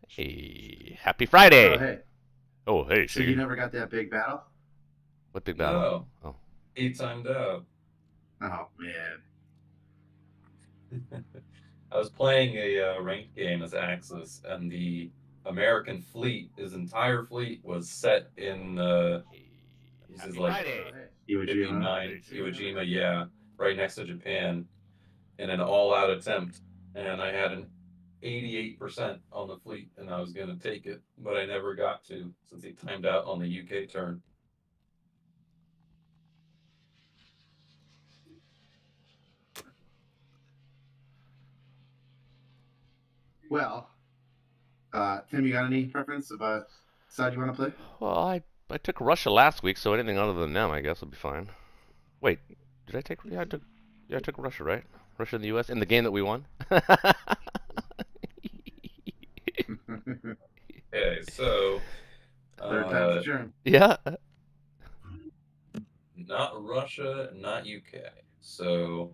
Hey, happy Friday! Oh, hey. Oh, hey, So you see? never got that big battle? What big battle? No, Oh, he timed out. Oh, man. I was playing a ranked game as Axis, and the American fleet, his entire fleet, was set in this is happy like Oh, Friday! hey. Iwo Jima. Oh, 59 hey, see? Yeah. Iwo Jima, yeah, right next to Japan, in an all-out attempt, and I had an 88% on the fleet, and I was going to take it, but I never got to since he timed out on the UK turn. Well, Tim, you got any preference about side you want to play? Well, I took Russia last week, so anything other than them, I guess, will be fine. Wait, did I take? Yeah, I took Russia, right? Russia and the U.S. in the game that we won. Okay, so Third time's the uh, charm. Yeah. not Russia, not UK. So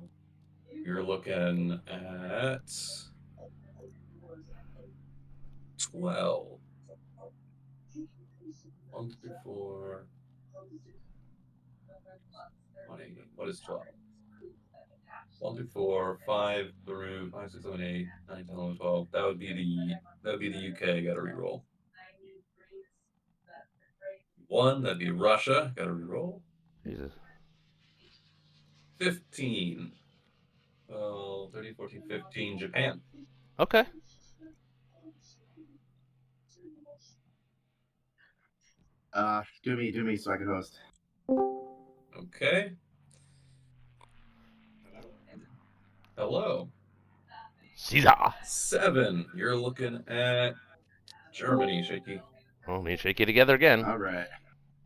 you're looking at 12. 1 through 4, 20. What is 12? 1 through 4, 5 through 5, 6, 7, 8, 9, 10, 11, 12. That would be the UK. Got to reroll. 1, that'd be Russia. Got to reroll. Jesus. 15. 13, 14, 15. Japan. Okay. Do me so I can host. Okay. Hello. Caesar. 7. You're looking at Germany, Shaky. Oh, me and Shaky together again. All right.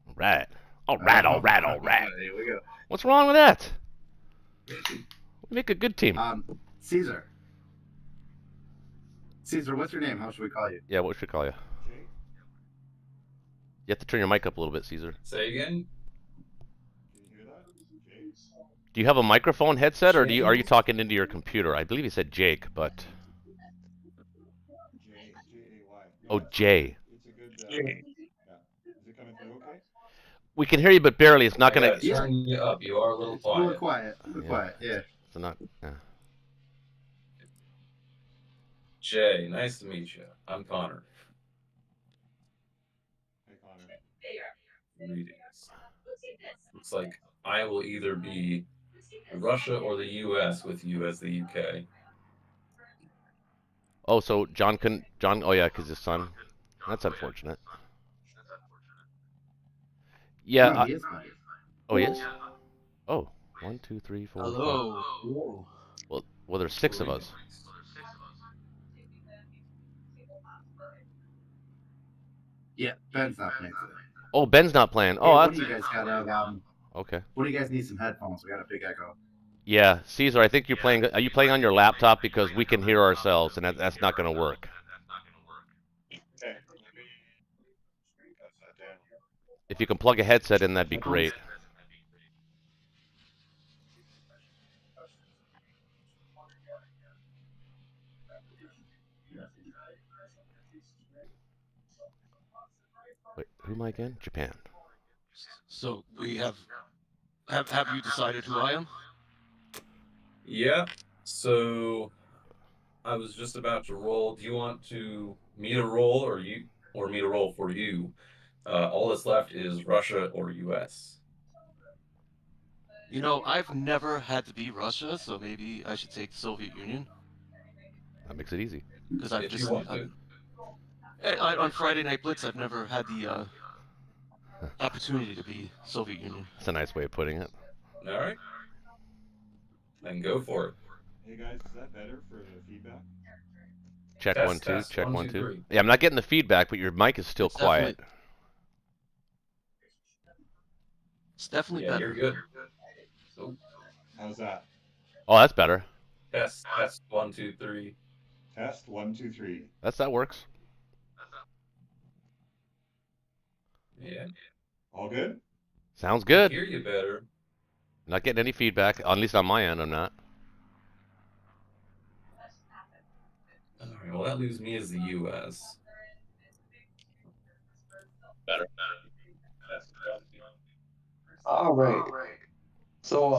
All right. All right. All right. All right. Here we go. What's wrong with that? We make a good team. Caesar. Caesar, what's your name? How should we call you? Yeah, what should we call you? You have to turn your mic up a little bit, Caesar. Say again. Do you have a microphone headset, or are you James? talking into your computer? I believe he said Jake, but oh, Jay. Jay. We can hear you, but barely. It's not I gonna. gotta turn you up. You are a little It's a little quiet. quiet. A little Yeah. quiet. Yeah. It's not. Yeah. Jay, nice to meet you. I'm Connor. Greetings. Looks like I will either be Russia or the US with you as the UK. Oh, so John couldn't. John. Oh yeah, because his son. That's unfortunate. Yeah. No, he is funny. Oh, he is. Oh, 1, 2, 3, 4, 5. Hello. Whoa. Well, there's 6 of us. Yeah, Ben's not playing today. Oh, Ben's not playing. Hey, Oh, one that's of you guys got okay. one of you guys need some headphones. We got a big echo. Yeah, Caesar, I think you're playing. Are you playing on your laptop because we can hear ourselves, and that's not going to work. If you can plug a headset in, that'd be great. Wait, who am I again? Japan. So we have you decided who I am? Yeah. So I was just about to roll. Do you want me to roll or me to roll for you? All that's left is Russia or US. You know, I've never had to be Russia, so maybe I should take the Soviet Union That makes it easy. because I've If just you want to. on Friday Night Blitz I've never had the opportunity to be Soviet Union. That's a nice way of putting it. All right. Then go for it. Hey guys, is that better for the feedback? Check Test, 1, 2. test. Check 1, 1, 2, 2. 3. Yeah, I'm not getting the feedback, but your mic is still It's quiet. It's definitely Yeah, better. you're good. So How's that? Oh, that's better. test 1, 2, 3. Test 1, 2, 3. That works. Yeah. All good? Sounds good. Hear you better. Not getting any feedback, at least on my end. I'm not. All right. Well, that leaves me as the US. All right. So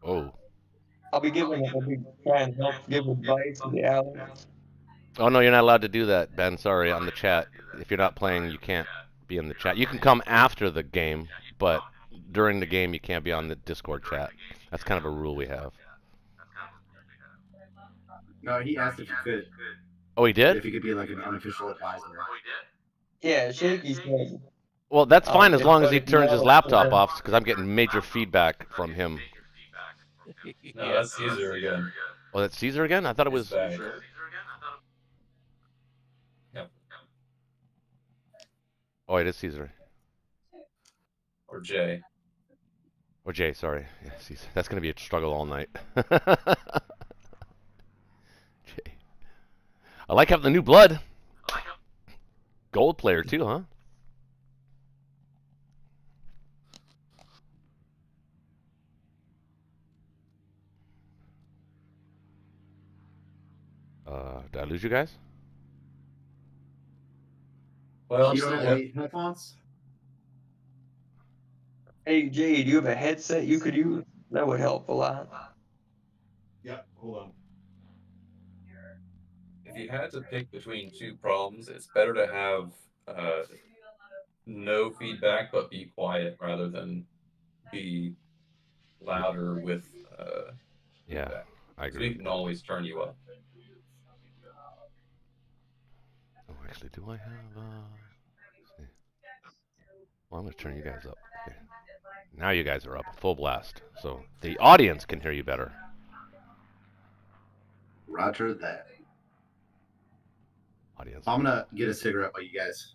Oh. I'll be trying to help give advice to the allies. Oh no, you're not allowed to do that, Ben. Sorry, on the chat. If you're not playing, you can't be in the chat. You can come after the game, but during the game you can't be on the Discord chat. That's kind of a rule we have. No, he asked if you could. Oh, he did? If you could be like an unofficial advisor. Yeah, Shaky said. Well, that's fine as long as he But turns his no, laptop off, because I'm getting major feedback from him. No, that's Caesar again. Oh, that's Caesar again? I thought it It's was. back. Yep. Oh, it is Caesar. Or Jay. Or Jay, sorry. Yeah, Caesar. That's going to be a struggle all night. Jay. I like having the new blood. Gold player, too, huh? Did I lose you guys? Well, You don't have any headphones? Hey Jay, do you have a headset you could use? That would help a lot. Yep, hold on. if you had to pick between two problems, it's better to have no feedback but be quiet rather than be louder with Yeah, feedback. I So agree. we can always turn you up. Oh, actually, do I have, let's see. Well, I'm going to turn you guys up. Okay. Now you guys are up, full blast. So the audience can hear you better. Roger that. Audience. I'm gonna get a cigarette while you guys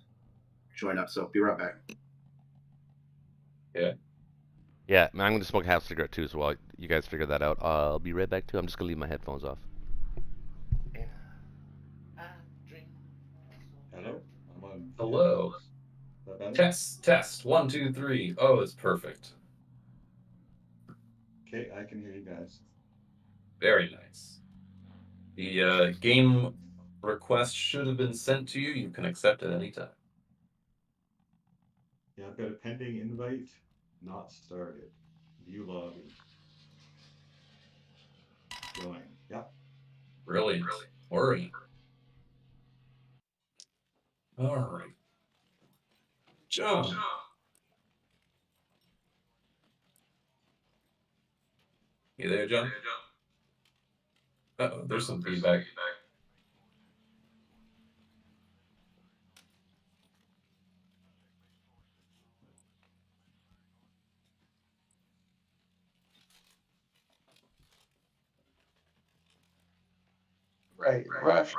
join up, so be right back. Yeah, I'm going to smoke a half cigarette too, so while you guys figure that out, I'll be right back too. I'm just going to leave my headphones off. Hello? I'm on. Hello. Is that better? Test. 1, 2, 3. Oh, it's perfect. Okay, I can hear you guys. Very nice. The game request should have been sent to you. You can accept it anytime. Yeah, I've got a pending invite, not started. View lobby. Join. Yep. Brilliant. Worry. All right. John. You there, John? Uh-oh, there's some feedback. Right, Rush.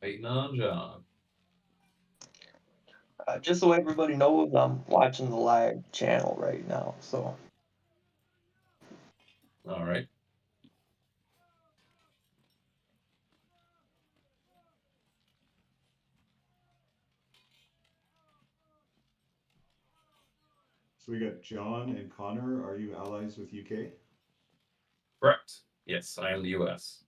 Waiting on John. Just so everybody knows, I'm watching the live channel right now. So All right. So we got John and Connor. Are you allies with UK? Correct. Yes, I am the US.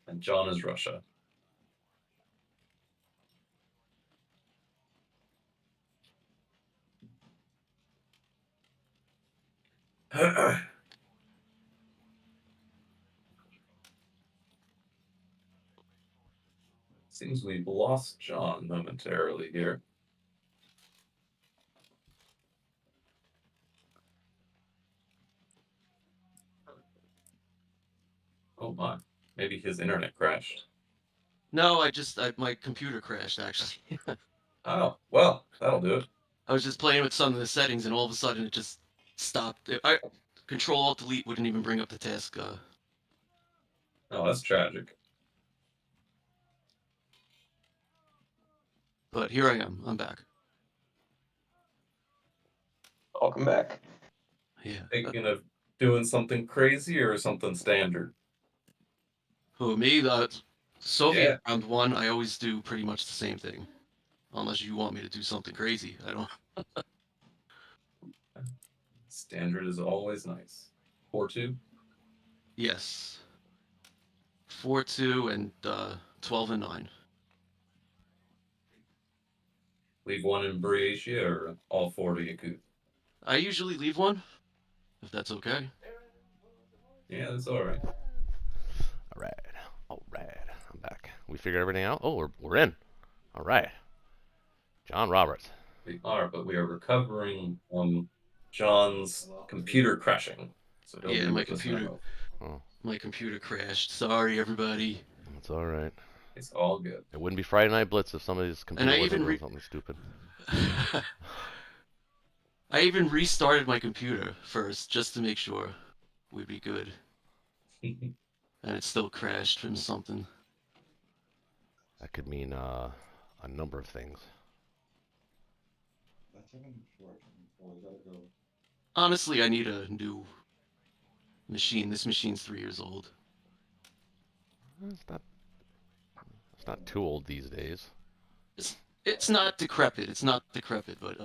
And John is Russia. Seems we've lost John momentarily here. Oh my. Maybe his internet crashed. No, my computer crashed actually. Oh, well, that'll do it. I was just playing with some of the settings, and all of a sudden it just stopped. Control Alt Delete wouldn't even bring up the task. Oh, that's tragic. But here I am. I'm back. welcome back. Yeah. Thinking of doing something crazy or something standard? Who me? The Soviet Yeah. round one. I always do pretty much the same thing, unless you want me to do something crazy. I don't. Standard is always nice. 4-2? Yes. 4-2 and 12 and 9. Leave one in Briatia or all 4 to Yakut? I usually leave one, if that's okay. Yeah, that's all right. All right. All right. I'm back. We figured everything out. Oh, we're in. All right. John Roberts. We are, but we are recovering from John's computer crashing. So don't Yeah, leave my us this computer. memo. Oh, My computer crashed. Sorry, everybody. that's all right. It's all good. It wouldn't be Friday Night Blitz if somebody's computer I wasn't even doing something stupid. I even restarted my computer first just to make sure we'd be good, and it still crashed from something. That could mean a number of things. That's even short. Or we gotta go. Honestly, I need a new machine. This machine's 3 years old. It's not too old these days. It's not decrepit. It's not decrepit, but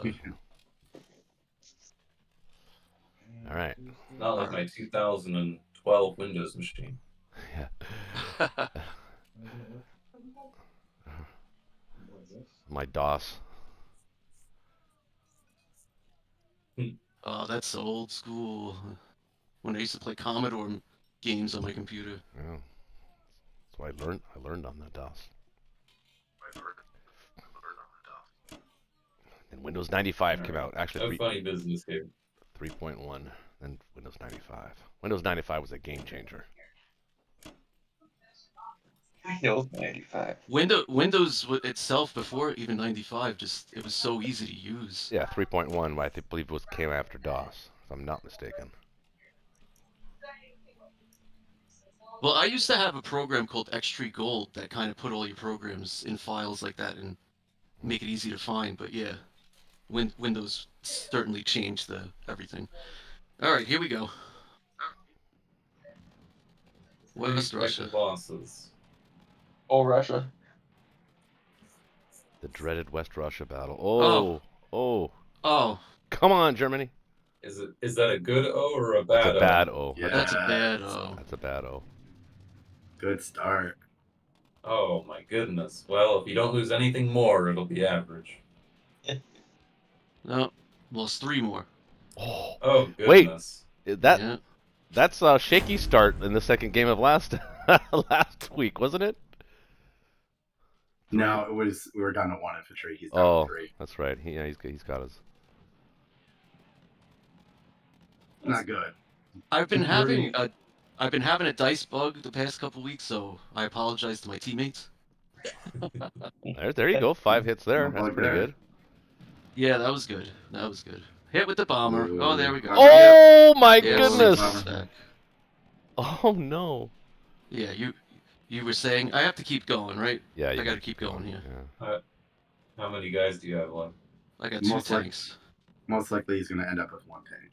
All right. Not like my 2012 Windows machine. Yeah. Like this. My DOS. Oh, that's old school. When I used to play Commodore games on my computer. Yeah. That's what I learned on that DOS. And Windows 95 came out. Actually, No funny business here. 3.1, then Windows 95. Windows 95 was a game changer. Windows 95. Windows itself before even 95, just it was so easy to use. Yeah, 3.1, I believe came after DOS, if I'm not mistaken. Well, I used to have a program called X-Tree Gold that kind of put all your programs in files like that and make it easy to find. But yeah, Windows certainly changed everything. All right, here we go. West Russia. Bosses. Oh, Russia. The dreaded West Russia battle. Oh, Come on, Germany. Is that a good O or a bad That's a bad O. Yeah. that's a bad O. That's a bad O. Good start. Oh my goodness. Well, if you don't lose anything more, it'll be average. No, lost 3 more. Oh Wait. goodness. That's a shaky start in the second game of last week, wasn't it? No, it was. We were down to 1 infantry. He's down to 3. That's right. He's got his. Not good. I've been having a dice bug the past couple weeks, so I apologize to my teammates. There you go. 5 hits there. No That's bug pretty there. good. Yeah, that was good. That was good. Hit with the bomber. Oh, there we go. Oh my Yeah, goodness! six back. Oh no. Yeah, you were saying I have to keep going, right? Yeah, I got to keep going here. Yeah. How many guys do you have left? I got 2 Most like- tanks. Most likely, he's going to end up with 1 tank.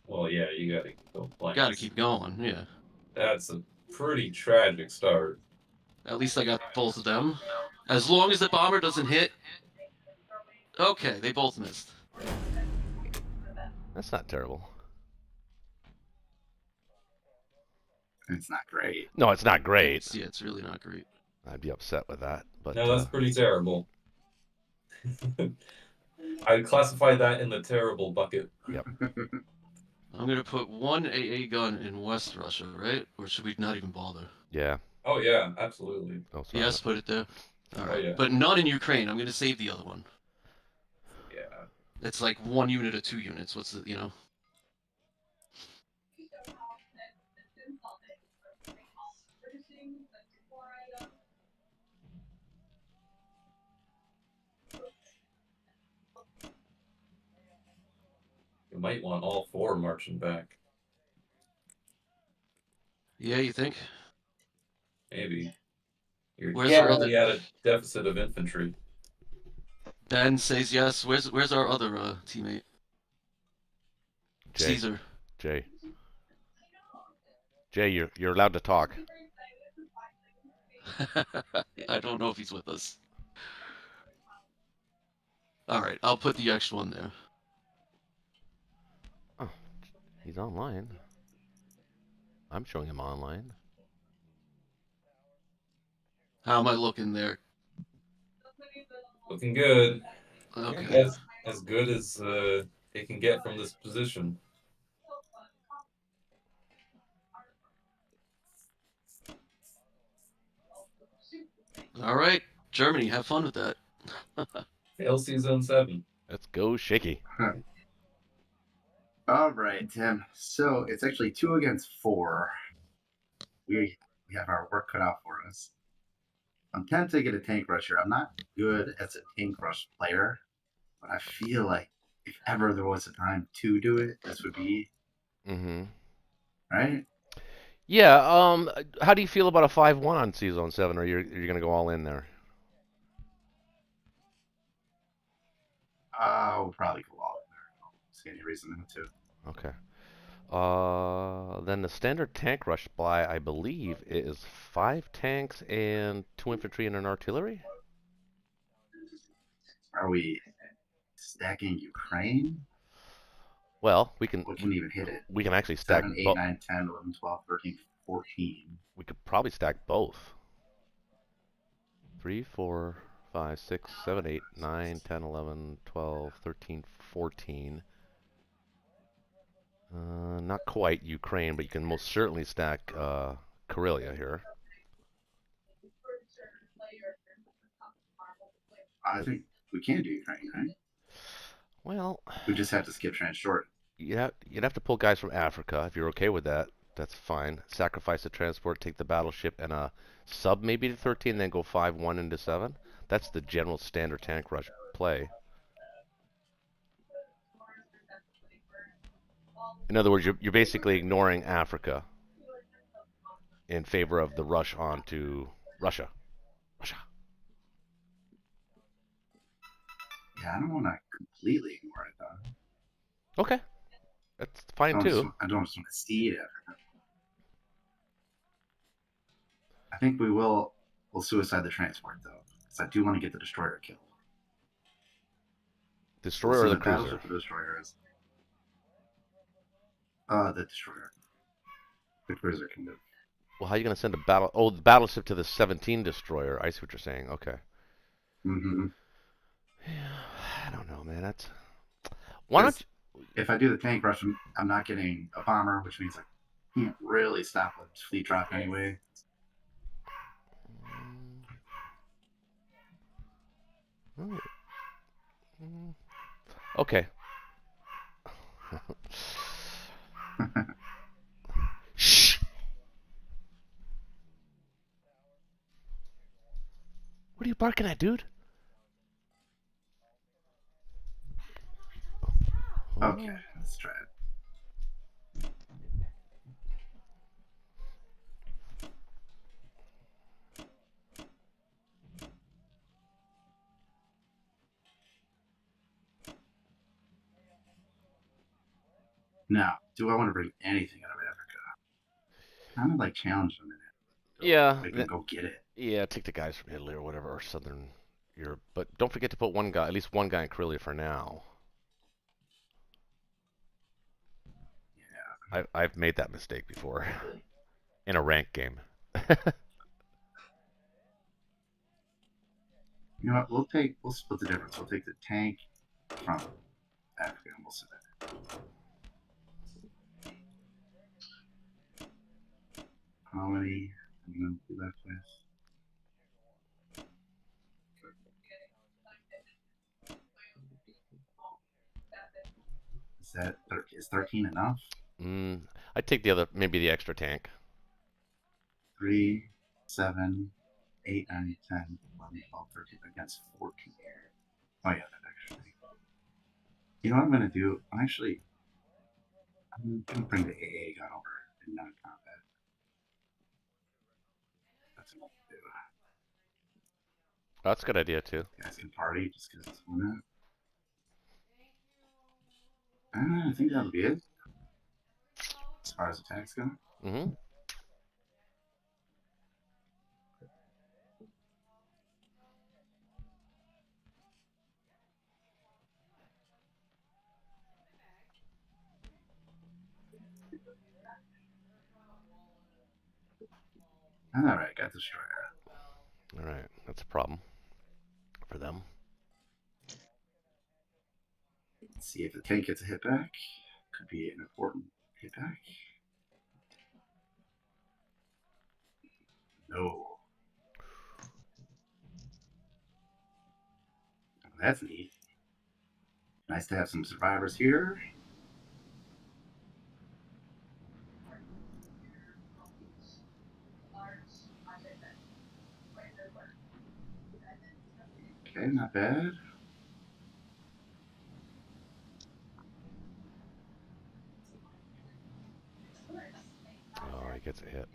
Well, yeah, you gotta go blanks. Got to keep going. Yeah. That's a pretty tragic start. At least I got both of them. As long as the bomber doesn't hit. Okay, they both missed. That's not terrible. It's not great. No, it's not great. Yeah, it's really not great. I'd be upset with that. But No, that's pretty terrible. I'd classify that in the terrible bucket. I'm gonna put 1 AA gun in West Russia, right? Or should we not even bother? yeah. Oh yeah, absolutely. Oh, sorry. Yes, put it there. All right, yeah. but none in Ukraine. I'm gonna save the other one. Yeah. It's like 1 unit or 2 units. What's the, you know? You might want all 4 marching back. Yeah, you think? Maybe. You're Where's Yeah. our other? currently at a deficit of infantry. Ben says yes. Where's our other teammate? Jay. Caesar. Jay, you're allowed to talk. I don't know if he's with us. All right, I'll put the extra one there. He's online. I'm showing him online. How am I looking there? Looking good. Okay. As good as it can get from this position. All right, Germany, have fun with that. LC Zone 7. Let's go, Shaky. All right, Tim. So it's actually 2 against 4. We have our work cut out for us. I'm tempted to get a tank rusher. I'm not good as a tank rush player, but I feel like if ever there was a time to do it, this would be Mm-hmm. right. Yeah. How do you feel about a 5-1 on C-Zone 7? Or you're gonna go all in there? I'll probably go all in there. I don't see any reason not to. Okay. Then the standard tank rush supply, I believe, is 5 tanks and 2 infantry and an artillery. Are we stacking Ukraine? Well, What can even hit it? we can actually stack 7, 8, both. 9, 10, 11, 12, 13, 14. We could probably stack both. 3, 4, 5, 6, 7, 8, 9, 10, 11, 12, 13, 14. Not quite Ukraine, but you can most certainly stack Karelia here. I think we can do Ukraine, right? Well, We just have to skip transport. you'd have to pull guys from Africa if you're okay with that. That's fine. Sacrifice the transport, take the battleship, and a sub maybe to 13, then go 5-1 into 7. That's the general standard tank rush play. In other words, you're basically ignoring Africa in favor of the rush onto Russia. Russia. Yeah, I don't want to completely ignore it though. Okay, that's fine too. I don't just want to see it. I think we'll suicide the transport though, because I do want to get the destroyer killed. Destroyer or the cruiser? Battleship or the destroyer is. The destroyer. The cruiser can move. Well, how are you going to send a battle? Oh, the battleship to the 17 destroyer. I see what you're saying. Okay. Mm-hmm. Yeah, I don't know, man. That's why don't you... If I do the tank rush, I'm not getting a bomber, which means I can't really stop a fleet drop anyway. Okay. Shh. What are you barking at, dude? Okay, let's try it. Now, do I want to bring anything out of Africa? Kind of like challenge them in it. Yeah. We can go get it. Yeah, take the guys from Italy or whatever, or Southern Europe. But don't forget to put one guy, at least one guy in Karelia for now. Yeah. I've made that mistake before in a ranked game. You know what? We'll split the difference. We'll take the tank from Africa and we'll set that. How many? I'm gonna do that place. Is 13 enough? I'd take the other, maybe the extra tank. 3, 7, 8, 9, 10, 11, 12, 13 against 14. Oh yeah, that actually. You know what I'm gonna do? I'm gonna bring the AA gun over in non-combat. That's what I'm gonna do. That's a good idea too. You guys can party just because it's one. I think that'll be it. As far as attacks go. Mm-hmm. Alright, got the destroyer. All right, that's a problem for them. Let's see if the tank gets a hit back. Could be an important hit back. No. That's neat. Nice to have some survivors here. Okay, not bad. Oh, he gets a hit.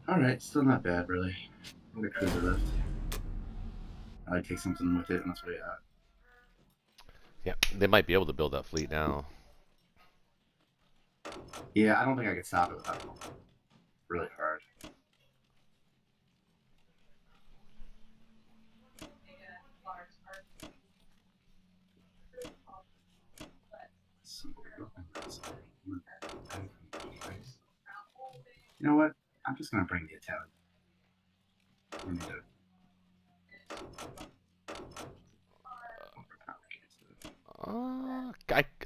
All right, still not bad, really. What a cruiser lift. I take something with it on its way out. Yeah, they might be able to build that fleet now. Yeah, I don't think I could stop it without going really hard. You know what? I'm just gonna bring the Italian. We need to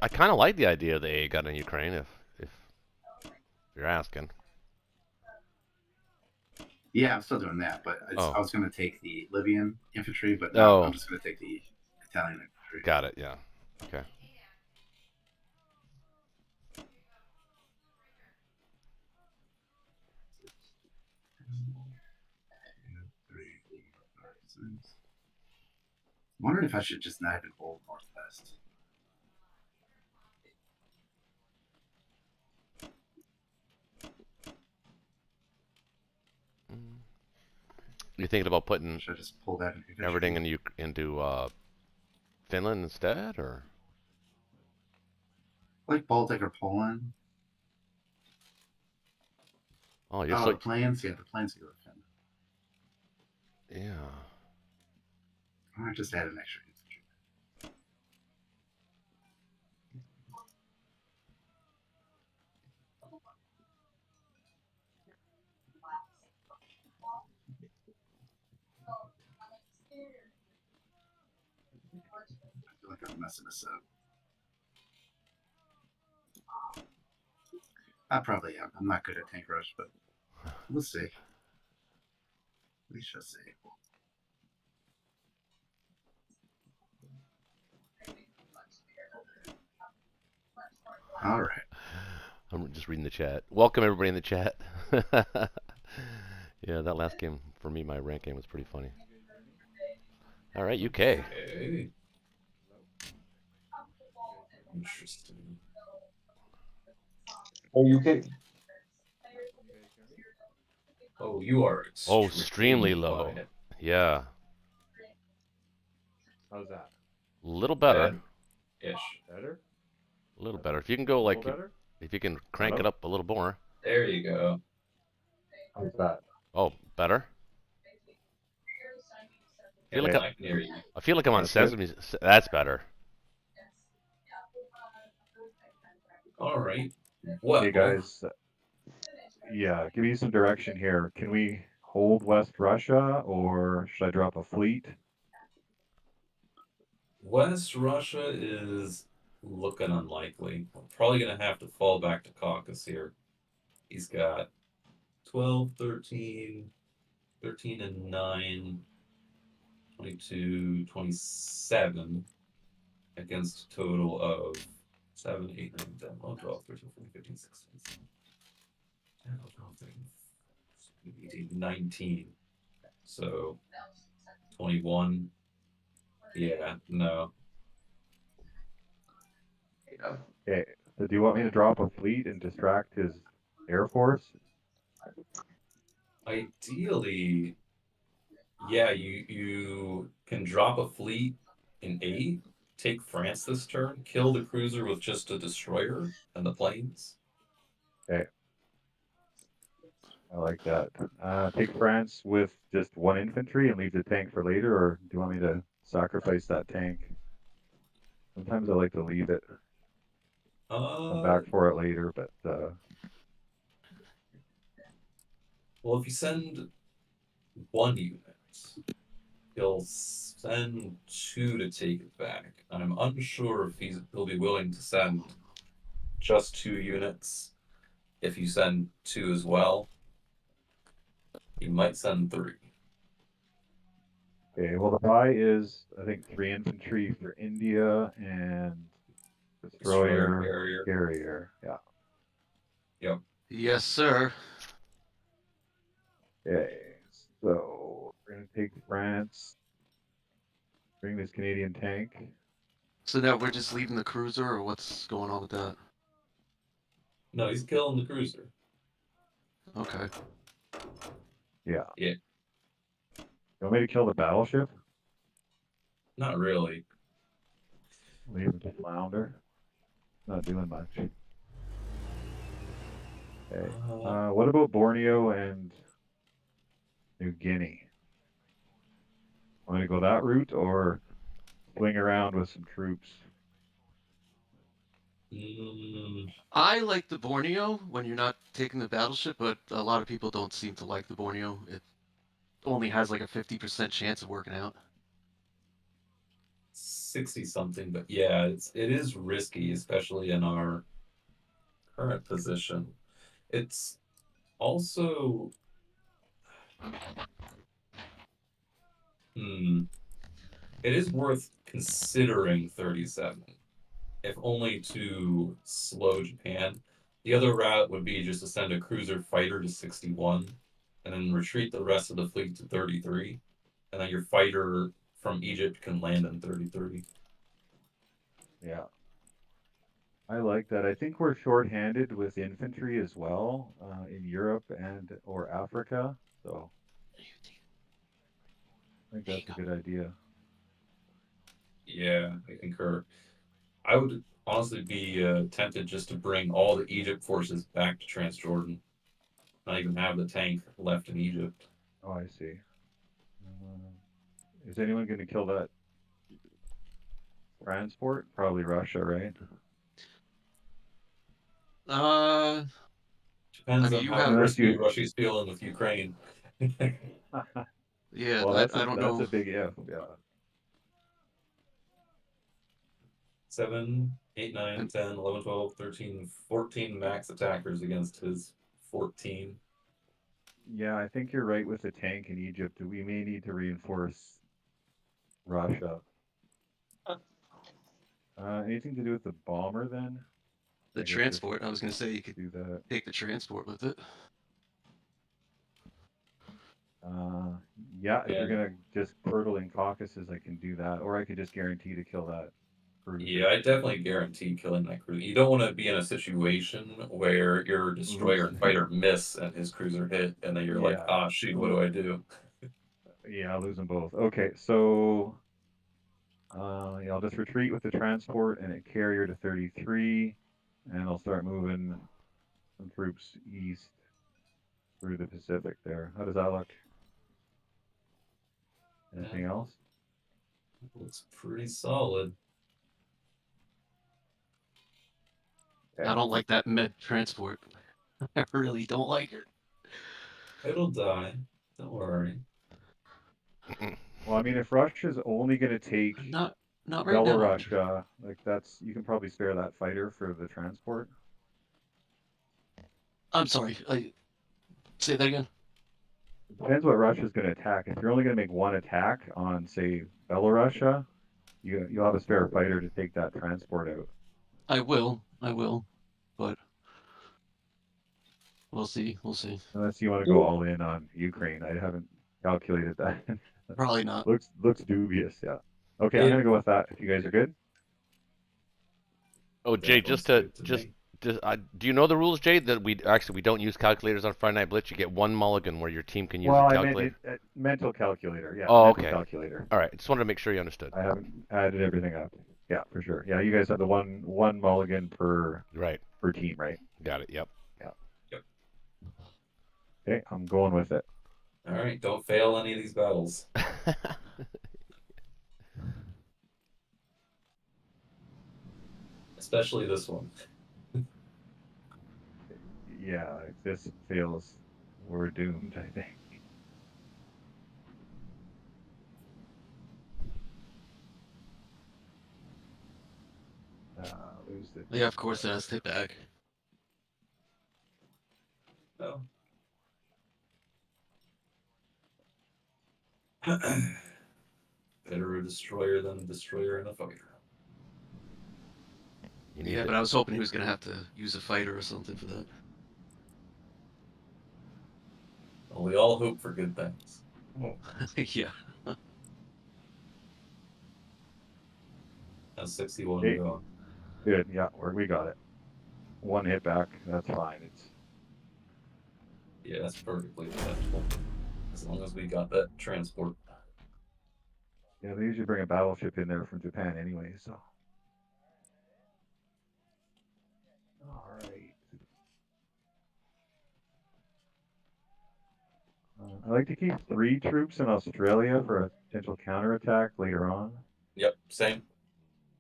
I kind of like the idea of the A gun in Ukraine, if you're asking. Yeah, I'm still doing that, but Oh. I was going to take the Libyan infantry, but no, Oh. I'm just going to take the Italian infantry. Got it. Yeah. Okay. I'm wondering if I should just not even hold northwest. You thinking about putting Should I just pull that everything into Finland instead, or? Like Baltic or Poland? Oh, you're the planes? Yeah, the planes go to Finland. Yeah. I might just add an extra infantry. I feel like I'm messing this up. I probably am. I'm not good at tank rush, but we'll see. We shall see. All right. I'm just reading the chat. Welcome everybody in the chat. Yeah, that last game for me, my rank game was pretty funny. All right, UK. Okay. Interesting. Oh, UK. Oh, you are Extremely low. quiet. Yeah. How's that? Little better. Ish. Better? A little better. If you can go like, better? if you can crank Hello? it up a little more. There you go. How's that? Oh, better. I feel like I can hear you. I feel like I'm on That's good. Sesame. That's better. All right. Well, Hey guys, yeah, give me some direction here. Can we hold West Russia, or should I drop a fleet? West Russia is looking unlikely. I'm probably going to have to fall back to Caucasus here. He's got 12, 13, 13 and 9, 22, 27 against a total of 7, 8, 9, 10, 11, 12, 13, 14, 15, 16, 17, 12, 13, 18, 19. So 21. Yeah, no. Okay, so do you want me to drop a fleet and distract his air force? Ideally, yeah, you can drop a fleet in A, take France this turn, kill the cruiser with just a destroyer and the planes. Okay. I like that. Take France with just one infantry and leave the tank for later, or do you want me to sacrifice that tank? Sometimes I like to leave it. Come back for it later, but Well, if you send 1 unit, he'll send 2 to take it back. I'm unsure if he'll be willing to send just 2 units. If you send 2 as well, he might send 3. Okay, well the buy is I think 3 infantry for India and Destroyer destroyer carrier. Yeah. Yep. Yes, sir. Okay, so we're gonna take France. Bring this Canadian tank. So now we're just leaving the cruiser, or what's going on with that? No, he's killing the cruiser. Okay. Yeah. Yeah. You want me to kill the battleship? Not really. Leave it to flounder. Not doing much. Okay. What about Borneo and New Guinea? Want me to go that route or swing around with some troops? I like the Borneo when you're not taking the battleship, but a lot of people don't seem to like the Borneo. It only has like a 50% chance of working out. 60 something, but yeah, it is risky, especially in our current position. It's also it is worth considering 37, if only to slow Japan. The other route would be just to send a cruiser fighter to 61 and then retreat the rest of the fleet to 33, and then your fighter from Egypt can land in 33. Yeah. I like that. I think we're short-handed with infantry as well in Europe and or Africa. So I think that's a good idea. Yeah, I concur. I would honestly be tempted just to bring all the Egypt forces back to Transjordan, not even have the tank left in Egypt. Oh, I see. Is anyone going to kill that transport? Probably Russia, right? Depends on you how have. risky you. Russia's feeling with Ukraine. Yeah, Well, I don't that's know. a big if. Yeah. 7, 8, 9, I'm- 10, 11, 12, 13, 14 max attackers against his 14. Yeah, I think you're right with the tank in Egypt. We may need to reinforce Russia. Anything to do with the bomber then? The I guess this transport. I was gonna say you could do that. take the transport with it. Yeah, if Yeah. you're gonna just hurtle in Caucasus, I can do that, or I could just guarantee to kill that cruiser. Yeah, I definitely guarantee killing that cruiser. You don't want to be in a situation where your destroyer and fighter miss and his cruiser hit, and then you're like, Yeah. ah, shoot, what do I do? Yeah, I'll lose them both. Okay, so yeah, I'll just retreat with the transport and a carrier to 33, and I'll start moving some troops east through the Pacific there. How does that look? Anything else? Looks pretty solid. Okay. I don't like that med transport. I really don't like it. It'll die. Don't worry. Well, I mean, if Russia's only going to take Not right now. Belarusia, like that's you can probably spare that fighter for the transport. I'm sorry. Say that again. It depends what Russia's going to attack. If you're only going to make one attack on, say, Belarusia, you'll have a spare fighter to take that transport out. I will, but we'll see. Unless you want to go all in on Ukraine, I haven't calculated that. Probably not. looks dubious. Yeah. Okay, I'm gonna go with that. If you guys are good. Oh, Jay, That looks good to me. do you know the rules, Jay? That we don't use calculators on Friday Night Blitz. You get one mulligan where your team can use a Well, I calculator. meant mental calculator. Yeah, Oh, mental okay. calculator. All right, just wanted to make sure you understood. I haven't added everything up. Yeah, for sure. Yeah, you guys have the one mulligan per team, right? Got it. Yep. Yeah. Yep. Okay, I'm going with it. All right, don't fail any of these battles. Especially this one. Yeah, if this fails we're doomed, I think. Lose the... Yeah, of course it has to take back. No. Better a destroyer than a destroyer and a fighter. Yeah, but I was hoping he was gonna have to use a fighter or something for that. Well, we all hope for good things. Yeah. That's 61 Hey. going. Good, yeah, we got it. One hit back, that's fine. It's Yeah, that's perfectly acceptable. As long as we got that transport. yeah, they usually bring a battleship in there from Japan anyway, so. All right. I like to keep 3 troops in Australia for a potential counterattack later on. Yep, same.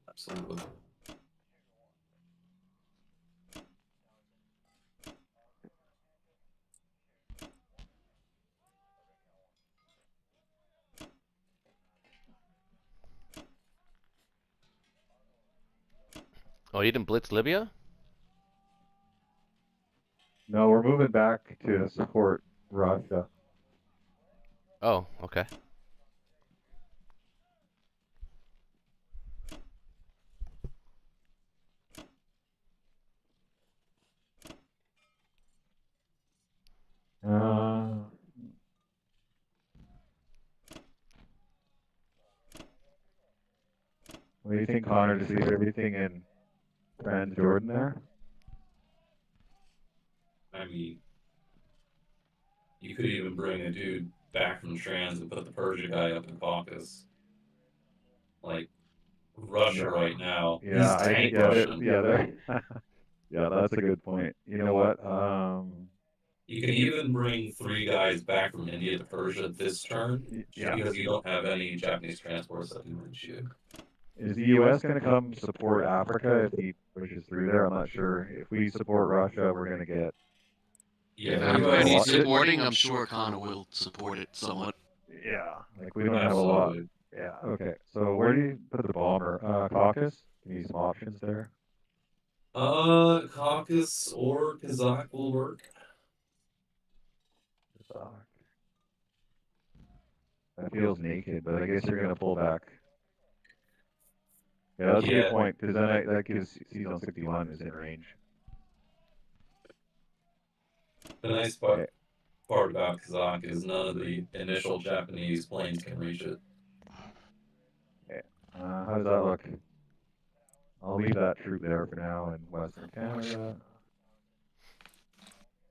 Absolutely. Oh, you didn't blitz Libya? No, we're moving back to support Russia. Oh, okay. What do you think, Connor? Just leave everything in Transjordan there? I mean, you could even bring a dude back from Trans and put the Persia guy up in Caucasus. Like, Russia right now. Yeah, I think Russian. Yeah, that's a good point. You know what? You can even bring 3 guys back from India to Persia this turn, because you don't have any Japanese transports that can reach you. Is the U.S. going to come support Africa if he pushes through there? I'm not sure. If we support Russia, we're going to get... Yeah, If the Africa US needs supporting, I'm sure Connor will support it somewhat. Yeah, like we don't have a lot. Yeah, okay. So where do you put the bomber? Caucasus? Can you use some options there? Caucasus or Kazakh will work. That feels naked, but I guess you're going to pull back. Yeah, that's a good point, because then that gives Season 61 is in range. The nice part about Kazakh is none of the initial Japanese planes can reach it. Okay. How does that look? I'll leave that troop there for now in Western Canada.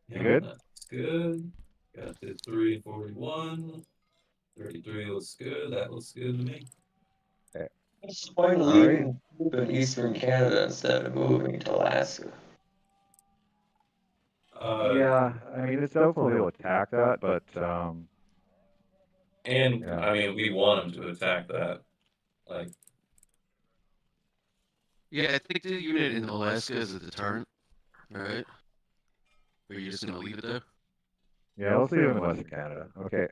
Yeah, good? That's good. Got the 341. 33 looks good. That looks good to me. Okay. What's the point of leaving in Eastern Canada instead of moving to Alaska? Yeah, I mean, it's doubtful he'll attack that, but... I mean, we want him to attack that. Like... Yeah, I think the unit in Alaska is a deterrent, right? Or you're just going to leave it there? Yeah, let's leave it in Western Canada. Okay.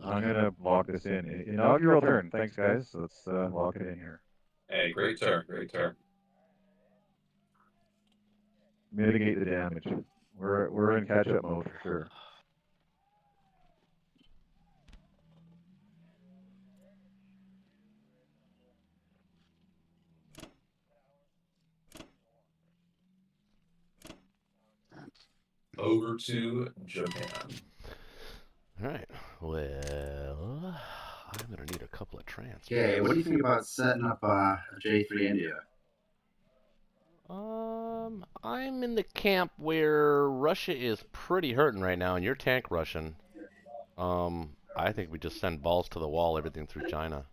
I'm going to lock this in. Inaugural turn. Thanks, guys. Let's lock it in here. Hey, great turn. Great turn. Mitigate the damage. We're in catch-up mode for sure. Over to Japan. All right. Well, I'm gonna need a couple of transports. Okay, what do you think about setting up a J3 India? I'm in the camp where Russia is pretty hurting right now, and you're tank Russian. I think we just send balls to the wall, everything through China.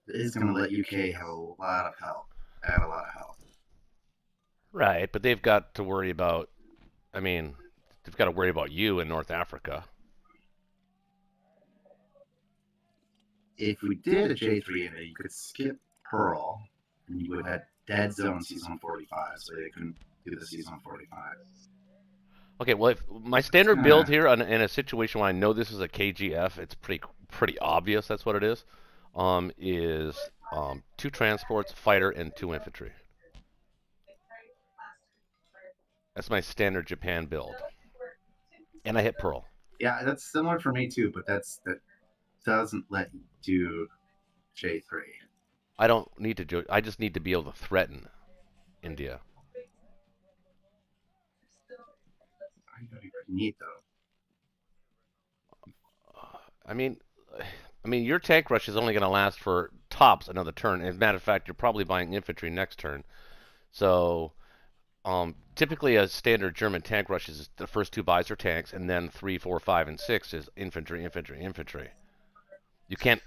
It's going to let UK have a lot of help. Add a lot of help. Right, but they've got to worry about, I mean, they've got to worry about you in North Africa. If we did a J3 India, you could skip Pearl, and you would have dead zone season 45, so they couldn't do the season 45. Okay, well, if my standard build here in a situation where I know this is a KGF, it's pretty obvious that's what it is. Is 2 transports, fighter, and 2 infantry. That's my standard Japan build. And I hit Pearl. Yeah, that's similar for me too, but that doesn't let you do J3. I don't need to do. I just need to be able to threaten India. I know you're pretty neat though. I mean, your tank rush is only going to last for tops another turn. As a matter of fact, you're probably buying infantry next turn. So, typically a standard German tank rush is the first 2 buys are tanks, and then 3, 4, 5, and 6 is infantry, infantry, infantry. You can't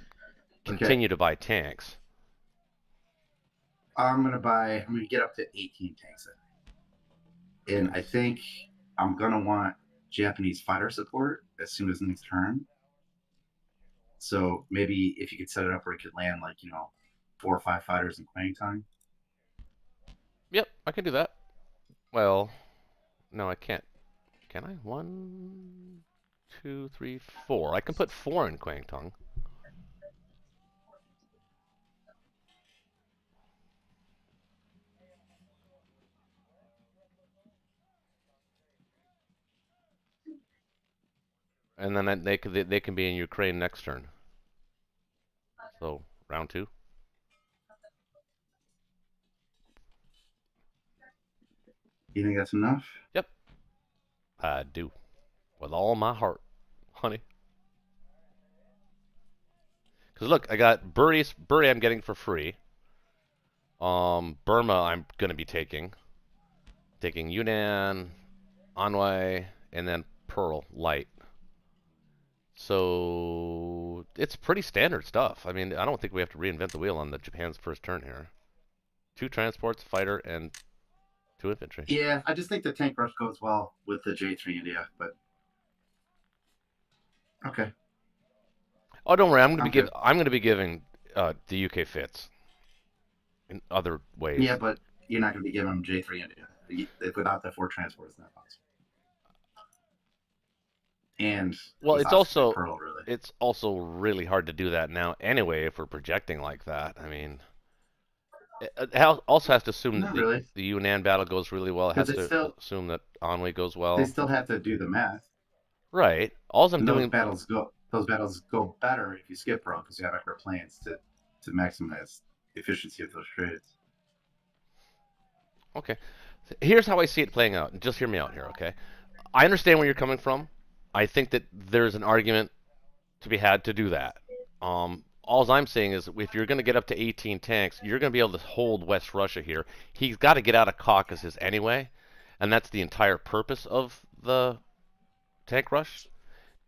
continue to buy tanks. I'm gonna get up to 18 tanks, and I think I'm gonna want Japanese fighter support as soon as next turn. So maybe if you could set it up where it could land 4 or 5 fighters in Quang time. Yep, I can do that. Well, no, I can't. Can I? 1, 2, 3, 4. I can put 4 in Kwangtung. And then they can be in Ukraine next turn. So round 2. You think that's enough? Yep, I do, with all my heart, honey. Because look, I got Bury I'm getting for free. Burma I'm gonna be taking Yunnan, Anhui, and then Pearl light. So it's pretty standard stuff. I mean, I don't think we have to reinvent the wheel on the Japan's first turn here. 2 transports, fighter, and 2 infantry. Yeah, I just think the tank rush goes well with the J3 India, but okay. Oh, don't worry. I'm gonna be giving the UK fits in other ways. Yeah, but you're not gonna be giving them J3 India without the 4 transports. Not possible. And well, it's also Pearl, really. It's also really hard to do that now anyway if we're projecting like that. I mean, it also has to assume that the Yunnan battle goes really well. It has to assume that Anhui goes well. They still have to do the math. Right. All I'm doing. Those battles go better if you skip Pearl because you have extra plans to maximize the efficiency of those trades. Okay. Here's how I see it playing out. Just hear me out here, okay? I understand where you're coming from. I think that there's an argument to be had to do that. All I'm saying is if you're going to get up to 18 tanks, you're going to be able to hold West Russia here. He's got to get out of Caucasus anyway, and that's the entire purpose of the tank rush,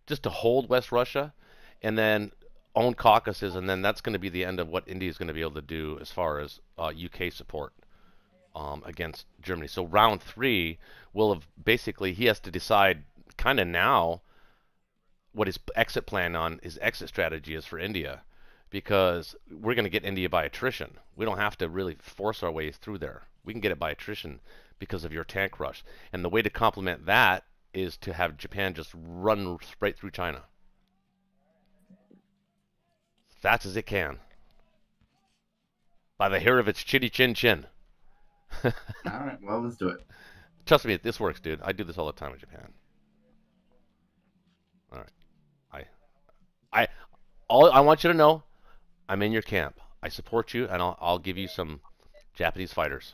just to hold West Russia and then own Caucasus, and then that's going to be the end of what India is going to be able to do as far as UK support against Germany. So round 3 will have basically, he has to decide kind of now what his exit plan on his exit strategy is for India, because we're going to get India by attrition. We don't have to really force our way through there. We can get it by attrition because of your tank rush. And the way to complement that is to have Japan just run straight through China. As fast as it can. By the hair of its chitty chin chin. All right, well, let's do it. Trust me, this works, dude. I do this all the time in Japan. All right. I want you to know, I'm in your camp. I support you, and I'll give you some Japanese fighters.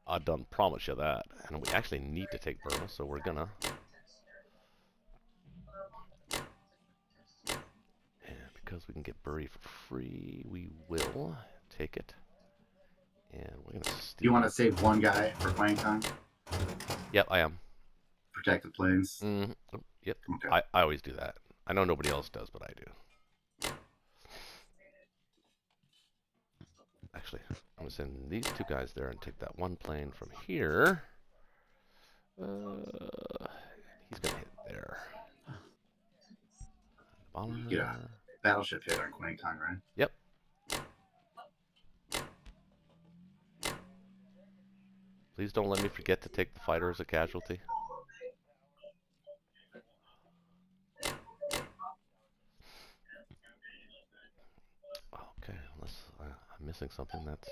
I done promise you that. And we actually need to take Burma, so we're gonna. And because we can get Bury for free, we will take it. And we're gonna steal. You want to save one guy for playing time? Yep, I am. Protect the planes? Mm-hmm. Yep. Okay. I always do that. I know nobody else does, but I do. Actually, I'm going to send these 2 guys there and take that 1 plane from here. He's going to hit there. Yeah. Battleship hit on Quang Tong, right? Yep. Please don't let me forget to take the fighter as a casualty. Okay, unless I'm missing something. That's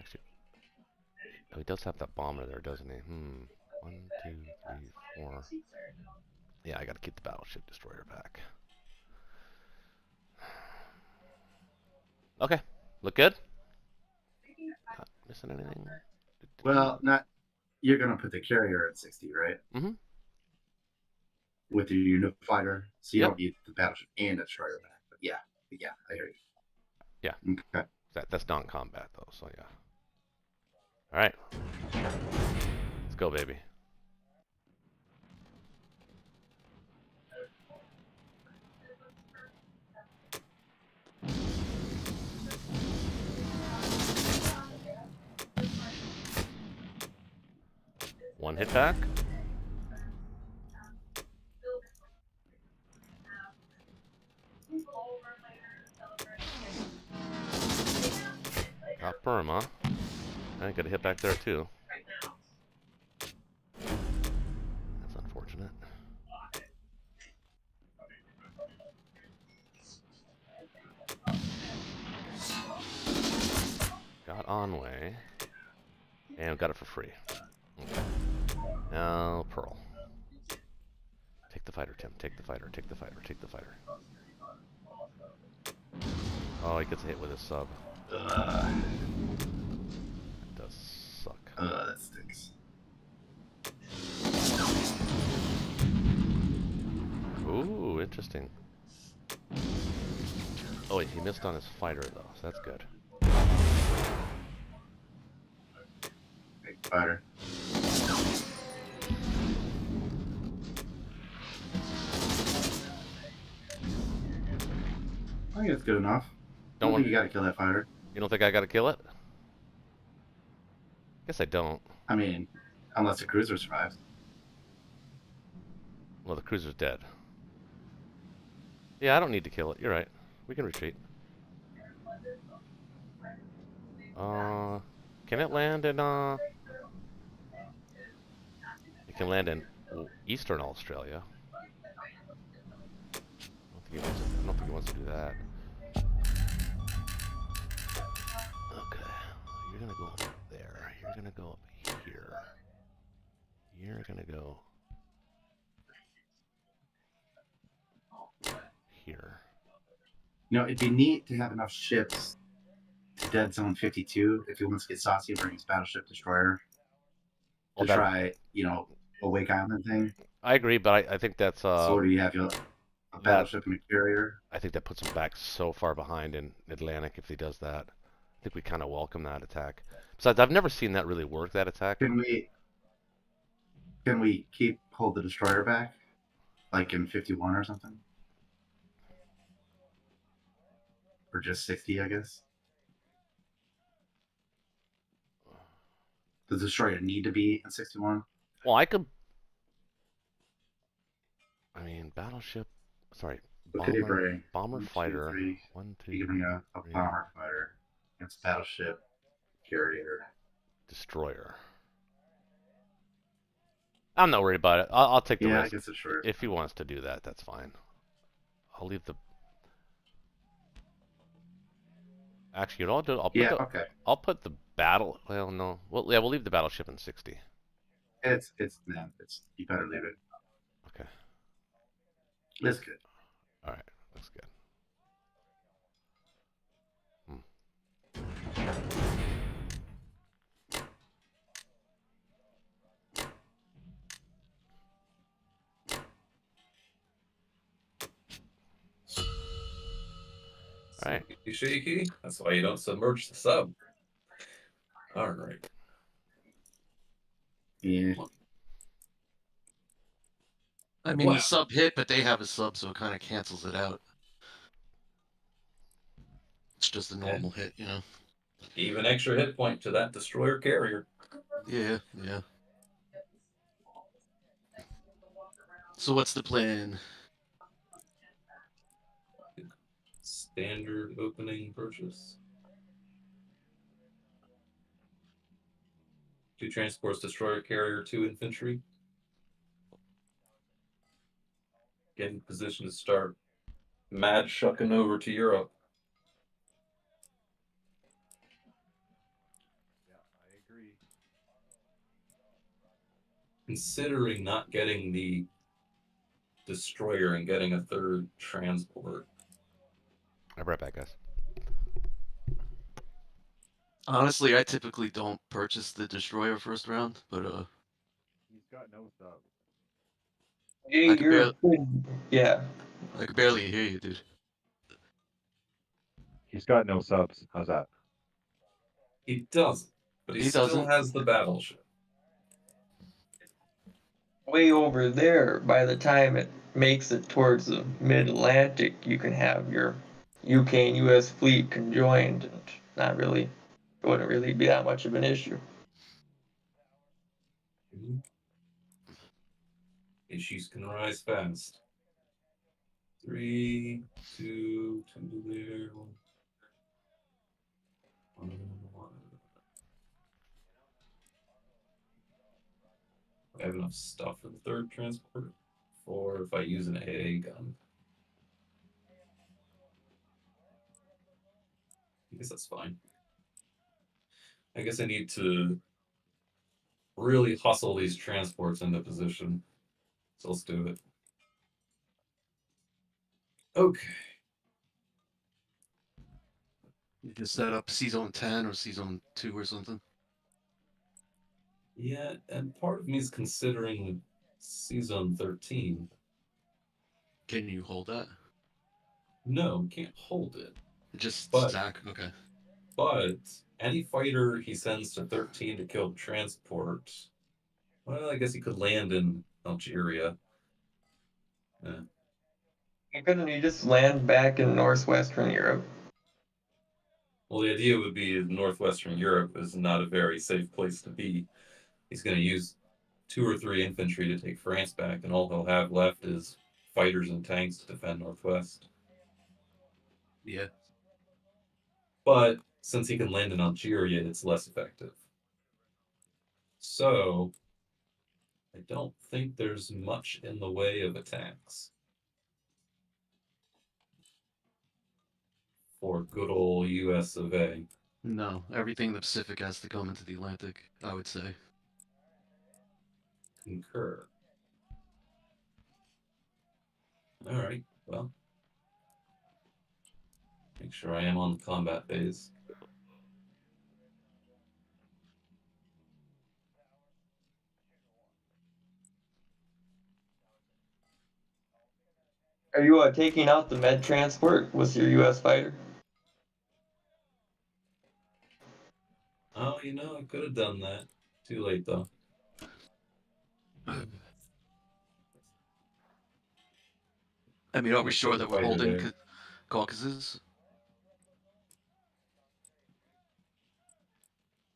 actually, oh, he does have that bomber there, doesn't he? 1, 2, 3, 4. Yeah, I gotta keep the battleship destroyer back. Okay, look good? Not missing anything? Well, not. You're gonna put the carrier at 60, right? Mm-hmm. With your unit fighter, so you Yep. don't need the battleship and the destroyer back. But yeah, I hear you. Yeah. Okay. That's non-combat though, so yeah. All right, let's go, baby. One hit back. Got perm, huh? I got a hit back there too. That's unfortunate. Got on way. And got it for free. Okay. Now, Pearl. Take the fighter, Tim. Take the fighter, take the fighter, take the fighter. Oh, he gets a hit with his sub. That does suck. That stinks. Ooh, interesting. Oh, wait, he missed on his fighter, though, so that's good. Big fighter. I think it's good enough. Don't think you gotta kill that fighter. You don't think I gotta kill it? Guess I don't. I mean, unless the cruiser survives. Well, the cruiser's dead. Yeah, I don't need to kill it. You're right. We can retreat. Can it land in, It can land in Eastern Australia. I don't think he wants to do that. Okay. You're gonna go up there. You're gonna go up here. You're gonna go here. You know, it'd be neat to have enough ships to dead zone 52 if he wants to get saucy and bring his battleship destroyer to try, you know, a Wake Island thing. I agree, but I think that's So do you have a battleship and a carrier? I think that puts him back so far behind in Atlantic if he does that. I think we kind of welcome that attack. Besides, I've never seen that really work, that attack. Can we hold the destroyer back, like in 51 or something, or just 60, I guess? Does the destroyer need to be in 61? Well, I could. I mean, battleship. Sorry, bomber fighter. 3. 1, 2. You can bring a bomber fighter against battleship carrier Destroyer. I'm not worried about it. I'll take the risk. I guess it's sure. If he wants to do that, that's fine. I'll leave the. Actually, you know what I'll do? I'll put the battle. Well, no. Well, yeah, we'll leave the battleship in 60. It's you better leave it. Okay. It's good. All right, that's good. All right. Shaky. That's why you don't submerge the sub. All right. Yeah. I mean, the sub hit, but they have a sub, so it kind of cancels it out. It's just a normal hit, you know. Even extra hit point to that destroyer carrier. Yeah, yeah. So what's the plan? Standard opening purchase. 2 transports, destroyer carrier, 2 infantry. Get in position to start mad shucking over to Europe. Yeah, I agree. Considering not getting the destroyer and getting a 3rd transport. I'll be right back, guys. Honestly, I typically don't purchase the destroyer first round, but He's got no sub. Yeah, I could you're barely, good. Yeah. I could barely hear you, dude. He's got no subs. How's that? He doesn't, but he He still doesn't. has the battleship. Way over there, by the time it makes it towards the mid-Atlantic, you can have your UK and US fleet conjoined, and not really, it wouldn't really be that much of an issue. Issues can rise fast. 3, 2, 2 there. 1, 1. I have enough stuff for the 3rd transport. 4 if I use an AA gun. I guess that's fine. I guess I need to really hustle these transports into position. So let's do it. Okay. You just set up C Zone 10 or C Zone 2 or something. Yeah, and part of me is considering Season 13. Can you hold that? No, can't hold it. Just But- stack. Okay. But any fighter he sends to 13 to kill the transport, well, I guess he could land in Algeria. Couldn't you just land back in northwestern Europe? Well, the idea would be northwestern Europe is not a very safe place to be. He's going to use 2 or 3 infantry to take France back, and all he'll have left is fighters and tanks to defend northwest. Yeah. But since he can land in Algeria, it's less effective. So I don't think there's much in the way of attacks for good old US of A. No, everything in the Pacific has to come into the Atlantic, I would say. Concur. All right, well, make sure I am on the combat phase. Are you taking out the med transport with your US fighter? Oh, I could have done that. Too late, though. I mean, are we Let's sure put that the we're fighter holding there. Caucasus?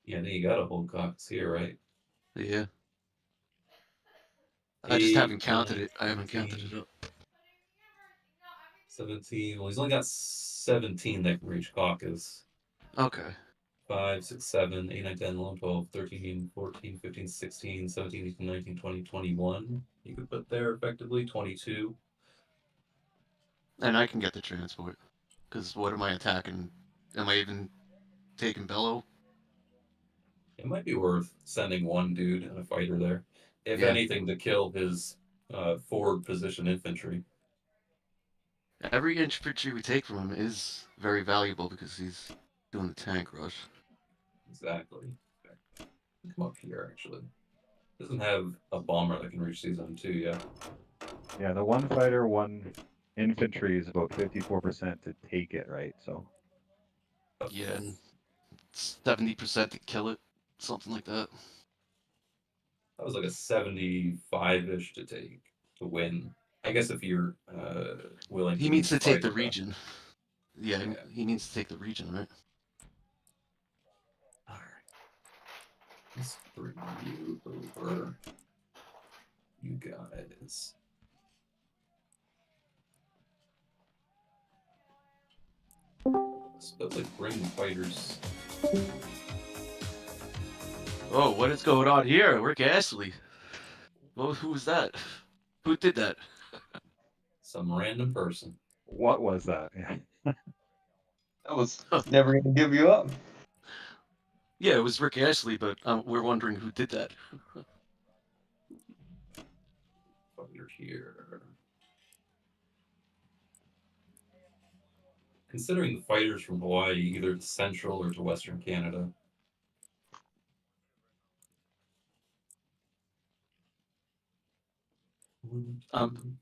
Yeah, then you gotta hold Cox here, right? Yeah. I just haven't 8, counted 9, it. I haven't counted 15, it up. 17. Well, he's only got 17 that can reach Caucasus. Okay. 5, 6, 7, 8, 9, 10, 11, 12, 13, 14, 15, 16, 17, 18, 19, 20, 21. You could put there effectively 22. And I can get the transport. Because what am I attacking? Am I even taking Bello? It might be worth sending one dude and a fighter there. If Yeah. anything, to kill his forward position infantry. Every infantry we take from him is very valuable because he's doing the tank rush. Exactly. Come up here, actually. Doesn't have a bomber that can reach Season 2 yet. Yeah, the one fighter, one infantry is about 54% to take it, right? So Yeah, and 70% to kill it. Something like that. That was like a 75-ish to take to win. I guess if you're willing He to needs to take the fight, region. Yeah, Yeah. he needs to take the region, right? Alright. Let's bring you over. You guys. But like bring the fighters. Oh, what is going on here? We're ghastly. Well, who was that? Who did that? Some random person. What was that? Yeah. I was never gonna give you up. Yeah, it was Rick Ashley, but we're wondering who did that. Fighter here. Considering the fighters from Hawaii either to central or to western Canada.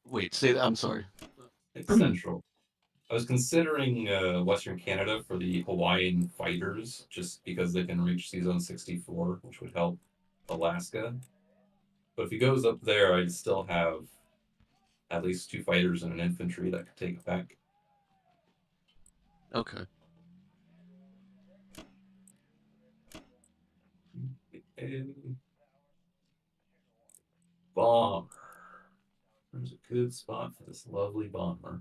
Wait, say that. I'm sorry. It's central. I was considering Western Canada for the Hawaiian fighters, just because they can reach C-Zone 64, which would help Alaska. But if he goes up there, I'd still have at least 2 fighters and an infantry that could take it back. Okay. Bomb. There's a good spot for this lovely bomber.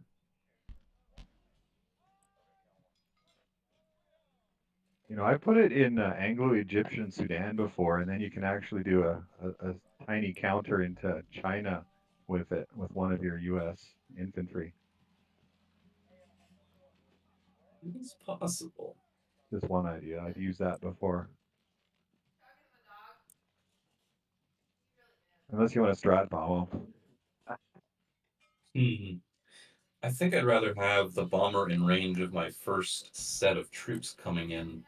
You know, I put it in Anglo-Egyptian Sudan before, and then you can actually do a tiny counter into China with it, with one of your U.S. infantry. It's possible. Just one idea. I'd used that before. Unless you want to strat bomb them. I think I'd rather have the bomber in range of my first set of troops coming in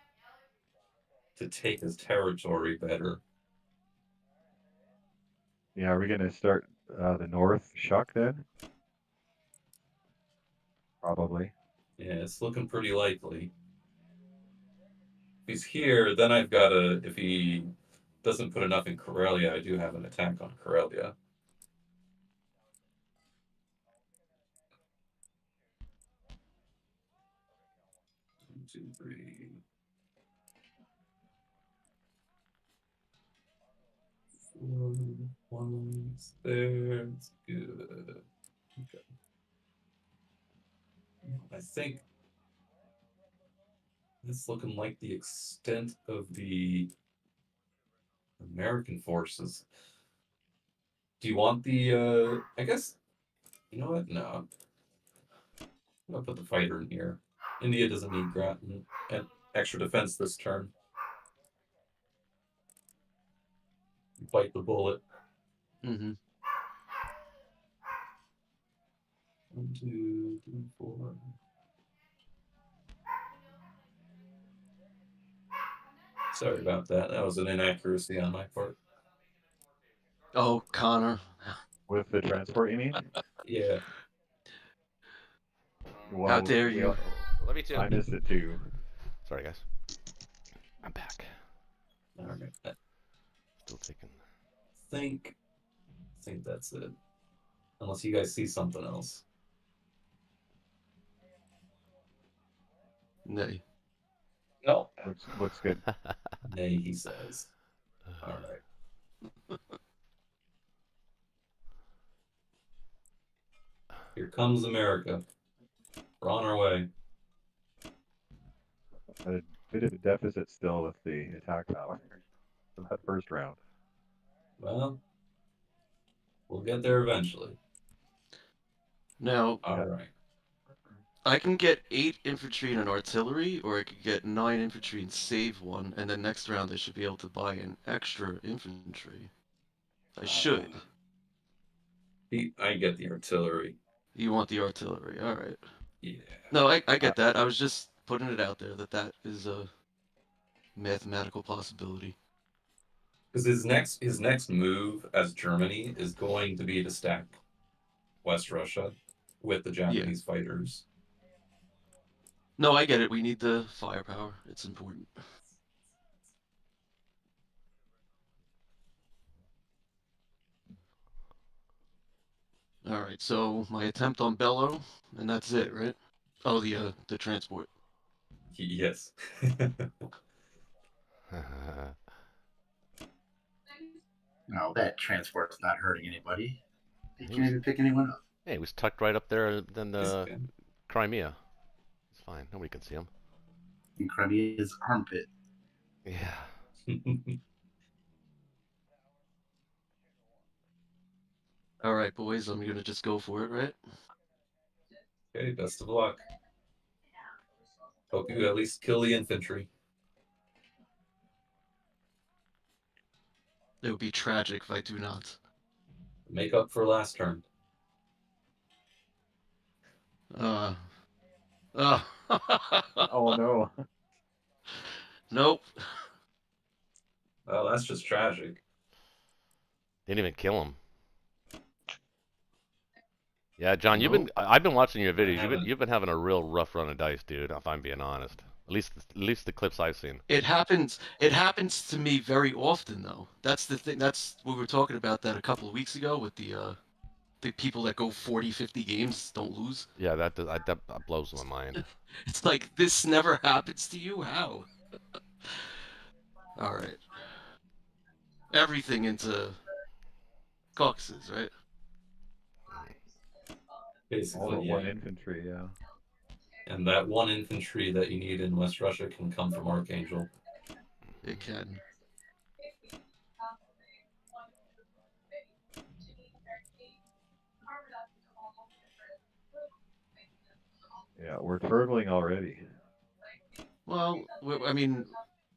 to take his territory better. Yeah, are we going to start the north shuck then? Probably. Yeah, it's looking pretty likely. If he's here, then I've got a. If he doesn't put enough in Karelia, I do have an attack on Karelia. One, two, three. 4, 1's there. It's good. Okay. I think it's looking like the extent of the American forces. Do you want the, I guess, you know what? No. I'll put the fighter in here. India doesn't need and extra defense this turn. Bite the bullet. Mm-hmm. 1, 2, 3, 4. Sorry about that. That was an inaccuracy on my part. Oh, Connor. With the transport, you mean? Yeah. Well, How dare you? Let me too. I missed it too. Sorry, guys. I'm back. All right. I Still taking. think that's it. Unless you guys see something else. Nay. No. Looks good. Nay, he says. All right. Here comes America. We're on our way. A bit of a deficit still with the attack power for that first round. Well, we'll get there eventually. Now, All Yeah. right. I can get 8 infantry and an artillery, or I could get 9 infantry and save 1, and then next round I should be able to buy an extra infantry. I should. I get the artillery. You want the artillery, alright. Yeah. No, I get that. I was just putting it out there that is a mathematical possibility. Because his next move as Germany is going to be to stack West Russia with the Japanese fighters. No, I get it. We need the firepower. It's important. All right, so my attempt on Bellow, and that's it, right? Oh, the transport. Yes. No, that transport's not hurting anybody. He He can't was- even pick anyone up. Hey, he was tucked right up there in Yes, the you can. Crimea. It's fine. Nobody can see him. In Crimea's armpit. Yeah. All right, boys, I'm gonna just go for it, right? Okay, best of luck. Hope you at least kill the infantry. It would be tragic if I do not. Make up for last turn. Uh. Oh no. Nope. Well, that's just tragic. Didn't even kill him. Yeah, John, Nope. I've been watching your I videos. haven't. You've been having a real rough run of dice, dude, if I'm being honest. At least the clips I've seen. It happens. It happens to me very often, though. That's the thing. That's we were talking about that a couple of weeks ago with the people that go 40, 50 games don't lose. Yeah, that blows my mind. It's like this never happens to you. How? All right. Everything into caucuses, right? All Basically, but yeah. one infantry, yeah. And that one infantry that you need in West Russia can come from Archangel. It can. Yeah, we're turtling already. Well, I mean,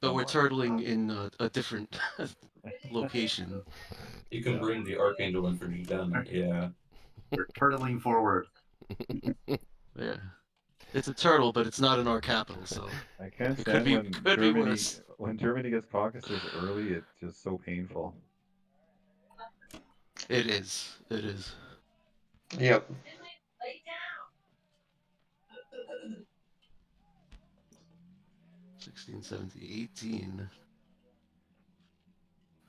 but we're turtling in a different location. You can bring the Archangel infantry down there. Yeah. We're turtling forward. Yeah. It's a turtle, but it's not in our capital, so I can't it could stand be when worse. Germany gets caucuses early. It's just so painful. It is. It is. Yep. 16, 17, 18.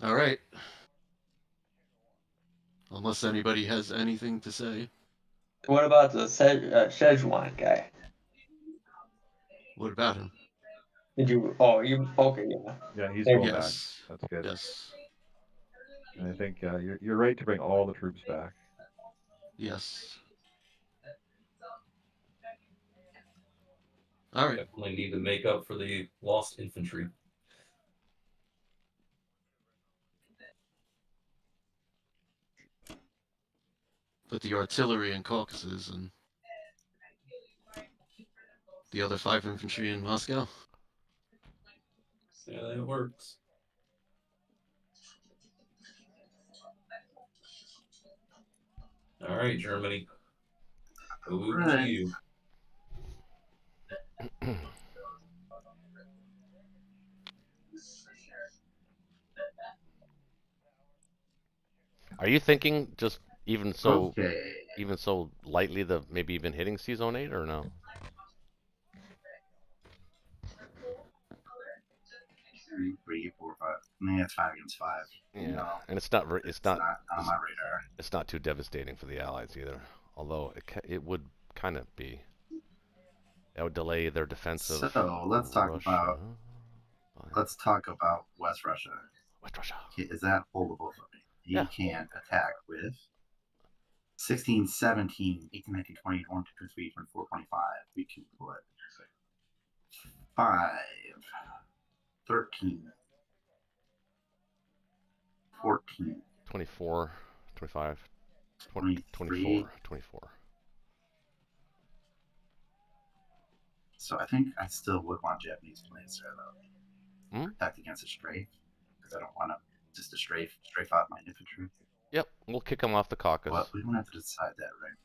All right. Unless anybody has anything to say. What about the Szechuan guy? What about him? Did you? Oh, you okay? Yeah. Yeah, he's There going you go. back. Yes. That's good. Yes. And I think you're right to bring all the troops back. Yes. All right. Definitely need to make up for the lost infantry. Put the artillery in Caucasus and the other 5 infantry in Moscow. Yeah, that works. All right, Germany. Over to you. Are you thinking just even so lightly the maybe even hitting C Zone 8 or no? 2, 3, 4, 5. Nah, it's 5 against 5. Yeah, No, and it's it's not on my radar. it's not too devastating for the Allies either. Although it would kind of be. That would delay their defensive. So let's talk Russia. about West Russia. West Russia. Is that holdable for me? You Yeah. can attack with 16, 17, 18, 19, 20, 1, 2, 3, 24, 25. We can put 5, 13, 14, 24, 25, 23. 24, 24. So I think I still would want Japanese planes there, though. Hmm? Protect against a strafe, because I don't want to just to strafe out my infantry. Yep, we'll kick them off the caucus. But we don't have to decide that right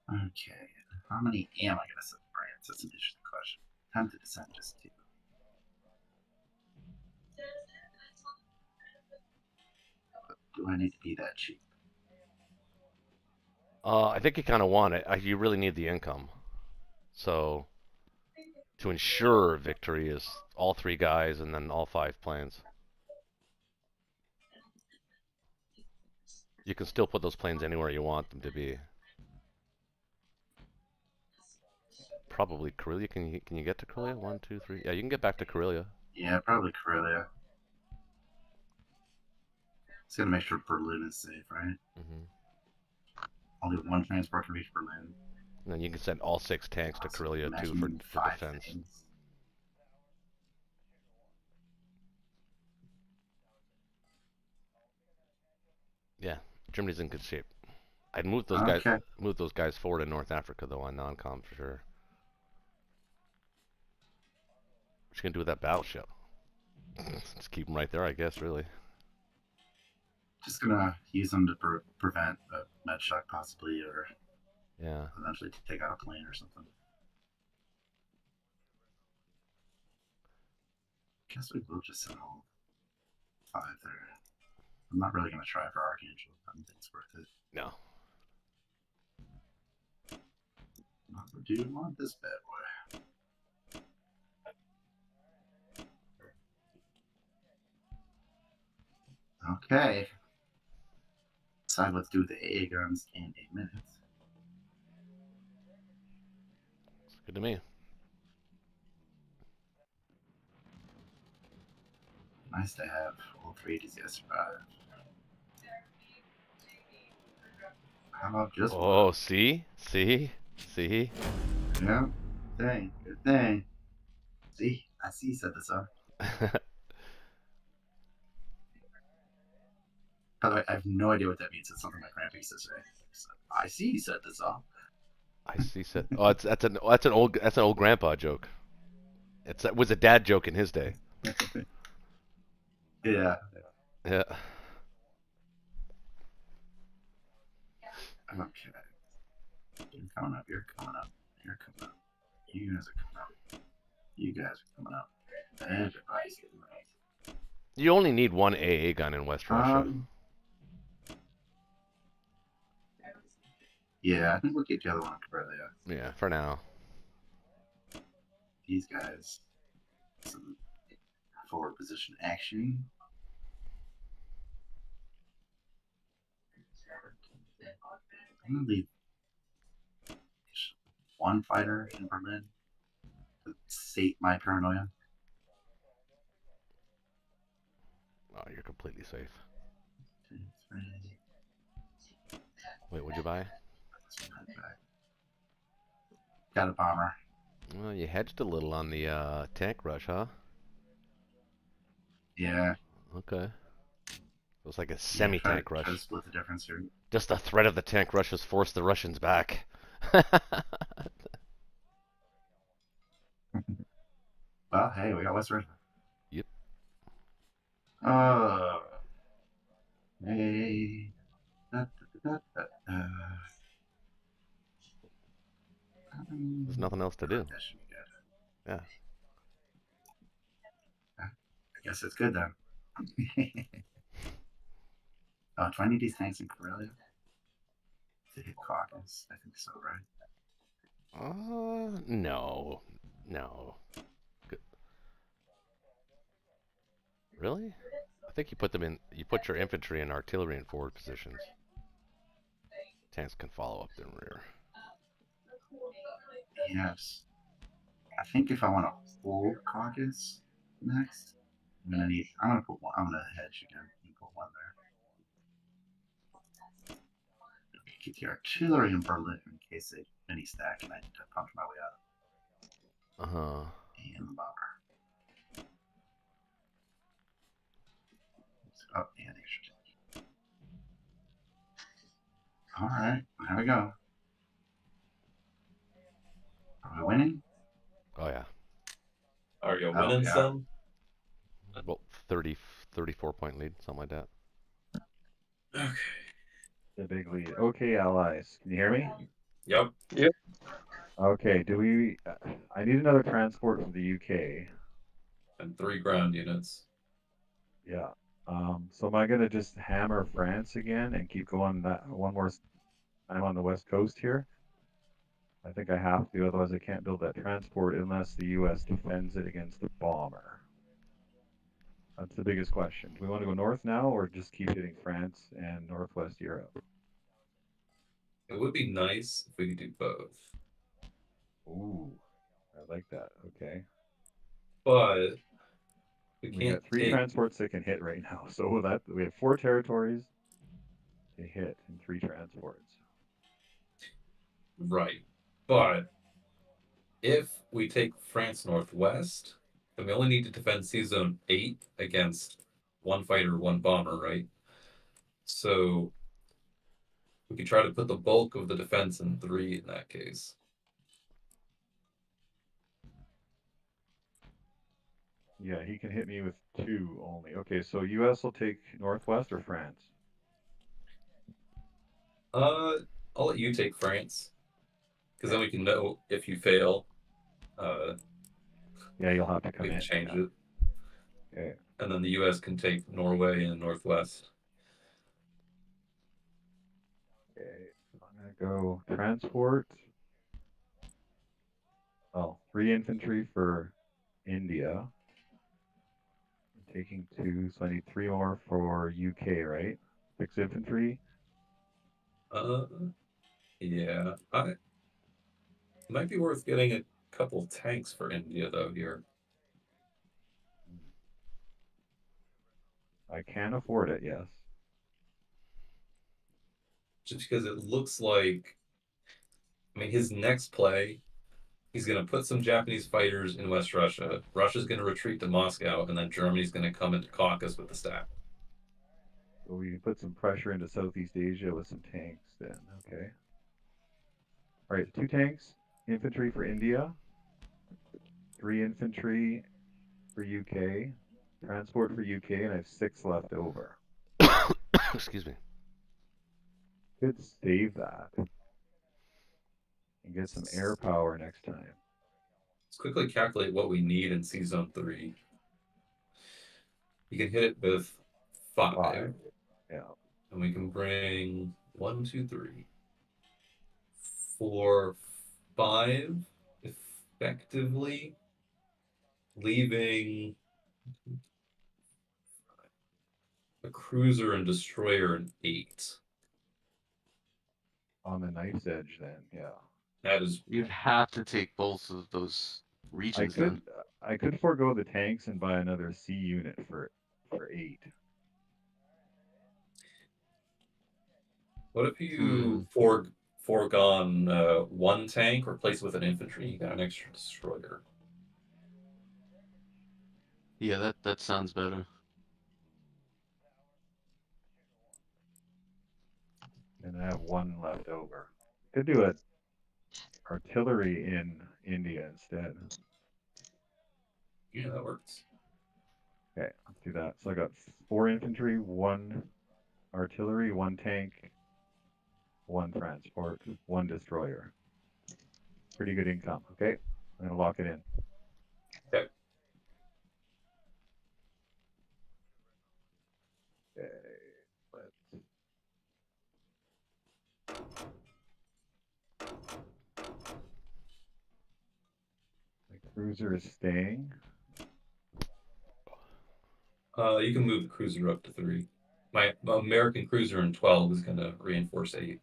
now. Okay, how many am I going to send France? That's an interesting question. Tempted to send just 2. But do I need to be that cheap? I think you kind of want it. You really need the income. So, to ensure victory is all 3 guys and then all 5 planes. You can still put those planes anywhere you want them to be. Probably Karelia. Can you get to Karelia? 1, 2, 3. Yeah, you can get back to Karelia. Yeah, probably Karelia. It's going to make sure Berlin is safe, right? Mm-hmm. Only 1 transport can reach Berlin. And then you can send all 6 tanks to Karelia too for defense. Things. Yeah, Germany's in good shape. I'd move those Okay. guys forward in North Africa though on non-com for sure. What you gonna do with that battleship? Just keep them right there, I guess. Really. Just gonna use them to prevent a med shock possibly, or Yeah. eventually take out a plane or something. Guess we will just send all 5 there. I'm not really gonna try for Archangel. I don't think it's worth it. No. I do want this bad boy. Okay. Decide what to do with the AA guns in 8 minutes. It's good to me. Nice to have all 3 DCS survive. How about just Oh, one? see? Yeah. Dang. Good thing. See? I see you set this up. By the way, I have no idea what that means. It's something my grandpa used to say. I see you set this up. I see. Said, oh, that's an old grandpa joke. It was a dad joke in his day. Yeah. Yeah. Okay. You're coming up. You're coming up. You're coming up. You guys are coming up. You guys are coming up. Everybody's getting right. You only need one AA gun in West Russia. Yeah, I think we'll get the other one completely. Yeah, for now. These guys, some forward position action. I'm gonna leave one fighter in Berlin to sate my paranoia. Oh, you're completely safe. 2, 3. Wait, what'd you buy? Got a bomber. Well, you hedged a little on the tank rush, huh? Yeah. Okay. It was like a semi-tank rush. Try to split the difference here. Just the threat of the tank rush has forced the Russians back. Well, hey, we got West Russia. Yep. Hey. There's nothing else to do. Yeah. I guess it's good then. Do I need these tanks in Karelia to hit Caucus? I think so, right? No. Good. Really? I think you put your infantry and artillery in forward positions. Tanks can follow up in rear. Yes. I think if I want to hold Caucus next, I'm gonna hedge again and put one there. Get the artillery in Berlin in case they mini stack and I need to punch my way out. And the bomber. Oh, and extra. Alright, there we go. Are we winning? Oh, yeah. Are you winning some? Well, 34-point lead, something like that. Okay. The big lead. Okay, allies. Can you hear me? Yep. Okay, I need another transport from the UK. And 3 ground units. Yeah. So am I going to just hammer France again and keep going that one more time on the west coast here? I think I have to, otherwise I can't build that transport unless the US defends it against the bomber. That's the biggest question. Do we want to go north now or just keep hitting France and Northwest Europe? It would be nice if we could do both. Ooh, I like that. Okay. But we got 3 transports that can hit right now. So we have 4 territories to hit and 3 transports. Right. But if we take France Northwest, then we only need to defend C Zone 8 against 1 fighter, 1 bomber, right? So we could try to put the bulk of the defense in 3 in that case. Yeah, he can hit me with 2 only. Okay, so U.S. will take Northwest or France? I'll let you take France, because then we can know if you fail. Yeah, you'll have to come We can in. change Yeah. it. Okay. And then the U.S. can take Norway and Northwest. Okay, so I'm gonna go transport. Well, 3 infantry for India. I'm taking 2, so I need 3 more for UK, right? 6 infantry. Yeah. It might be worth getting a couple tanks for India, though, here. I can afford it, yes. Just because it looks like, I mean, his next play, he's going to put some Japanese fighters in West Russia. Russia's going to retreat to Moscow, and then Germany's going to come into Caucasus with the staff. So we can put some pressure into Southeast Asia with some tanks then, okay. All right, 2 tanks, infantry for India, 3 infantry for UK, transport for UK, and I have 6 left over. Excuse me. Could save that and get some air power next time. Let's quickly calculate what we need in C Zone 3. You can hit it with 5. Yeah. And we can bring 1, 2, 3, 4, 5 effectively, leaving a cruiser and destroyer in 8. On the knife's edge then, yeah. That is, You'd have to take both of those regions then. I could forego the tanks and buy another C unit for 8. what if you foregone 1 tank, replace with an infantry, you got an extra destroyer. Yeah, that sounds better. And I have 1 left over. Could do it artillery in India instead. Yeah, that works. Okay, let's do that. So I got 4 infantry, 1 artillery, 1 tank, 1 transport, 1 destroyer. Pretty good income. Okay, I'm gonna lock it in. Okay. Okay, let's. My cruiser is staying. You can move the cruiser up to 3. My American cruiser in 12 is going to reinforce 8.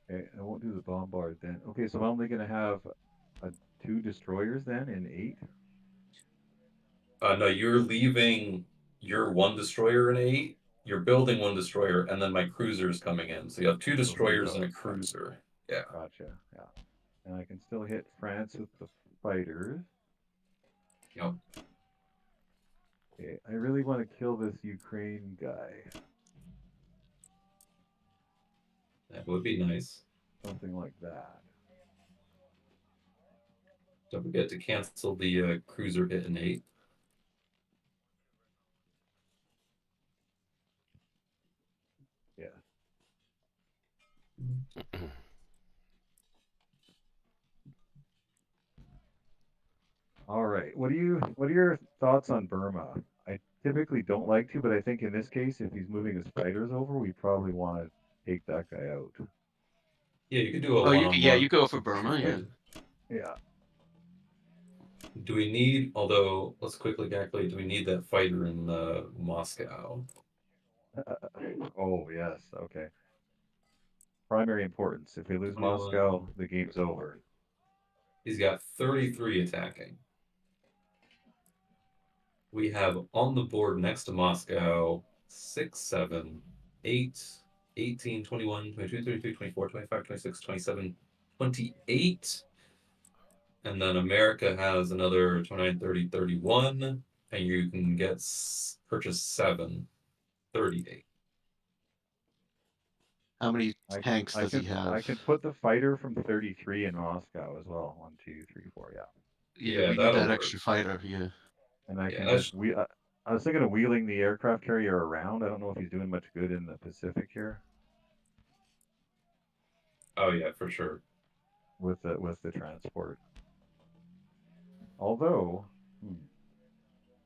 Okay, I won't do the bombard then. Okay, so I'm only gonna have 2 destroyers then in 8. No, you're leaving your 1 destroyer in 8. You're building 1 destroyer, and then my cruiser is coming in. So you have 2 destroyers and a cruiser. Yeah. Gotcha. Yeah, and I can still hit France with the fighters. Yep. Okay, I really want to kill this Ukraine guy. That would be nice. Something like that. Don't forget to cancel the cruiser hit in 8. Yeah. All right. What are your thoughts on Burma? I typically don't like to, but I think in this case, if he's moving his fighters over, we probably want to take that guy out. Yeah, you could do a Oh, one-on-one. you go for Burma, yeah. Yeah. Do we need, although, let's quickly calculate, do we need that fighter in Moscow? Oh, yes. Okay. Primary importance. If we lose 21. Moscow, the game's over. He's got 33 attacking. We have on the board next to Moscow 6, 7, 8, 18, 21, 22, 23, 24, 25, 26, 27, 28. And then America has another 29, 30, 31. And you can purchase 7, 38. How many I tanks does he have? I can put the fighter from 33 in Moscow as well. 1, 2, 3, 4. Yeah. Yeah, Yeah, we need that'll that work. extra fighter. Yeah. And I Yeah, can that's- just I was thinking of wheeling the aircraft carrier around. I don't know if he's doing much good in the Pacific here Oh yeah, for sure. with the transport. Although, is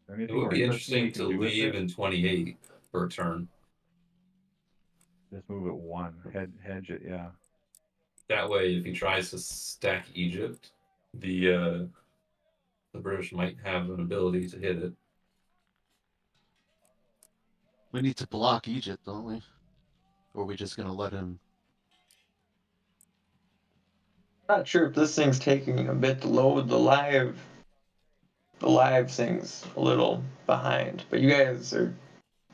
there It anything would more be interesting we interesting can to do with leave it? in 28 for a turn. Just move it 1, hedge it. Yeah. That way, if he tries to stack Egypt, the British might have an ability to hit it. We need to block Egypt, don't we? Or are we just gonna let him? Not sure if this thing's taking a bit to load. The live thing's a little behind, but you guys are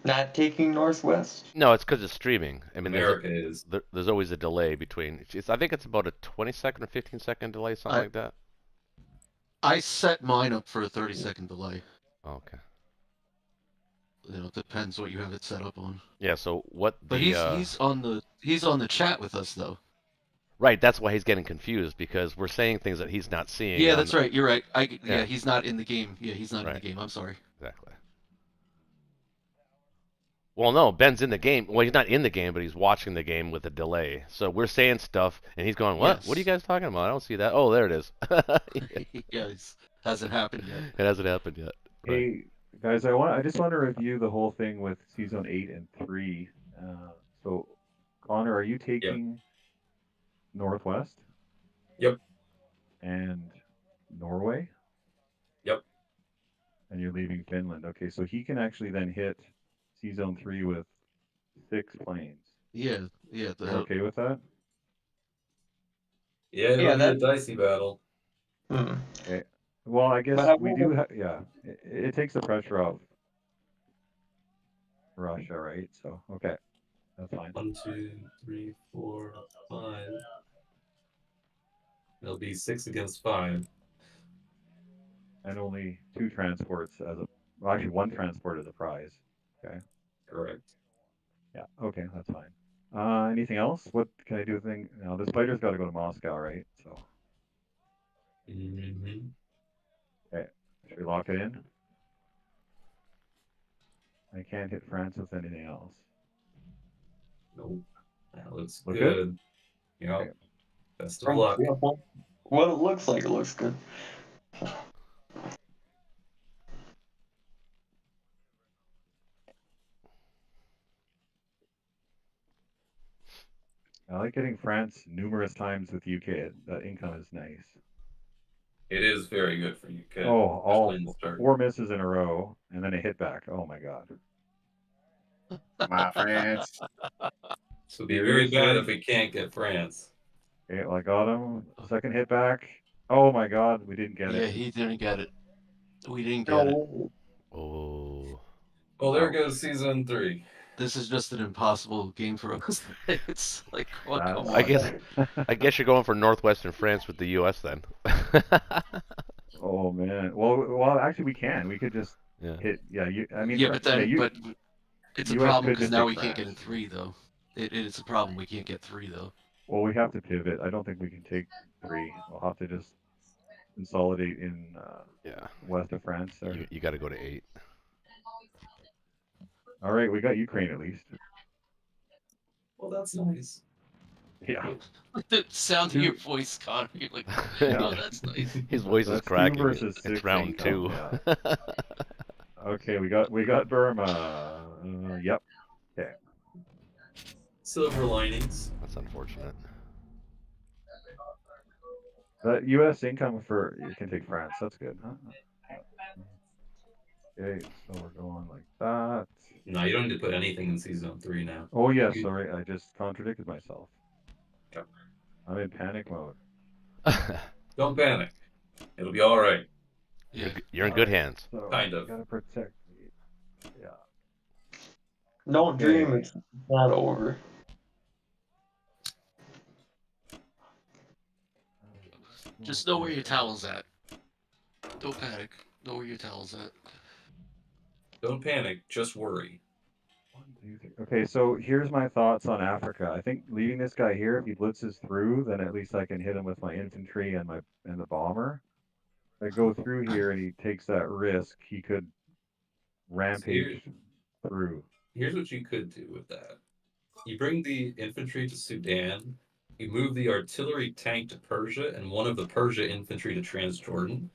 not taking northwest. No, it's because it's streaming. I mean, America is. there's always a delay between. I think it's about a 20-second or 15-second delay, something like that. I set mine up for a 30-second delay. Oh, okay. You know, it depends what you have it set up on. Yeah. So what? But he's on the chat with us though. Right. That's why he's getting confused because we're saying things that he's not seeing. Yeah, that's right. You're right. Yeah. Yeah, he's not in the game. Yeah, he's not in the Right. game. I'm sorry. Exactly. Well, no, Ben's in the game. Well, he's not in the game, but he's watching the game with a delay. So we're saying stuff, and he's going, "What? Yes. What are you guys talking about? I don't see that." Oh, there it is. Yeah, it hasn't happened yet. It hasn't happened yet. Right. Hey guys, I just want to review the whole thing with Season 8 and 3. So, Connor, are you taking Northwest? Yep. And Norway? Yep. And you're leaving Finland. Okay, so he can actually then hit Season 3 with 6 planes. Yeah. You're okay with that? Yeah, it'll Yeah, be a that- dicey battle. Okay. Well, I guess But we do. Yeah, it takes the pressure off Russia, right? So okay, that's fine. 1, 2, 3, 4, 5. It'll be 6 against 5. And only 2 transports well, actually 1 transport as a prize. Okay. Correct. Yeah. Okay, that's fine. Anything else? What can I do? Now this fighter's got to go to Moscow, right? So Mm-hmm. okay, should we lock it in? I can't hit France with anything else. Nope. That looks Look good. Yep. Okay. Best of luck. What it looks like, it looks good. I like getting France numerous times with UK. That income is nice. It is very good for you, kid. Oh, all in the start. 4 misses in a row, and then a hit back. Oh my god. Come on, France. So it'd be very bad if we can't get France. Okay, well, I got him. Second hit back. Oh my god, we didn't get Yeah, it. he didn't get it. We didn't get it. Oh. Well, there Ouch. goes Season 3. This is just an impossible game for us. It's like, well, come on. I guess you're going for northwestern France with the U.S. then. Oh man. Well, actually, we can. We could just Yeah. hit. Yeah, I mean. Yeah, but then, but it's a US problem could because just now take we can't get in France. 3 though. It's a problem. We can't get 3 though. Well, we have to pivot. I don't think we can take 3. We'll have to just consolidate in Yeah. west of France there. You got to go to 8. All right, we got Ukraine at least. Well, that's nice. Yeah. The sound of Two- your voice, Connor. You're like, Yeah. oh, that's nice. His voice is That's 2 cracking. versus It's 6 round income, 2. Okay, we got Burma. Yep. Okay. Silver linings. That's unfortunate. The U.S. income for you can take France. That's good, huh? Okay, so we're going like that. No, you don't need to put anything in Season 3 now. Oh yeah, You- sorry, I just contradicted myself. Yep. I'm in panic mode. Don't panic. It'll be all right. Yeah. You're in good hands. So Kind of. gotta protect me. Yeah. Don't dream Okay. it's not over. Just know where your towel's at. Don't panic. Know where your towel's at. Don't panic. Just worry. 1, Okay, so here's my thoughts on Africa. I think leaving this guy here, if he blitzes through, then at least I can hit him with my infantry and the bomber. If I go through here and he takes that risk, he could rampage through. Here's what you could do with that. You bring the infantry to Sudan, you move the artillery tank to Persia and one of the Persia infantry to Transjordan,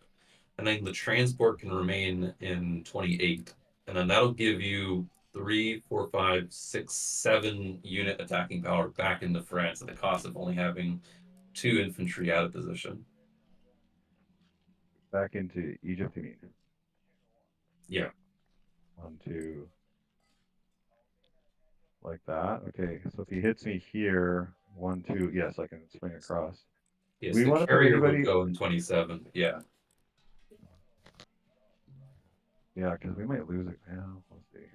and then the transport can remain in 28. And then that'll give you 3, 4, 5, 6, 7 unit attacking power back into France at the cost of only having 2 infantry out of position. Back into Egypt, you mean? Yeah. 1, 2. Like that. Okay, so if he hits me here, 1, 2, yes, I can swing across. Yes, We the want to put carrier anybody. would go in 27. Yeah. Yeah, because we might lose it now. Let's see.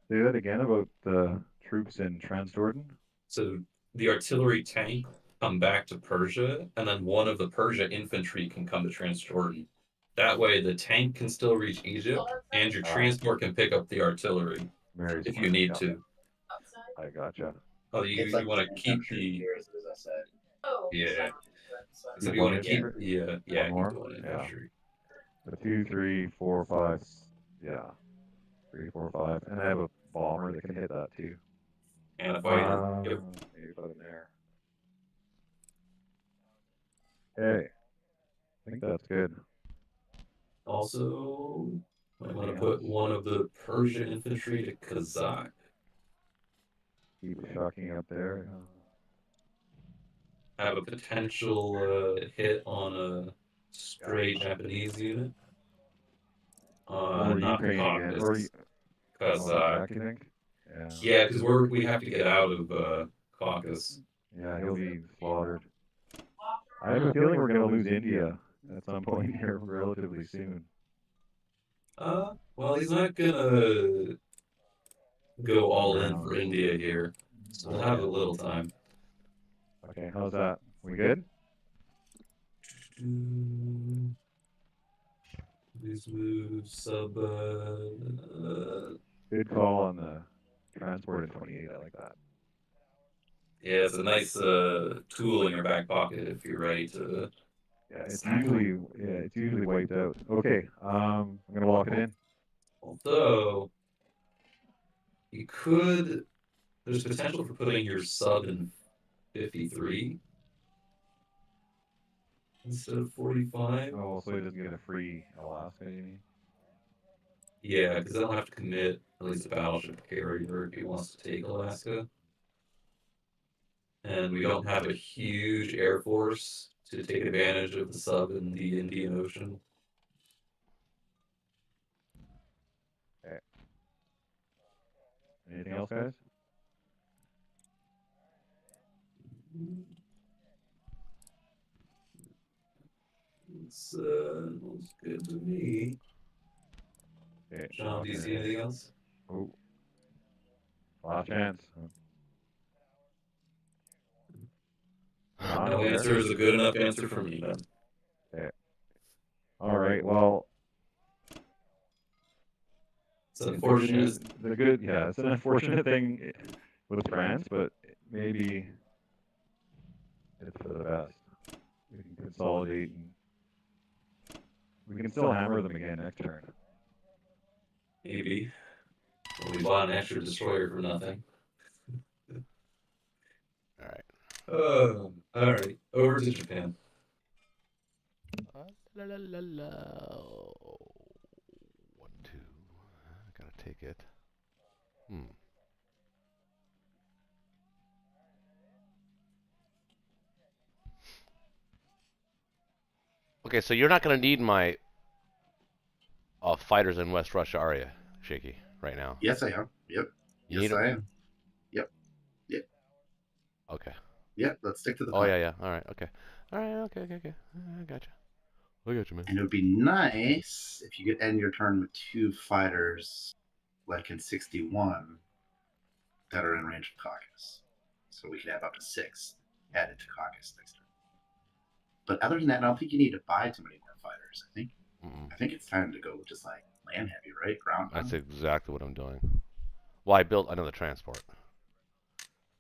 Say that again about the troops in Transjordan. So the artillery tank come back to Persia, and then one of the Persia infantry can come to Transjordan. That way, the tank can still reach Egypt, and your transport can pick up the artillery Very if smart. you need Yeah, to. I gotcha. Oh, you want to keep the yeah. So if you want to keep the yeah, One more? keep the one Yeah. infantry. The 2, 3, 4, 5. Yeah. 3, 4, 5. And I have a bomber that can hit that too. And a fighter. Yep. Maybe put him there. Okay. I think that's good. Also, I want to Anything put else? one of the Persian infantry to Kazakh. Keep shocking up there. Have a potential hit on a stray Japanese unit. Or Not the Ukraine again. Or Caucasus. Kazakh. you think? Yeah. Yeah, because we have to get out of Caucasus. Yeah, he'll be slaughtered. I have a feeling we're going to lose India at some point here relatively soon. Well, he's not gonna go all in Around. for India here, so we'll have a little time. Okay, how's that? We good? These moves sub. Good call on the transport in 28. I like that. Yeah, it's a nice tool in your back pocket if you're ready to. Yeah, it's usually wiped out. Okay, I'm gonna lock it in. Although you could, there's potential for putting your sub in 53 instead of 45. Oh, so he doesn't get a free Alaska, you mean? Yeah, because I don't have to commit at least a battleship carrier if he wants to take Alaska. And we don't have a huge air force to take advantage of the sub in the Indian Ocean. Okay. Anything else, guys? Looks good to me. Okay. Sean, do you see anything else? Oh. Last chance. No answer is a good enough answer for me, then. Okay. All right. Well, it's unfortunate. It's an unfortunate thing with France, but maybe it's for the best. We can consolidate and we can still hammer them again next turn. Maybe. Well, we bought an extra destroyer for nothing. All right. Over to Japan. La, la, la, la. 1, 2. I gotta take it. Okay, so you're not gonna need my fighters in West Russia, are you, Shaky? Right now? Yes, I am. Yep. Yes, I am. Yep. Yep. Okay. Yep. Let's stick to the. Oh yeah. All right. Okay. All right. Okay. I gotcha. I got you, man. And it would be nice if you could end your turn with 2 fighters, like in 61, that are in range of Caucasus. So we could have up to 6 added to Caucasus next But other than that, I don't think you need to buy too many more fighters. Mm-mm. I think it's time to go just like land heavy, right? Ground. That's exactly what I'm doing. Well, I built another transport.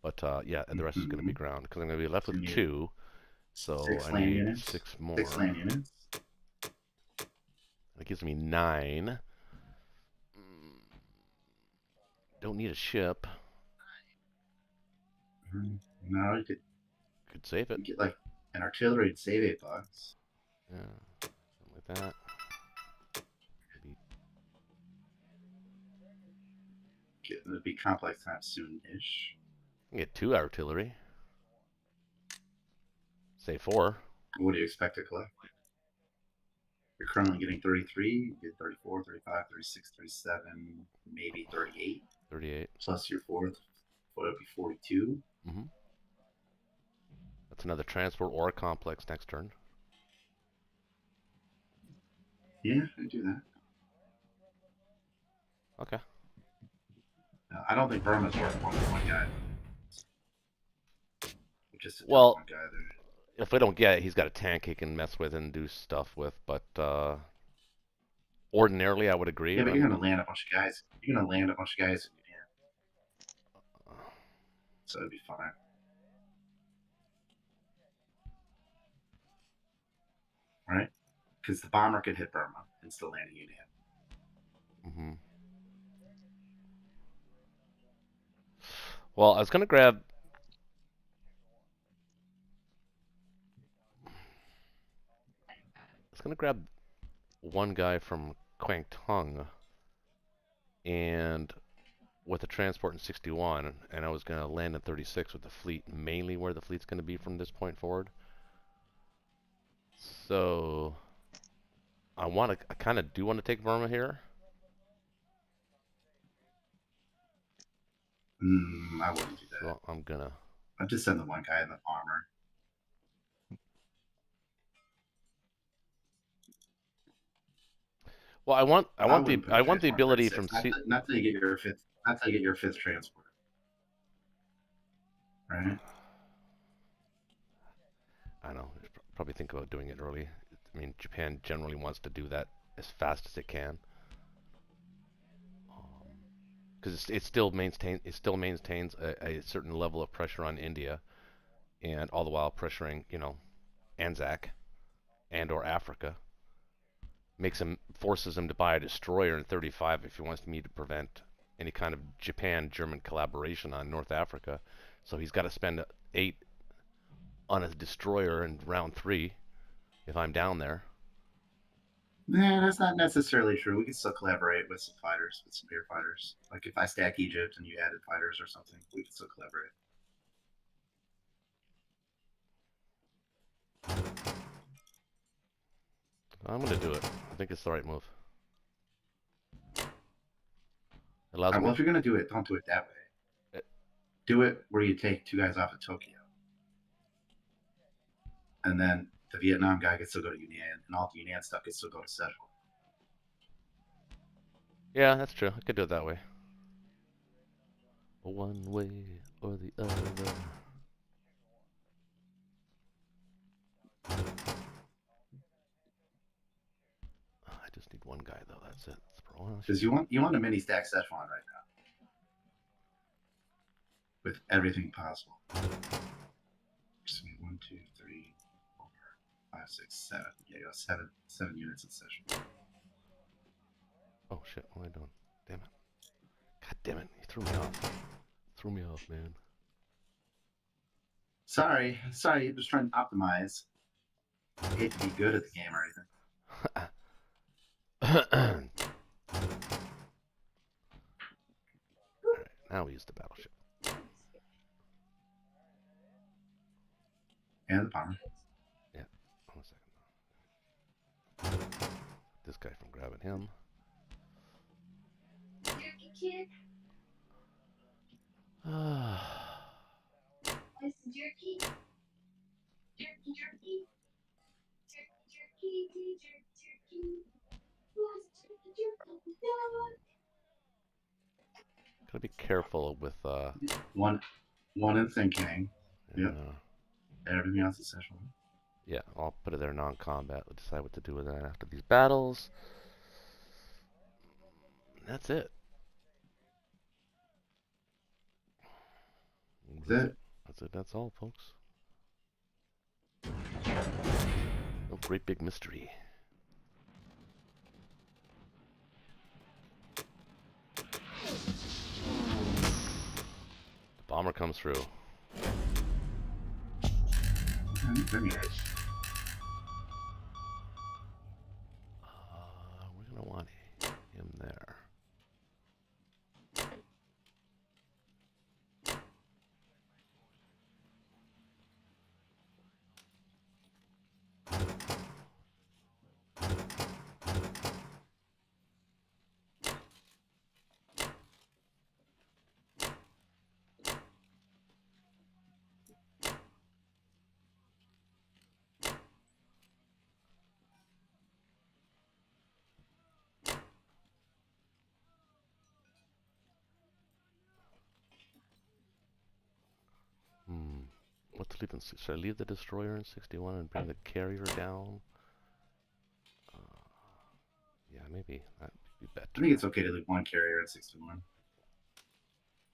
But yeah, the rest is going to be ground because I'm going to be left with 2. So 6 I land need units. 6 more. 6 land units. That gives me 9. Don't need a ship. No, you Could save it. get like an artillery to save $8. Yeah, something like that. Maybe. It'll be complex time soon-ish. Get 2 artillery. Say 4. What do you expect to collect? You're currently getting 33, you get 34, 35, 36, 37, maybe 38. 38. Plus your 4th, so it'll be 42. Mm-hmm. That's another transport or complex next turn. Yeah, I do that. Okay. I don't think Burma's worth more than one guy. Just Well, one guy there. if we don't get it, he's got a tank he can mess with and do stuff with. But ordinarily, I would agree. Yeah, but you're gonna land a bunch of guys. You're gonna land a bunch of guys in your hand, so it'd be fine. Right? Because the bomber could hit Burma and still land a unit. Mm-hmm. Well, I was gonna grab. One guy from Kwangtung, and with a transport in 61, and I was gonna land in 36 with the fleet, mainly where the fleet's gonna be from this point forward. So I kind of do want to take Burma here. I wouldn't do that. So I'm gonna. I'd just send the one guy in the armor. Well, I want the ability from not to get your fifth transport. Right? I know. Probably think about doing it early. I mean, Japan generally wants to do that as fast as it can, because it still maintains a certain level of pressure on India, and all the while pressuring Anzac and or Africa. Forces him to buy a destroyer in 35 if he wants me to prevent any kind of Japan-German collaboration on North Africa. So he's got to spend 8 on a destroyer in round 3 if I'm down there. Nah, that's not necessarily true. We can still collaborate with some fighters, with some air fighters. Like if I stack Egypt and you added fighters or something, we can still collaborate. I'm going to do it. I think it's the right move. Allows Well, if you're going to do it, don't do it that way. Do it where you take 2 guys off of Tokyo. And then the Vietnam guy gets to go to Yunnan, and all the Yunnan stuff gets to go to Szechuan. Yeah, that's true. I could do it that way. One way or the other. I just need one guy though. That's it. Because you want a mini stack Szechuan right now, with everything possible. So 1, 2, 3, 4, 5, 6, 7. Yeah, you got 7 units in Szechuan. Oh shit! What am I doing? Damn it! God damn it! You threw me off. Threw me off, man. Sorry. I'm just trying to optimize. I hate to be good at the game or anything. Alright, now we use the battleship. And the bomber. Yeah, 1 second. This guy from grabbing him. Jerky kid. What's the jerky? Jerky. Jerky. Gotta be careful with one in thinking. yeah. Yep. Everything else is Szechuan. Yeah, I'll put it there non-combat. We'll decide what to do with that after these battles. That's it. That's it. That's it. That's all, folks. No great big mystery. The bomber comes through. Very nice. We're gonna want him there. What to leave in? Should I leave the destroyer in 61 and bring the carrier down? Yeah, maybe that'd be better. I think it's okay to leave one carrier at 61.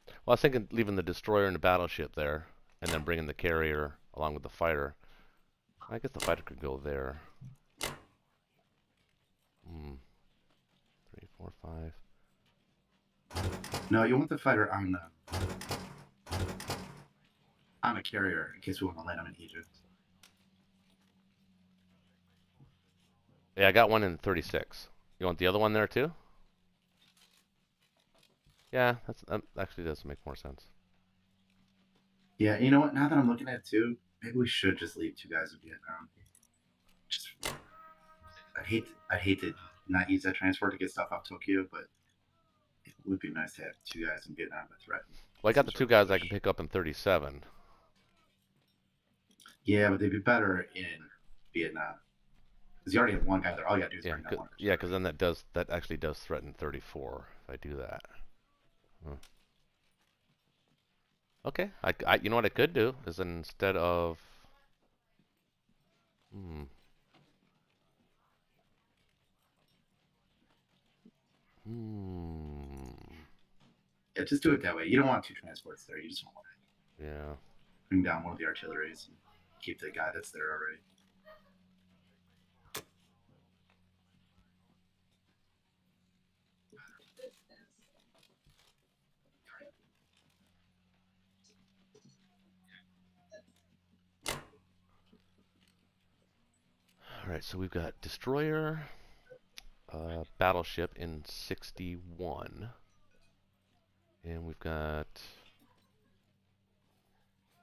Well, I was thinking leaving the destroyer and the battleship there, and then bringing the carrier along with the fighter. I guess the fighter could go there. 3, 4, 5. No, you want the fighter on a carrier in case we want to land him in Egypt. Yeah, I got one in 36. You want the other one there too? Yeah, that actually does make more sense. Yeah, you know what? Now that I'm looking at it too, maybe we should just leave 2 guys in Vietnam. Just, I'd hate to not use that transport to get stuff off Tokyo, but it would be nice to have 2 guys in Vietnam to threaten. Well, I got the 2 guys I can pick up in 37. Yeah, but they'd be better in Vietnam because you already have 1 guy there. All you gotta do is bring that one. Yeah, because then that actually does threaten 34 if I do that. Huh. Okay, I you know what I could do is instead of Yeah, just do it that way. You don't want 2 transports there. You just want 1. Yeah. Bring down one of the artilleries and keep the guy that's there already. Alright, so we've got destroyer, battleship in 61. And we've got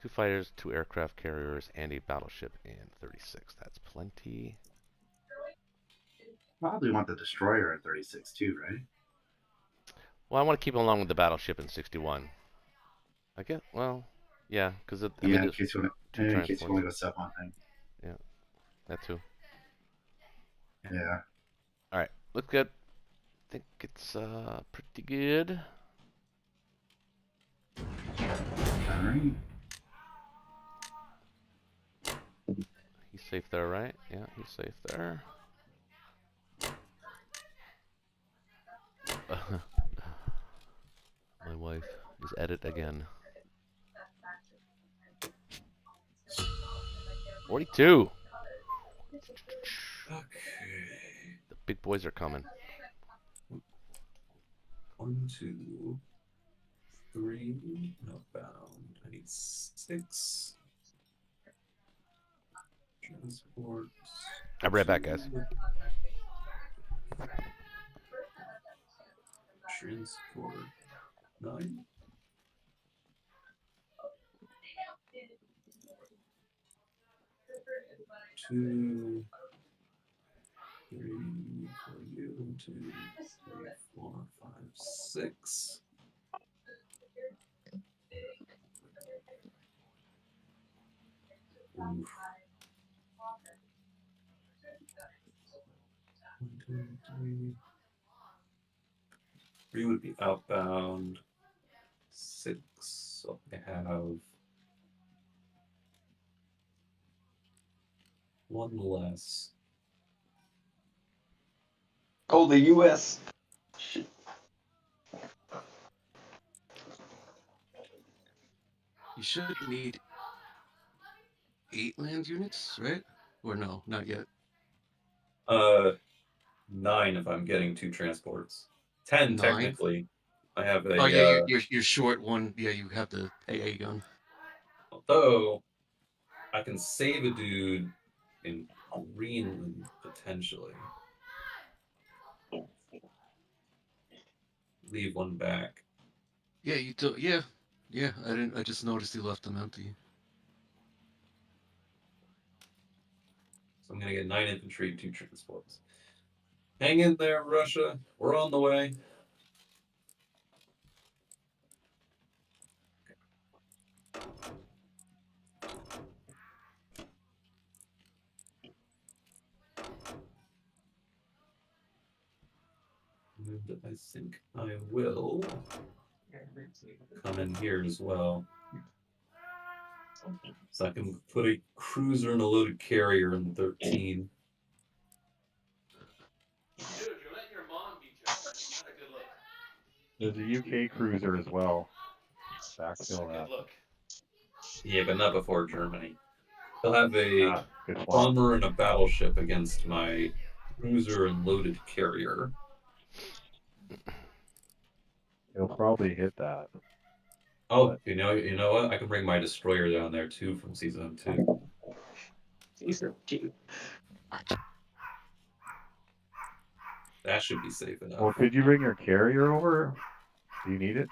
2 fighters, 2 aircraft carriers, and a battleship in 36. That's plenty. Probably want the destroyer in 36 too, right? Well, I want to keep along with the battleship in 61. I get, well, yeah, because I mean, in case you want to go sub on thing. Yeah, that too. Yeah. All right, looks good. I think it's pretty good. All right. He's safe there, right? Yeah, he's safe there. My wife is at it again. 42. Okay. The big boys are coming. 1, 2, 3. Not bound. I need 6. Transports. I'll be right back, guys. Transport 9. Two, 3 for you. 1, 2, 3, 4, 5, 6. Oof. 1, 2, 3. 3 would be outbound. 6. So I have One less. Oh, the U.S. Shit. You should need 8 land units, right? Or no, not yet. 9 if I'm getting 2 transports. 10 9? technically. I have a. Oh yeah, you're short one. Yeah, you have the AA gun. Although I can save a dude in Greenland potentially. Leave one back. Yeah, you do. Yeah, yeah. I didn't. I just noticed you left them empty. So I'm gonna get 9 infantry, 2 transports. Hang in there, Russia. We're on the way. And I think I will come in here as well. So I can put a cruiser and a loaded carrier in 13. Dude, you're letting your mom beat you. That's not a good look. There's a UK cruiser as well. Backfill Good that. look. Yeah, but not before Germany. They'll have a Ah, good swap. bomber and a battleship against my cruiser and loaded carrier. He'll probably hit that. Oh, you know what? I can bring my destroyer down there too from season 2. Season 2. That should be safe enough. Well, could you bring your carrier over? Do you need it?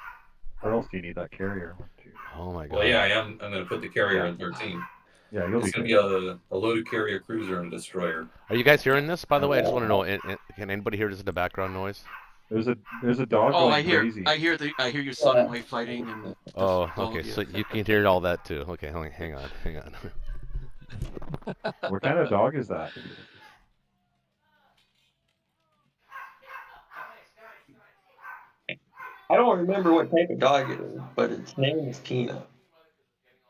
Or else do you need that carrier? Oh my god. Well, yeah, I'm gonna put the carrier in 13. Yeah, you'll It's be gonna good. be a loaded carrier cruiser and a destroyer. Are you guys hearing this? By the way, I just want to know. Can anybody hear this in the background noise? There's a dog Oh, going crazy. I hear your son and wife fighting and the Oh, dog, okay. yeah. So you can hear all that too. Okay, hang on. What kind of dog is that? I don't remember what type of dog it is, but its name is Peanut.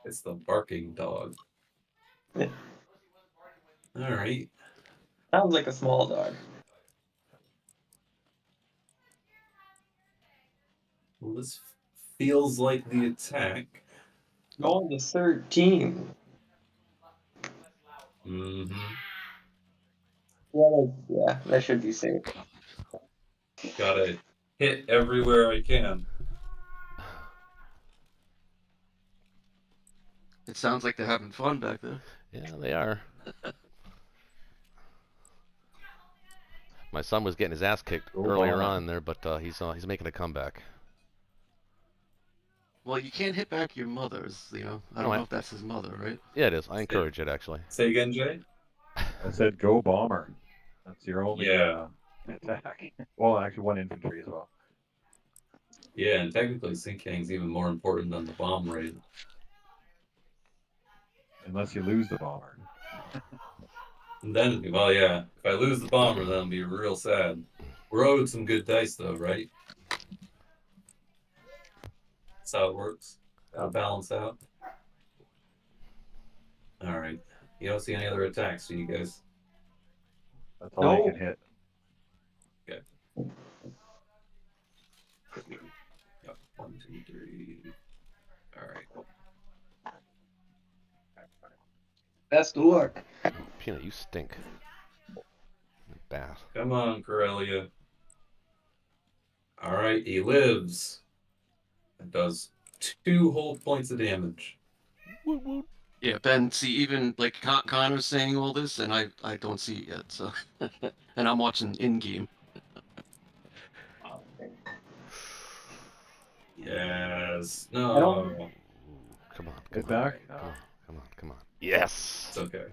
It's the barking dog. Yeah. All right. Sounds like a small dog. Well, this feels like the attack. Going to 13. Mm-hmm. Yeah, that should be safe. Gotta hit everywhere I can. It sounds like they're having fun back there. Yeah, they are. My son was getting his ass kicked earlier on there, but he's making a comeback. Well, you can't hit back your mother's, you know. I don't know if that's his mother, right? Yeah, it is. I encourage it, actually. Say again, Jay? I said go bomber. That's your only attack. Well, actually, one infantry as well. Yeah, and technically Sinkang's even more important than the bomb raid. Unless you lose the bomber. And then, well, yeah, if I lose the bomber, then I'll be real sad. We're owed some good dice, though, right? That's how it works. Gotta balance out. All right. You don't see any other attacks, do you guys? That's all you can hit. Okay. Yep. 1, 2, 3. All right. Best of luck. Peanut, you stink. Bad. Come on, Corellia. All right, he lives. It does 2 whole points of damage. Yeah, Ben. See, even like Connor's saying all this, and I don't see it yet. So, and I'm watching in game. Yes. No. Come on. Get back. Come on. Yes. It's okay.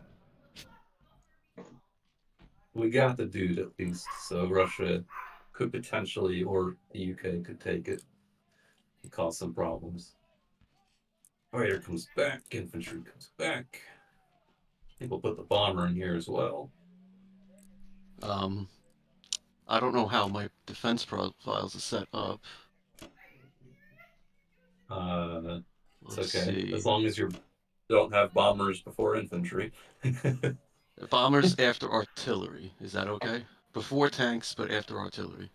We got the dude at least, so Russia could potentially, or the UK could take it and cause some problems. Fighter comes back, infantry comes back. I think we'll put the bomber in here as well. I don't know how my defense profiles are set up. It's Let's okay. see. As long as you don't have bombers before infantry. Bombers after artillery. Is that okay? Before tanks, but after artillery.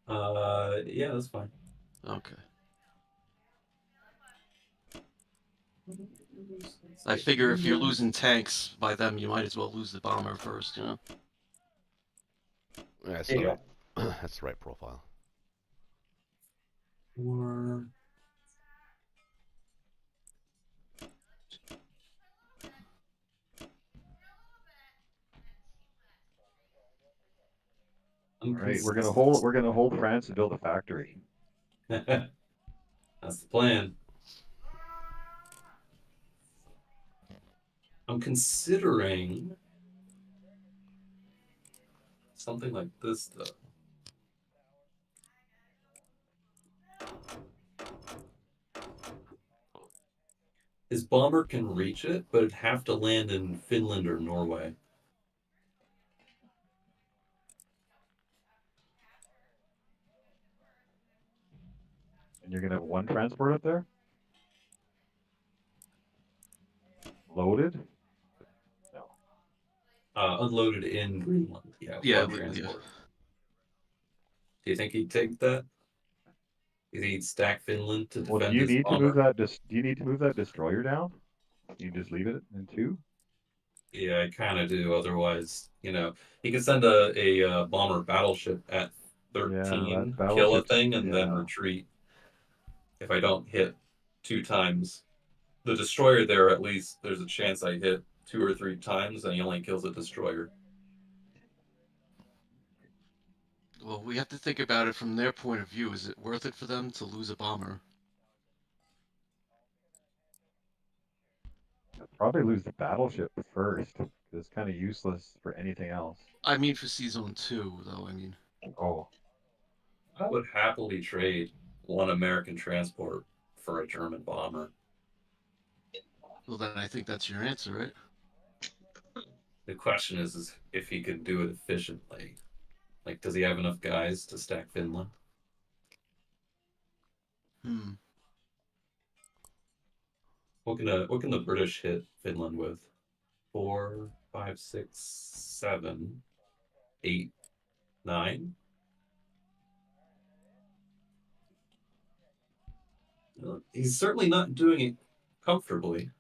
Yeah, that's fine. Okay. I figure if you're losing tanks by them, you might as well lose the bomber first, you know? That's There the you right. That's the right profile. Or All right, we're gonna hold France and build a factory. That's the plan. I'm considering something like this, though. His bomber can reach it, but it'd have to land in Finland or Norway. And you're gonna have one transport up there? Loaded? No. Unloaded in Greenland. Yeah, Yeah, one yeah. transport. Do you think he'd take that? Do you think he'd stack Finland to Well, do defend you his need to move bomber? that? Do you need to move that destroyer down? You just leave it in 2? Yeah, I kind of do. Otherwise, he could send a bomber battleship at Yeah, that 13, kill a battleship's thing, and then yeah. retreat. If I don't hit 2 times, the destroyer there, at least there's a chance I hit 2 or 3 times, and he only kills a destroyer. Well, we have to think about it from their point of view. Is it worth it for them to lose a bomber? Probably lose the battleship first, because it's kind of useless for anything else. I mean, for Zone 2, though, I mean. Oh. I would happily trade one American transport for a German bomber. Well, then I think that's your answer, right? The question is if he could do it efficiently. Like, does he have enough guys to stack Finland? Hmm. What can the British hit Finland with? 4, 5, 6, 7, 8, 9? He's certainly not doing it comfortably.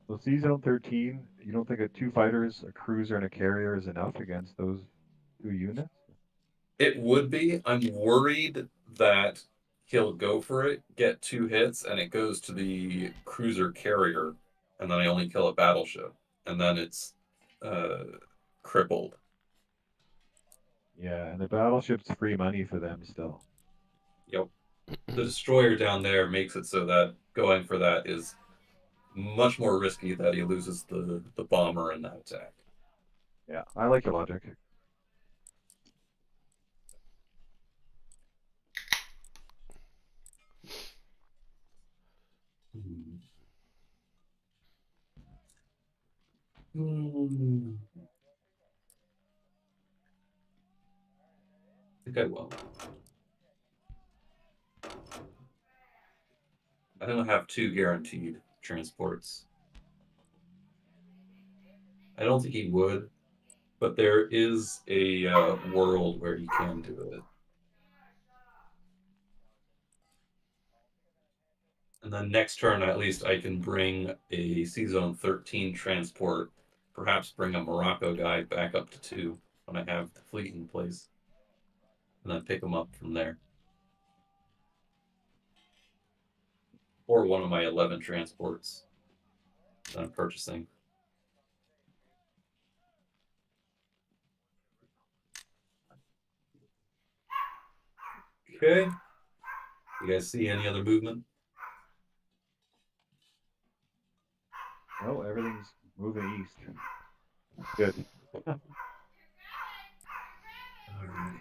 So Zone 13, you don't think 2 fighters, a cruiser, and a carrier is enough against those 2 units? It would be. I'm worried that he'll go for it, get 2 hits, and it goes to the cruiser carrier, and then I only kill a battleship, and then it's crippled. Yeah, and the battleship's free money for them still. Yep. The destroyer down there makes it so that going for that is much more risky that he loses the bomber in that attack. Yeah, I like your logic. I think I will. I don't have 2 guaranteed transports. I don't think he would, but there is a world where he can do it. And then next turn, at least, I can bring a Zone 13 transport, perhaps bring a Morocco guy back up to 2 when I have the fleet in place, and then pick him up from there. Or one of my 11 transports that I'm purchasing. Okay. You guys see any other movement? No, everything's moving east. Good. All right.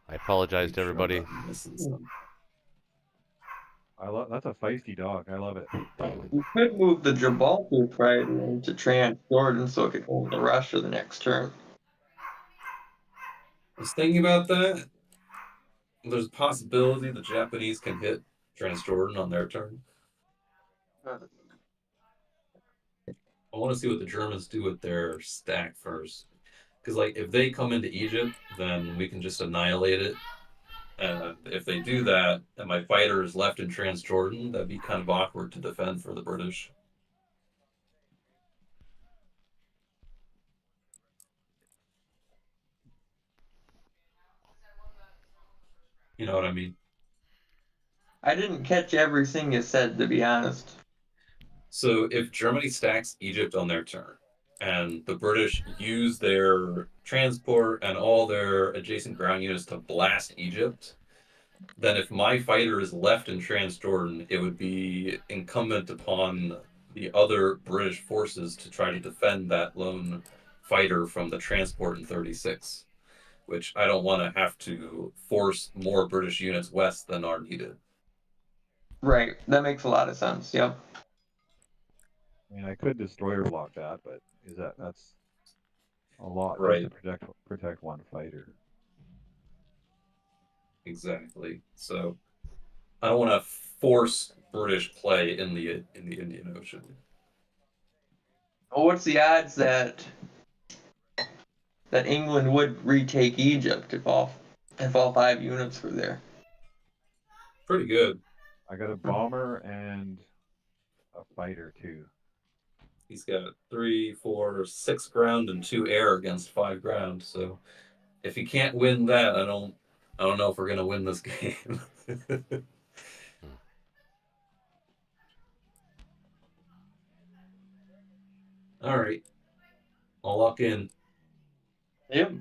I apologize to everybody. That's a feisty dog. I love it. You could move the Gibraltar fighter into Transjordan so it could go into Russia the next turn. I was thinking about that. There's a possibility the Japanese can hit Transjordan on their turn. I want to see what the Germans do with their stack first. Because, like, if they come into Egypt, then we can just annihilate it. And if they do that, and my fighter is left in Transjordan, that'd be kind of awkward to defend for the British. You know what I mean? I didn't catch everything you said, to be honest. So if Germany stacks Egypt on their turn, and the British use their transport and all their adjacent ground units to blast Egypt, then if my fighter is left in Transjordan, it would be incumbent upon the other British forces to try to defend that lone fighter from the transport in 36, which I don't want to have to force more British units west than are needed. Right, that makes a lot of sense. Yep. I mean, I could destroyer block that, but that's a lot Right. just to protect one fighter. Exactly. So I don't want to force British play in the Indian Ocean. Well, what's the odds that England would retake Egypt if all 5 units were there? Pretty good. I got a bomber and a fighter too. He's got 3, 4, 6 ground and 2 air against 5 ground. So if he can't win that, I don't know if we're gonna win this game. All right, I'll lock in. Yep.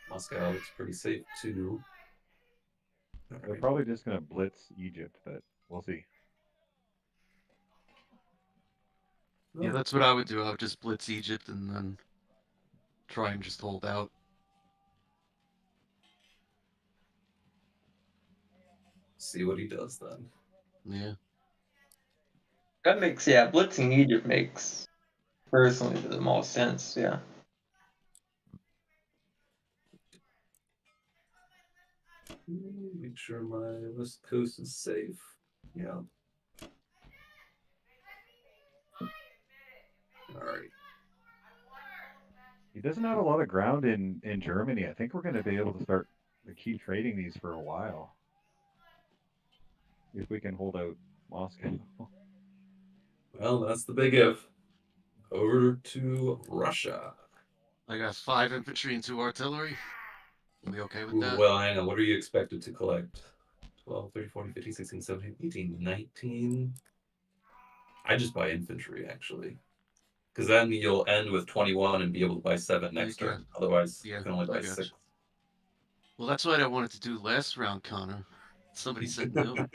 Moscow looks pretty safe too. They're probably just gonna blitz Egypt, but we'll see. Yeah, that's what I would do. I would just blitz Egypt and then try and just hold out. See what he does then. Yeah. That makes, blitzing Egypt makes personally the most sense. Yeah. Make sure my west coast is safe. Yeah. All right. He doesn't have a lot of ground in Germany. I think we're going to be able to keep trading these for a while if we can hold out Moscow. Well, that's the big if. Over to Russia. I got 5 infantry and 2 artillery. Are we okay with Ooh, that? well, hang on. What are you expected to collect? 12, 30, 40, 50, 16, 17, 18, 19. I just buy infantry, actually. Because then you'll end with 21 and be able to buy 7 next turn. Otherwise, you can only buy 6. Well, that's what I wanted to do last round, Connor. Somebody said no.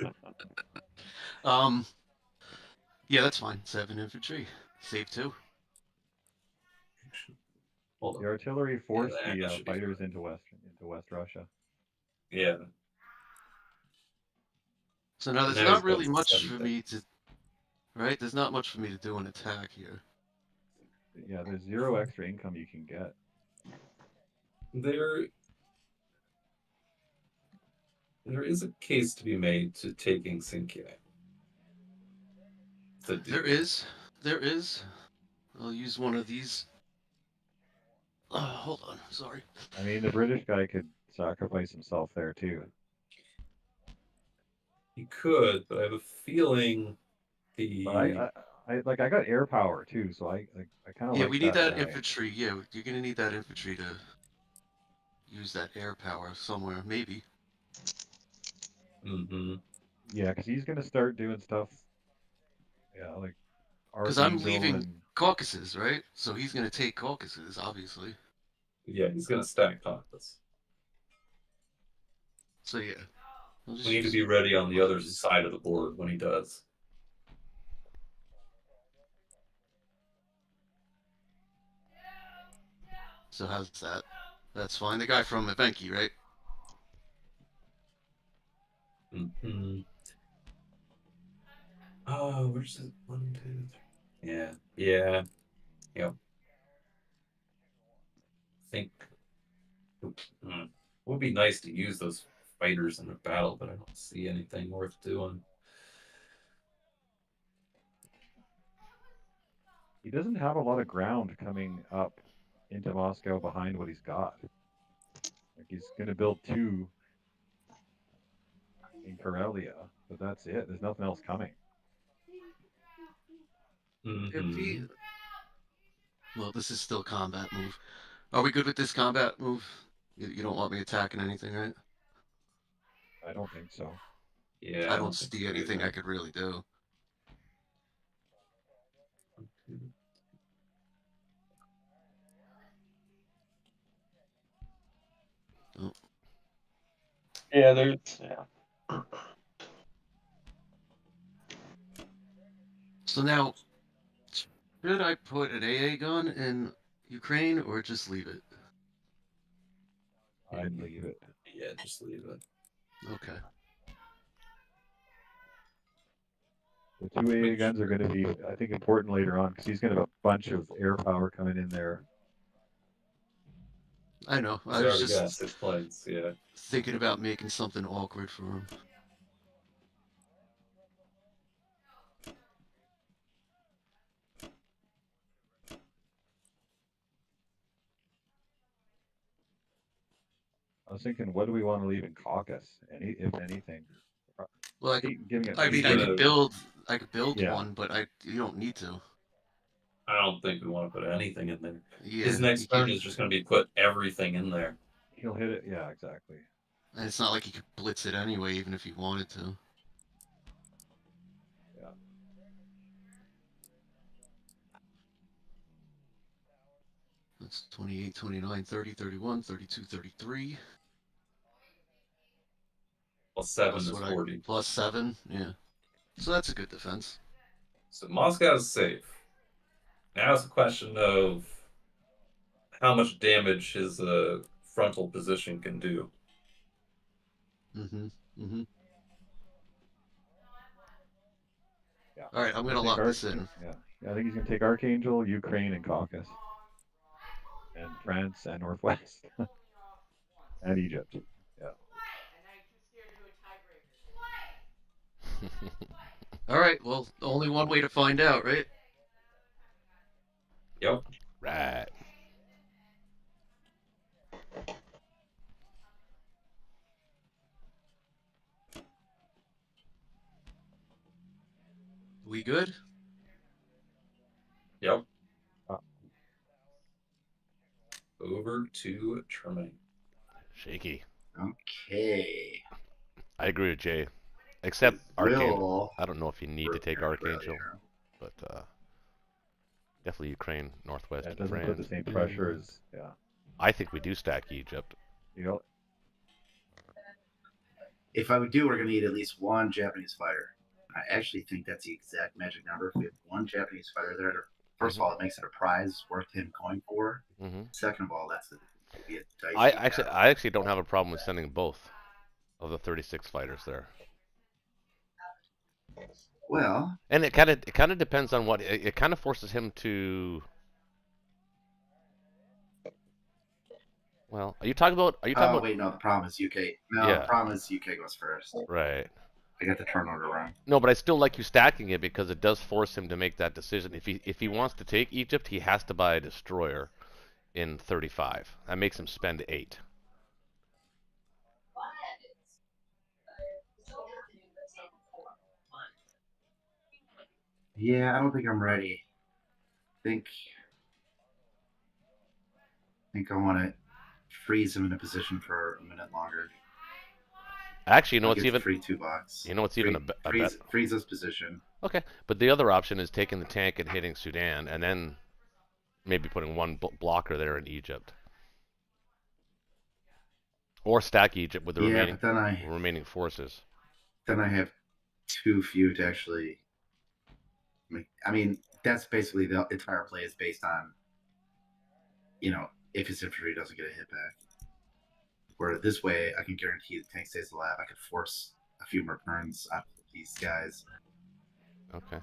Yeah, that's fine. 7 infantry. Save 2. Hold on. The artillery forced that the should be fighters fine. into West Russia. Yeah. So now there's Now not he's really got much 7 for me to... Right? There's not much for me to do an attack here. Yeah, there's 0 extra income you can get. There is a case to be made to taking Sinkia. There is. I'll use one of these. Hold on. Sorry. I mean, the British guy could sacrifice himself there too. He could, but I have a feeling But I got air power too, so I kind of Yeah, like we need that guy. infantry. Yeah, you're gonna need that infantry to use that air power somewhere, maybe. Mm-hmm. Yeah, because he's gonna start doing stuff. Yeah, like Because I'm Archangel leaving and Caucasus, right? So he's gonna take Caucasus, obviously. Yeah, he's gonna stack Caucasus. So yeah. We need to be ready on the other side of the board when he does. So how's that? That's fine. The guy from Evenki, right? Mm-hmm. Oh, where's it? 1, 2, 3. Yeah. Yeah. Yep. I think it would be nice to use those fighters in a battle, but I don't see anything worth doing. He doesn't have a lot of ground coming up into Moscow behind what he's got. Like he's going to build 2 in Karelia, but that's it. There's nothing else coming. If he, Mhm. well, this is still combat move. Are we good with this combat move? You don't want me attacking anything, right? I don't think so. Yeah, I I don't think see so anything either. I could really do. Oh. Yeah, there's yeah. So now, should I put an AA gun in Ukraine or just leave it? I'd leave it. Yeah, just leave it. Okay. The 2 AA guns are going to be, I think, important later on because he's going to have a bunch of air power coming in there. I know. He's I was already got just 6 planes. Yeah. thinking about making something awkward for him. I was thinking, what do we want to leave in caucus, if anything? Well, I He's I gonna, could build Yeah. one, but you don't need to. I don't think we want to put anything in there. Yeah, His next you turn can't. is just going to be put everything in there. He'll hit it. Yeah, exactly. And it's not like he could blitz it anyway, even if he wanted to. Yeah. That's 28, 29, 30, 31, 32, 33. Plus 7 Plus is what 40. plus 7, yeah. So that's a good defense. So Moscow's safe. Now it's a question of how much damage his frontal position can do. Mm-hmm. Mm-hmm. Yeah. All right, I'm He'll gonna take lock this in. Yeah, I think he's going to take Archangel, Ukraine, and Caucasus, and France, and Northwest, and Egypt. Yeah. All right, well, only one way to find out, right? Yep. Right. We good? Yep. Uh, Over to trimming. Shaky. Okay. I agree with Jay. Except Archangel. Will I don't know if you need to take repair Archangel, earlier. but definitely Ukraine, Northwest, It and doesn't put the France. same pressure as, yeah. I think we do stack Egypt. You know, If I would do, we're going to need at least 1 Japanese fighter. I actually think that's the exact magic number. If we have 1 Japanese fighter there, first of all, it makes it a prize worth him going for. Mm-hmm. Second of all, that's be a dicey I battle. actually don't have a problem with sending both of the 36 fighters there. Well, And it kind of depends on what it kind of forces him to. Well, are you talking about? wait, no, the problem is UK. No, Yeah. the problem is UK goes first. Right. I got the turn order wrong. No, but I still like you stacking it because it does force him to make that decision. If he wants to take Egypt, he has to buy a destroyer in 35. That makes him spend 8. Yeah, I don't think I'm ready. Think I want to freeze him in a position for a minute longer. Actually, you know I'll what's get even free 2 bucks. you know what's even a bet. Freeze his position. Okay, but the other option is taking the tank and hitting Sudan, and then maybe putting one blocker there in Egypt, or stack Egypt with the Yeah, but then remaining forces. I have too few to actually. I mean, that's basically the entire play is based on, if his infantry doesn't get a hit back. Where this way, I can guarantee the tank stays alive. I could force a few more turns out of these guys. Okay,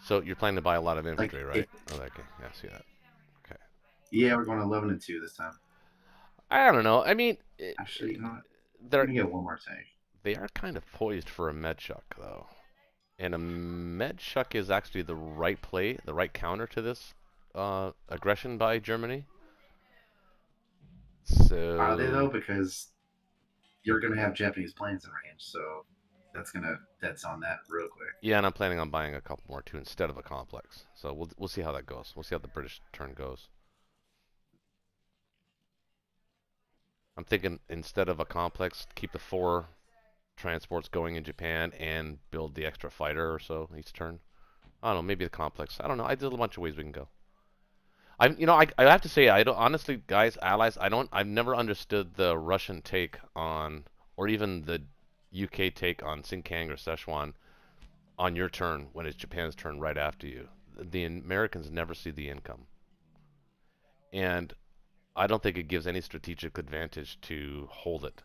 so you're planning to buy a lot of infantry, right? If, Okay, yeah, I see that. Okay. Yeah, we're going 11 and 2 this time. I don't know. I mean, Actually, you know what? they're gonna get one more tank. they are kind of poised for a med shuck though, and a med shuck is actually the right play, the right counter to this aggression by Germany. Are they though? So Because you're gonna have Japanese planes in range, so that's gonna dead on that real quick. yeah, and I'm planning on buying a couple more too instead of a complex. So we'll see how that goes. We'll see how the British turn goes. I'm thinking instead of a complex, keep the 4 transports going in Japan and build the extra fighter or so each turn. I don't know, maybe the complex. I don't know. There's a bunch of ways we can go. I have to say, I don't honestly, guys, allies. I've never understood the Russian take on, or even the UK take on Sinkang or Szechuan on your turn when it's Japan's turn right after you. The Americans never see the income, and I don't think it gives any strategic advantage to hold it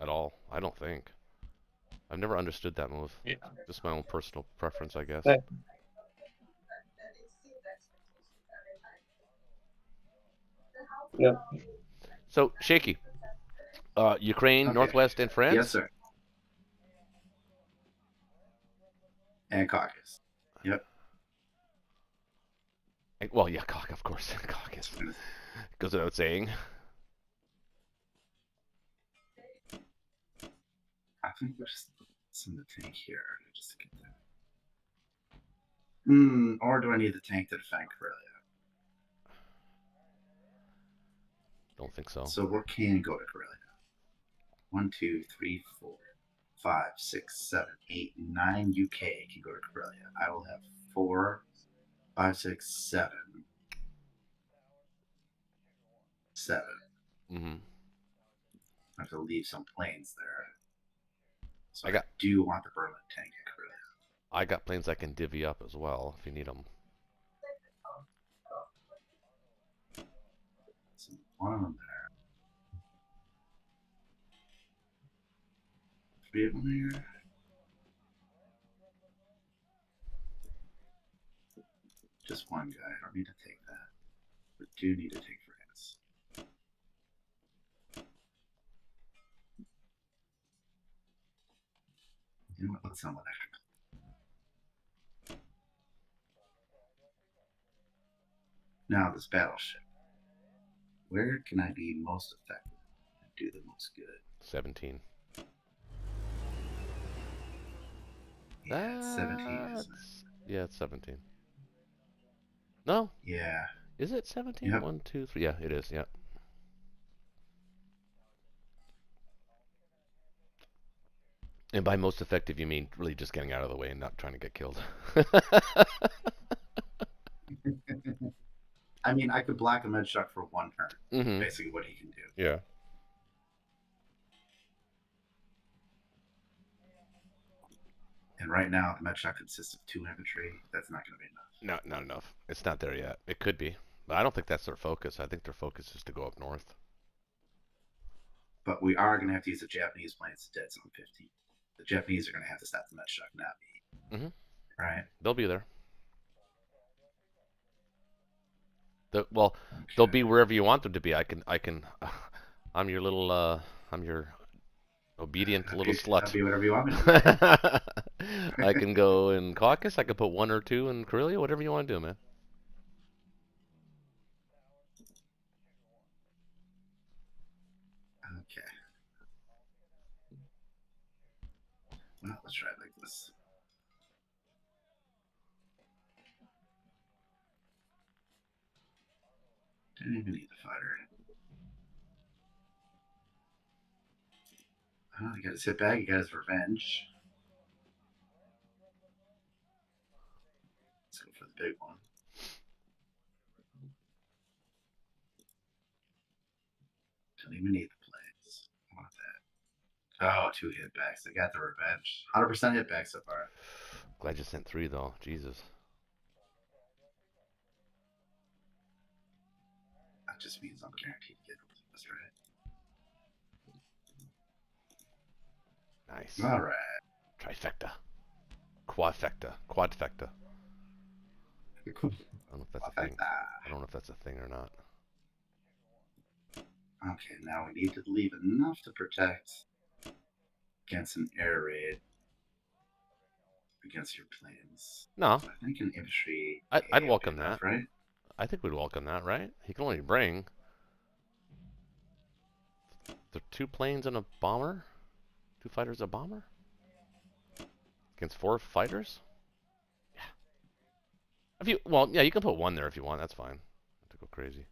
at all. I don't think. I've never understood that move. Yeah. Just my own personal preference, I guess. But- Yep. So, Shaky, Ukraine, Okay. Northwest, and France? Yes, sir. And Caucasus. Yep. Well, yeah, of course. Caucasus. Goes without saying. I think there's some of the tank here just to get that. Or do I need the tank to defend Karelia? Don't think so. So what can go to Karelia? 1, 2, 3, 4, 5, 6, 7, 8, 9 UK can go to Karelia. I will have 4, 5, 6, 7. 7. Mm-hmm. I have to leave some planes there. So I do want the Berlin tank at Karelia. I got planes I can divvy up as well if you need them. So one of them there. 3 of them here. Just one guy. I don't need to take that. But do need to take France. You know what? Let's send one extra. Now this battleship. Where can I be most effective and do the most good? 17. Yeah, it's 17, isn't it? Yeah, it's 17. No? Yeah. Is it 17? Yep. 1, 2, 3. Yeah, it is. Yeah. And by most effective, you mean really just getting out of the way and not trying to get killed. I mean, I could block a med shock for 1 turn. Mm-hmm. Basically, what he can do. Yeah. And right now, the med shock consists of 2 infantry. That's not going to be enough. Not enough. It's not there yet. It could be, but I don't think that's their focus. I think their focus is to go up north. But we are going to have to use the Japanese planes to dead zone 15. The Japanese are going to have to stop the med shock, not me. Mhm. Right. They'll be there. They'll be wherever you want them to be. I'm your little, I'm your obedient little I'll slut. be whatever you want me to be. I can go in Caucasus. I can put 1 or 2 in Karelia. Whatever you want to do, man. Okay. Well, let's try it like this. Didn't even need the fighter. Oh, he got his hit back. He got his revenge. Let's go for the big one. Don't even need the planes. I want that. Oh, 2 hit backs. They got the revenge. 100% hit back so far. Glad you sent 3 though. Jesus. That just means I'm guaranteed to get this right. Nice. All right. Trifecta. Quadfecta. Quadfecta. I don't know if that's a thing. I don't know if that's a thing or not. Okay, now we need to leave enough to protect against an air raid against your planes. No, So I think an infantry. I'd A welcome would be enough, that. right? I think we'd welcome that, right? He can only bring the 2 planes and a bomber, 2 fighters, a bomber, against 4 fighters. Yeah. If you yeah, you can put 1 there if you want. That's fine. Not to go crazy.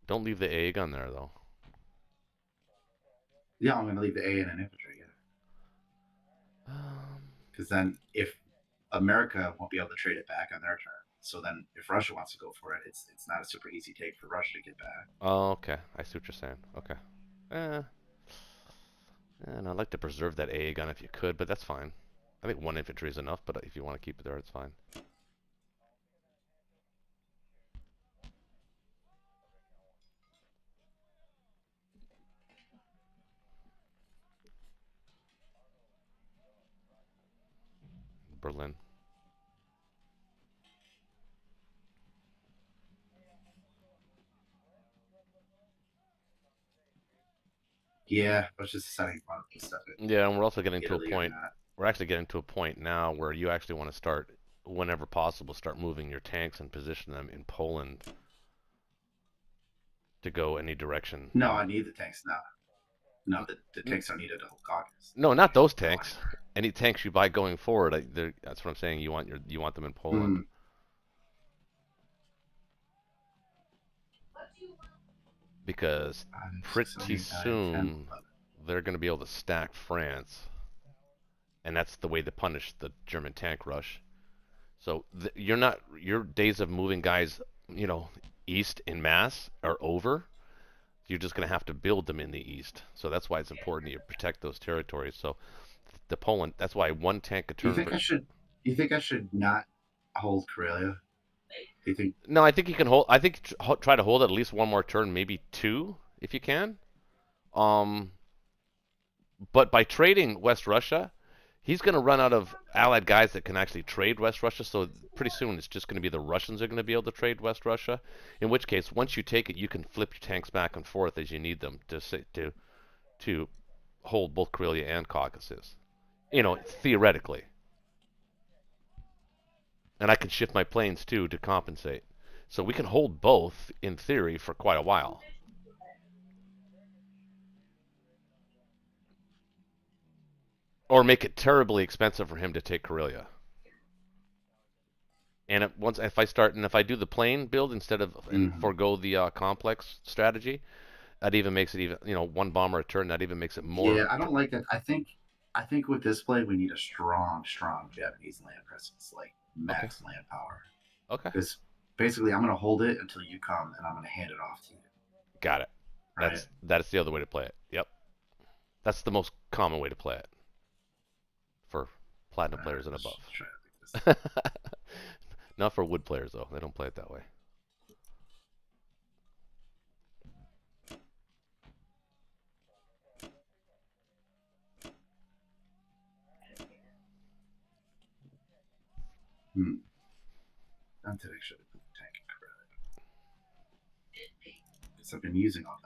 Don't leave the A gun there though. Yeah, I'm going to leave the A in an infantry. Yeah. Because then if America won't be able to trade it back on their turn. So then if Russia wants to go for it, it's not a super easy take for Russia to get back. Oh, okay. I see what you're saying. Okay. And I'd like to preserve that AA gun if you could, but that's fine. I think 1 infantry is enough, but if you want to keep it there, it's fine. Berlin. Yeah, I was just deciding on stuff. Yeah, and we're also getting to a Italy or point. not. We're actually getting to a point now where you actually want to start, whenever possible, start moving your tanks and position them in Poland to go any direction. No, I need the tanks now. No, the tanks don't need a double caucus. No, not those tanks. Any tanks you buy going forward, that's what I'm saying. You want them in Poland. Because pretty soon they're going to be able to stack France, and that's the way to punish the German tank rush. So your days of moving guys, east in mass are over. You're just going to have to build them in the east. So that's why it's important that you protect those territories. So the Poland, that's why 1 tank a turn. You think I should not hold Karelia? Do you think? No, I think you can hold. I think try to hold it at least 1 more turn, maybe 2 if you can. But by trading West Russia, he's going to run out of allied guys that can actually trade West Russia. So pretty soon it's just going to be the Russians are going to be able to trade West Russia. In which case, once you take it, you can flip your tanks back and forth as you need them to hold both Karelia and Caucasus. Theoretically. And I can shift my planes too to compensate. So we can hold both in theory for quite a while. Or make it terribly expensive for him to take Karelia. And if I do the plane build instead of and forego the complex strategy, that even makes it 1 bomber a turn. That even makes it more. Yeah, I don't like that. I think with this play we need a strong Japanese land presence, like max land power. Okay. Because basically I'm going to hold it until you come, and I'm going to hand it off to you. Got it. Right? That's the other way to play it. Yep. That's the most common way to play it. For platinum players and above. Not for wood players though. They don't play it that way. Dante should have put the tank in credit. Because I've been using all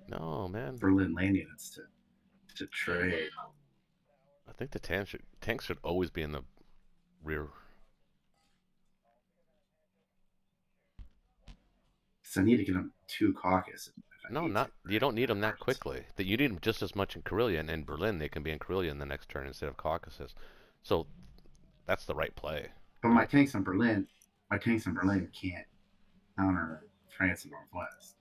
the Berlin land units to trade. I think the tanks should always be in the rear. So I need to get them 2 caucus. You don't need them that quickly. You need them just as much in Karelia, and in Berlin they can be in Karelia in the next turn instead of Caucasus. So that's the right play. But my tanks in Berlin can't counter France and Northwest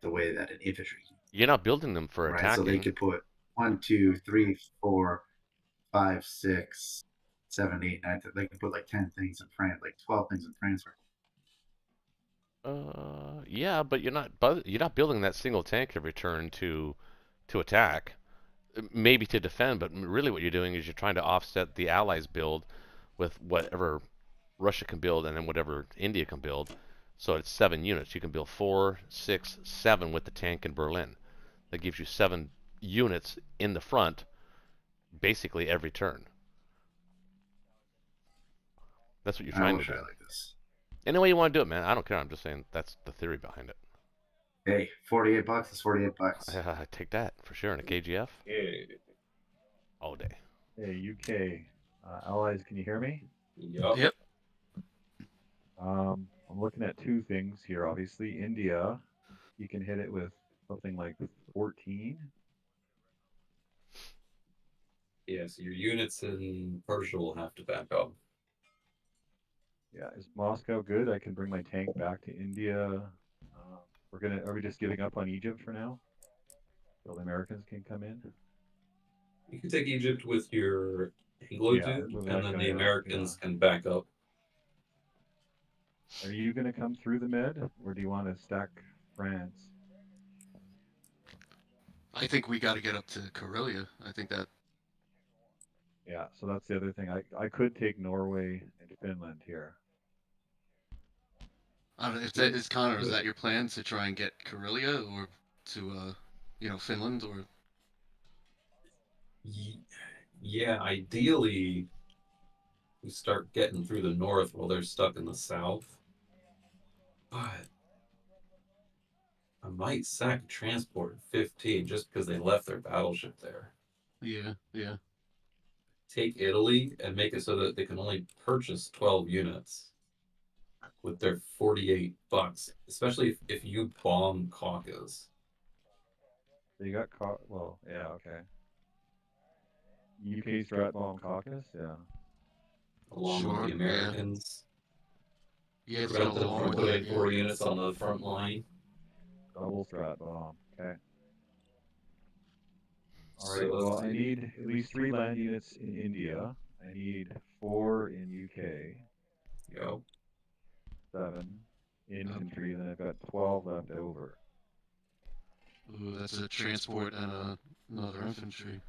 the way that an infantry can. You're not building them for attacking. So they could put 1, 2, 3, 4, 5, 6, 7, 8, 9. They could put like 10 things in France, like 12 things in France. Yeah, but you're not building that single tank every turn to attack. Maybe to defend, but really what you're doing is you're trying to offset the Allies' build with whatever Russia can build and then whatever India can build. So it's 7 units. You can build 4, 6, 7 with the tank in Berlin. That gives you 7 units in the front basically every turn. That's what you're I trying will to try do. it like this. Any way you want to do it, man. I don't care. I'm just saying that's the theory behind it. Hey, $48 is $48. I take that for sure in a KGF Okay. all day. Hey, UK. Allies, can you hear me? Yup. Yep. I'm looking at two things here. Obviously, India, you can hit it with something like 14. Yeah, so your units in Persia will have to back up. Yeah, is Moscow good? I can bring my tank back to India. Are we just giving up on Egypt for now? So the Americans can come in? You can take Egypt with your Anglo Yeah, dude, move and that then guy the up, Americans yeah. can back up. Are you going to come through the Med, or do you want to stack France? I think we got to get up to Karelia. I think that. Yeah, so that's the other thing. I could take Norway and Finland here. I don't know if that is Connor. Is that your plan to try and get Karelia or to Finland or? Yeah, ideally, we start getting through the north while they're stuck in the south. But I might sack transport at 15 just because they left their battleship there. Yeah, yeah. Take Italy and make it so that they can only purchase 12 units with their $48, especially if you bomb Caucasus. So you got caught. Well, yeah, okay. UK strat bomb caucus, yeah. Along with Sure, the Americans. Yeah, to Prevent go them along from with putting that. 4 units on the front line. Double strat bomb. Okay. All So right. Well, I need at least 3 land units in India. I need 4 in UK. Go. 7 infantry, and then I've got 12 left over. Ooh, that's a transport and another infantry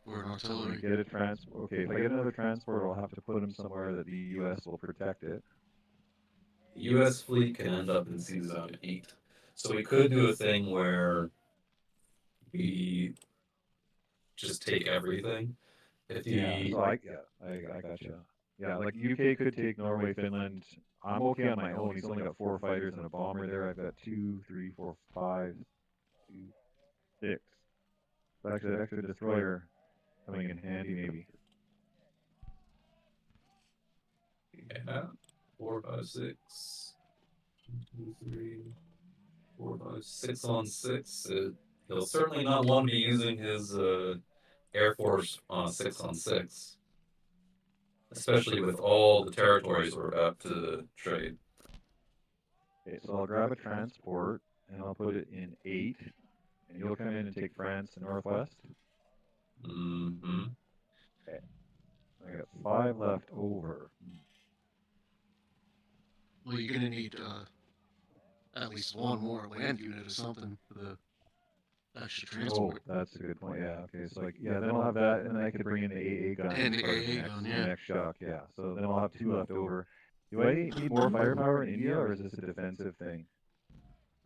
or an artillery. Get a transport. Okay, if I get another transport, I'll have to put them somewhere that the U.S. will protect it. The U.S. fleet can end up in Sea Zone 8. So we could do a thing where we just take everything. If the So I gotcha. Yeah, like UK could take Norway, Finland. I'm okay on my own. He's only got 4 fighters and a bomber there. I've got 2, 3, 4, 5, 2, 6. So actually, that extra destroyer coming in handy, maybe. yeah, 4, 5, 6, 1, 2, 3, 4, 5, 6 on 6. He'll certainly not want to be using his Air Force on 6 on 6. Especially with all the territories we're about to trade. Okay, so I'll grab a transport and I'll put it in 8, and you'll come in and take France and Northwest. Mm-hmm. Okay. I got 5 left over. Well, you're gonna need at least one more land unit or something for the extra Oh, transport. that's a good point. Yeah. Okay. So like, yeah, then I'll have that, and then I could bring in the AA gun And the for AA gun, yeah. the next shock. Yeah. So then I'll have 2 left over. Do I need more firepower in India, or is this a defensive thing?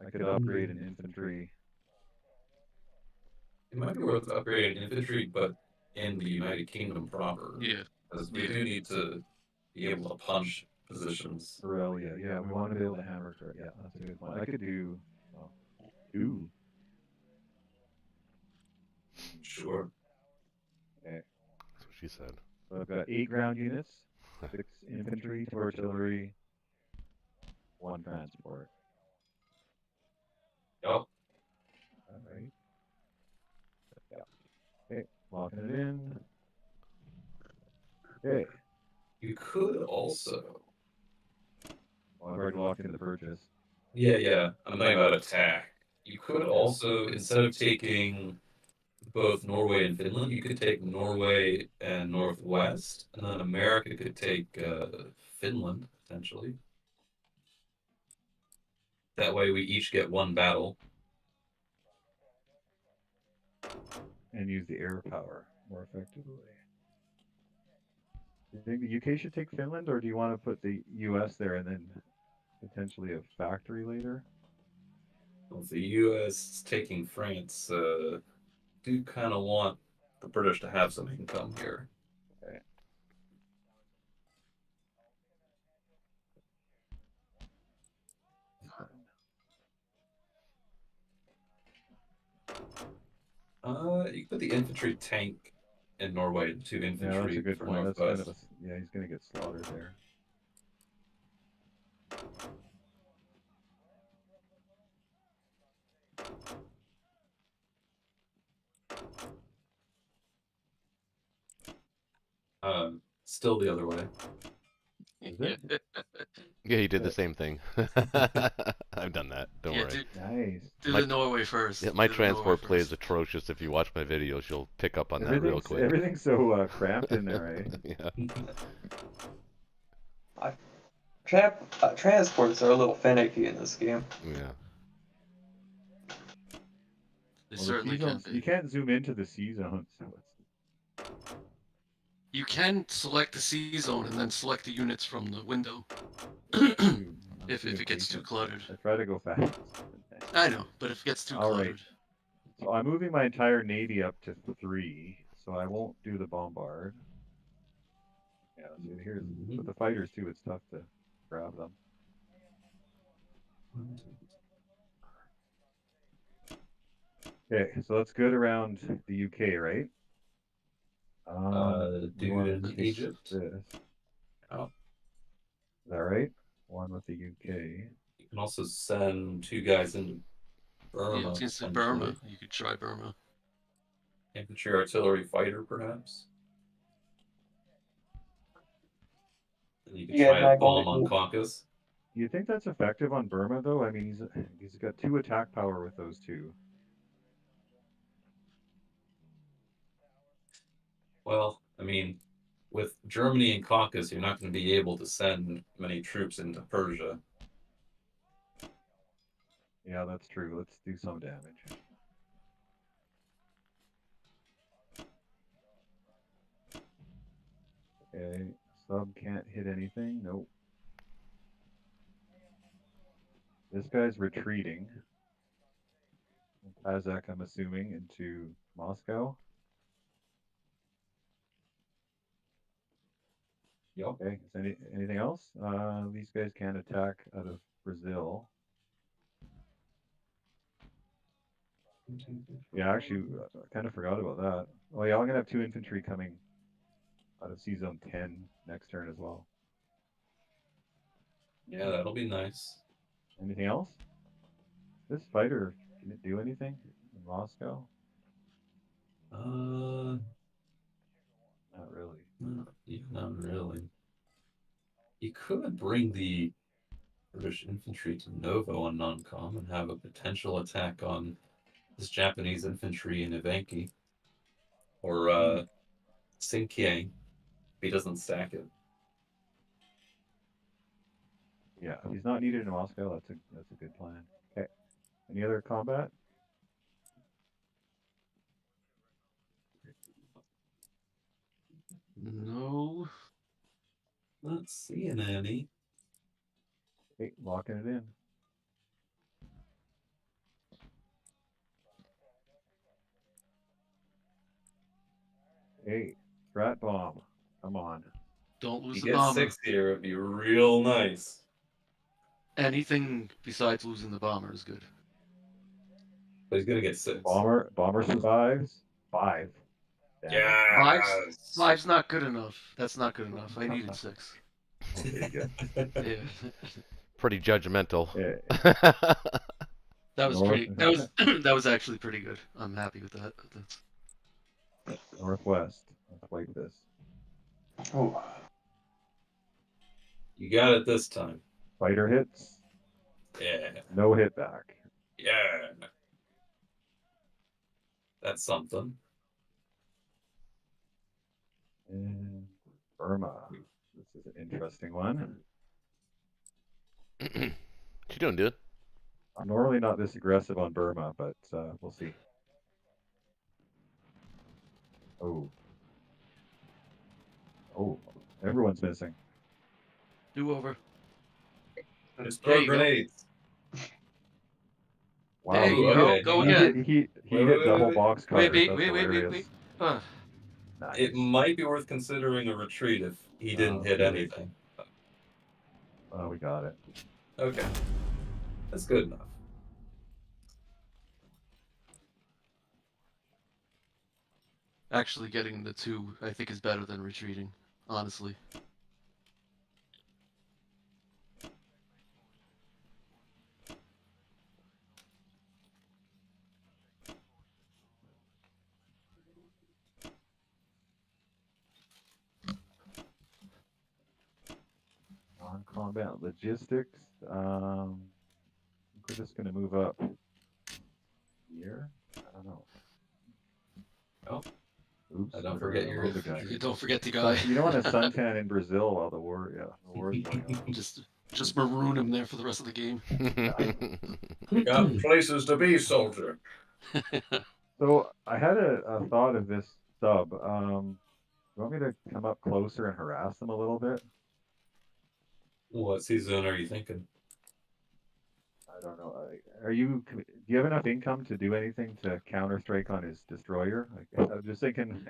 I could upgrade an infantry. It might be worth upgrading infantry, but in the United Kingdom proper. Yeah. Because we do need to be able to punch positions. Corellia. Yeah, we want to be able to hammer. Yeah, that's a good point. I could do 2. Sure. Okay. That's what she said. So I've got 8 ground units, 6 infantry, 2 artillery, 1 transport. Yep. All right. Yeah. Okay. Locking it in. Okay. You could also. Well, I've already locked in the purchase. Yeah. I'm talking about attack. You could also, instead of taking both Norway and Finland, you could take Norway and Northwest, and then America could take Finland, potentially. That way we each get 1 battle. And use the air power more effectively. Do you think the UK should take Finland, or do you want to put the US there and then potentially a factory later? Well, if the US is taking France, do kind of want the British to have some income here. Okay. You can put the infantry tank in Norway, 2 Yeah, that's a infantry good for point. That's Northwest. kind of yeah, he's gonna get slaughtered there. Still the other way. Is it? Yeah, he did the same thing. I've done that. Don't Yeah, worry. Nice. do My- the Norway first. Yeah, my Do the Norway transport play is first. atrocious. If you watch my videos, you'll pick up on that real quick. Everything's so cramped in there, eh? Yeah. Transports are a little finicky in this game. Yeah. They Well, the certainly C can zones, you be. can't zoom into the C zone, so it's You can select the C zone and then select the units from the window. too. I'm if too it gets too impatient. cluttered. I try to go fast. I know, but if it gets too All right. cluttered. So I'm moving my entire navy up to 3, so I won't do the bombard. Yeah, so here's with the fighters too. It's tough to grab them. Okay, so let's good around the UK, right? We want to Dude, take Egypt. this. Oh. Is that right? One with the UK. You can also send 2 guys into Burma. Yeah, since it's Burma, you could try Burma. Infantry artillery fighter, perhaps. And you can You try guys a not bomb gonna on do- Caucasus. Do you think that's effective on Burma though? I mean, he's got 2 attack power with those 2. Well, I mean, with Germany and Caucasus, you're not going to be able to send many troops into Persia. Yeah, that's true. Let's do some damage. Okay, sub can't hit anything. Nope. This guy's retreating. Kazakh, I'm assuming, into Moscow. Yep. Okay, is anything else? These guys can't attack out of Brazil. Yeah, actually, I kind of forgot about that. Oh yeah, I'm gonna have 2 infantry coming out of C zone 10 next turn as well. Yeah, that'll be nice. Anything else? This fighter, can it do anything in Moscow? Not really. Not really. You could bring the British infantry to Novo on non-com and have a potential attack on this Japanese infantry in Ivanki. Or Sinkiang, if he doesn't stack it. Yeah, if he's not needed in Moscow, that's a good plan. Okay. Any other combat? No. Not seeing any. Okay, locking it in. Hey, strat bomb. Come on. Don't If lose you the get bomber. 6 here, it'd be real nice. Anything besides losing the bomber is good. But he's gonna get 6. Bomber survives. 5. Damn it. Five's not good enough. That's not good enough. I needed 6. Okay, good. Yeah. Pretty judgmental. Yeah. That was North- pretty. That was actually pretty good. I'm happy with that. That's... Northwest. Let's wipe this. Oh, You got it this time. Fighter hits. Yeah. No hit back. Yeah. That's something. And Burma. This is an interesting one. What you doing, dude? I'm normally not this aggressive on Burma, but we'll see. Oh. Oh, everyone's missing. Do over. Just There throw you go. grenades. Wow. There you okay. go. Go He again. hit Wait, double wait. box cutters. Wait. That's hilarious. Huh. Nice. It might be worth considering a retreat if he didn't hit good. anything. Oh, we got it. Okay. That's good enough. Actually, getting the 2, I think, is better than retreating, honestly. Non-combat logistics. We're just going to move up here. I don't know. Oh, Oops. don't forget your the guy. Don't forget the guy. You don't want to suntan in Brazil while the war, the war's going on. Just maroon him there for the rest of the game. You got places to be, soldier. So I had a thought of this sub. You want me to come up closer and harass them a little bit? What season are you thinking? I don't know. Do you have enough income to do anything to counter strike on his destroyer? I'm just thinking,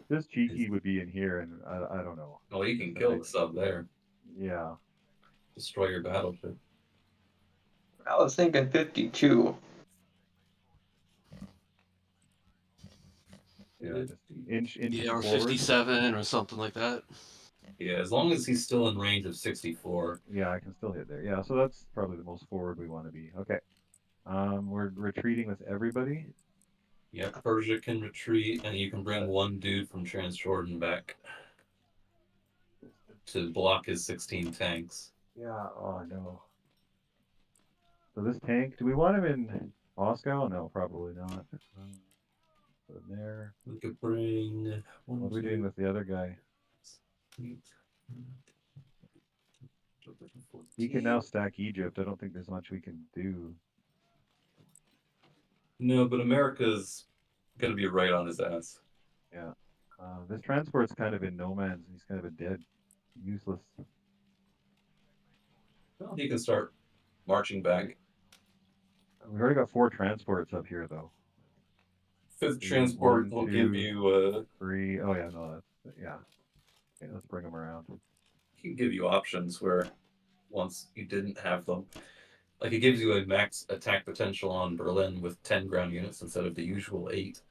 this cheeky would be in here, and I don't know. Oh, you can kill the sub there. Yeah. Destroy your battleship. I was thinking 52. Yeah, just inch or forward. 57 or something like that. Yeah, as long as he's still in range of 64. Yeah, I can still hit there. Yeah, so that's probably the most forward we want to be. Okay. We're retreating with everybody. Yeah, Persia can retreat, and you can bring one dude from Transjordan back to block his 16 tanks. Yeah, oh no. So this tank, do we want him in Moscow? No, probably not. Put him there. We could bring... What are we doing with the other guy? He can now stack Egypt. I don't think there's much we can do. No, but America's going to be right on his ass. Yeah. This transport's kind of in no man's. He's kind of a dead, useless. Well, he can start marching back. We've already got 4 transports up here, though. 5th transport will give you... 3. Oh, yeah, no, that's... Yeah. Okay, let's bring them around. He can give you options where once you didn't have them. Like, it gives you a max attack potential on Berlin with 10 ground units instead of the usual 8.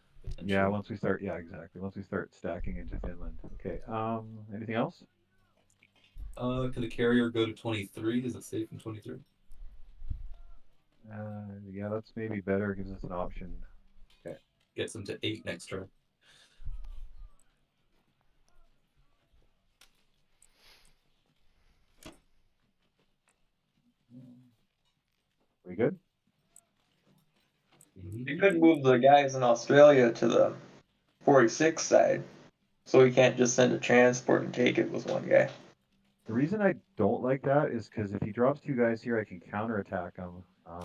Yeah, once we start... Yeah, exactly. Once we start stacking into Finland. Okay, anything else? Can the carrier go to 23? Is it safe in 23? Yeah, that's maybe better. Gives us an option. Okay. Gets him to 8 next turn. We good? You could move the guys in Australia to the 46 side, so we can't just send a transport and take it with one guy. The reason I don't like that is because if he drops 2 guys here, I can counterattack him.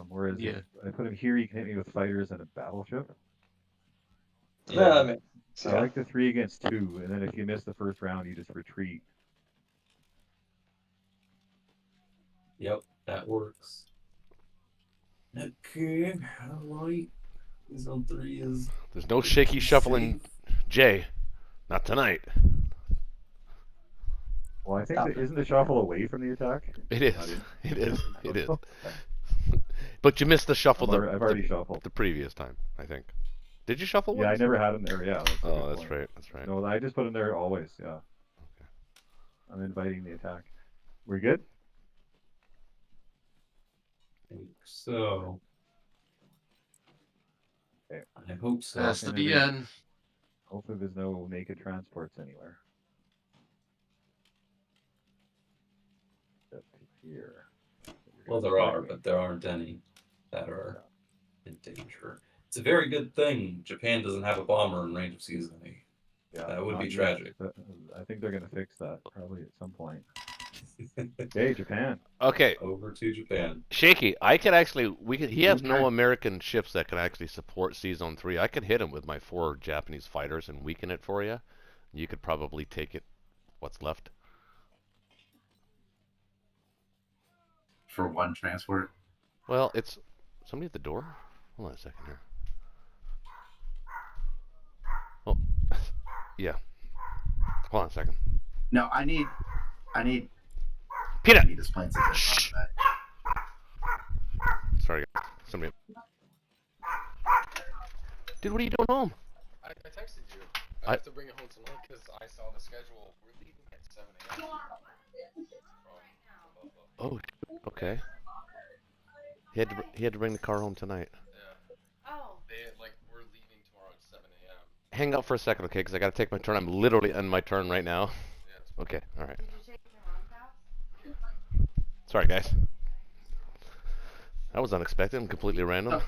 Whereas if I put him here, he can hit me with fighters and a battleship. Yeah. I like the 3 against 2, and then if you miss the first round, you just retreat. Yep, that works. Okay, alright. Zone 3 is... There's no shaky shuffling, Jay. Not tonight. Well, I think isn't the shuffle away from the attack? It is. It is. It is. But you missed the shuffle. I've already shuffled the previous time, I think. Did you shuffle? Yeah, once? I never had him there. Yeah. That's right. That's right. No, I just put him there always. Yeah. Okay. I'm inviting the attack. We're good. I think so. Okay. I hope so. Has to be in. Hopefully, there's no naked transports anywhere. Here. Well, there are, but there aren't any that are in danger. It's a very good thing Japan doesn't have a bomber in range of season 8. Yeah, that would be tragic. I think they're going to fix that probably at some point. Okay, Japan. Okay. Over to Japan. Shaky, I could actually, he has no American ships that can actually support Zone 3. I could hit him with my 4 Japanese fighters and weaken it for you. You could probably take it, what's left. For 1 transport? Well, it's somebody at the door. Hold on a second here. Oh, yeah. Hold on a second. No, I need Peanut. I need his planes to get Shh. on that. Sorry, guys. Somebody. Dude, what are you doing home? I texted you. I- I have to bring it home tonight because I saw the schedule. We're leaving at 7 a.m. Oh, okay. He had to bring the car home tonight. Yeah. We're leaving tomorrow at 7 a.m. Hang out for a second, okay? Because I got to take my turn. I'm literally on my turn right now. Yeah, it's Okay, all right. Did you take your mom's house? Sorry, guys. That was unexpected and completely random.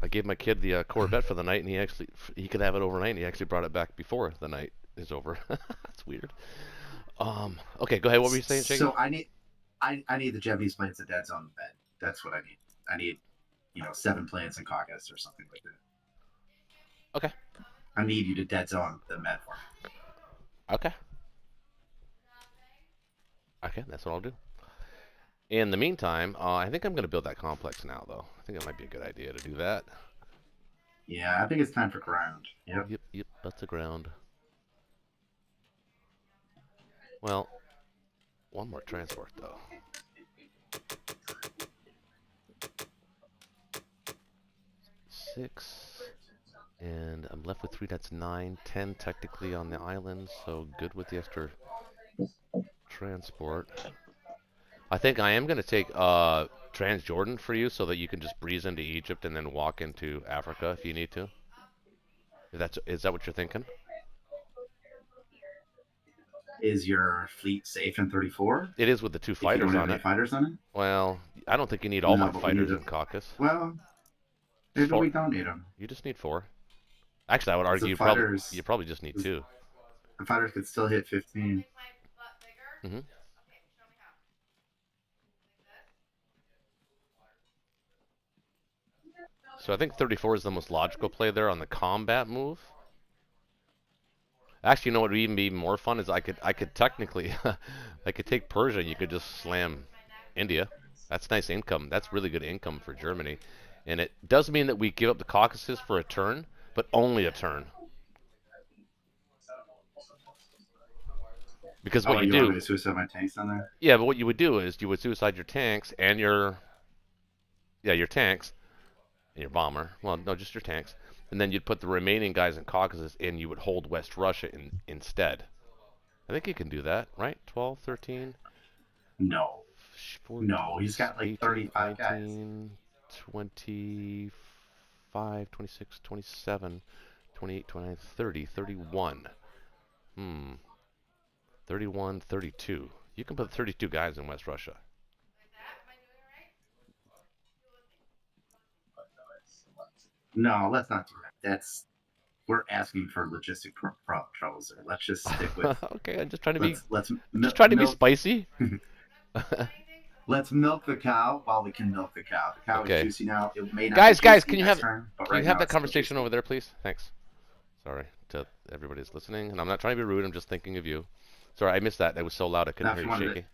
I gave my kid the Corvette for the night, and he could have it overnight. And he actually brought it back before the night is over. That's weird. Okay, go ahead. What were you saying, Shaggy? So I need the Japanese plants at dead zone bed. That's what I need. I need 7 plants in caucus or something like that. Okay. I need you to dead zone the med for me. Okay. Okay, that's what I'll do. In the meantime, I think I'm going to build that complex now, though. I think it might be a good idea to do that. Yeah, I think it's time for ground. Yep. Yep, that's the ground. Well, one more transport, though. 6, and I'm left with 3. That's 9, 10 technically on the island, so good with the extra transport. I think I am going to take Transjordan for you so that you can just breeze into Egypt and then walk into Africa if you need to. Is that what you're thinking? Is your fleet safe in 34? It is with the 2 If you fighters don't have on any it. fighters on it? Well, I don't think you need all No, my but we fighters need in Caucasus. Well, maybe 4. we don't need them. You just need 4. Actually, I would argue fighters, you probably just need 2. The fighters could still hit 15. Mm-hmm. So I think 34 is the most logical play there on the combat move. Actually, you know what would even be more fun is I could technically I could take Persia and you could just slam India. That's nice income. That's really good income for Germany. And it does mean that we give up the Caucasus for a turn, but only a turn. Because what you do, want me to suicide my tanks on there? Yeah, but what you would do is you would suicide your tanks and your tanks and your bomber. Well, no, just your tanks. And then you'd put the remaining guys in Caucasus and you would hold West Russia instead. I think you can do that, right? 12, 13? No. 14, No, he's got like 18, 35 19, 25, 26, 27, 28, 29, 30, 31. 31, 32. You can put 32 guys in West Russia. No, let's not do that. We're asking for logistic troubles there. Let's just stick with. Okay, I'm just trying to be. Let's just trying to be spicy. Let's milk the cow while we can milk the cow. The cow Okay. is juicy now. It may not Guys, be juicy can you next have turn, but can right you have now that it's still conversation juicy. over there, please? Thanks. Sorry to everybody that's listening, and I'm not trying to be rude. I'm just thinking of you. Sorry, I missed that. It was so loud I couldn't hear you shaking.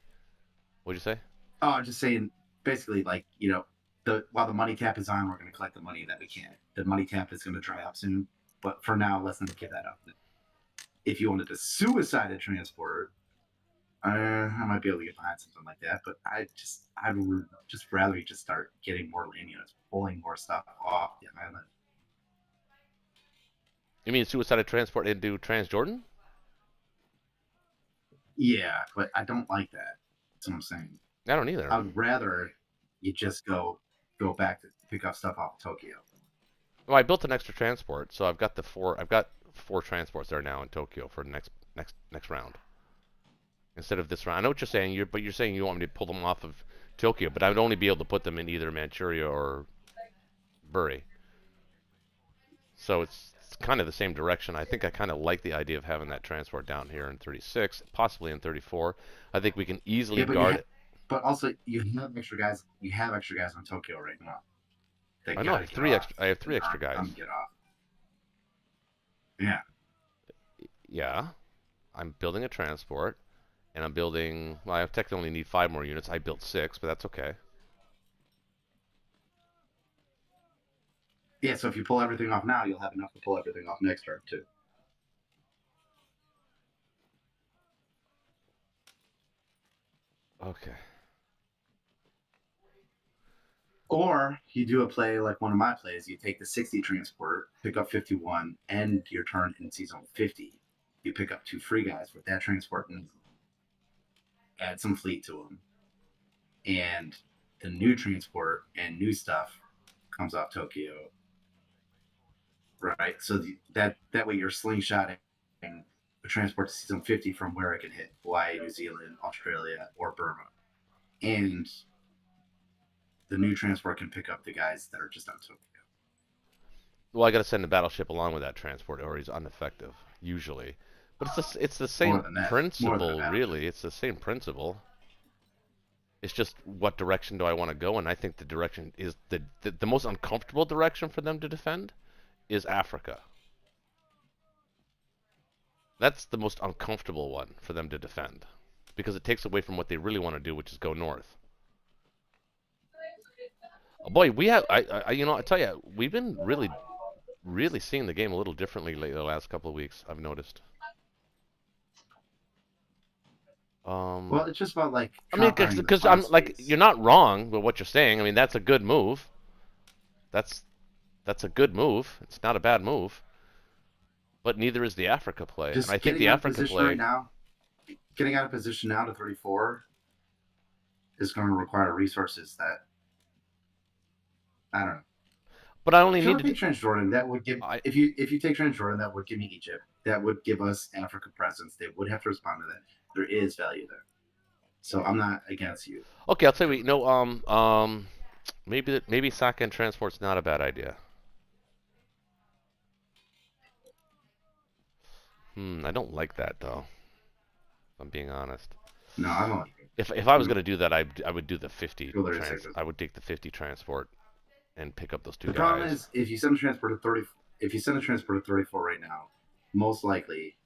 What'd you say? Oh, I'm just saying, basically, while the money cap is on, we're going to collect the money that we can. The money cap is going to dry up soon, but for now, let's not give that up. If you wanted to suicide a transport, I might be able to get behind something like that, but I would just rather you just start getting more land units, pulling more stuff off the island. You mean suicide a transport into Transjordan? Yeah, but I don't like that. That's what I'm saying. I don't either. I would rather you just go back to pick up stuff off of Tokyo. Well, I built an extra transport, so I've got 4 transports there now in Tokyo for the next round. Instead of this round. I know what you're saying, but you're saying you want me to pull them off of Tokyo, but I would only be able to put them in either Manchuria or Buri. So it's kind of the same direction. I think I kind of like the idea of having that transport down here in 36, possibly in 34. I think we can easily guard it. But also, you have extra guys. You have extra guys on Tokyo right now. I know. I have 3 extra. I have 3 extra guys. Get off. Yeah. Yeah. I'm building a transport, and I'm building. Well, I technically only need 5 more units. I built 6, but that's okay. Yeah. So if you pull everything off now, you'll have enough to pull everything off next turn too. Okay. Or you do a play like one of my plays. You take the 60 transport, pick up 51, end your turn in season 50. You pick up 2 free guys with that transport and add some fleet to them. And the new transport and new stuff comes off Tokyo. Right? So that way you're slingshotting the transport to season 50 from where it can hit Hawaii, New Zealand, Australia, or Burma. And the new transport can pick up the guys that are just on Tokyo. Well, I got to send a battleship along with that transport, or he's ineffective usually. But it's the same principle, really. It's the same principle. It's just what direction do I want to go, and I think the direction is the most uncomfortable direction for them to defend is Africa. That's the most uncomfortable one for them to defend because it takes away from what they really want to do, which is go north. Oh boy, we have I tell you, we've been really seeing the game a little differently lately the last couple of weeks. I've noticed. Well, it's just about like. I mean, because I'm like, you're not wrong with what you're saying. I mean, that's a good move. That's a good move. It's not a bad move. But neither is the Africa play. Just and I think the Africa play right now, getting out of position now to 34 is going to require resources that I don't know. But I only if need to take Transjordan. That would give if you take Transjordan, that would give me Egypt. That would give us Africa presence. They would have to respond to that. There is value there. So I'm not against you. Okay, I'll tell you. Maybe Saka and transport's not a bad idea. I don't like that though. If I'm being honest. No, I don't. If I was going to do that, I would do the 50. I would take the 50 transport and pick up those 2 guys. The problem is if you send a transport to 30, if you send a transport to 34 right now, most likely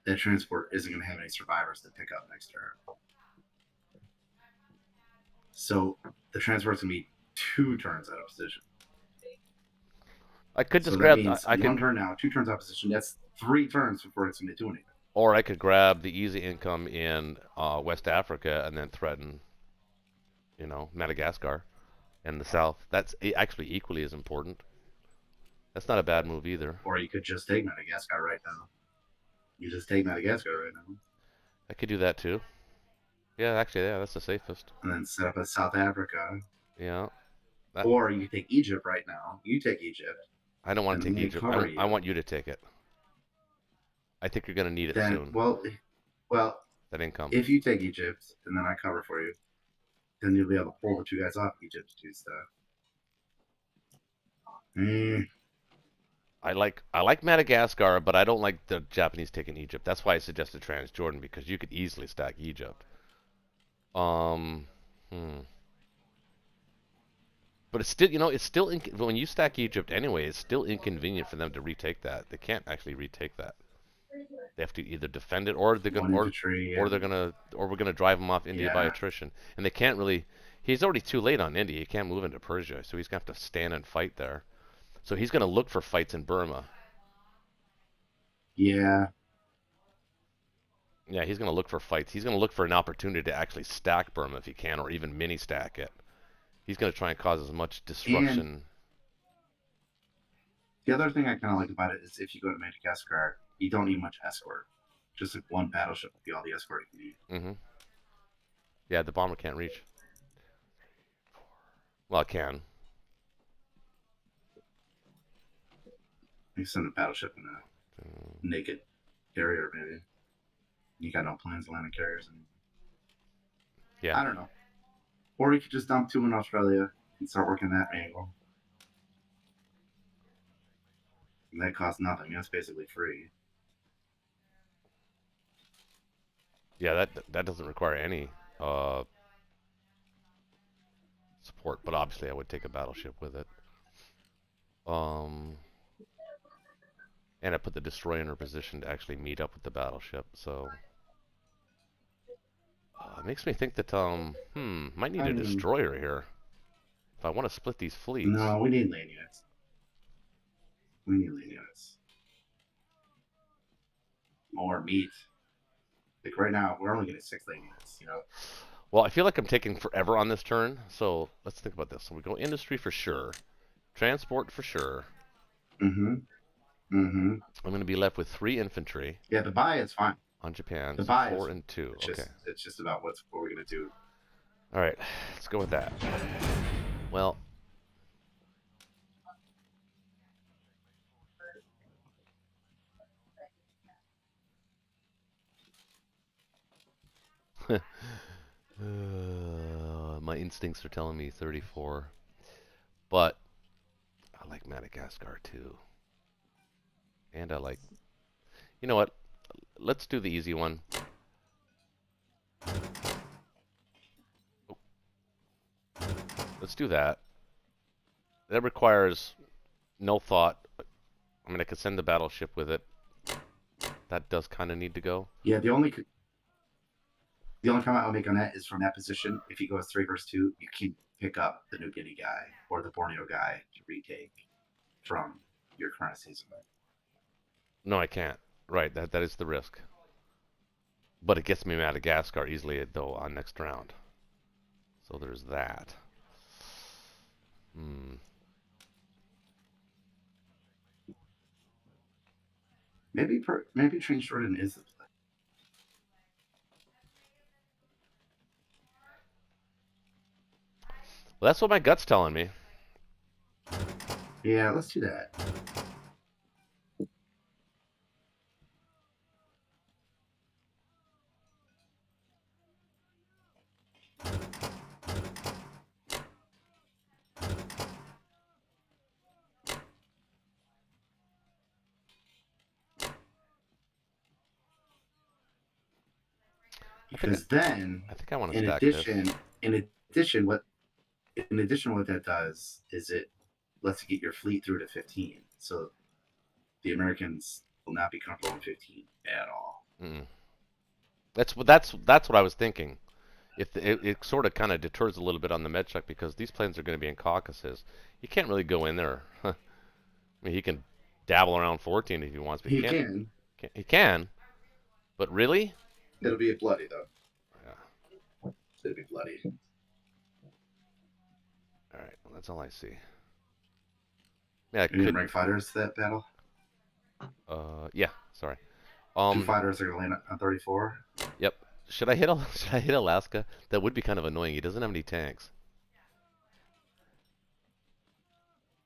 that transport isn't going to have any survivors to pick up next turn. So the transport's going to be 2 turns out of position. I could just grab. I could 1 turn now, 2 turns out of position. That's 3 turns before it's going to do anything. Or I could grab the easy income in West Africa and then threaten, Madagascar and the South. That's actually equally as important. That's not a bad move either. Or you could just take Madagascar right now. You just take Madagascar right now. I could do that too. Yeah, actually, that's the safest. And then set up a South Africa. Yeah. Or you take Egypt right now. You take Egypt. I don't want to take Egypt. I want you to take it. I think you're going to need it soon. Well, that income. If you take Egypt and then I cover for you, then you'll be able to pull the 2 guys off Egypt to do stuff. I like Madagascar, but I don't like the Japanese taking Egypt. That's why I suggested Transjordan, because you could easily stack Egypt. But it's still when you stack Egypt anyway, it's still inconvenient for them to retake that. They can't actually retake that. They have to either defend it, or we're gonna drive them off India by attrition. And they can't really. He's already too late on India. He can't move into Persia, so he's gonna have to stand and fight there. So he's gonna look for fights in Burma. Yeah. Yeah, he's gonna look for fights. He's gonna look for an opportunity to actually stack Burma if he can, or even mini stack it. He's gonna try and cause as much disruption. And the other thing I kind of like about it is if you go to Madagascar, you don't need much escort. Just like 1 battleship will be all the escort you need. Yeah, the bomber can't reach. Well, it can. You send a battleship in a naked carrier, maybe. You got no plans to land in carriers. Yeah. I don't know. Or you could just dump 2 in Australia and start working that angle. And that costs nothing. That's basically free. Yeah, that doesn't require any support, but obviously I would take a battleship with it. And I put the destroyer in her position to actually meet up with the battleship, so it makes me think that might need a destroyer here if I want to split these fleets. No, we need land units. More meat. Like right now, we're only getting 6 land units. Well, I feel like I'm taking forever on this turn, so let's think about this. So we go industry for sure, transport for sure. Mm-hmm. Mm-hmm. I'm going to be left with 3 infantry Yeah, the buy is fine. on Japan. The So buy 4 is and 2. Okay. it's just about what we're gonna do. All right, let's go with that. Well, my instincts are telling me 34, but I like Madagascar too, and I like. You know what? Let's do the easy one. Let's do that. That requires no thought. I mean, I could send the battleship with it. That does kind of need to go. Yeah, the only comment I'll make on that is from that position. If he goes 3 versus 2, you can pick up the New Guinea guy or the Borneo guy to retake from your current season. No, I can't. Right, that is the risk. But it gets me Madagascar easily, though, on next round. So there's that. Maybe Train Shorten is the play. Well, that's what my gut's telling me. Yeah, let's do that. Because then, I think I want to in stack addition, this. in addition, what that does is it lets you get your fleet through to 15. So the Americans will not be comfortable in 15 at all. That's what I was thinking. If it sort of kind of deters a little bit on the med check because these planes are going to be in Caucasus. He can't really go in there. I mean, he can dabble around 14 if he wants, but He can. He can. But really? It'll be bloody though. Yeah. It'll be bloody. All right. Well, that's all I see. Yeah, You didn't bring fighters to that battle? Yeah. Sorry. 2 fighters are gonna land on 34. Yep. Should I hit Alaska? That would be kind of annoying. He doesn't have any tanks.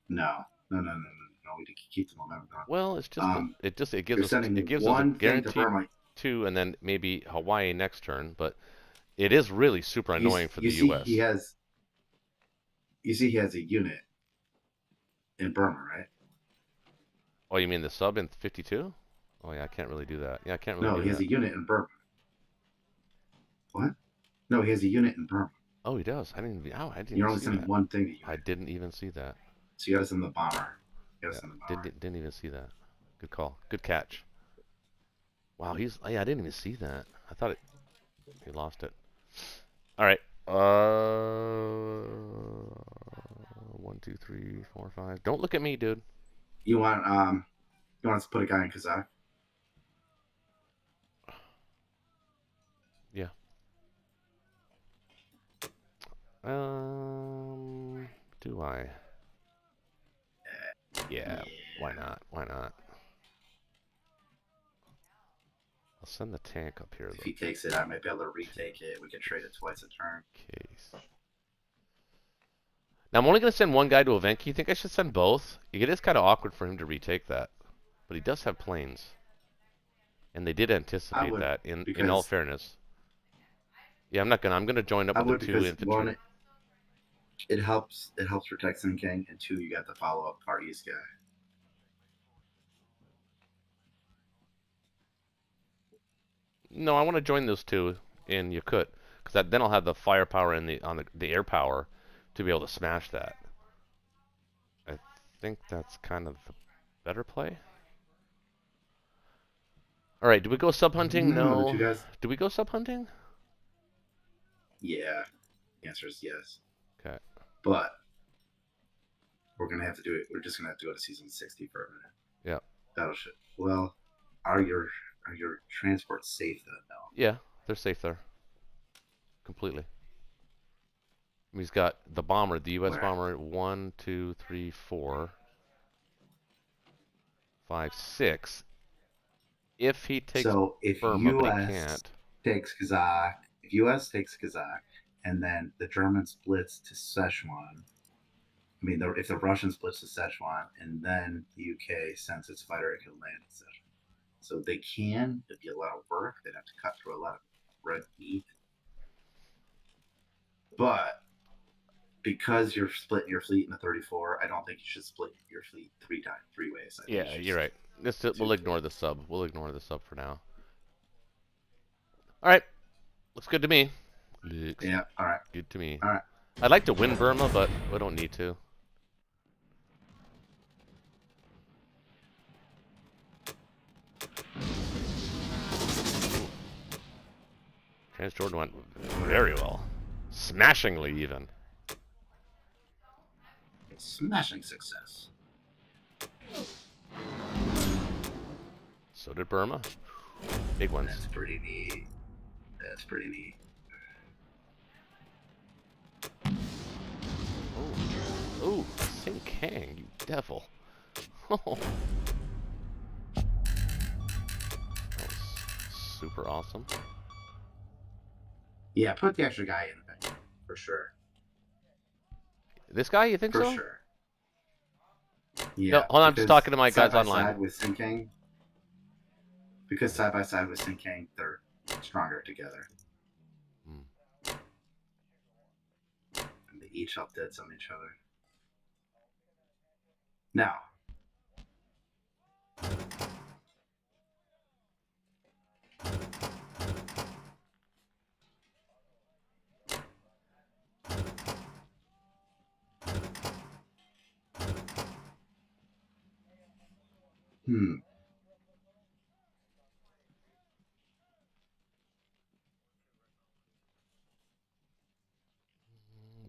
No. We can keep the momentum going. Well, it's just it gives us a one guaranteed 2, and then maybe Hawaii next turn. But it is really super annoying for the U.S. You see, he has a unit in Burma, right? Oh, you mean the sub in 52? Oh yeah, I can't really do that. Yeah, I can't really. No, he has a unit in Burma. What? No, he has a unit in Burma. Oh, he does. I didn't. Oh, I didn't. You're only sending one thing to you. I didn't even see that. So you got to send the bomber. Didn't even see that. Good call. Good catch. Wow, I didn't even see that. I thought he lost it. All right. 1, 2, 3, 4, 5. Don't look at me, dude. You want us to put a guy in Kazakh? Yeah. Do I? Yeah. Why not? Why not? I'll send the tank up here, though. If he takes it, I might be able to retake it. We can trade it twice a turn. Case. Now, I'm only going to send one guy to Evenki. You think I should send both? It is kind of awkward for him to retake that. But he does have planes. And they did anticipate that, in all fairness. Yeah, I'm going to join up with the 2 infantry. One, it helps protect Sinking, and 2, you got the follow-up Far East guy. No, I want to join those 2 in Yakut, because then I'll have the firepower and the air power to be able to smash that. I think that's kind of the better play. All right, do we go sub hunting? No. Do we go sub hunting? Yeah. The answer is yes. Okay. But we're gonna have to do it. We're just gonna have to go to season 60 for a minute. Yeah. Battleship. Well, are your transports safe then? No. Yeah, they're safe there. completely. He's got the bomber, the U.S. Where? bomber. 1, 2, 3, 4, 5, 6. If he takes So if Burma, but he U.S. can't. takes Kazakh, if U.S. takes Kazakh, and then the Germans blitz to Szechuan, I mean, if the Russians blitz to Szechuan, and then the UK sends its fighter, it can land in Szechuan. So they can. It'd be a lot of work. They'd have to cut through a lot of red meat. But because you're splitting your fleet into 34, I don't think you should split your fleet three ways. I think Yeah, you're right. We'll ignore the sub. We'll ignore the sub for now. All right. Looks good to me. Looks Yeah, all right. good to me. All right. I'd like to win Burma, but we don't need to. Transjordan went very well. Smashingly even. Smashing success. So did Burma. Big ones. That's pretty neat. That's pretty neat. Oh, ooh, Sing Kang, you devil. Oh. That was super awesome. Yeah, put the extra guy in the back for sure. This guy, you think For so? sure. Yeah. No, hold on, I'm just talking to my guys side by online. Side with Sinking, because side by side with Sinking, they're stronger together. And they each help dead some each other. Now.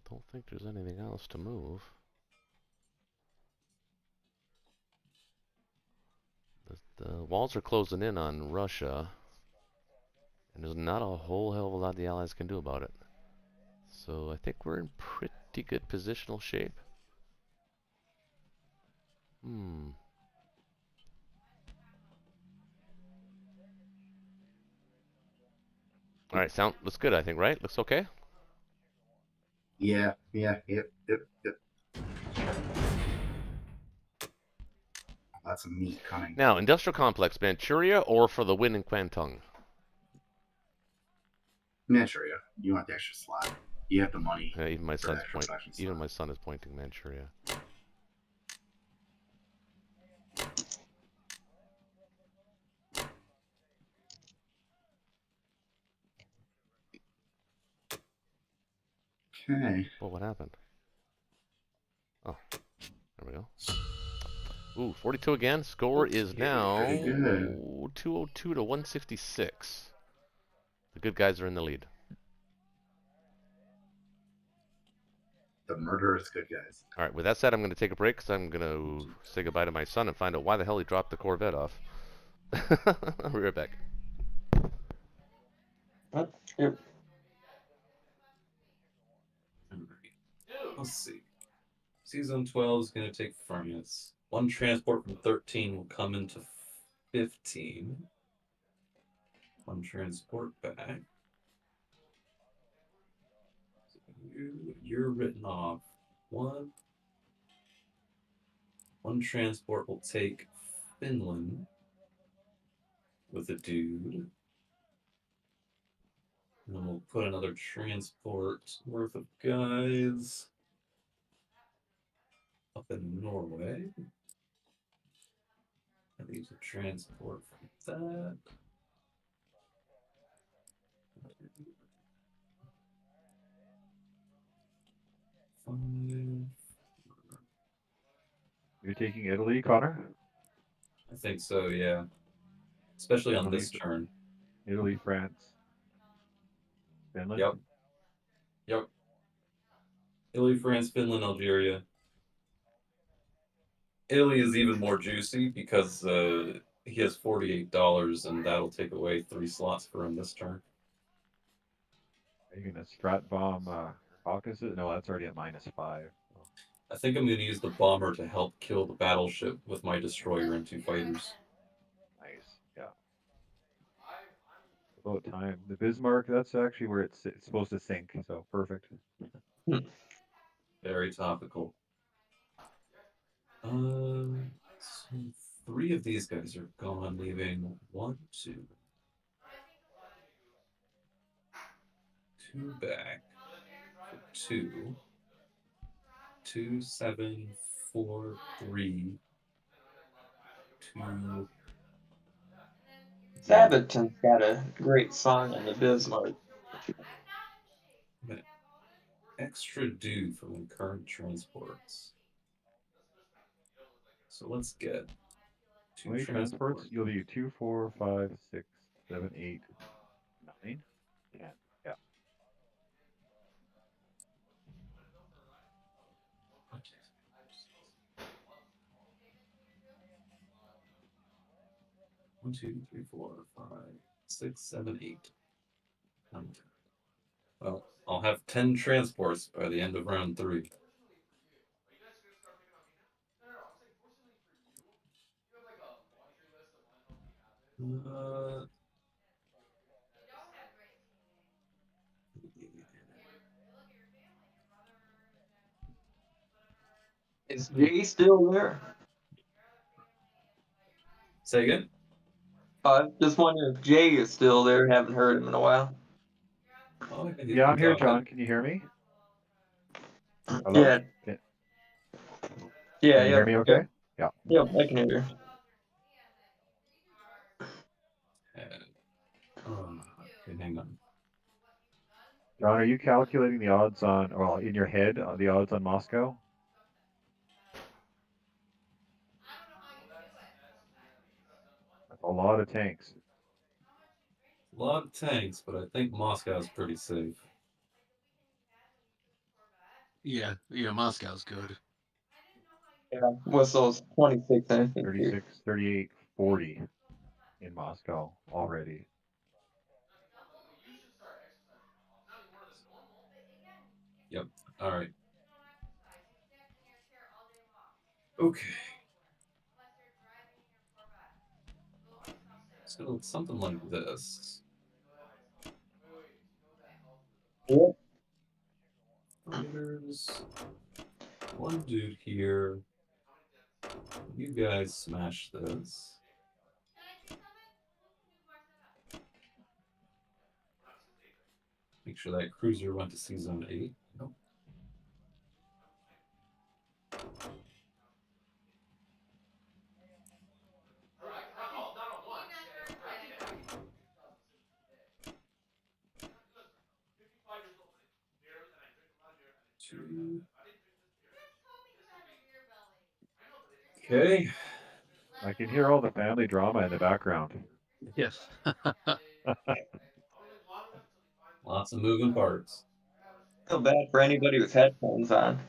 Don't think there's anything else to move. The walls are closing in on Russia, and there's not a whole hell of a lot the Allies can do about it. So I think we're in pretty good positional shape. All right, looks good, I think, right? Looks okay? Yeah, yep. Lots of meat coming. Now, industrial complex, Manchuria or for the win in Kwantung? Manchuria. You want the extra slot. You have the money. Yeah, even my son's slot. my son is pointing Manchuria. Okay. Well, what happened? Oh, there we go. Ooh, 42 again. Score is now 202 to 166. The good guys are in the lead. The murderous good guys. All right, with that said, I'm going to take a break because I'm going to say goodbye to my son and find out why the hell he dropped the Corvette off. I'll be right back. Yep. Let's see. Season 12 is going to take France. One transport from 13 will come into 15. One transport back. So you're written off. One transport will take Finland with a dude. And then we'll put another transport worth of guys up in Norway. And these are transport from that. You're taking Italy, Connor? I think so, yeah. Especially on this turn. Italy, France, Finland? Yep. Italy, France, Finland, Algeria. Italy is even more juicy because he has $48 and that'll take away 3 slots for him this turn. Are you gonna strat bomb Caucasus? No, that's already at -5. I think I'm going to use the bomber to help kill the battleship with my destroyer and 2 fighters. Nice. Yeah. About time. The Bismarck, that's actually where it's supposed to sink, so perfect. Very topical. So 3 of these guys are gone, leaving 1, 2, 2 back. 2, 2, 7, 4, 3, 2. Sabaton's got a great song on the Bismarck. Extra due from the current transports. So let's get 2 How many transports? transports. You'll do 2, 4, 5, 6, 7, 8, 9, 10. Yeah. One, 2, 3, 4, 5, 6, 7, 8. Well, I'll have 10 transports by the end of round 3. Is Jay still there? Say again? Just wondering if Jay is still there. Haven't heard him in a while. Oh, Yeah, I'm here, John. Can you hear me? Hello? Yeah. Can Yeah. you hear me okay? Yeah. Yep, I can hear you. Okay, hang on. John, are you calculating the odds on, well, in your head, the odds on Moscow? That's a lot of tanks. A lot of tanks, but I think Moscow's pretty safe. Yeah, Moscow's good. Yeah, what's those 26 infantry? 36, 38, 40 in Moscow already. Yep. All right. Okay. So it's something like this. Yep. Fighters. 1 dude here. You guys smash this. Make sure that cruiser went to sea zone 8. Nope. Two. Okay. I can hear all the family drama in the background. Yes. Lots of moving parts. Feel bad for anybody with headphones on.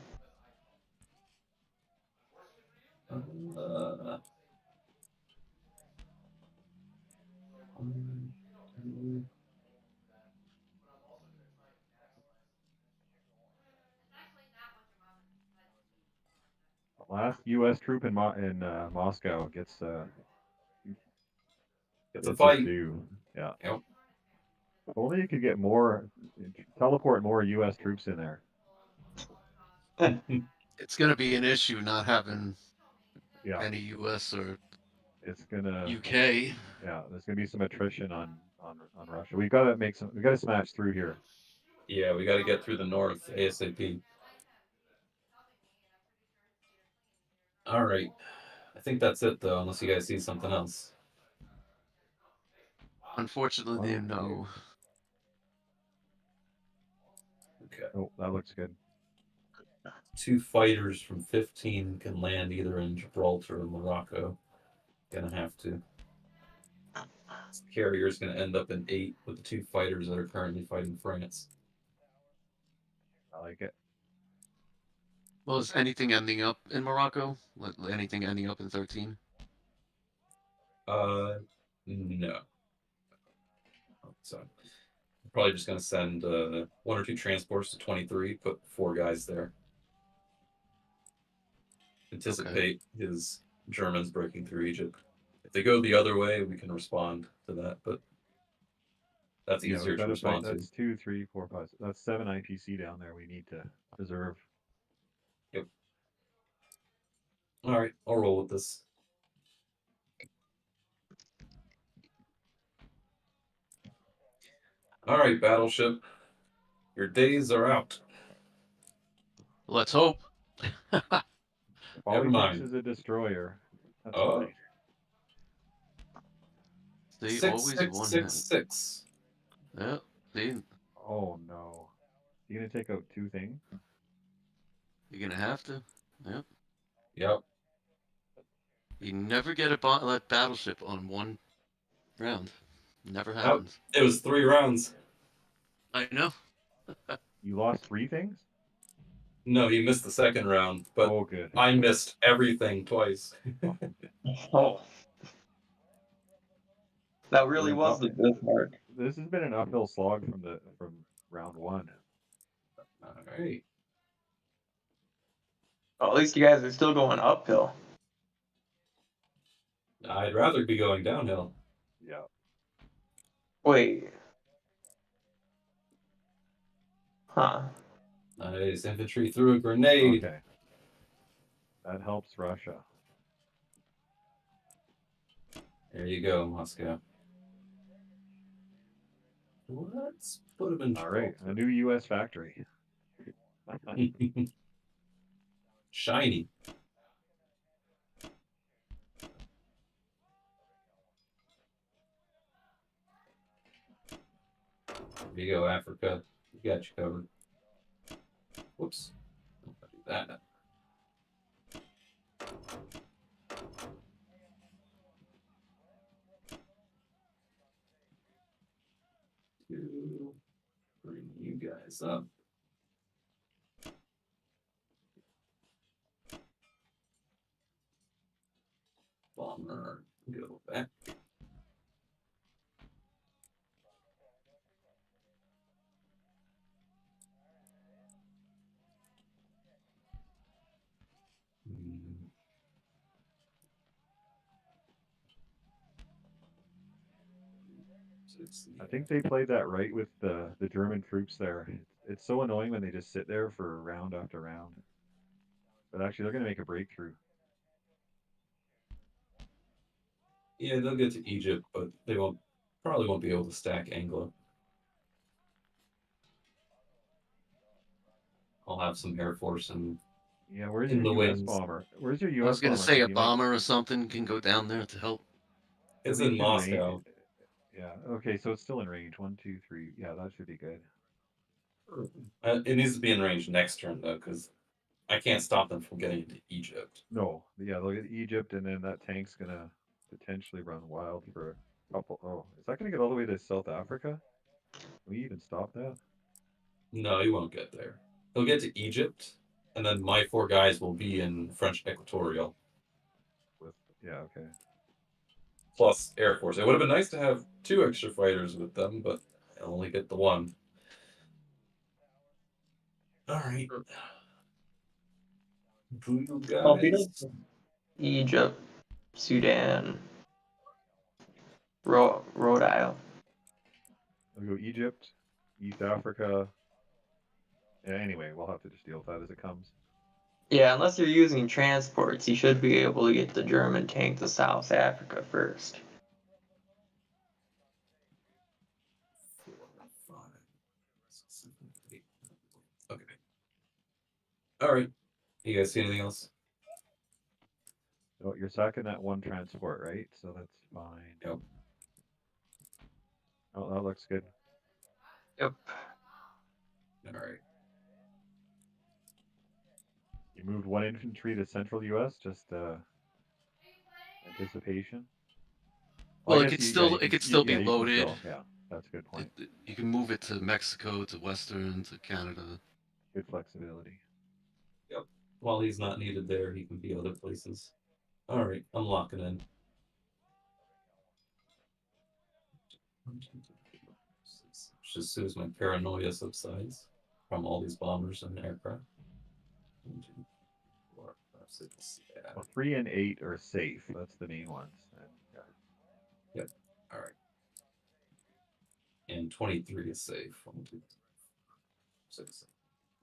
Uh, The last U.S. troop in Moscow gets it's a its fight. due. Yeah. Yep. If only you could get more, teleport more U.S. troops in there. It's going to be an issue not having Yeah. any U.S. or It's gonna. UK. Yeah, there's gonna be some attrition on Russia. We gotta smash through here. Yeah, we got to get through the north ASAP. All right. I think that's it, though, unless you guys see something else. Unfortunately, no. Okay. Oh, that looks good. 2 fighters from 15 can land either in Gibraltar or Morocco. Gonna have to. This carrier's gonna end up in 8 with the 2 fighters that are currently fighting France. I like it. Well, is anything ending up in Morocco? Anything ending up in 13? No. Oh, sorry. probably just going to send 1 or 2 transports to 23, put 4 guys there. Anticipate his Germans breaking through Egypt. If they go the other way, we can respond to that, but that's Yeah, easier we've to got to fight. respond to. That's 2, 3, 4, 5. That's 7 IPC down there. We need to preserve. Yep. All right, I'll roll with this. All right, battleship. Your days are out. Let's hope. All Never he thinks mind. is a destroyer. That's Oh. fine. They 6, always 6, one 6, 6. Yeah. See, Oh no. You gonna take out 2 things? you're gonna have to. Yep. Yep. You never get a battleship on one round. Never Nope. happens. It was 3 rounds. I know. You lost 3 things? No, he missed the second round, but Oh, good. I missed everything twice. Oh. That really Yeah, was the good part. This has been an uphill slog from round 1. All right. Well, at least you guys are still going uphill. I'd rather be going downhill. Yeah. Wait. Huh. Nice. Infantry threw a grenade. Okay. That helps Russia. There you go, Moscow. Let's put him in All right, a trouble. new U.S. factory. Shiny. There you go, Africa. We got you covered. Whoops. Don't do that. To bring you guys up. Bomber, go back. I think they played that right with the German troops there. It's so annoying when they just sit there for round after round. But actually, they're going to make a breakthrough. Yeah, they'll get to Egypt, but they probably won't be able to stack Anglo. I'll have some Air Force and Yeah, where's in your the U.S. wings. bomber? Where's your I U.S. was gonna bomber? say 'Cause a he might bomber or something can go down there to help. It's at in least Moscow. range. Yeah. Okay, so it's still in range. 1, 2, 3. Yeah, that should be good. It needs to be in range next turn though, because I can't stop them from getting into Egypt. No. Yeah, they'll get Egypt, and then that tank's gonna potentially run wild for a couple. Oh, is that gonna get all the way to South Africa? Can we even stop that? No, he won't get there. He'll get to Egypt, and then my 4 guys will be in French Equatorial. Yeah, okay. Plus Air Force. It would have been nice to have 2 extra fighters with them, but I only get the 1. All right. Who you guys? Egypt, Sudan, Rhode Island. We'll go Egypt, East Africa. Yeah, anyway, we'll have to just deal with that as it comes. Yeah, unless you're using transports, you should be able to get the German tank to South Africa first. 4, 5, 6, 7, 8. Okay. All right. You guys see anything else? So you're sacking that 1 transport, right? So that's fine. Yep. Oh, that looks good. Yep. All right. You moved 1 infantry to central U.S. Just anticipation. Well, I it guess could still be you can loaded. still, yeah, that's a good point. You can move it to Mexico, to Western, to Canada. Good flexibility. Yep. While he's not needed there, he can be other places. All right. I'm locking in. 1, 2, 3, 4, 5, 6, just as soon as my paranoia subsides from all these bombers and aircraft. 1, 2, 4, 5, 6. Yeah. Well, 3 and 8 are safe. That's the main ones. And, yeah. Yep. All right. And 23 is safe. 1, 2, 3, 6.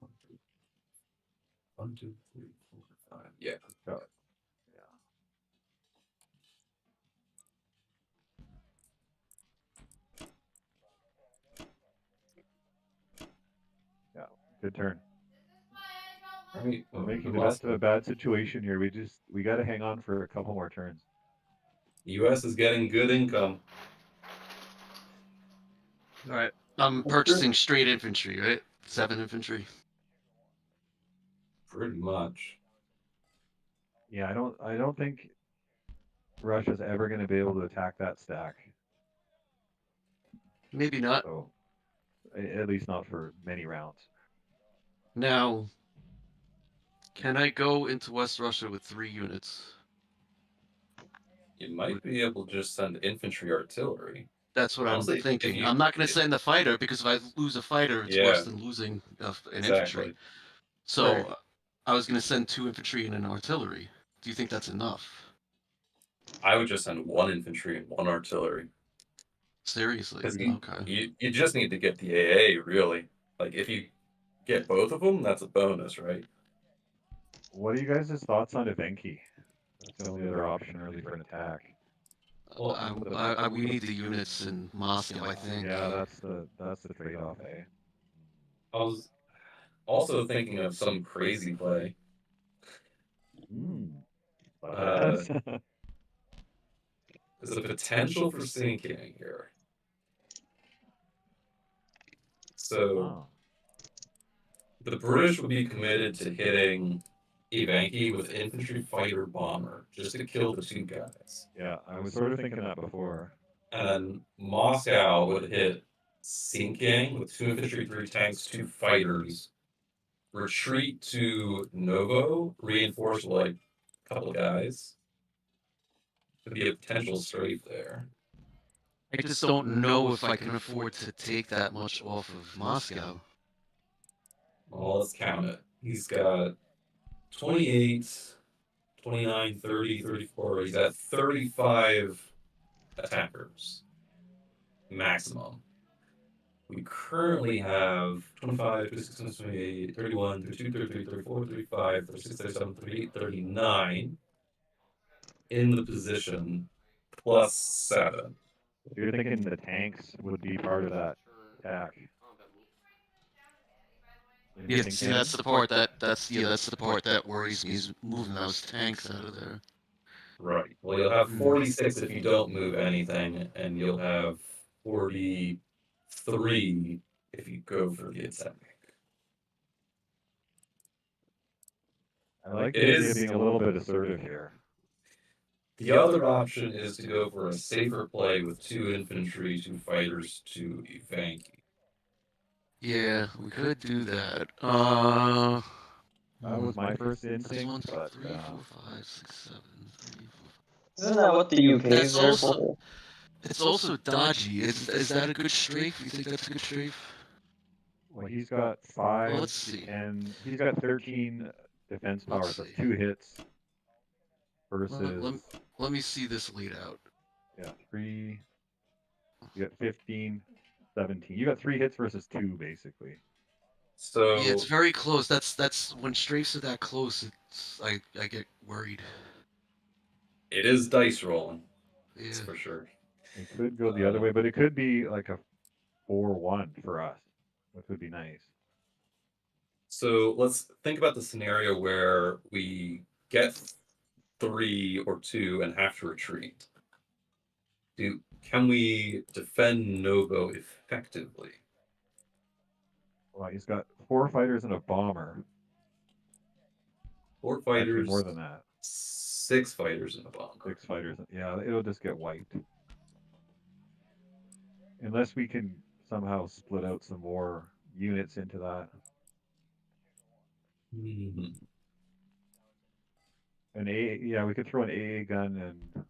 1, 2, 1, 2, 3, 4, 5. Yeah. Oh, yeah. Good turn. All right. We're making the best of a bad situation here. We got to hang on for a couple more turns. U.S. is getting good income. All right. I'm purchasing straight infantry, right? 7 infantry. Pretty much. Yeah, I don't think Russia's ever going to be able to attack that stack. Maybe not. So, at least not for many rounds. Now, can I go into West Russia with 3 units? You might be able to just send infantry artillery. That's what Honestly, I'm thinking. you- I'm not going to send the fighter because if I lose a fighter, it's Yeah. worse than losing an infantry. Exactly. So Right. I was going to send 2 infantry and an artillery. Do you think that's enough? I would just send 1 infantry and 1 artillery. Seriously? 'Cause Okay. you just need to get the AA, really. Like, if you get both of them, that's a bonus, right? What are you guys' thoughts on Evenki? That's the only other option really for an attack. Well, We need the units in Moscow, I think. Yeah, that's the trade-off, eh? I was also thinking of some crazy play. Yes. There's a potential for sinking here. So Oh. the British would be committed to hitting Evenki with infantry fighter bomber just to kill the 2 guys. Yeah, I was sort of thinking that before. And then Moscow would hit Sinking with 2 infantry, 3 tanks, 2 fighters. Retreat to Novo, reinforce with like a couple of guys. Could be a potential strafe there. I just don't know if I can afford to take that much off of Moscow. Well, let's count it. He's got 28, 29, 30, 34. He's at 35 attackers maximum. We currently have 25, 26, 28, 31, 32, 33, 34, 35, 36, 37, 38, 39 in the position plus 7. You're thinking the tanks would be part of that attack. Yeah, see, that's the part that's the part that worries me is moving those tanks out of there. Right. Well, you'll have 46 if you don't move anything, and you'll have 43 if you go for the attack. I like the idea of being a little bit assertive here. The other option is to go for a safer play with 2 infantry, 2 fighters, 2 Evanki. Yeah, we could do that. That was my first That's instinct, 1, 2, but 3, 4, 5, 6, 7, 3, 4, Isn't that what the UK That's is there also- for? It's also dodgy. Is that a good strafe? You think that's a good strafe? well, he's got 5, Well, let's see. and he's got 13 defense power. Let's So that's see. 2 hits versus Let me see this laid out. 3. You got 15, 17. You got 3 hits versus 2, basically. So Yeah, it's very close. That's when strafes are that close. I get worried. it is dice rolling. Yeah. That's for sure. It could go the other way, but it could be like a 4-1 for us, which would be nice. So let's think about the scenario where we get 3 or 2 and have to retreat. Can we defend Novo effectively? Well, he's got 4 fighters and a bomber. 4 Actually, fighters, more than that. 6 fighters in a bomber. 6 fighters. Yeah, it'll just get wiped. Unless we can somehow split out some more units into that. An yeah, we could throw an AA gun and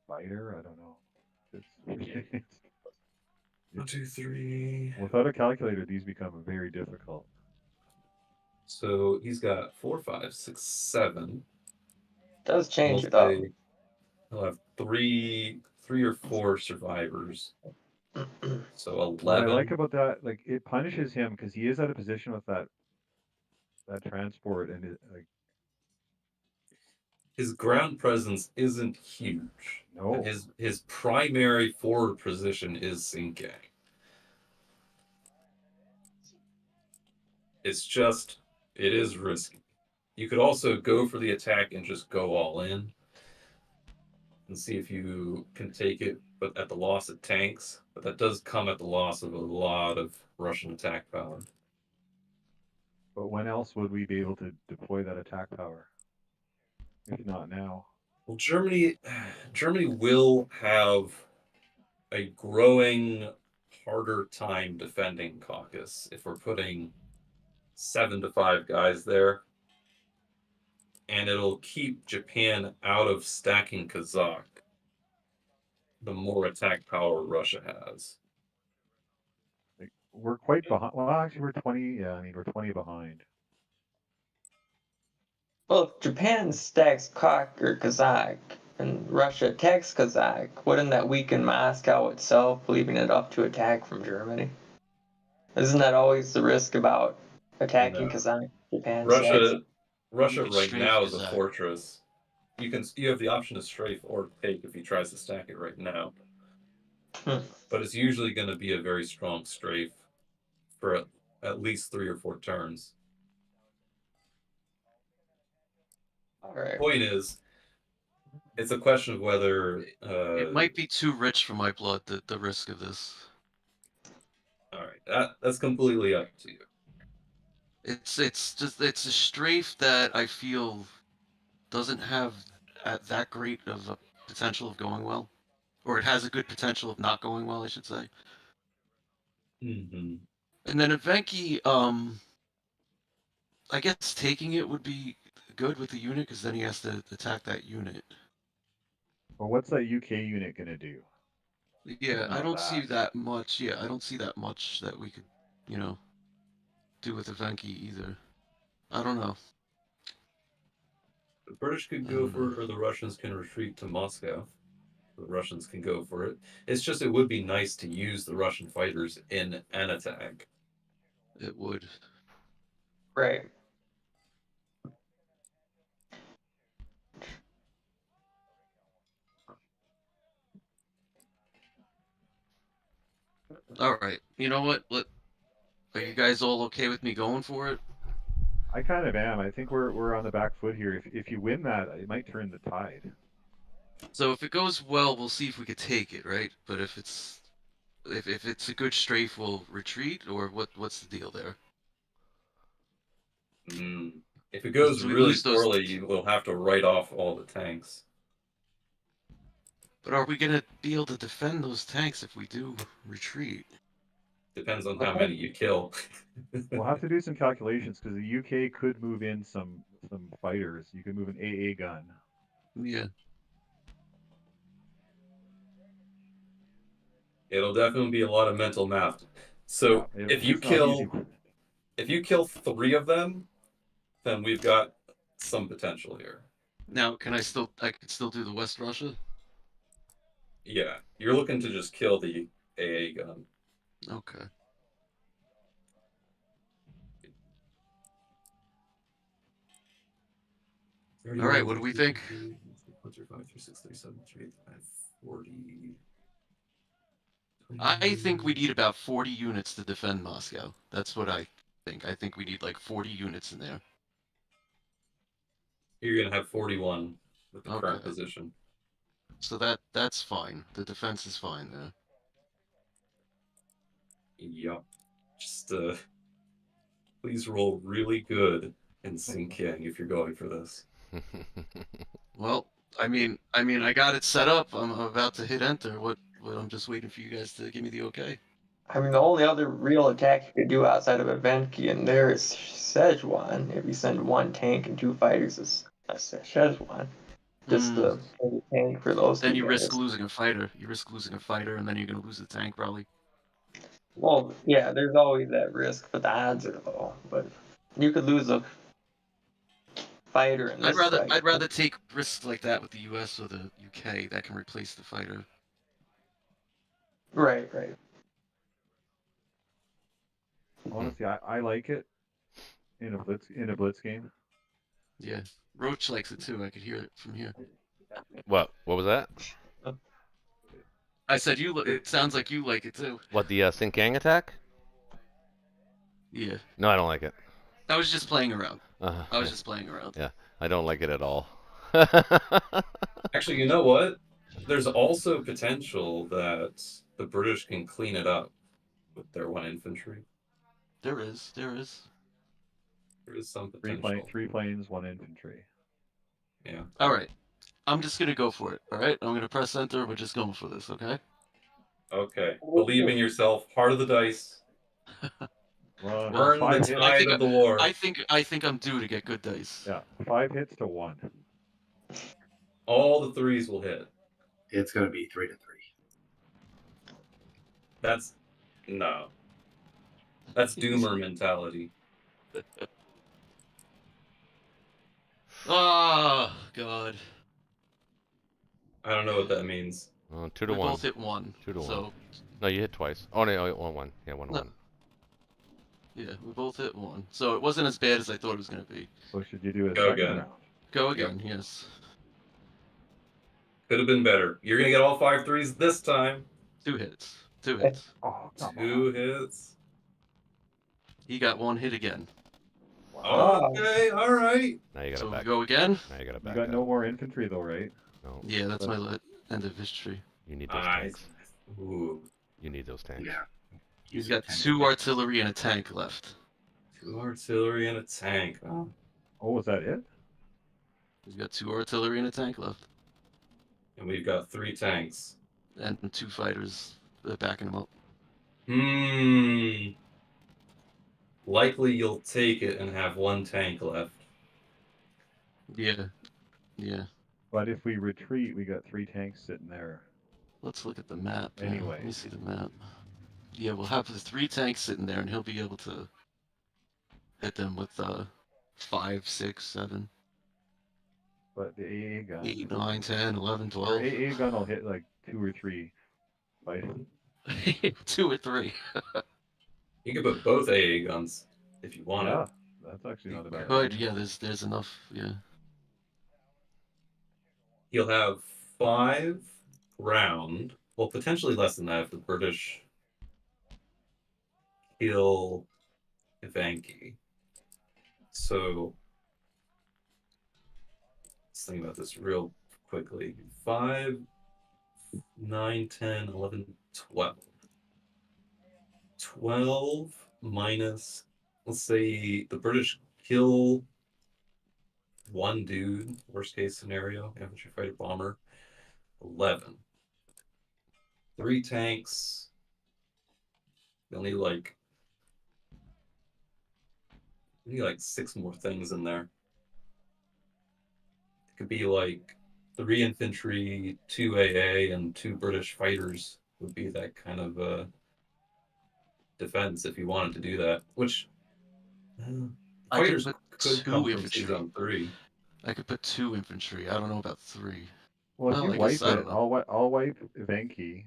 fighter. I don't know. 1, 2, 3. Without a calculator, these become very difficult. So he's got 4, 5, 6, 7. Does change We'll it up. say he'll have three or 4 survivors. So 11. What I like about that, like, it punishes him because he is out of position with that transport, and like, his ground presence isn't huge. no. And his primary forward position is sinking. It's just, it is risky. You could also go for the attack and just go all in and see if you can take it, but at the loss of tanks. But that does come at the loss of a lot of Russian attack power. But when else would we be able to deploy that attack power? If not now. Well, Germany will have a growing, harder time defending caucus if we're putting 7 to 5 guys there. And it'll keep Japan out of stacking Kazakh the more attack power Russia has. Like, we're quite behind. Well, actually, we're 20. Yeah, I mean, we're 20 behind. Well, if Japan stacks or Kazakh and Russia attacks Kazakh, wouldn't that weaken Moscow itself, leaving it up to attack from Germany? Isn't that always the risk about attacking No. Kazakh? Japan Russia You could right strafe now is a Kazakh. fortress. You have the option to strafe or take if he tries to stack it right now. But it's usually going to be a very strong strafe for at least 3 or 4 turns. All right. Point is, it's a question of whether It might be too rich for my blood, the risk of this. all right, that's completely up to you. It's a strafe that I feel doesn't have that great of a potential of going well, or it has a good potential of not going well, I should say. Mm-hmm. And then Evenki, I guess taking it would be good with the unit because then he has to attack that unit. Well, what's that UK unit gonna do? Yeah, I Not don't see that. that much. Yeah, I don't see that much that we could, do with Evenki either. I don't know. The British could go for it, or the Russians can retreat to Moscow. The Russians can go for it. It's just, it would be nice to use the Russian fighters in an attack. It would. Right. All right. You know what? Are you guys all okay with me going for it? I kind of am. I think we're on the back foot here. If you win that, it might turn the tide. So if it goes well, we'll see if we could take it, right? But if it's a good strafe, we'll retreat, or what's the deal there? If it goes Do we really lose those- poorly, we'll have to write off all the tanks. But are we gonna be able to defend those tanks if we do retreat? Depends on how many you kill. We'll have to do some calculations because the UK could move in some fighters. You could move an AA gun. Yeah. It'll definitely be a lot of mental math. So Yeah, if you it's not easy. kill 3 of them, then we've got some potential here. Now, I could still do the West Russia? Yeah, you're looking to just kill the AA gun. Okay. All right, what do we think? 1, 2, 5, 3, 6, 3, 7, 3, 8, 9, 40. I think we need about 40 units to defend Moscow. That's what I think. I think we need like 40 units in there. You're going to have 41 with the current Okay. position. So that's fine. The defense is fine there. Yup. Just please roll really good in Xinjiang if you're going for this. Well, I mean, I got it set up. I'm about to hit enter. What I'm just waiting for you guys to give me the okay. I mean, the only other real attack you could do outside of Evenki and there is Szechuan. If you send 1 tank and 2 fighters, it's Szechuan. Just the tank for those Then two you risk guys. losing a fighter. You risk losing a fighter, and then you're gonna lose the tank probably. Well, yeah, there's always that risk, but the odds are low. But you could lose a fighter in this fight. I'd rather take risks like that with the U.S. or the UK that can replace the fighter. Right. Honestly, I like it in a blitz game. Yeah, Roach likes it too. I could hear it from here. What was that? I said you. It sounds like you like it too. What, the Sink Gang attack? Yeah, No, I don't like it. I was just playing around. Uh, I was just playing around. yeah, I don't like it at all. Actually, you know what? There's also potential that the British can clean it up with their 1 infantry. There is. There is. There is some potential. Three planes, 1 infantry. Yeah. All right. I'm just gonna go for it. All right. I'm gonna press enter. We're just going for this. Okay. Okay. Believe in yourself. Heart of the dice. Well, Earn the 5 hits. tide of the war. I think I'm due to get good dice. Yeah, 5 hits to 1. All the 3s will hit. It's going to be 3 to 3. That's no. That's doomer mentality. Oh God. I don't know what that means. 2 to We 1. both hit 1. 2 to 1. So No, you hit twice. Oh no, 1-1. Yeah, 1-1. No. yeah, we both hit 1. So it wasn't as bad as I thought it was gonna be. So should you do a Go second again. round? Go again. Yes. Could have been better. You're gonna get all 5 3s this time. 2 hits. 2 hits. Oh, come 2 on. hits. He got 1 hit again. Wow. Okay, all right. Now you got So to we back. go again. Now you got to You back got up. no more infantry though, right? No, Yeah, that's my end of history. you need those Nice. tanks. Ooh. You need those tanks. Yeah. He's got 2 artillery and a tank left. 2 artillery and a tank. Oh. Oh, was that it? He's got 2 artillery and a tank left, And we've got 3 tanks. and 2 fighters that are backing him up. Likely you'll take it and have 1 tank left. Yeah. Yeah. But if we retreat, we got 3 tanks sitting there. Let's look at the map. Anyway. Let me see the map. Yeah, we'll have the 3 tanks sitting there, and he'll be able to hit them with 5, 6, 7, But the AA gun, 8, 9, 10, 11, or 12. AA gun will hit like 2 or 3 fighters. 2 or 3. You could put both AA guns if you want Yeah, it. that's actually not a bad Good. idea. Yeah, there's enough. Yeah. He'll have 5 round. Well, potentially less than that if the British kill Ivanki. So let's think about this real quickly. 5, 9, 10, 11, 12. 12 minus, let's say the British kill 1 dude, worst case scenario, infantry fighter bomber, 11. 3 tanks. They'll need like 6 more things in there. It could be like 3 infantry, 2 AA, and 2 British fighters would be that kind of defense if you wanted to do that. Which fighters put could 2 come from infantry. season 3. I could put 2 infantry. I don't know about 3. Well, if Well, you I guess wipe I it, don't know. I'll wipe Ivanki.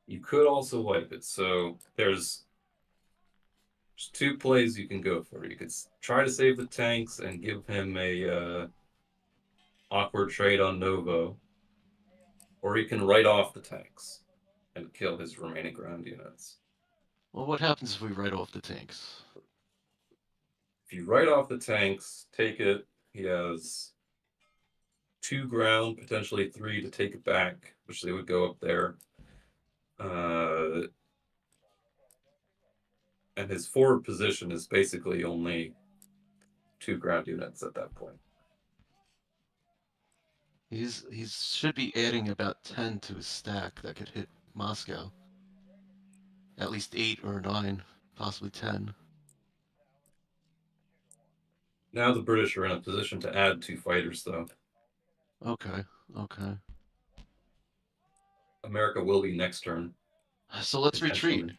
You could also wipe it. So there's 2 plays you can go for. You could try to save the tanks and give him a awkward trade on Novo, or you can write off the tanks and kill his remaining ground units. Well, what happens if we write off the tanks? If you write off the tanks, take it. He has 2 ground, potentially 3 to take it back, which they would go up there. And his forward position is basically only 2 ground units at that point. He should be adding about 10 to his stack that could hit Moscow. At least 8 or 9, possibly 10. Now the British are in a position to add 2 fighters, though. Okay. Okay. America will be next turn. So let's retreat. potentially.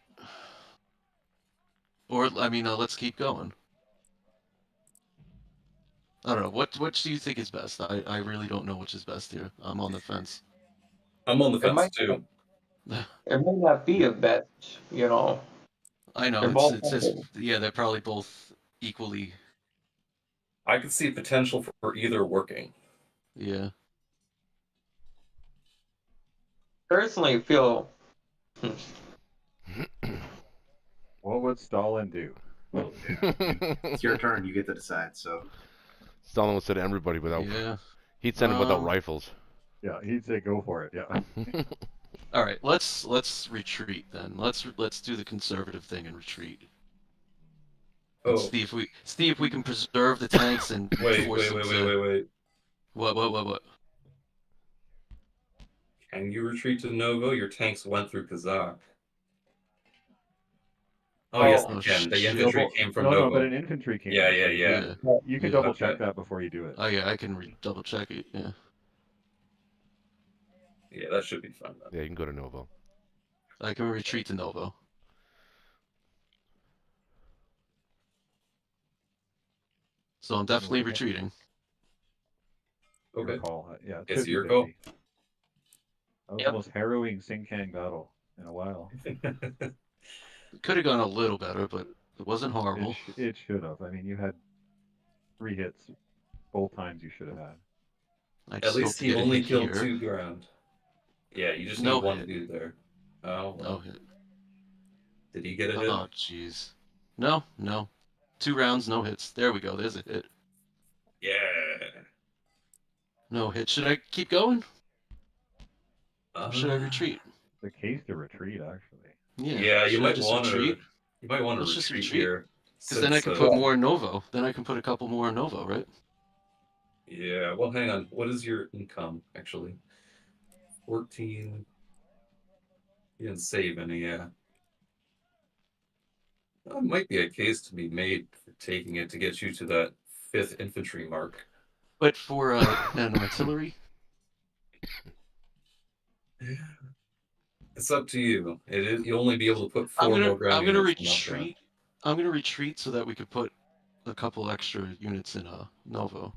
Or, I mean, let's keep going. I don't know. What do you think is best? I really don't know which is best here. I'm on the fence. I'm on the It fence might too. it might not be a bet, you know. I know, They're it's both just, good. yeah, they're probably both equally, I could see potential for either working. yeah. Personally feel What would Stalin do? It's your turn. You get to decide. So Stalin would send everybody without. Yeah. He'd send them without Um, rifles. Yeah, he'd say go for it. Yeah. All right, let's retreat then. Let's do the conservative thing and retreat. Let's Oh, see if we can preserve the tanks and wait. force them to. What? Can you retreat to Novo? Your tanks went through Kazakh. Oh, yes, oh you Oh can. The shit. infantry came from No, Novo. but an infantry came. Yeah, in, yeah, so yeah. Yeah. You can Yeah. double check Okay. that before you do it. Oh yeah, I can double check it. Yeah. Yeah, that should be fun then. Yeah, you can go to Novo. I can retreat to Novo. So I'm definitely retreating. Your Okay. call. Yeah, it It's should be your 50. call. That was Yep. the most harrowing Sinkang battle in a while. Could have gone a little better, but it wasn't horrible. It should have. I mean, you had 3 hits both times you should have had. I At just hope least to he get a only hit killed here. 2 ground. Yeah, you just No need 1 hit. dude there. Oh, No well. hit. Did he get a hit? Oh jeez. No. 2 rounds, no hits. There we go. There's a hit. Yeah. No hit. Should I keep going? Or should I Uh, retreat? The case to retreat, actually. Yeah, you Should I might just want to. retreat? You might want to Let's just retreat retreat. here. Because then I can put more in Novo. Then I can put a couple more in Novo, right? Yeah, well, hang on. What is your income, actually? 14. You didn't save any, yeah. That might be a case to be made for taking it to get you to that 5th infantry mark. But for an artillery, It's up to you. It is, you'll only be able to put 4 more ground I'm gonna units from up front. retreat. I'm gonna retreat so that we could put a couple extra units in Novo.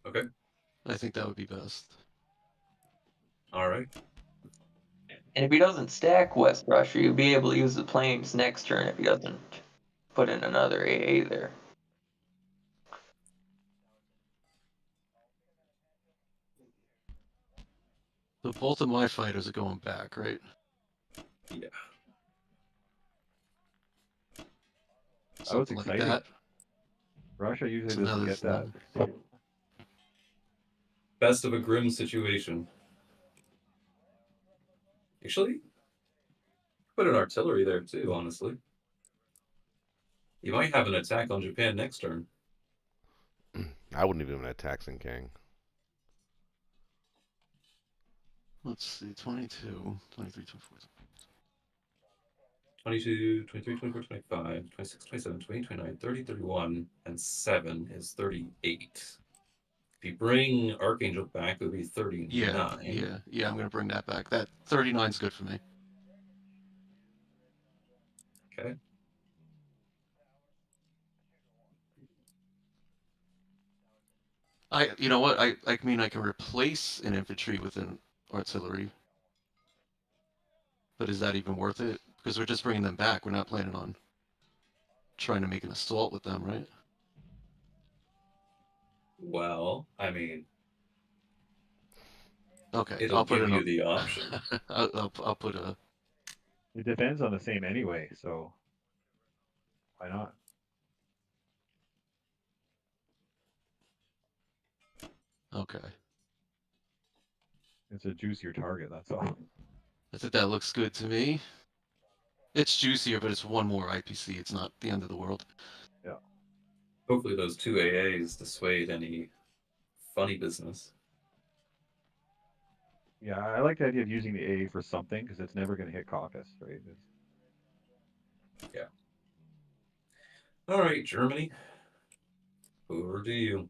Okay. I think that would be best. All right. and if he doesn't stack West Russia, you'll be able to use the planes next turn if he doesn't put in another AA there. So both of my fighters are going back, right? Yeah. That was Something like exciting. that. Russia usually So now doesn't there's get that. Best of a grim situation. Actually, put an artillery there too, honestly. You might have an attack on Japan next turn. I wouldn't even attack King. Let's see, 22, 23, 24. 22, 23, 24, 25, 26, 27, 28, 29, 30, 31, and 7 is 38. If you bring Archangel back, it would be 39. Yeah, I'm gonna bring that back. That 39's good for me. Okay. You know what? I mean, I can replace an infantry with an artillery. But is that even worth it? Because we're just bringing them back. We're not planning on trying to make an assault with them, right? Well, I mean, Okay, it'll I'll put give in you the option. I'll put a. It depends on the same anyway, so why not? Okay. It's a juicier target, that's all. I think that looks good to me. It's juicier, but it's 1 more IPC. It's not the end of the world. Yeah. Hopefully those 2 AAs dissuade any funny business. Yeah, I like the idea of using the A for something because it's never going to hit caucus, right? Yeah. All right, Germany. Over to you.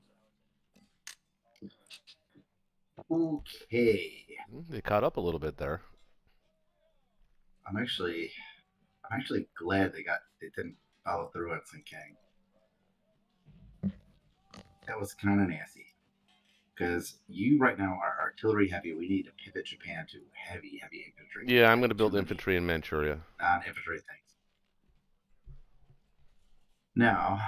Okay. They caught up a little bit there. I'm actually glad they didn't follow through on Sin King. That was kind of nasty. Because you right now are artillery heavy. We need to pivot Japan to heavy infantry. Yeah, I'm going to build infantry in Manchuria. Non-infantry things. Now,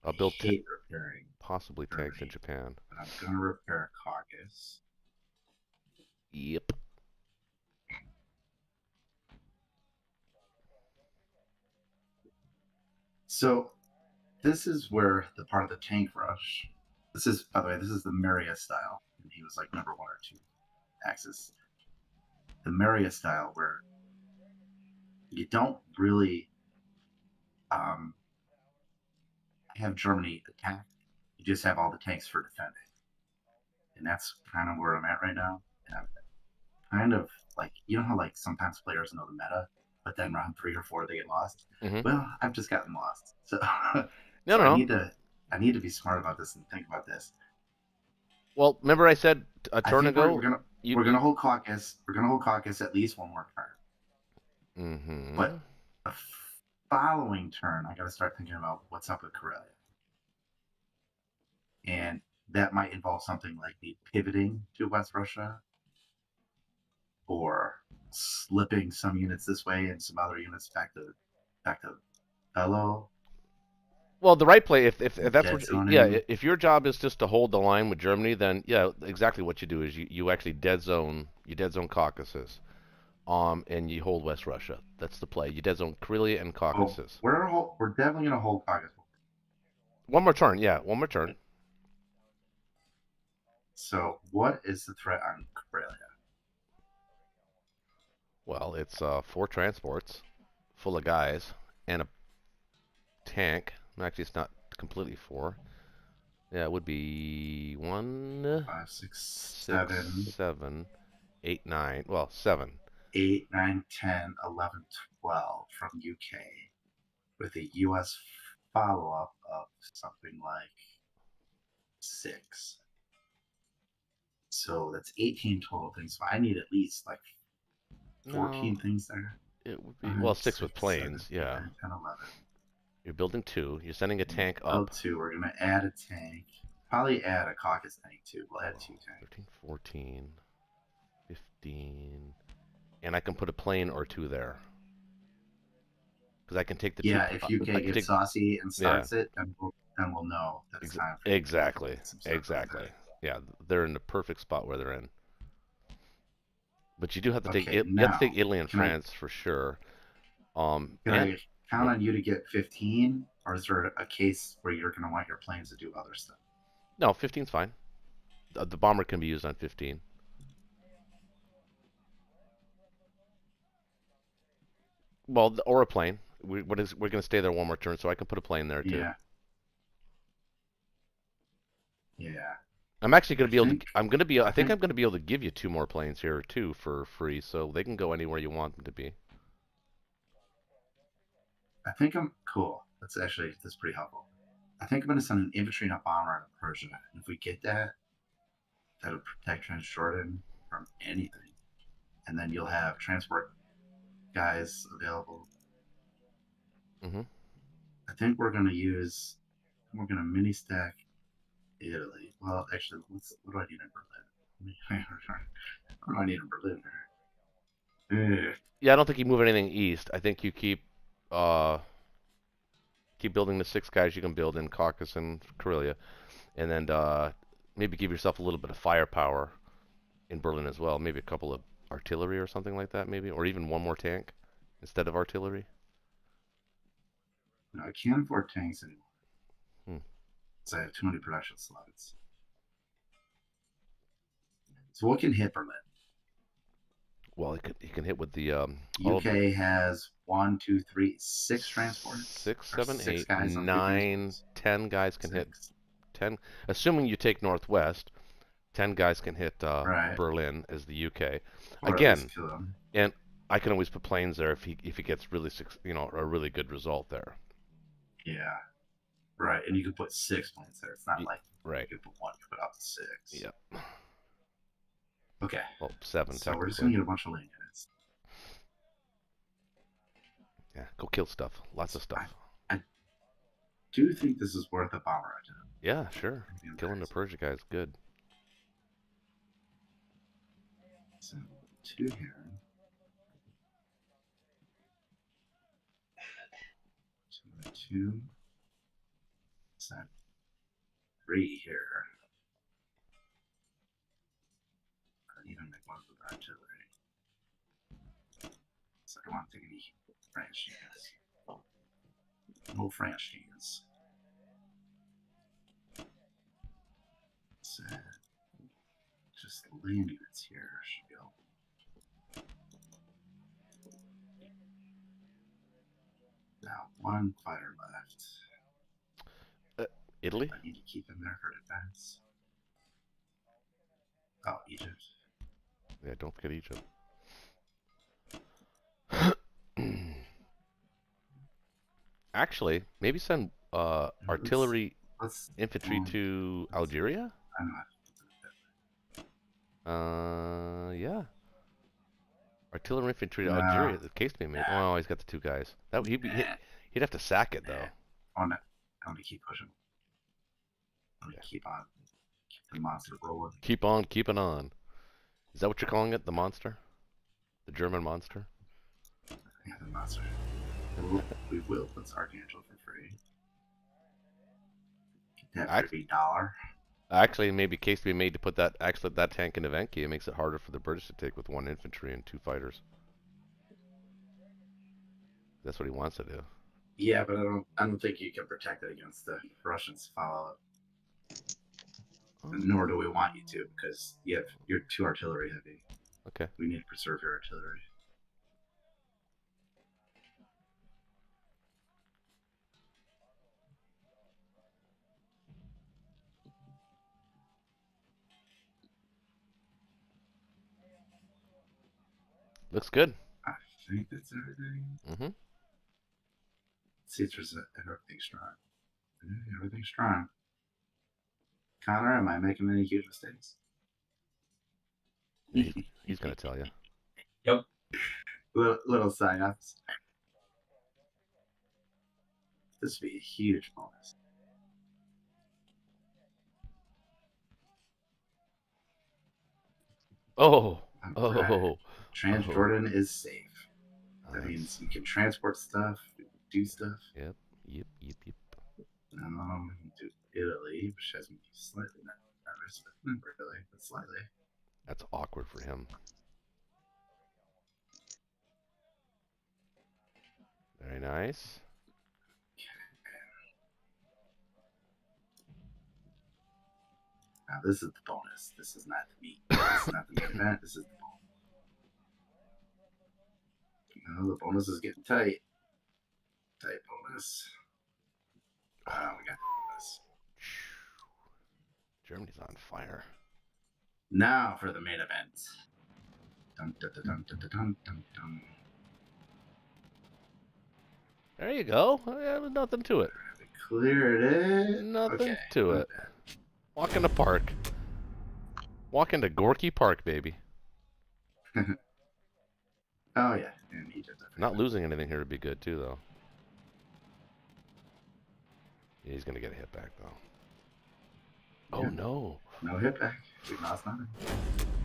I'll build hate repairing. possibly tanks in Japan. But I'm going to repair Caucasus. Yep. So, this is where the part of the tank rush. This is, by the way, this is the Maria style. And he was like number 1 or 2 axis. The Maria style where you don't really have Germany attack. You just have all the tanks for defending. And that's kind of where I'm at right now. And I'm kind of like, you know how like sometimes players know the meta, but then round 3 or 4 they get lost? Mm-hmm. Well, I've just gotten lost. So, no. I need to be smart about this and think about this. Well, remember I said a turn ago? We're gonna hold Caucasus. We're gonna hold Caucasus at least 1 more turn. Mm-hmm. But the following turn, I got to start thinking about what's up with Karelia, and that might involve something like me pivoting to West Russia, or slipping some units this way and some other units back to Bello. Well, the right play, if that's what, yeah, if your job is just to hold the line with Germany, then yeah, exactly what you do is you actually dead zone Caucasus, and you hold West Russia. That's the play. You dead zone Karelia and Caucasus. Oh, we're definitely gonna hold Caucasus. 1 more turn, yeah, 1 more turn. So, what is the threat on Karelia? Well, it's 4 transports full of guys and a tank. Actually, it's not completely 4. Yeah, it would be 1, 5, 6, 7, 8, 9. Well, 7. 8, 9, 10, 11, 12 from UK, with a US follow-up of something like 6. So that's 18 total things. So I need at least like 14 things there. It would be, well, 6 with planes, 7, yeah. 9, 10, 11. You're building 2. You're sending a tank up. Build 2. We're going to add a tank. Probably add a Caucasus tank too. We'll add 2 tanks. 13, 14, 15. And I can put a plane or 2 there. Because I can take the if UK gets saucy and starts it, then we'll know that it's time for exactly. Yeah, they're in the perfect spot where they're in. But you do have to take you have to take Italy and France for sure. Can I count on you to get 15, or is there a case where you're going to want your planes to do other stuff? No, 15's fine. The bomber can be used on 15. Well, or a plane. We're going to stay there 1 more turn, so I can put a plane there too. Yeah. I'm actually going to be able to. I think I'm going to be able to give you 2 more planes here too for free, so they can go anywhere you want them to be. I think I'm cool. That's pretty helpful. I think I'm going to send an infantry and a bomber out of Persia. And if we get that, that'll protect Transjordan from anything. And then you'll have transport guys available. Mm-hmm. I think we're going to mini stack Italy. Well, actually, what do I need in Berlin? What do I need in Berlin? Yeah, I don't think you move anything east. I think you keep building the 6 guys you can build in Caucasus and Karelia, and then maybe give yourself a little bit of firepower in Berlin as well. Maybe a couple of artillery or something like that, maybe, or even 1 more tank instead of artillery. No, I can't afford tanks anymore. So I have too many production slots. So what can hit Berlin? Well, you can hit with the UK has 1, 2, 3, 6 transports. 6, 7, 8, 9, 10 guys can hit 10. Assuming you take Northwest, 10 guys can hit Berlin as the UK. Or again, and I can always put planes there if he gets really a really good result there. Yeah. Right, and you could put 6 planes there. It's not like you could put 1, you could put up to 6. Yep. Okay. Well, 7 So we're just technically. gonna get a bunch of land units. Yeah, go kill stuff. Lots of stuff. I do think this is worth a bomber item. Yeah, sure. Killing the Persia guy is good. So 2 here. So 2. Set 3 here. I need to make one with artillery. So I don't want to take any French units. No French units. Set just land units here should go. Now 1 fighter left. Italy? I need to keep him there for defense. Oh, Egypt. Yeah, don't forget Egypt. Actually, maybe send artillery infantry to Algeria? I know. Yeah. Artillery infantry to Algeria. The case to be made. Oh, he's got the 2 guys. That he'd have to sack it though. Oh no, I'm gonna keep pushing. I'm gonna keep on. Keep the monster rolling. Keep on keeping on. Is that what you're calling it? The monster? The German monster? Yeah, the monster. We will put Archangel for free. Get that for $3. Actually, maybe case to be made to put that that tank in event key. It makes it harder for the British to take with 1 infantry and 2 fighters. That's what he wants to do. Yeah, but I don't think you can protect it against the Russians follow up. Nor do we want you to, because you're too artillery heavy. Okay. We need to preserve your artillery. Looks good. I think that's everything. Mm-hmm. See if there's everything strong. Everything's strong. Connor, am I making any huge mistakes? He's gonna tell you. Yep. Little sign-ups. This would be a huge bonus. Oh. Transjordan is safe. That Nice. means you can transport stuff, do stuff. Yep. To Italy, which has me slightly nervous, but not really, but slightly. That's awkward for him. Very nice. Now this is the bonus. This is not the meat. This is not the main event. This is the bonus. The bonus is getting tight. Tight bonus. We got the bonus. Germany's on fire. Now for the main event. Dun, dun, dun, dun, dun, dun, dun, dun. There you go. Yeah, nothing to it. Cleared it. Nothing to it. Walk in the park. Walk into Gorky Park, baby. Oh yeah, and Egypt. Not losing anything here would be good too, though. Yeah, he's gonna get a hit back though. Oh no! No hit back. We lost nothing.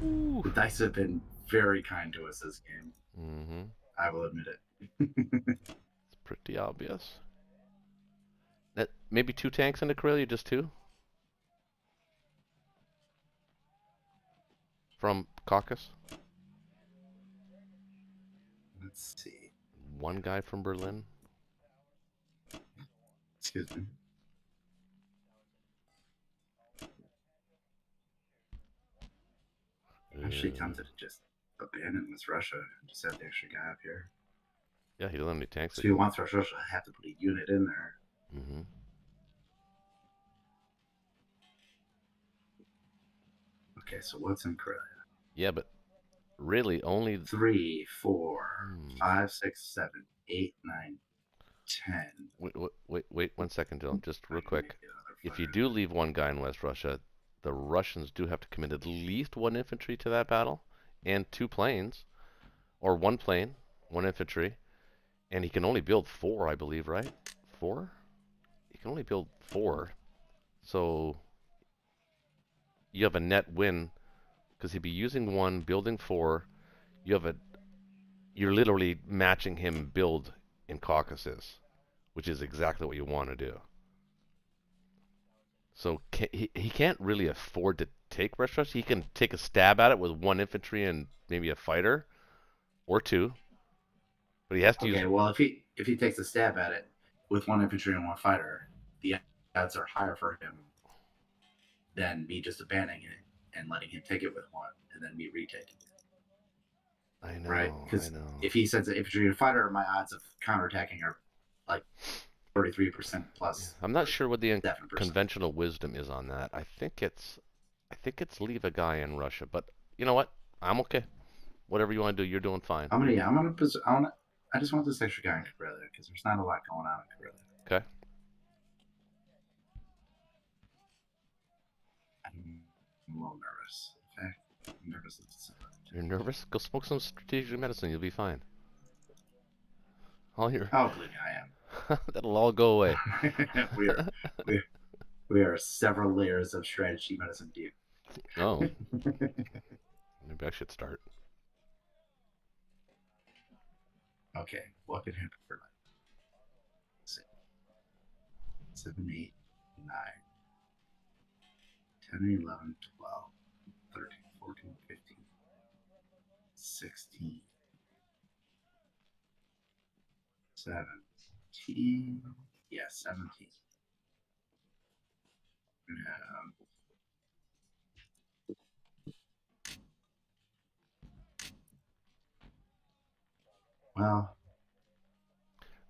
Ooh. The dice have been very kind to us this game. Mm-hmm. I will admit it. It's pretty obvious. That maybe 2 tanks into Karelia, just 2? From Caucasus? Let's see. 1 guy from Berlin? Excuse me. I'm actually tempted to just abandon this Russia and just have the extra guy up here. Yeah, he doesn't have any tanks. So if he wants Russia, I have to put a unit in there. Mm-hmm. Okay, so what's in Korea? Yeah, but really only 3, 4, 5, 6, 7, 8, 9, 10. Wait 1 second, Dylan. Just real quick. If you do leave 1 guy in West Russia, the Russians do have to commit at least 1 infantry to that battle, and 2 planes, or 1 plane, 1 infantry, and he can only build 4, I believe, right? 4? He can only build 4, so you have a net win because he'd be using 1, building 4. You're literally matching him build in Caucasus, which is exactly what you want to do. So he can't really afford to take Russia. He can take a stab at it with 1 infantry and maybe a fighter or 2, but he has to use. Okay, well, if he takes a stab at it with 1 infantry and 1 fighter, the odds are higher for him than me just abandoning it and letting him take it with 1, and then me retaking it. I know, right? Because I know. if he sends an infantry and fighter, my odds of counterattacking are like 33% plus. I'm not sure what the 7%. conventional wisdom is on that. I think it's leave a guy in Russia, but you know what? I'm okay. Whatever you want to do, you're doing fine. I just want this extra guy in Karelia because there's not a lot going on in Karelia. Okay. I'm a little nervous. In fact, I'm nervous. You're nervous? Go smoke some strategic medicine. You'll be fine. All your Oh, believe me, I am. that'll all go away. we are several layers of strategy medicine deep. Oh. Maybe I should start. Okay, what can happen for like 7, 8, 9, 10, 11, 12, 13, 14, 15, 16, 17. Yeah, 17. Well,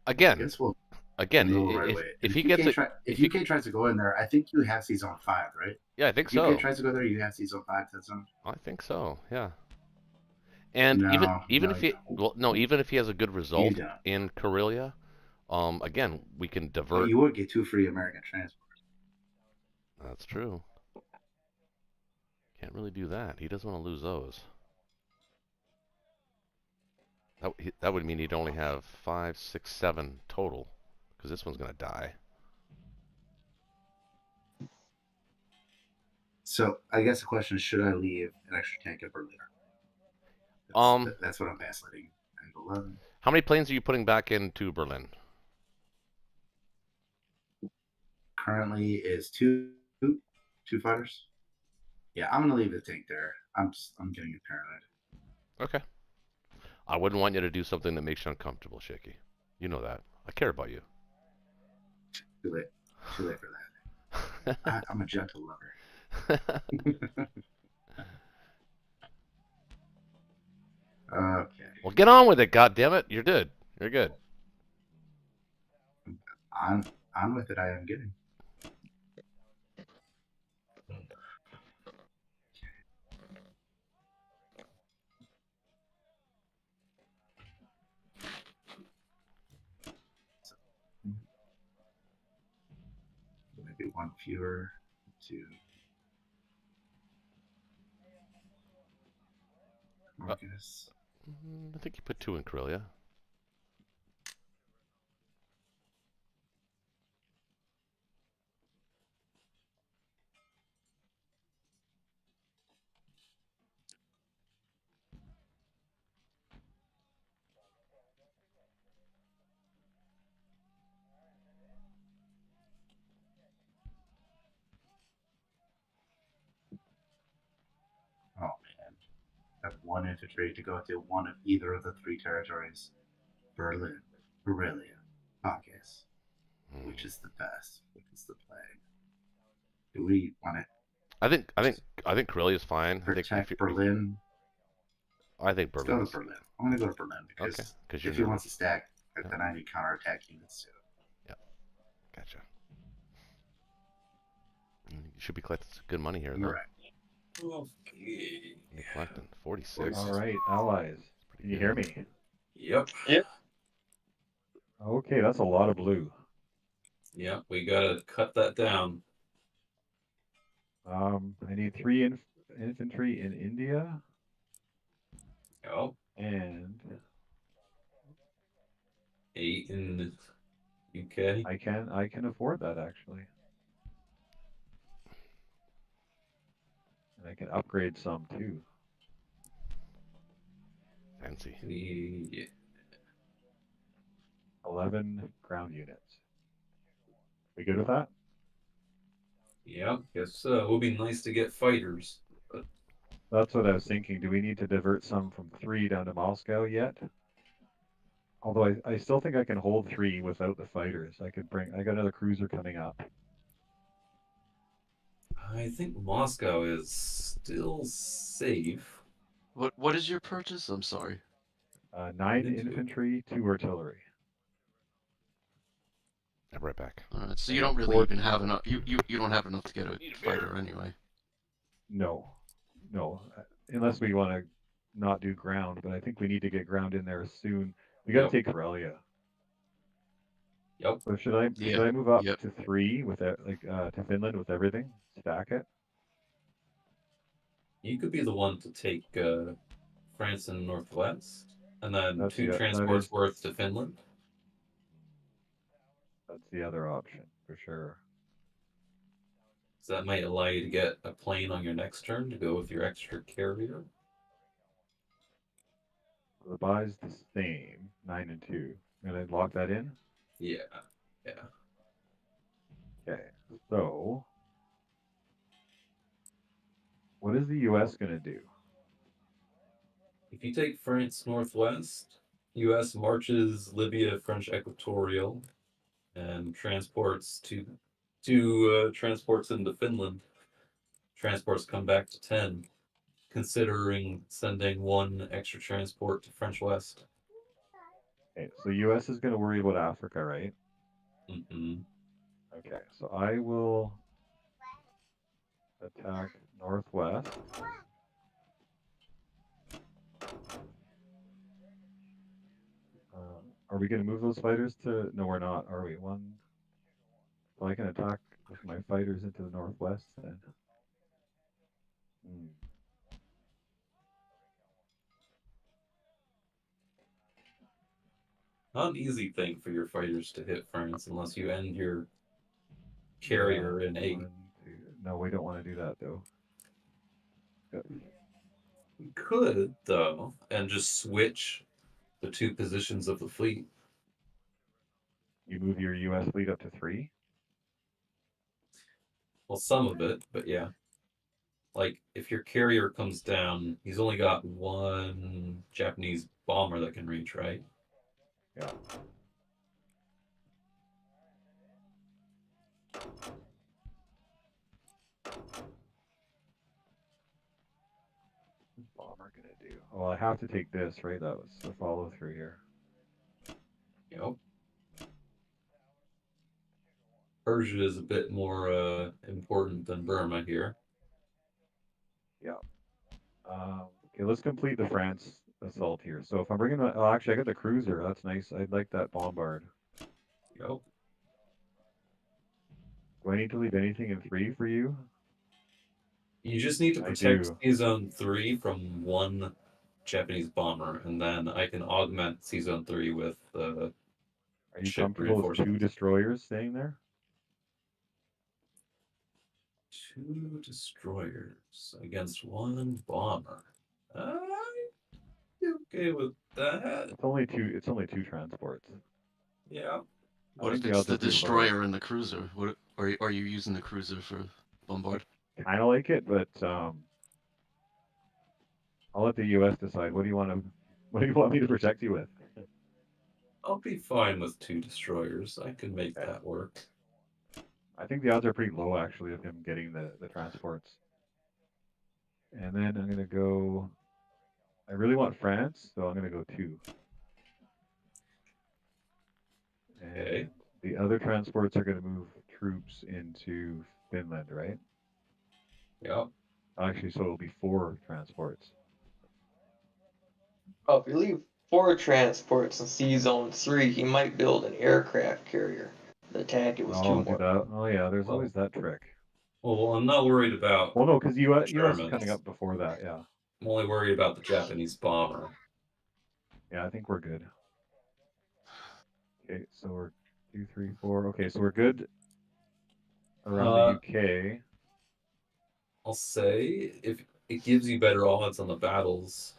Again, I guess we'll again, go right away. if he gets it, if UK tries to go in there, I think you have sea zone 5, right? yeah, I think If so. UK tries to go there, you have sea zone 5 to zone. I think so. Yeah. And even if he has a good result in Karelia, again, we can divert. But you would get 2 free American transports. That's true. Can't really do that. He doesn't want to lose those. That would mean he'd only have 5, 6, 7 total, because this one's gonna die. So I guess the question is, should I leave an extra tank at Berlin? That's what I'm vacillating. And 11. How many planes are you putting back into Berlin? Currently is 2 fighters. Yeah, I'm gonna leave the tank there. I'm getting paranoid. Okay. I wouldn't want you to do something that makes you uncomfortable, Shaky. You know that. I care about you. Too late for that. I'm a gentle lover. Okay. Well, get on with it, goddammit. You're good. You're good. On with it. I am getting. Maybe 1 fewer, 2. Marcus. I think you put 2 in Karelia. Oh man. I have 1 infantry to go to one of either of the 3 territories. Berlin, Karelia, Caucasus. Which is the best? Which is the play? Do we want to I think Karelia is fine. protect Berlin? I think Berlin. Let's go to Berlin. I'm gonna go to Berlin because if he wants to stack, then I need counterattack units too. Yeah, gotcha. You should be collecting some good money here, though. Right. Okay. You're collecting 46. All right, allies. Can you hear me? Yep. Okay, that's a lot of blue. Yep, we gotta cut that down. I need 3 infantry in India Yep. and 8 in UK. I can afford that actually. And I can upgrade some too. Fancy. Yeah. 11 ground units. We good with that? Yeah, guess it would be nice to get fighters. But That's what I was thinking. Do we need to divert some from 3 down to Moscow yet? Although I still think I can hold 3 without the fighters. I got another cruiser coming up. I think Moscow is still safe. What is your purchase? I'm sorry. 9 infantry, 2 artillery. I'm right back. All right, so I you got don't really 4. even have enough. You don't have enough to get a fighter anyway. No. Unless we want to not do ground, but I think we need to get ground in there soon. We got to Yep. take Karelia. Yep. So should I Yeah. move up Yep. to 3 with it, to Finland with everything? Stack it. You could be the one to take France and Northwest, and then That's 2 that transports is worth to Finland. that's the other option for sure. So that might allow you to get a plane on your next turn to go with your extra carrier. So the buy's the same, 9 and 2. I'm gonna lock that in. Yeah. Okay. So what is the U.S. gonna do? If you take France Northwest, U.S. marches Libya French Equatorial, and transports to transports into Finland. Transports come back to 10, considering sending 1 extra transport to French West. Okay, so U.S. is gonna worry about Africa, right? Mm-hmm. Okay, so I will attack Northwest. Are we going to move those fighters to? No, we're not, are we? One. So I can attack with my fighters into the Northwest then. Hmm. Not an easy thing for your fighters to hit France unless you end your carrier in 8. 1, 2. No, we don't want to do that though. We could, though, and just switch the 2 positions of the fleet. You move your U.S. fleet up to 3. Well, some of it, but yeah. Like, if your carrier comes down, he's only got 1 Japanese bomber that can reach, right? Yeah. What's bomber gonna do? Oh, I have to take this, right? That was the follow through here. Yep. Persia is a bit more important than Burma here. Yeah. Okay, let's complete the France assault here. So if I'm bringing the, oh, actually, I got the cruiser. That's nice. I'd like that bombard. Yep. Do I need to leave anything in 3 for you? You just need to I protect do. Sea Zone 3 from 1 Japanese bomber, and then I can augment Sea Zone 3 with Are you ship comfortable with 2 reinforcements. destroyers staying there? 2 destroyers against 1 bomber. I'm okay with that. It's only 2. It's only 2 transports. Yeah. What if think the it's odds the are pretty low. destroyer and the cruiser? What are you using the cruiser for bombard? Kind of like it, but I'll let the U.S. decide. What do you want to? What do you want me to protect you with? I'll be fine with 2 destroyers. I can make Okay. that work. I think the odds are pretty low actually of him getting the transports. And then I'm gonna go. I really want France, so I'm gonna go 2. And Okay. the other transports are gonna move troops into Finland, right? Yep. Actually, so it'll be 4 transports. Oh, if you leave 4 transports in Sea Zone 3, he might build an aircraft carrier to attack it with 2 Oh, do more. that. Oh yeah, there's Well, always that trick. Well, I'm not worried about Well, no, because US is Germans. coming up before that. Yeah. I'm only worried about the Japanese bomber. Yeah, I think we're good. Okay, so we're 2, 3, 4. Okay, so we're good around the UK. I'll say if it gives you better odds on the battles,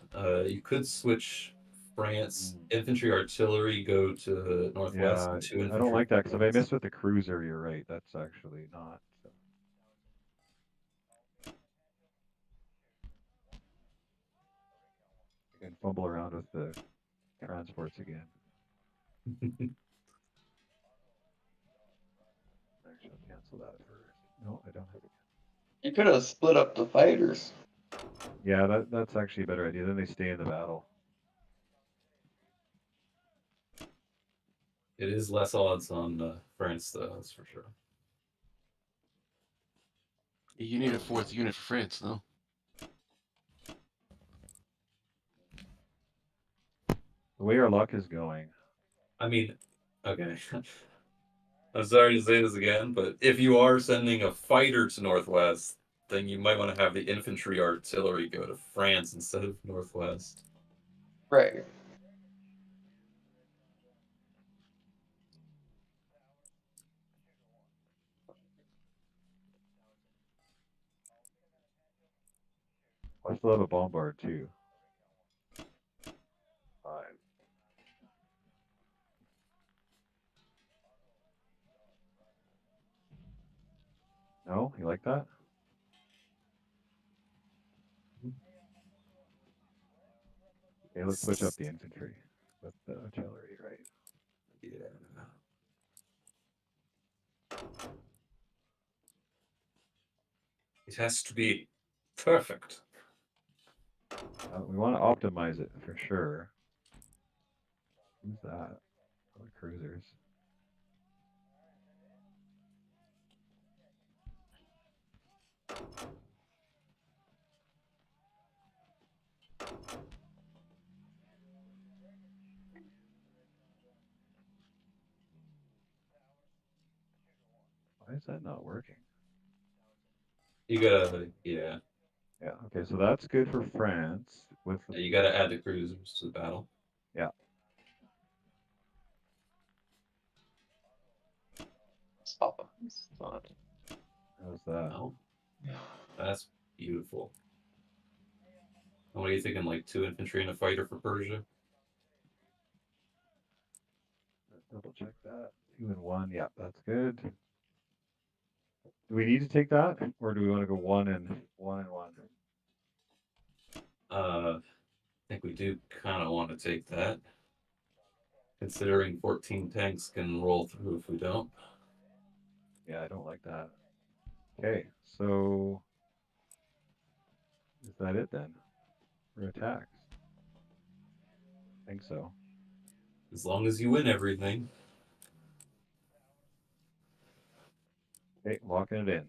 you could switch France infantry artillery, go to northwest Yeah, and 2 infantry. I don't like that because if I miss with the cruiser, you're right. That's actually not. So. I can fumble around with the transports again. Actually, I'll cancel that first. No, I don't have it. You could have split up the fighters. Yeah, that's actually a better idea. Then they stay in the battle. It is less odds on France, though, that's for sure. You need a 4th unit for France, though. The way our luck is going. I mean, okay. I'm sorry to say this again, but if you are sending a fighter to northwest, then you might want to have the infantry artillery go to France instead of northwest. Right. I still have a bombard too. 5. No, you like that? Okay, let's switch up the infantry with the artillery, right? Yeah. It has to be perfect. We want to optimize it for sure. Who's that? Oh, the cruisers. Why is that not working? You gotta, yeah. Yeah, okay, so that's good for France. With the, You gotta add the cruisers to the battle. yeah. Stop. Stop. How's that? Oh, that's beautiful. What are you thinking, like 2 infantry and a fighter for Persia? Let's double check that. 2 and 1, yeah, that's good. Do we need to take that, or do we want to go 1 and 1 and 1? I think we do kind of want to take that, considering 14 tanks can roll through if we don't. Yeah, I don't like that. Okay, so is that it then for attacks? I think so. As long as you win everything. Okay, locking it in.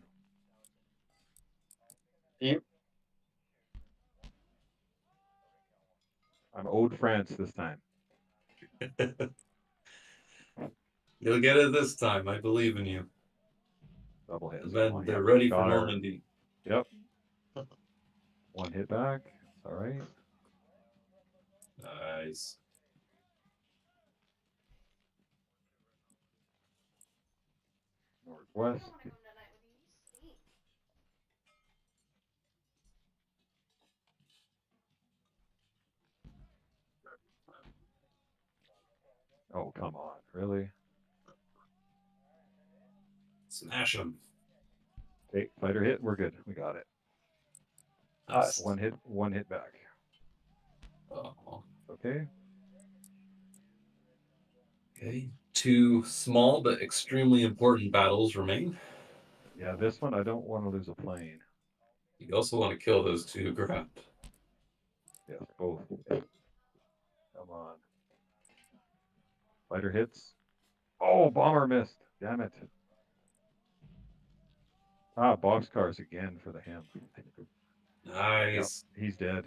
Yep. I'm owed France this time. You'll get it this time. I believe in you. Double hits. Then they're ready for Got her. Normandy. Yep. 1 hit back. All right. Nice. Northwest. Oh, come on. Really? Smash them. Okay, fighter hit. We're good. We got it. Nice. 1 hit back. Oh. Okay. Okay. 2 small but extremely important battles remain. Yeah, this one I don't want to lose a plane. You also want to kill those 2 ground. Yes, both. Come on. Fighter hits. Oh, bomber missed. Damn it. Ah, boxcars again for the him. Nice. Yep, he's dead.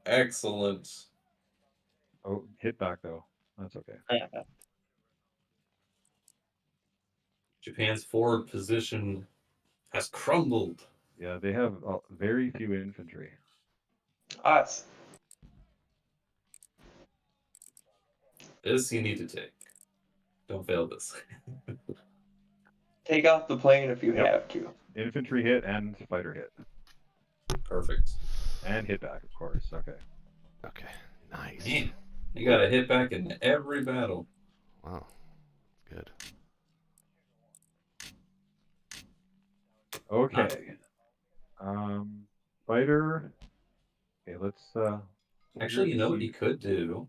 Excellent. Oh, hit back though. That's okay. Japan's forward position has crumbled. Yeah, they have very few infantry. Us. This you need to take. Don't fail this. Take off the plane if you Yep. have to. Infantry hit and fighter hit. Perfect. And hit back, of course. Okay. Okay. Nice. Man, you got to hit back in every battle. Wow. Good. Okay. Fighter. Okay, let's. Actually, you know what you could do?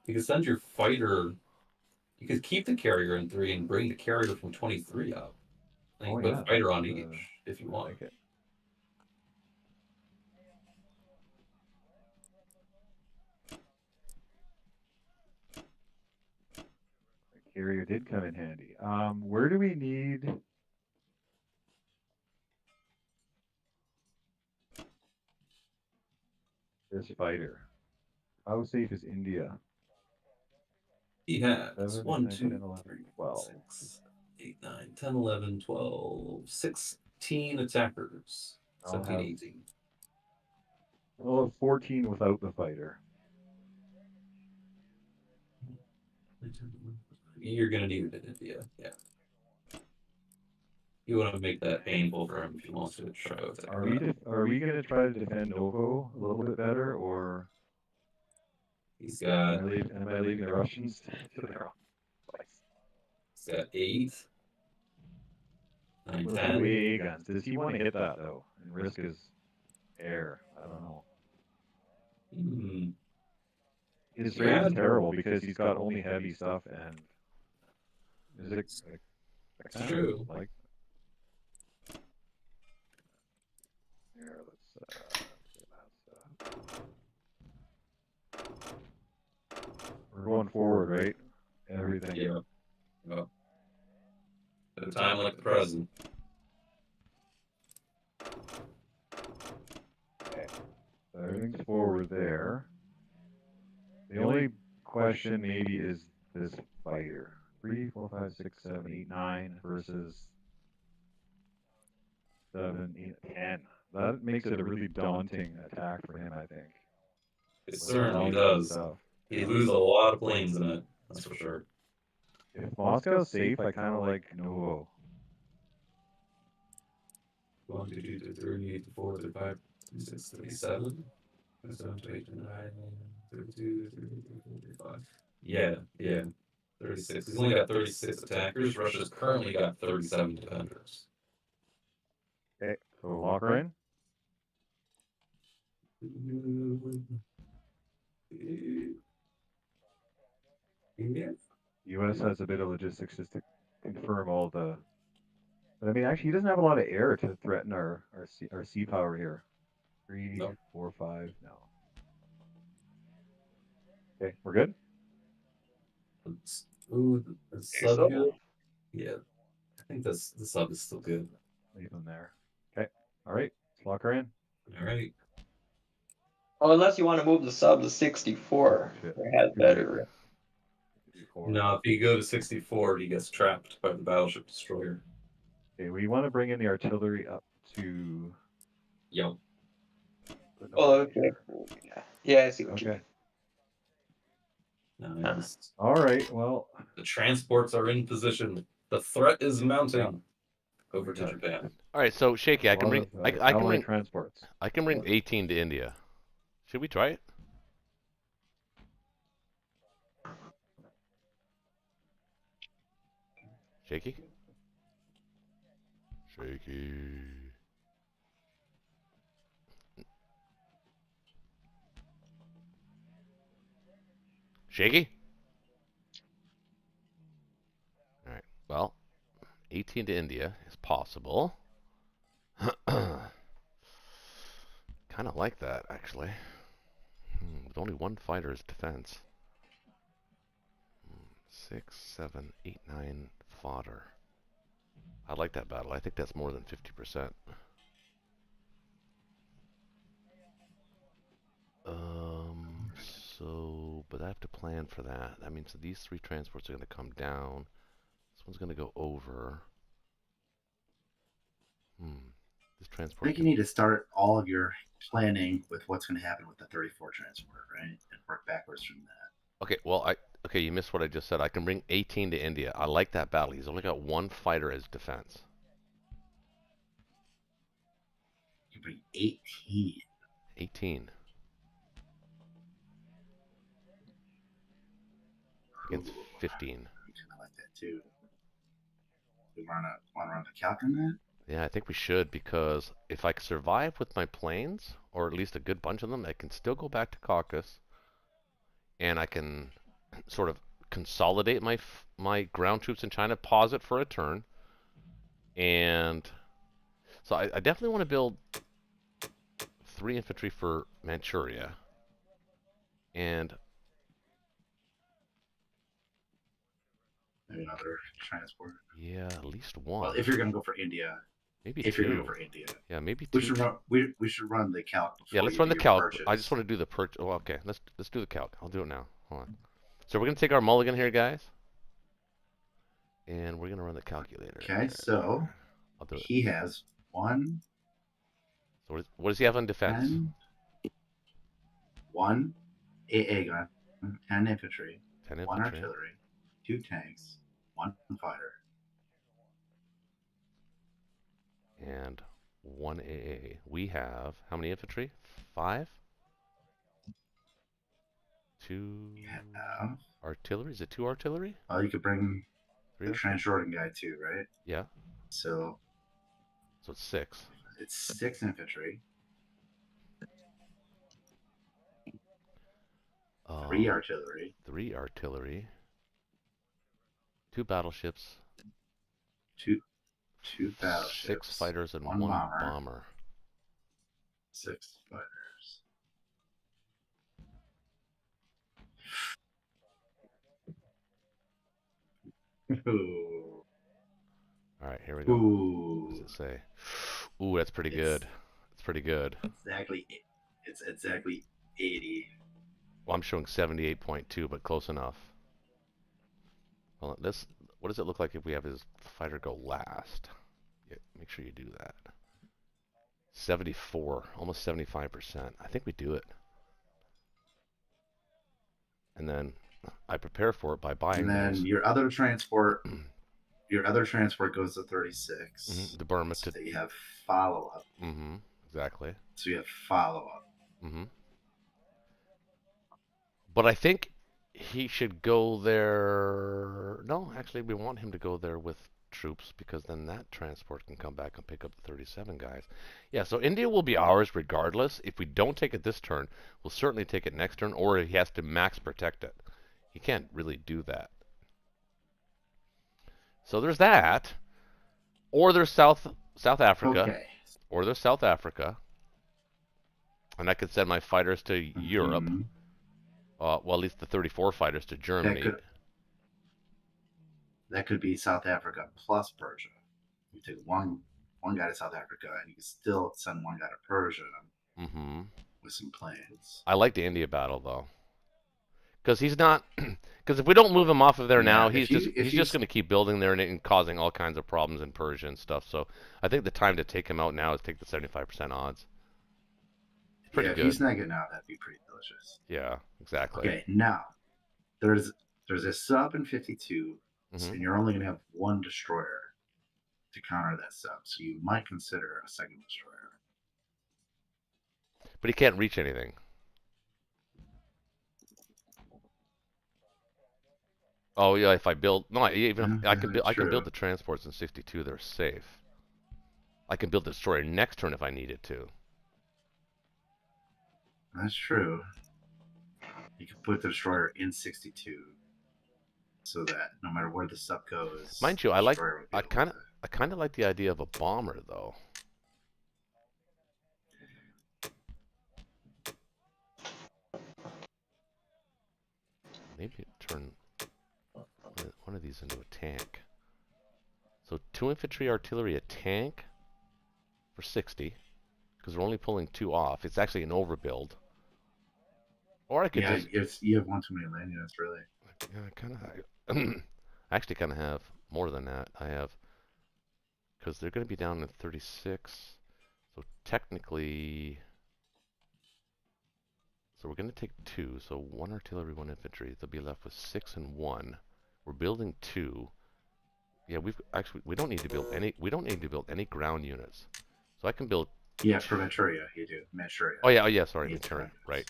You could send your fighter. You could keep the carrier in 3 and bring the carrier from 23 up. And you Oh, put yeah, a fighter on that's, each if you I want. like it. The carrier did come in handy. Where do we need? This fighter. How safe is India? He has 7, 1, 9, 2, 10, 11, 3, 12. 6, 8, 9, 10, 11, 12, 16 attackers. I'll 17, have 18. We'll have 14 without the fighter. You're going to need it in India, yeah. You want to make that painful for him if he wants to try to attack. Are we going to try to defend Novo a little bit better, or He's got am I leaving the Russians to their own place? He's got 8, 9, With 10. 2 AA guns. Does he want to hit that though and risk his air? I don't know. Hmm. His range is terrible because he's got only heavy stuff and is it It's true. Like here, we're going forward, right? Everything. Yeah. Well, at a time like the present. Okay. So everything's forward there. The only question maybe is this fighter. 3, 4, 5, 6, 7, 8, 9 versus 7, 8, 10. That makes it a really daunting attack for him, I think. It With certainly all does. this stuff. He loses a lot of planes in it, that's for sure. If Moscow's safe, I kind of like Novo. 1, 2, 3, 4, 5, 6, 37, 7, 8, 9, 32, 35. Yeah. 36. He's only got 36 attackers. Russia's currently got 37 defenders. Okay, so lock her in. Yeah. U.S. has a bit of logistics just to confirm all the. But I mean, actually, he doesn't have a lot of air to threaten our sea power here. 3, Nope. 4, 5. No. Okay, we're good. Ooh, the sub good? Yeah. I think the sub is still good. Leave him there. Okay. All right. Let's lock her in. All right. Oh, unless you want to move the sub to 64. Shit. It has better. No, if you go to 64, he gets trapped by the battleship destroyer. Okay, we want to bring in the artillery up to. Yep. Oh, okay. Yeah, I see what you Okay. mean. Nice. All right. Well. The transports are in position. The threat is mounting Yeah. over to Japan. All right, so Shaky, I can bring I can bring transports. I can bring 18 to India. Should we try it? Shaky? Shaky. Shaky? All right. Well, 18 to India is possible. Kind of like that, actually. With only one fighter's defense. 6, 7, 8, 9 fodder. I like that battle. I think that's more than 50%. But I have to plan for that. That means that these 3 transports are going to come down. This one's going to go over. I transport. think you need to start all of your planning with what's going to happen with the 34 transport, right? And work backwards from that. Okay, well, okay, you missed what I just said. I can bring 18 to India. I like that battle. He's only got one fighter as defense. You bring 18. 18. Against 15. I kind of like that too. We want to run the calc on that? Yeah, I think we should, because if I survive with my planes, or at least a good bunch of them, I can still go back to Caucasus, and I can sort of consolidate my ground troops in China, pause it for a turn, and so I definitely want to build 3 infantry for Manchuria, and Maybe another transport. yeah, at least one. Well, if you're going to go for India, maybe if 2. you're going to go for India, Yeah, maybe 2. We should run the calc. Yeah, let's you run do the your calc. purchase. I just want to do the purchase. Oh, okay, let's do the calc. I'll do it now. Hold on. So we're gonna take our mulligan here, guys, and we're gonna run the calculator. Okay, so I'll do it. he has 1, So what does he have on defense? 10, 1 AA gun, 10 infantry, 10 1 infantry. artillery, 2 tanks, 1 fighter. And 1 AA. We have how many infantry? 5? 2 Yeah. artillery? Is it 2 artillery? Oh, you could bring 3 the artillery? Transjordan guy too, right? Yeah. So it's 6. it's 6 infantry, 3 artillery, 3 artillery. 2 battleships. 2 battleships, 6 fighters and 1 1 bomber. bomber. 6 fighters. Ooh. All right, here we go. Ooh. What does it say? Ooh, that's pretty good. That's pretty good. It's exactly 80. Well, I'm showing 78.2, but close enough. Well, what does it look like if we have his fighter go last? Yeah, make sure you do that. 74, almost 75%. I think we do it. And then I prepare for it by buying And then those. your other transport goes to 36. The Burma So to. you have follow up. Exactly. So you have follow up. But I think he should go there. No, actually, we want him to go there with troops, because then that transport can come back and pick up the 37 guys. Yeah, so India will be ours regardless. If we don't take it this turn, we'll certainly take it next turn, or he has to max protect it. He can't really do that. So there's that. Or there's South Africa. Okay. Or there's South Africa. And I could send my fighters to Europe. Well, at least the 34 fighters to Germany. That could be South Africa plus Persia. You take one guy to South Africa, and you can still send 1 guy to Persia with some plans. I like the India battle, though. Because he's not... Because if we don't move him off of there now, he's just going to keep building there and causing all kinds of problems in Persia and stuff. So I think the time to take him out now is take the 75% odds. Pretty good. If he's not getting out, that'd be pretty delicious. Yeah, exactly. Okay, now there's a sub in 52, and you're only going to have 1 destroyer to counter that sub. So you might consider a second destroyer. But he can't reach anything. Oh yeah, if I build I can build the transports in 62. They're safe. I can build the destroyer next turn if I needed to. That's true. You can put the destroyer in 62, so that no matter where the sub goes, mind you, I kind of like the idea of a bomber though. Maybe turn one of these into a tank. So 2 infantry, artillery, a tank for 60, because we're only pulling 2 off. It's actually an overbuild. Or I could you have 1 too many land units, really. Yeah, I actually kind of have more than that. I have, because they're going to be down to 36. So technically, so we're going to take 2. So 1 artillery, 1 infantry. They'll be left with 6 and 1. We're building 2. Yeah, we don't need to build any. We don't need to build any ground units. So I can build. Yeah, for Manchuria, you do. Manchuria. Oh yeah, sorry, You need Manchuria. Right.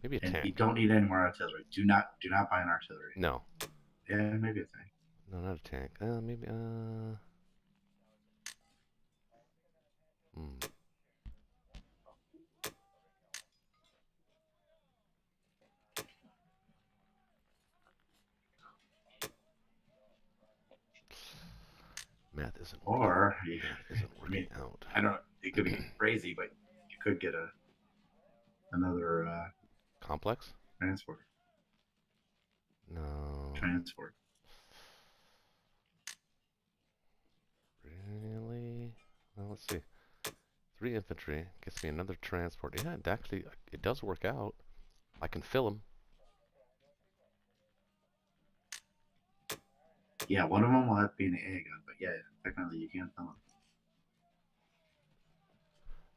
Maybe a And tank. you don't need any more artillery. Do not buy an artillery. No. Yeah, maybe a tank. No, not a tank. Maybe. Math isn't working. Or Math isn't working out. I don't. It could be crazy, but you could get another Complex? transport. No. Transport. Really? Well, let's see. 3 infantry gets me another transport. Yeah, it does work out. I can fill them. Yeah, one of them will have to be an AA gun, but yeah, technically you can fill them.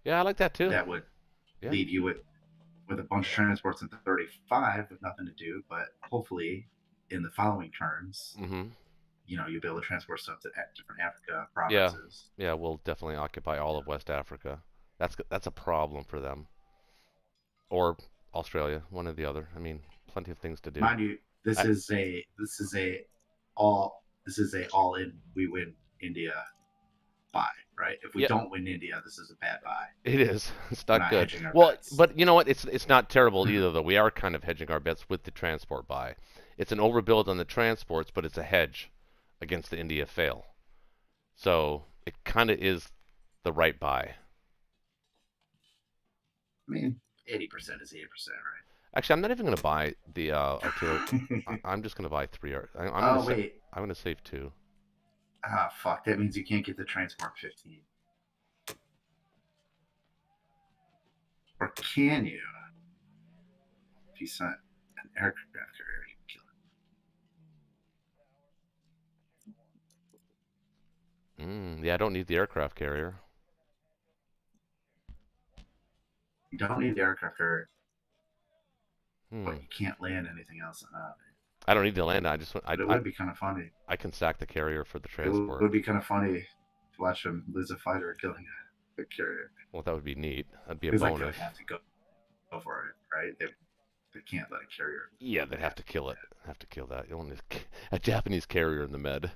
Yeah, I like that too. That would leave you with a bunch of transports in 35 with nothing to do, but hopefully in the following turns, you'll be able to transport stuff to different Africa provinces. Yeah, we'll definitely occupy all of West Africa. That's a problem for them. Or Australia, one or the other. I mean, plenty of things to do. Mind you, this is a all in we win India buy, right? If we don't win India, this is a bad buy. It is. It's not good. Well, but you know what? It's not terrible either, though. We are kind of hedging our bets with the transport buy. It's an overbuild on the transports, but it's a hedge against the India fail. So it kind of is the right buy. I mean, 80% is 80%, right? Actually, I'm not even going to buy the artillery. I'm just going to buy 3. I'm going to save 2. Ah, fuck. That means you can't get the transport 15. Or can you? If you sent an aircraft carrier, you can kill it. Yeah, I don't need the aircraft carrier. You don't need the aircraft carrier. But you can't land anything else on it. I don't need to land. It would be kind of funny. I can sack the carrier for the transport. It would be kind of funny to watch them lose a fighter killing a carrier. Well, that would be neat. That'd be a bonus. Like they would have to go for it, right? They can't let a carrier. Yeah, they'd have to kill it. Have to kill that. You don't need a Japanese carrier in the med.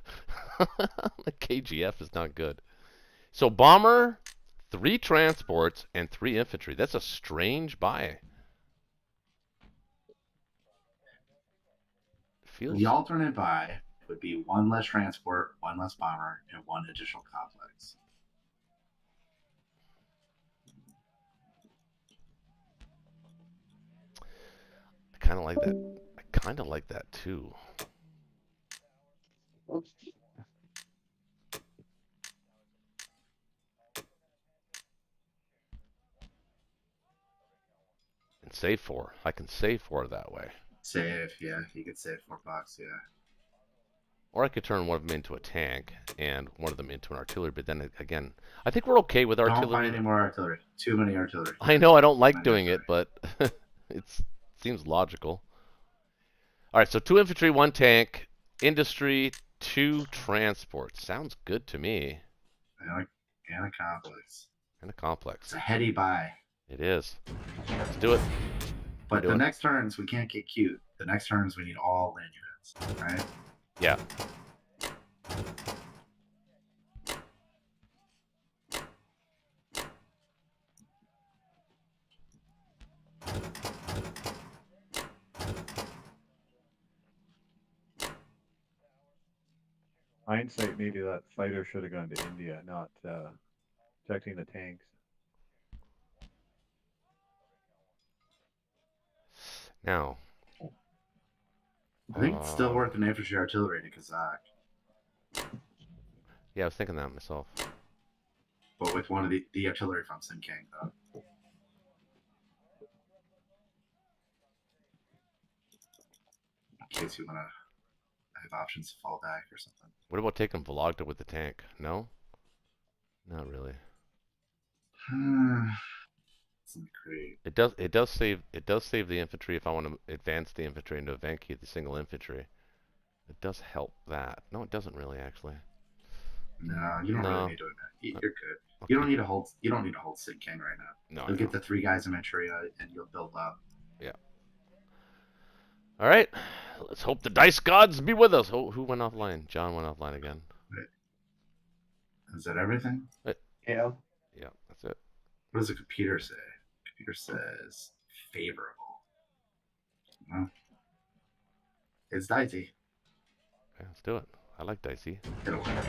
The KGF is not good. So bomber, 3 transports, and 3 infantry. That's a strange buy. The alternate buy would be 1 less transport, 1 less bomber, and 1 additional complex. I kind of like that. I kind of like that too. And save 4. I can save 4 that way. Save, yeah. You could save $4, yeah. Or I could turn one of them into a tank and one of them into an artillery. But then again, I think we're okay with artillery. Don't buy any more artillery. Too many artillery. I know I don't like doing it, but it seems logical. All right, so 2 infantry, 1 tank, industry, 2 transports. Sounds good to me. And a complex. And a complex. It's a heady buy. It is. Let's do it. But the next turns, we can't get cute. The next turns, we need all land units, right? Yeah. Hindsight, maybe that fighter should have gone to India, not protecting the tanks. Now. I think it's still worth an infantry artillery to Kazakh. Yeah, I was thinking that myself. But with one of the artillery from Sinkang, though. In case you want to have options to fall back or something. What about taking Vologda with the tank? No? Not really. It's not great. It does save the infantry if I want to advance the infantry and to evacuate the single infantry. It does help that. No, it doesn't really actually. No, you don't No. really need to. You're good. I'll You don't keep- need to hold. You don't need to hold Sid King right now. No, I You'll get know. the 3 guys in Manchuria, and you'll build up. All right. Let's hope the dice gods be with us. Oh, who went offline? John went offline again. Is that everything? Yeah. Yeah, that's it. What does the computer say? The computer says favorable. Well, it's dicey. Okay, let's do it. I like dicey. It'll work.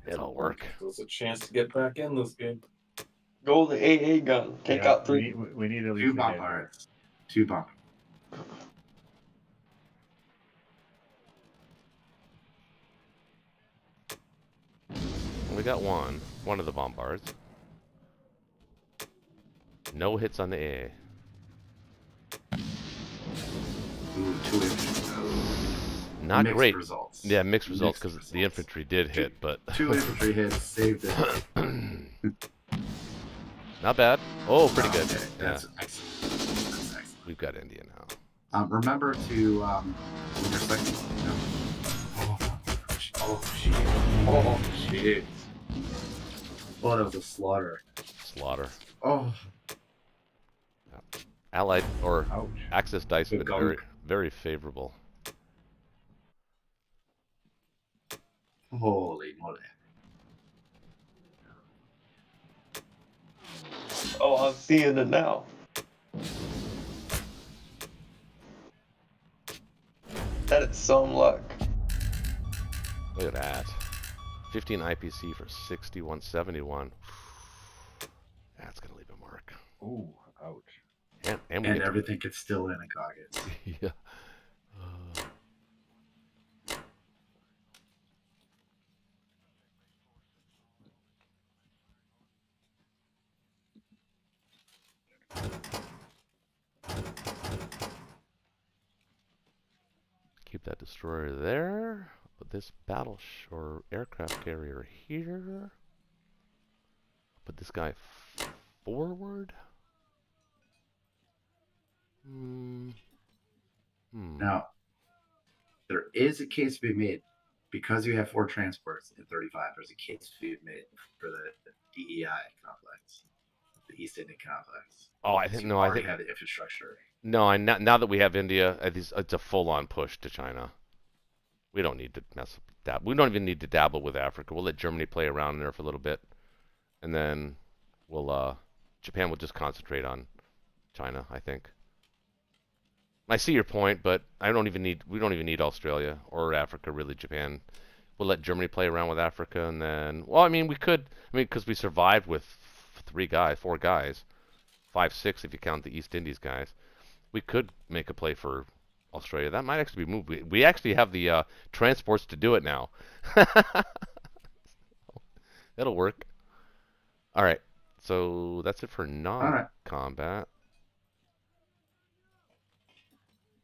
It'll work. There's a chance to get back in this game. Go the AA gun. Take Yeah, out 3. We need at 2 least a hit. bombards. 2 bomb. We got one of the bombards. No hits on the AA. Ooh, 2 infantry. Not Mixed great. results. Yeah, mixed results Mixed because the results. infantry did hit, but 2 infantry hits saved it. not bad. Oh, pretty good. Okay, Yeah, that's excellent. That's excellent. we've got India now. Remember to when you're second. Oh shit! Oh shit! Oh, that was a slaughter. Slaughter. Oh, Allied or Ouch. Axis dice have Good been gunk. very favorable. holy moly! Oh, I'm seeing it now. That is some luck. Look at that. 15 IPC for 6171. That's gonna leave a mark. Ooh, ouch. And we And get to- everything gets still in a Goggins. yeah. Keep that destroyer there. Put this or aircraft carrier here. Put this guy forward. Now, there is a case to be made because you have 4 transports in 35. There's a case to be made for the DEI complex, the East Indian complex. Oh, I think You no. I already think have the infrastructure. no. Now that we have India, it's a full-on push to China. We don't need to mess with that. We don't even need to dabble with Africa. We'll let Germany play around there for a little bit, and then we'll Japan will just concentrate on China, I think. I see your point, but we don't even need Australia or Africa, really. Japan. We'll let Germany play around with Africa, and then, well, I mean, because we survived with 4 guys, 5, 6 if you count the East Indies guys. We could make a play for Australia. That might actually be moved. We actually have the transports to do it now. That'll work. All right. So that's it for non-combat.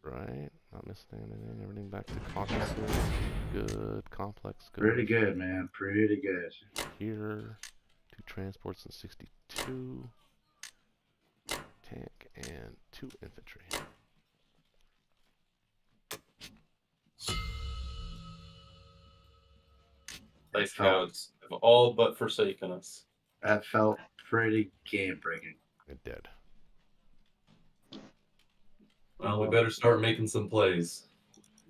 Right. Not missing anything. Everything back to Caucasus. Good. Complex. Good. Pretty good, man. Pretty good. Here. 2 transports and 62. Tank and 2 infantry. Dice gods have all but forsaken us. That felt pretty game breaking. It did. Well, we better start making some plays.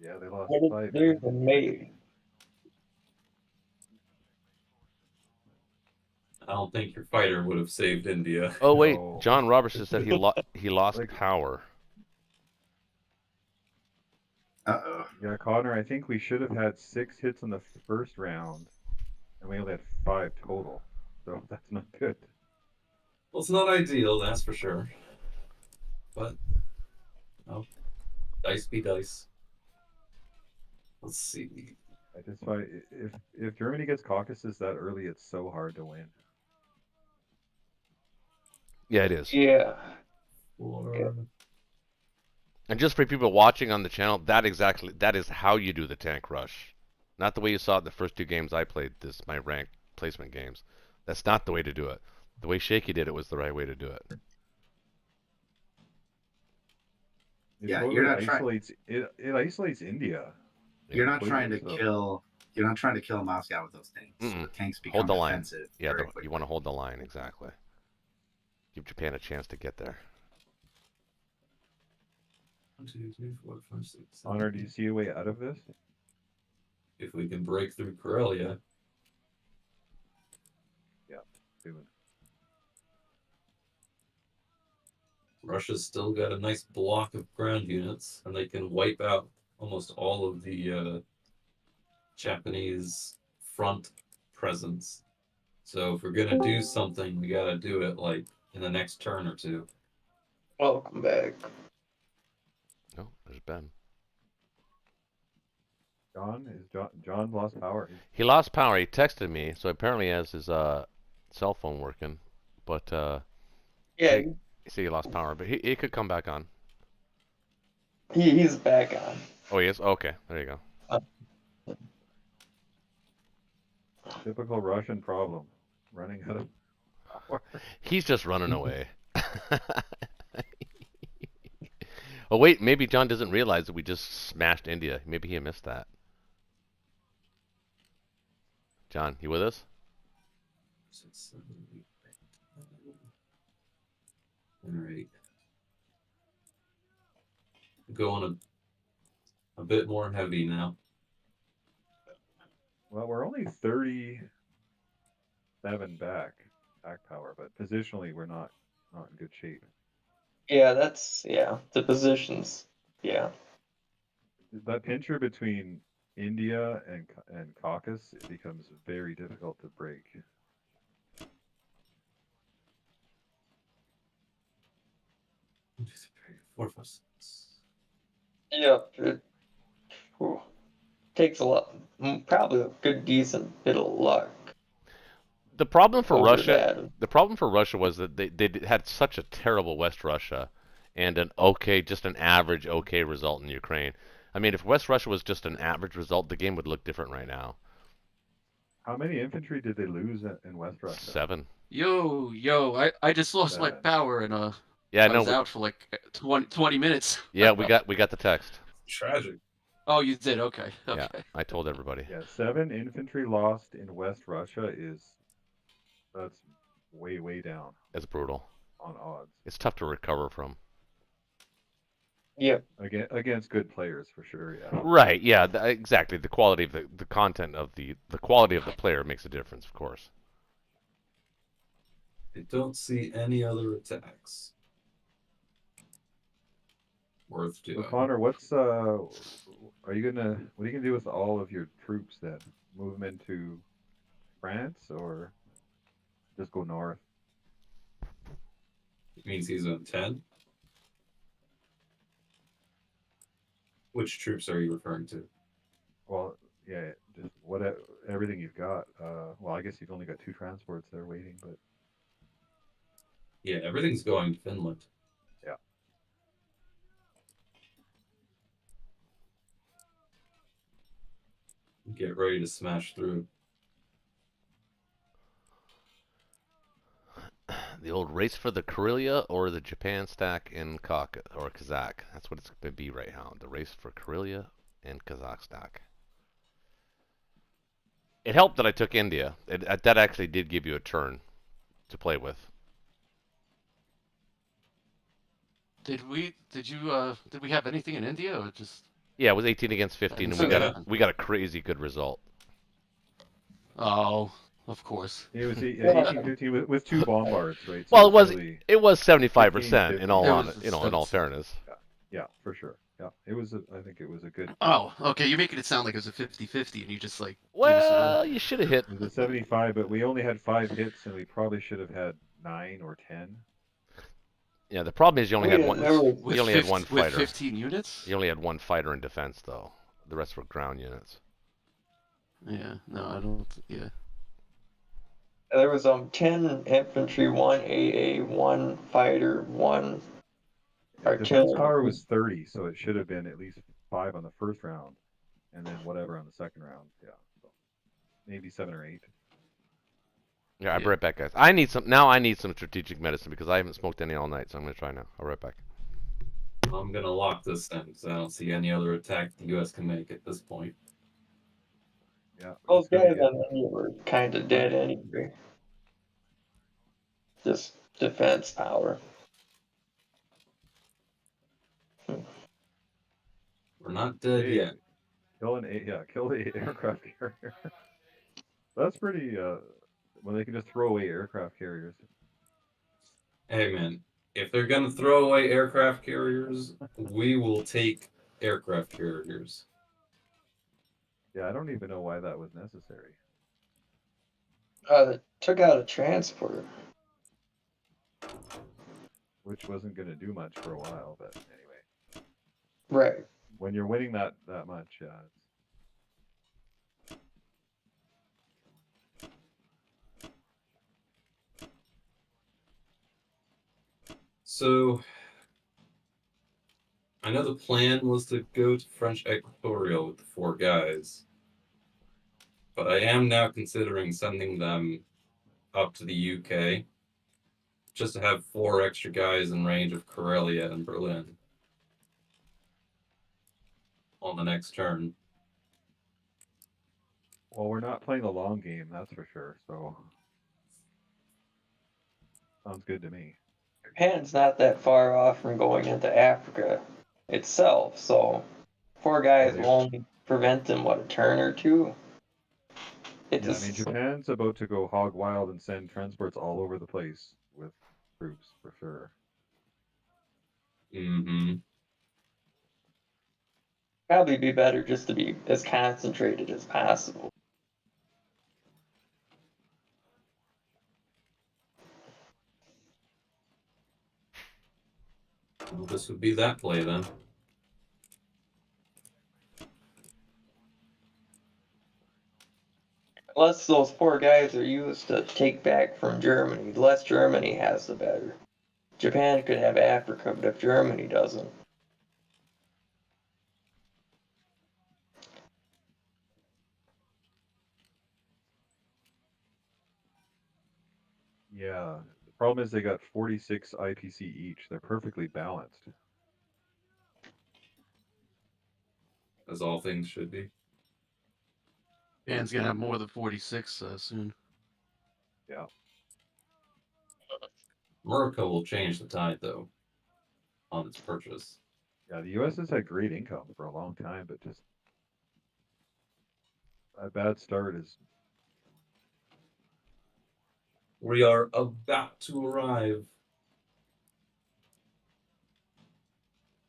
Yeah, they lost What 5. is there's a made? I don't think your fighter would have saved India. Oh wait, No. John Robertson said he lost Like- power. Uh-oh. Yeah, Connor, I think we should have had 6 hits in the first round, and we only had 5 total. So that's not good. Well, it's not ideal, that's for sure. But, no. Dice be dice. Let's see. I just find if Germany gets Caucasus that early, it's so hard to win. Yeah, it is. Yeah. Four. And just for people watching on the channel, that is how you do the tank rush. Not the way you saw it in the first 2 games I played my ranked replacement games. That's not the way to do it. The way Shaky did it was the right way to do it. It Yeah, totally you're not trying. isolates it isolates India. You're not completely, trying to so- kill. You're not trying to kill Moscow with those tanks. Mm-mm. The tanks Hold become the line. defensive Yeah, very quickly. you want to hold the line, exactly. Give Japan a chance to get there. 1, 2, 3, 4, 5, 6, 7, Honor, do 8. you see a way out of this? If we can break through Karelia, Do it. Russia's still got a nice block of ground units, and they can wipe out almost all of the Japanese front presence. So if we're gonna do something, we gotta do it like in the next turn or two. Welcome back. No, there's Ben. John lost power. He lost power. He texted me, so apparently he has his cell phone working. But Yeah, you see, he lost power, but he could come back on. he's back on. Oh, he is. Okay, there you go. Typical Russian problem. Running out of power. He's just running away. Oh wait, maybe John doesn't realize that we just smashed India. Maybe he missed that. John, you with us? 6, 7, 8, 9, 10. All right. Going a bit more heavy now. Well, we're only 37 back power, but positionally we're not in good shape. Yeah, the positions. Yeah. That pincher between India and Caucasus, it becomes very difficult to break. One, 2, 3, 4, 5, 6. Yep. It takes a lot, probably a good decent bit of luck. The problem for over Russia, that. the problem for Russia was that they had such a terrible West Russia, and just an average okay result in Ukraine. I mean, if West Russia was just an average result, the game would look different right now. How many infantry did they lose in West Russia? 7. Yo, I just lost my 7. power and Yeah, I no. was out for like 20 minutes. Yeah, we got the text. Tragic. Oh, you did? Okay. Yeah, I told everybody. Yeah, 7 infantry lost in West Russia that's way down It's brutal. on odds. It's tough to recover from. Yep. Against good players for sure. Yeah. Right. Yeah. Exactly. The quality of the content of the quality of the player makes a difference, of course. I don't see any other attacks worth So doing. Connor, what are you gonna do with all of your troops then? Move them into France or just go north? It means he's on 10. Which troops are you referring to? Well, yeah, just everything you've got. Well, I guess you've only got 2 transports there waiting, but Yeah, everything's going to Finland. Yeah. Get ready to smash through. The old race for the Karelia or the Japan stack in Kazakh. That's what it's going to be right now. The race for Karelia and Kazakh stack. It helped that I took India. That actually did give you a turn to play with. Did we have anything in India or just? Yeah, it was 18 against 15, and we got a crazy good result. Oh, of course. it was 18-15 with 2 bombards, right? So Well, it was 75% in all fairness. Yeah, for sure. Yeah, it was. I think it was a good. Oh, okay. You're making it sound like it was a 50-50, and you just like. Well, you should have hit. It was a 75, but we only had 5 hits, and we probably should have had 9 or 10. Yeah, the problem is you only had one. You only had one fighter. With 15 units. You only had one fighter in defense, though. The rest were ground units. Yeah. No, I don't. Yeah. There was 10 infantry, 1 AA, 1 fighter, 1 Defense artillery. power was 30, so it should have been at least 5 on the first round, and then whatever on the second round. Yeah, so maybe 7 or 8. Yeah, I'll be Yeah. right back, guys. I need some strategic medicine because I haven't smoked any all night, so I'm gonna try now. I'll be right back. I'm gonna lock this in because I don't see any other attack the U.S. can make at this point. Yeah. Those it's gonna guys get- on India were kind of dead anyway. Just defense power. We're not dead Hey, yet. kill the aircraft carrier. That's pretty. When they can just throw away aircraft carriers. Hey man, if they're gonna throw away aircraft carriers, we will take aircraft carriers. Yeah, I don't even know why that was necessary. They took out a transport. Which wasn't going to do much for a while, but anyway. Right. When you're winning that much, So I know the plan was to go to French Equatorial with the 4 guys, but I am now considering sending them up to the UK just to have 4 extra guys in range of Karelia and Berlin on the next turn. well, we're not playing the long game, that's for sure. So sounds good to me. Japan's not that far off from going into Africa itself, so 4 guys they- will only prevent them, what, a turn or two? It's Yeah, I mean, Japan's about to go hog wild and send transports all over the place with troops for sure. Mm-hmm. probably be better just to be as concentrated as possible. Well, this would be that play then. Unless those 4 guys are used to take back from Germany, the less Germany has, the better. Japan could have Africa, but if Germany doesn't, Yeah, the problem is they got 46 IPC each. They're perfectly balanced. As all things should be. Japan's gonna have more than 46 soon. Yeah. Morocco will change the tide though on its purchase. Yeah, the US has had great income for a long time, but just a bad start is We are about to arrive.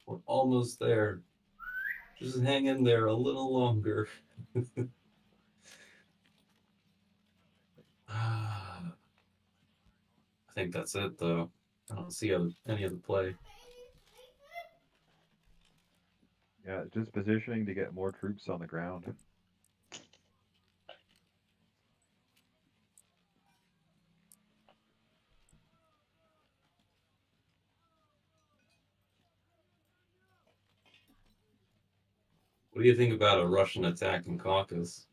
We're almost there. Just hang in there a little longer. I think that's it, though. I don't see any other play. yeah, just positioning to get more troops on the ground. What do you think about a Russian attack in Caucasus?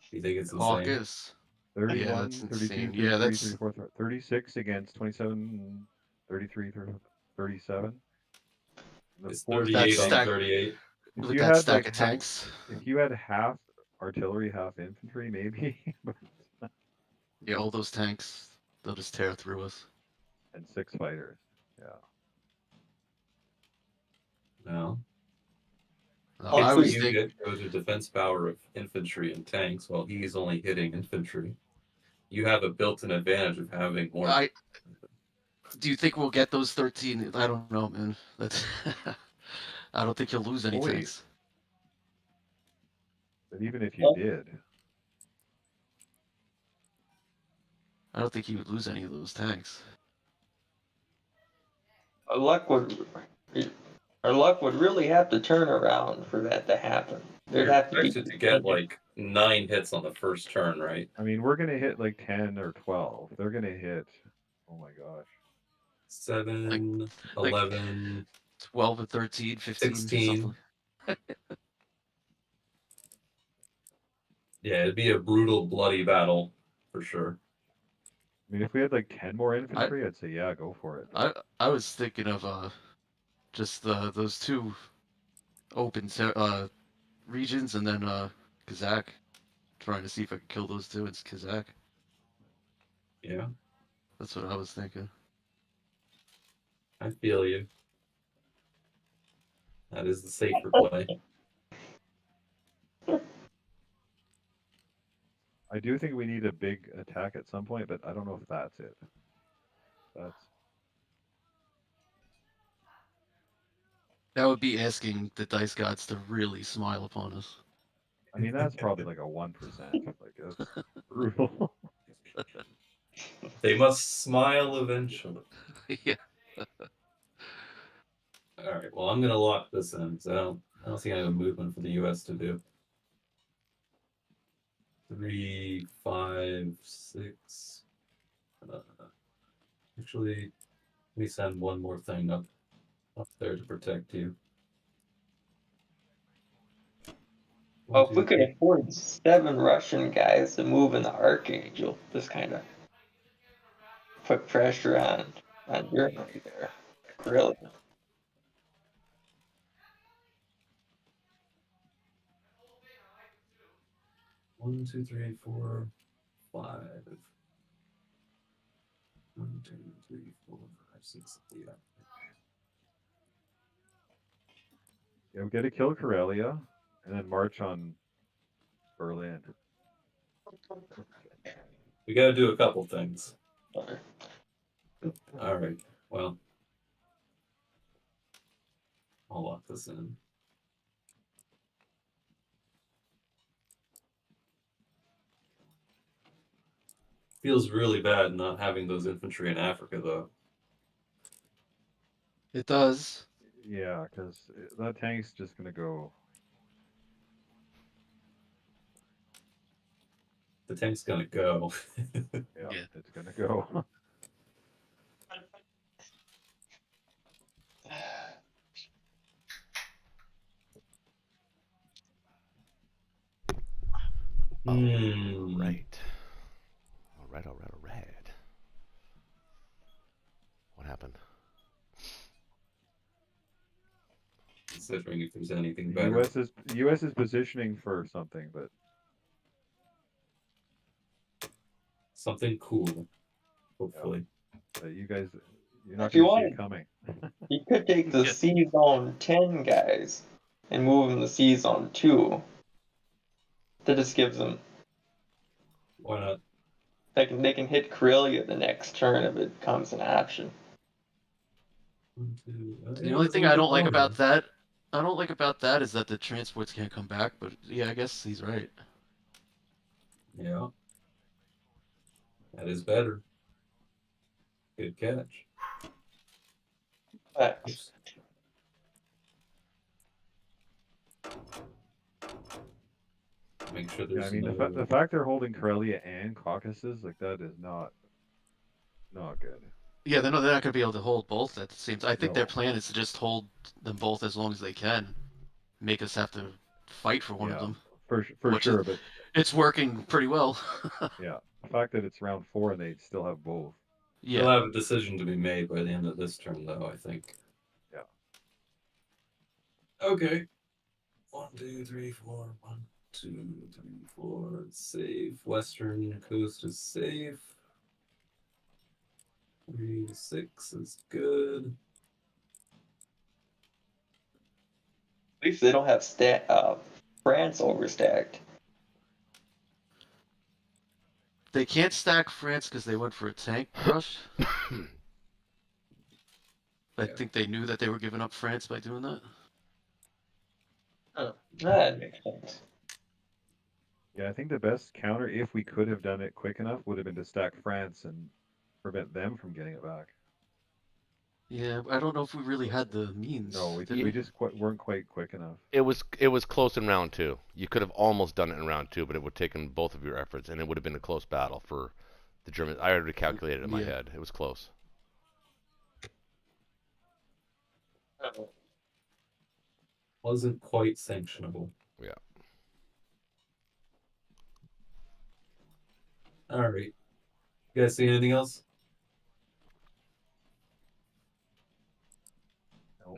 Do you think it's insane? Caucus. 31, that's 32, insane. 33, Yeah, that's 34, 36 against 27, 33, 37. The It's force 38 That's on stack- 38. If with you that had stack like of tanks. if you had half artillery, half infantry, maybe, Yeah, all those tanks, they'll just tear through us. and 6 fighters. Yeah. No. I His was unit thinking, goes to defense power of infantry and tanks while he's only hitting infantry. You have a built-in advantage of having more. do you think we'll get those 13? I don't know, man. That's I don't think you'll lose any Wait. tanks. But even if you did, I don't think you would lose any of those tanks. our luck would really have to turn around for that to happen. There'd You're have to be expected to get like 9 hits on the first turn, right? I mean, we're gonna hit like 10 or 12. They're gonna hit. Oh my gosh. 7, like 11, 12 and 13, 15, 16. something. Yeah, it'd be a brutal, bloody battle for sure. I mean, if we had like 10 more infantry, I'd say yeah, go for it. I was thinking of just those two open regions and then Kazakh, trying to see if I could kill those two in Kazakh. Yeah, That's what I was thinking. I feel you. That is the safer play. I do think we need a big attack at some point, but I don't know if that's it. That would be asking the dice gods to really smile upon us. I mean, that's probably like a 1%. Like, that's brutal. They must smile eventually. Yeah. All right. Well, I'm gonna lock this in because I don't think I have a movement for the U.S. to do. 3, 5, 6. Actually, let me send one more thing up there to protect you. Well, if we could afford 7 Russian guys to move in the Archangel, just kind of put pressure on Germany there. Really. 1, 2, 3, 4, 5. 1, 2, 3, 4, 5, 6. Yeah. Yeah, we got to kill Karelia and then march on Berlin. We got to do a couple things. All right. Well, I'll lock this in. Feels really bad not having those infantry in Africa, though. It does. Yeah, because that tank's just going to go. The tank's gonna go. Yeah, it's going to go. All right. All right. What happened? Considering if there's anything The better. U.S. is positioning for something, but Something cool, hopefully. you guys, you're not If you going to see want, it coming. you could take the C Zone 10 guys and move them to C Zone 2. That just gives them. Why not? They can hit Karelia the next turn if it comes an option. 1, 2. The only thing I don't like about that, is that the transports can't come back. But yeah, I guess he's right. Yeah. That is better. Good catch. Thanks. Make sure Yeah, there's I mean, no... the fact they're holding Karelia and Caucasus, like, that is not good. Yeah, they're not going to be able to hold both at the same time. I think No. their plan is to just hold them both as long as they can, make us have to fight for one of them. For sure, but it's working pretty well. yeah, the fact that it's round 4 and they still have both. Yeah. They'll have a decision to be made by the end of this turn, though, I think. Yeah. Okay. 1, 2, 3, 4. 1, 2, 3, 4. Safe. Western coast is safe. 3, 6 is good. At least they don't have France overstacked. They can't stack France because they went for a tank rush. I think they knew that they were giving up France by doing that. Oh, that makes sense. Yeah, I think the best counter, if we could have done it quick enough, would have been to stack France and prevent them from getting it back. Yeah, I don't know if we really had the means. No, we just weren't quite quick enough. It was close in round 2. You could have almost done it in round 2, but it would have taken both of your efforts, and it would have been a close battle for the Germans. I already calculated it in my head. It was close. Wasn't quite sanctionable. Yeah. All right. You guys see anything else?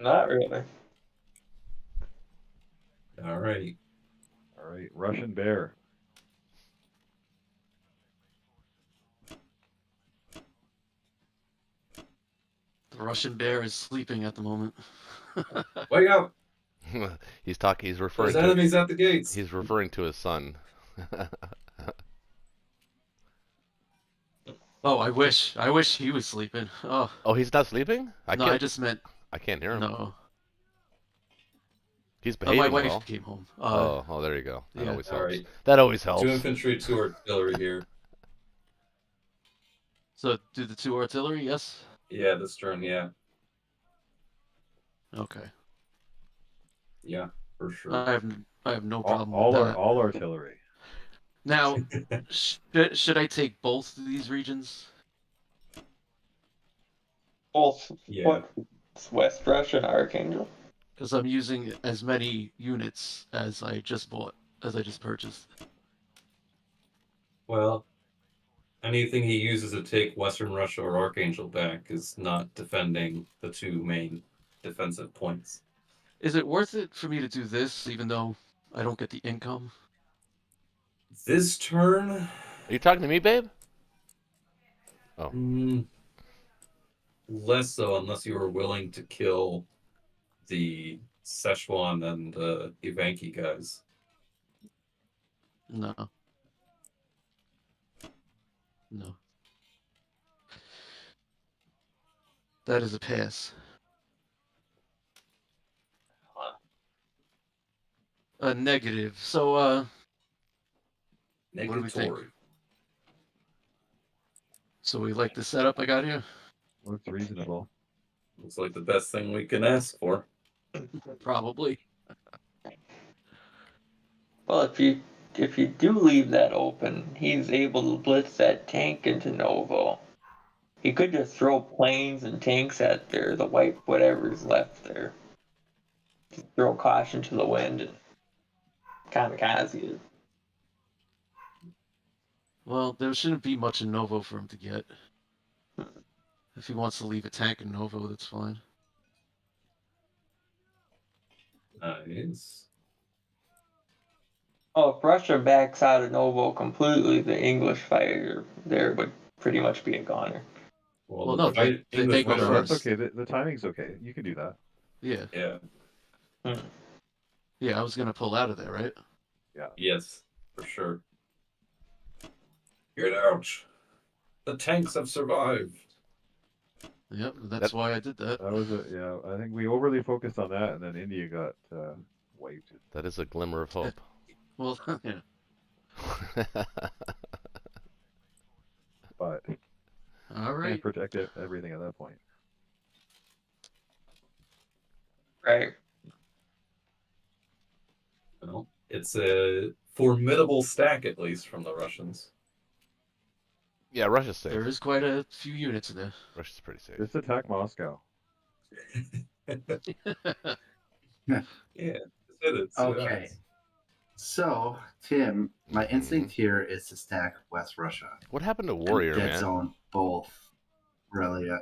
Not really. All right. All right, Russian bear. The Russian bear is sleeping at the moment. Wake up! He's talking. He's referring There's to. enemies at the gates. He's referring to his son. Oh, I wish he was sleeping. Oh, Oh, he's not sleeping? I no, can't. I just meant I can't hear him. no. He's My behaving wife well. came home. Oh, there you go. That yeah. always All helps. right. That always 2 helps. infantry, 2 artillery here. So do the 2 artillery? Yes. Yeah, this turn, yeah. Okay. Yeah, for sure. I have no All, problem all, with ar- that. all artillery. Now, should I take both of these regions? Both Yeah. what? It's West Russia and Archangel. Because I'm using as many units as I just bought, as I just purchased. Well, anything he uses to take Western Russia or Archangel back is not defending the 2 main defensive points. Is it worth it for me to do this, even though I don't get the income? This turn, Are you talking to me, babe? Oh, less so unless you were willing to kill the Szechuan and the Ivanki guys. No. No. That is a pass. A negative. So, what do we think? Negatory. So we like the setup I got here? Looks reasonable. Looks like the best thing we can ask for. Probably. Well, if you do leave that open, he's able to blitz that tank into Novo. He could just throw planes and tanks at there to wipe whatever's left there. Just throw caution to the wind and kamikaze it. Well, there shouldn't be much in Novo for him to get. If he wants to leave a tank in Novo, that's fine. Nice. Oh, if Russia backs out of Novo completely, the English fighter there would pretty much be a goner. Well, no, they English go No, fighter- that's first. okay. The timing's okay. You can do that. Yeah. Yeah. Yeah, I was gonna pull out of there, right? Yes, for sure. Get out! The tanks have survived. Yep, that's why I did that. That was I think we overly focused on that, and then India got wiped. that is a glimmer of hope. Well, yeah. But All right. can't protect everything at that point. Right. Well, it's a formidable stack, at least, from the Russians. Yeah, Russia's safe. There is quite a few units in there. Russia's pretty safe. Just attack Moscow. Yeah, it's Okay. So, Tim, my instinct here is to stack West Russia. What happened to and Warrior, dead man? zone both Karelia,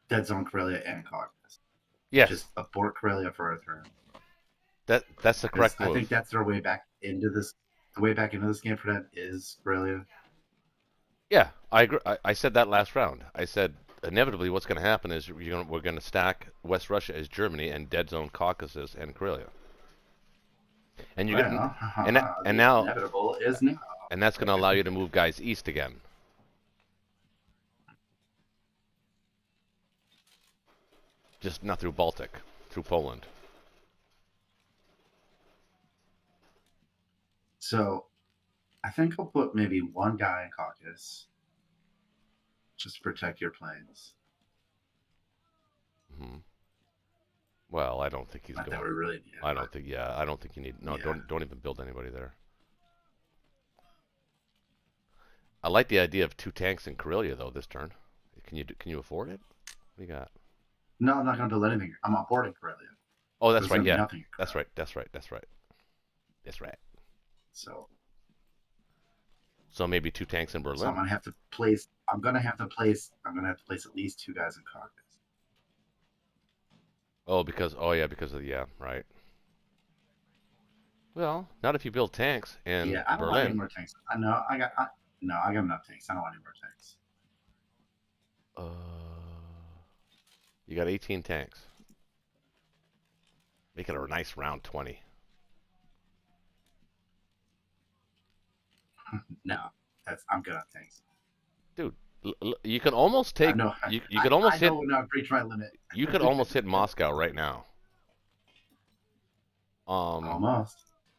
dead zone Karelia and Caucasus. Yes, Just abort Karelia for a turn. that's the correct I move. think that's their way back into this. The way back into this game for that is Karelia. Yeah, I agree. I said that last round. I said inevitably what's going to happen is we're going to stack West Russia as Germany and dead zone Caucasus and Karelia. And you're going and the now inevitable is now. and that's going to allow you to move guys east again. Just not through Baltic, through Poland. So, I think I'll put maybe one guy in Caucasus, just to protect your planes. Hmm. Well, I don't think he's Not going. that we really need it, I but- don't think. Yeah, I don't think you need. No, Yeah. don't even build anybody there. I like the idea of 2 tanks in Karelia though this turn. Can you afford it? What do you got? No, I'm not going to build anything. I'm boarding Karelia. Oh, that's There's right. gonna be Yeah, nothing in that's Karelia. right. That's right. That's right. That's right. So, So maybe 2 tanks in So Berlin. I'm gonna have to place. I'm gonna have to place at least 2 guys in Caucasus. Oh, because because of right. Well, not if you build tanks in Yeah, I don't want any Berlin. more tanks. I know. I got enough tanks. I don't want any more tanks. You got 18 tanks. Make it a nice round 20. No, I'm good on tanks. Dude, you can almost take. I know. You could almost I hit. know when I breach my limit. You could almost hit Moscow right now. Almost.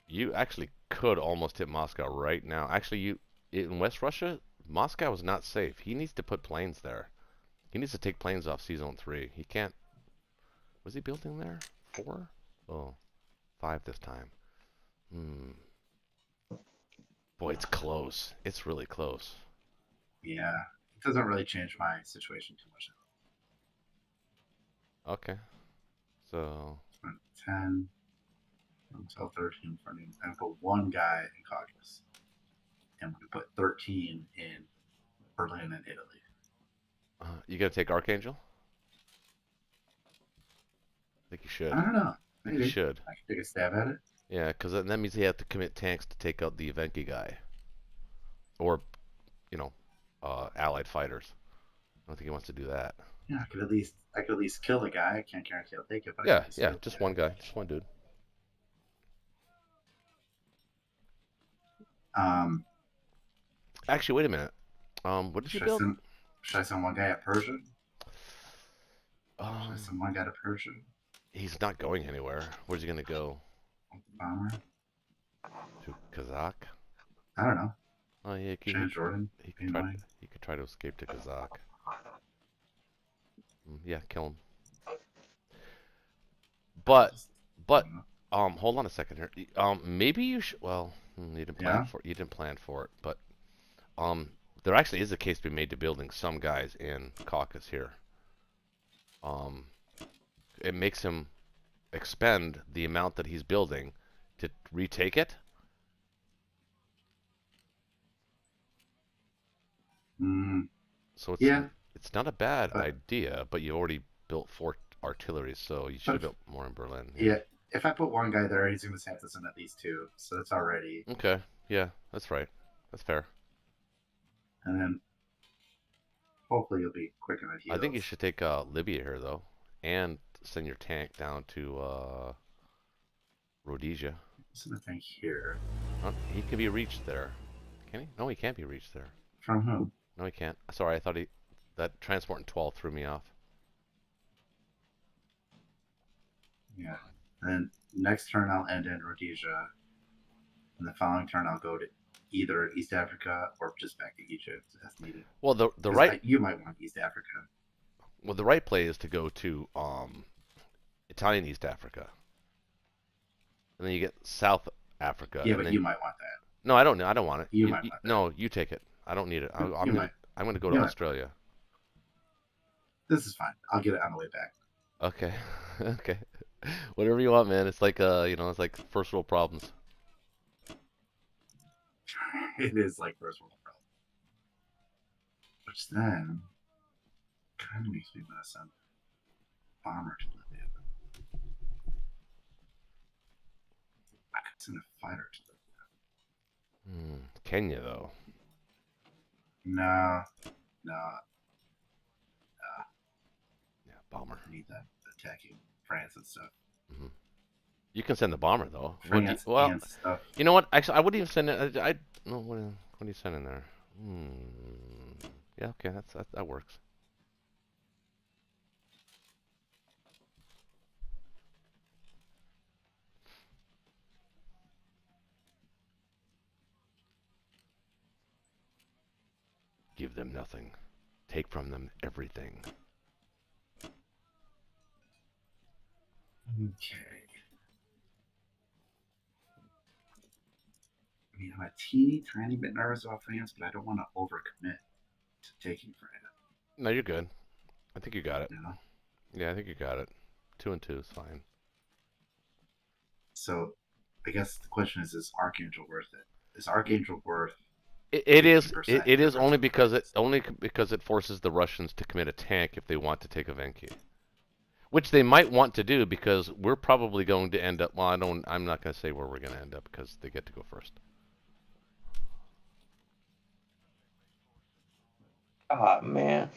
You actually could almost hit Moscow right now. Actually, in West Russia, Moscow is not safe. He needs to put planes there. He needs to take planes off Sea Zone 3. He can't. Was he building there? 4? Oh, 5 this time. Boy, it's close. It's really close. Yeah, it doesn't really change my situation too much. Okay. So 10 until 13 for me. I put 1 guy in Caucasus, and we put 13 in Berlin and Italy. You gonna take Archangel? I think you should. I don't know. Maybe You should. I can take a stab at it. Yeah, because that means he have to commit tanks to take out the Evenki guy, or, allied fighters. I don't think he wants to do that. Yeah, I could at least kill the guy. I can't guarantee I'll take it, but Yeah, just one guy, just one dude. Actually, wait a minute. What did you build? Should I send 1 guy at Persia? Should I Um, send 1 guy to Persia? he's not going anywhere. Where's he gonna go? Bomber? To Kazakh? I don't know. Oh yeah, Jordan? he could try to escape to Kazakh. Yeah, kill him. But hold on a second here. Maybe you should. Well, you didn't plan for it. You didn't plan for it, but there actually is a case to be made to building some guys in Caucasus here. It makes him expend the amount that he's building to retake it. So it's not a bad idea, but you already built 4 artillery, so you should have built more in Berlin. Yeah, if I put 1 guy there, he's going to have to send at least 2, so that's already... Okay, yeah, that's right. That's fair. And then hopefully you'll be quick on the heels. I think you should take Libya here, though, and send your tank down to Rhodesia. Send a tank here. He can be reached there. Can he? No, he can't be reached there. From whom? No, he can't. Sorry, I thought that transport in 12 threw me off. Yeah. And then next turn I'll end in Rhodesia. And the following turn I'll go to either East Africa or just back to Egypt as needed. Well, the right... You might want East Africa. Well, the right play is to go to Italian East Africa. And then you get South Africa. Yeah, but you might want that. No, I don't. I don't want it. You might want that. No, you take it. I don't need it. I'm going to go to Australia. This is fine. I'll get it on the way back. Okay. Okay. Whatever you want, man. It's like it's like first world problems. It is like first world problem. Which then kind of makes me want to send a bomber to Libya. I could send a fighter to Libya. Kenya, though. No. Yeah, bomber. I need that attacking France and stuff. You can send the bomber, though. France and stuff. You know what? Actually, I wouldn't even send it. No, what do you send in there? Yeah, okay, that works. Give them nothing. Take from them everything. Okay. I mean, I'm a teeny tiny bit nervous about France, but I don't want to overcommit to taking France. No, you're good. I think you got it. No? Yeah, I think you got it. 2 and 2 is fine. So, I guess the question is Archangel worth it? Is Archangel worth It is 15% it is only difference. because it forces the Russians to commit a tank if they want to take Evenki, which they might want to do because we're probably going to end up. Well, I'm not going to say where we're going to end up because they get to go first. Ah, man.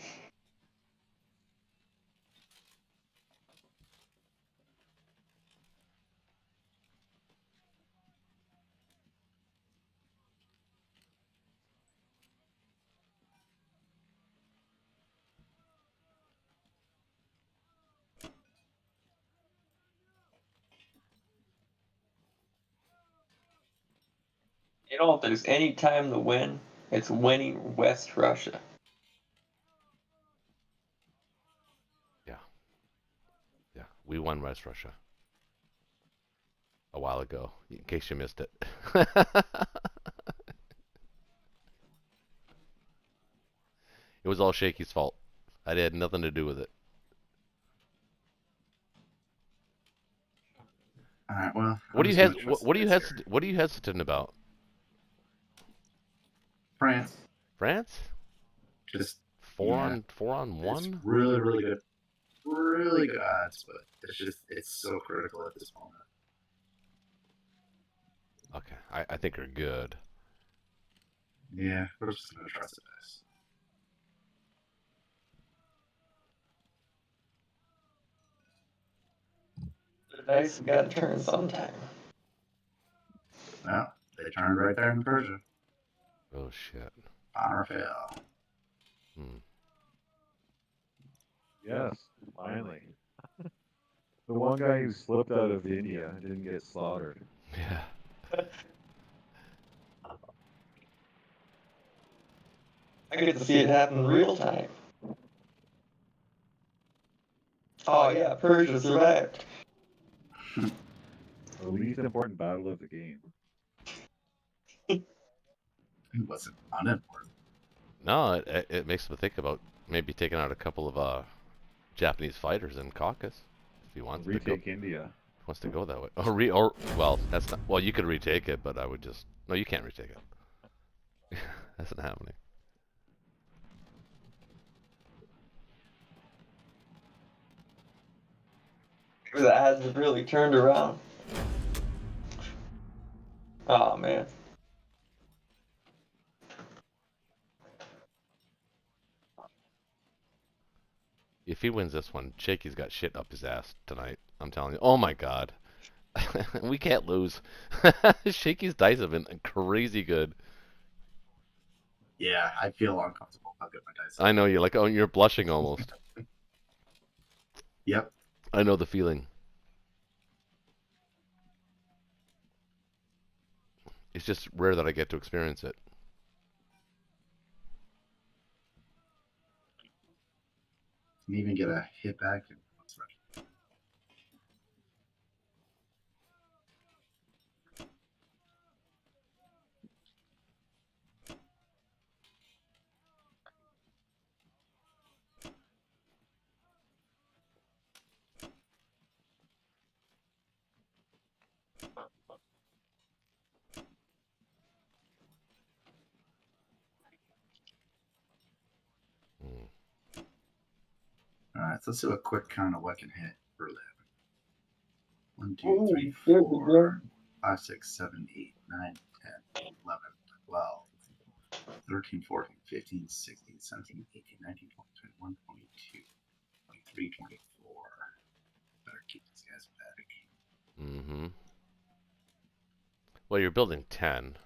You know, if there's any time to win, it's winning West Russia. Yeah, we won West Russia a while ago. In case you missed it. It was all Shaky's fault. I had nothing to do with it. All right. Well, What I'm do you just gonna hes- trust what do you you guys hes- here. what are you hesitant about? France. France? Just Four yeah, on four on it's one? really good odds, but it's so critical at this moment. Okay, I think you're good. Yeah, we're just gonna trust the dice. The dice have got to turn sometime. Well, they turned right there in Persia. Oh shit. Honor fail. Yes, finally. The one guy who slipped out of India didn't get slaughtered. Yeah. I get to see it happen in real time. Oh yeah, Persia survived. The least important battle of the game. It wasn't unimportant. No, it makes me think about maybe taking out a couple of Japanese fighters in Caucasus if he wants to go. Retake India. Wants to go that way. Well, that's not. Well, you could retake it, but I would just. No, you can't retake it. That's not happening. The odds have really turned around. Oh man. If he wins this one, Shaky's got shit up his ass tonight. I'm telling you. Oh my god. We can't lose. Shaky's dice have been crazy good. Yeah, I feel uncomfortable about getting my dice. I know you're like, oh, you're blushing almost. Yep. I know the feeling. It's just rare that I get to experience it. Can even get a hit back. All right, so let's do a quick count of what can hit Berlin. 1, 2, 3, 4, 5, 6, 7, 8, 9, 10, 11, 12, 13, 14, 15, 16, 17, 18, 19, 20, 21, 22, 23, 24. Better keep these guys back. Mm-hmm. Well, you're building 10.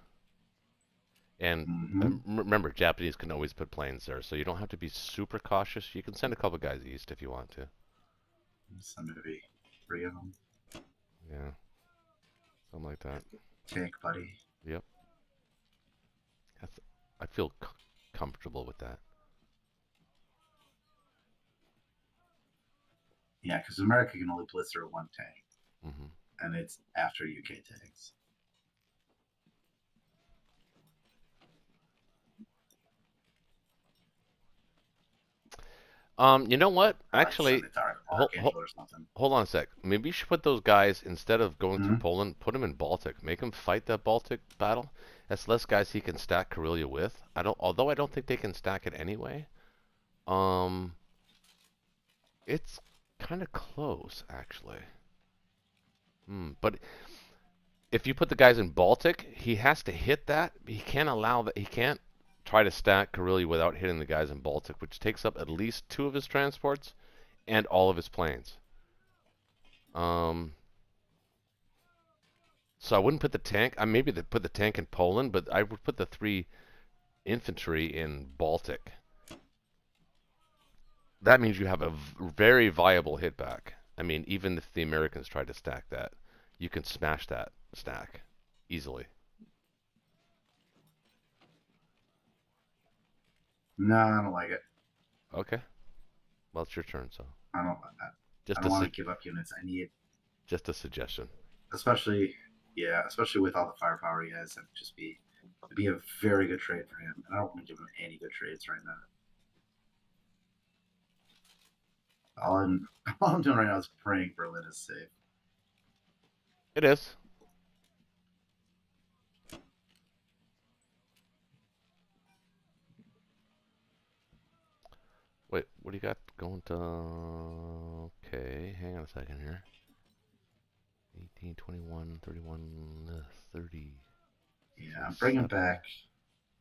And remember, Japanese can always put planes there, so you don't have to be super cautious. You can send a couple guys east if you want to. Send maybe 3 of them. Yeah. Something like that. Tank, buddy. Yep. I feel comfortable with that. Yeah, because America can only blitz through 1 tank. Mm-hmm. And it's after UK tanks. You know what? Actually, hold on a sec. Maybe you should put those guys, instead of going through Poland, put them in Baltic. Make them fight that Baltic battle, That's less guys he can stack Karelia with. Although I don't think they can stack it anyway. It's kind of close actually. But if you put the guys in Baltic, he has to hit that. He can't allow that. He can't try to stack Karelia without hitting the guys in Baltic, which takes up at least 2 of his transports and all of his planes. So I wouldn't put the tank. Maybe they put the tank in Poland, but I would put the 3 infantry in Baltic. That means you have a very viable hit back. I mean, even if the Americans try to stack that, you can smash that stack easily. No, I don't like it. Okay. Well, it's your turn, so. I don't Just want to give up units. I need, just a suggestion. especially with all the firepower he has. It'd just be a very good trade for him. And I don't want to give him any good trades right now. All I'm doing right now is praying Berlin is safe. It is. Wait, what do you got going to... Okay, hang on a second here. 18, 21, 31, 30. Yeah, I'm bringing back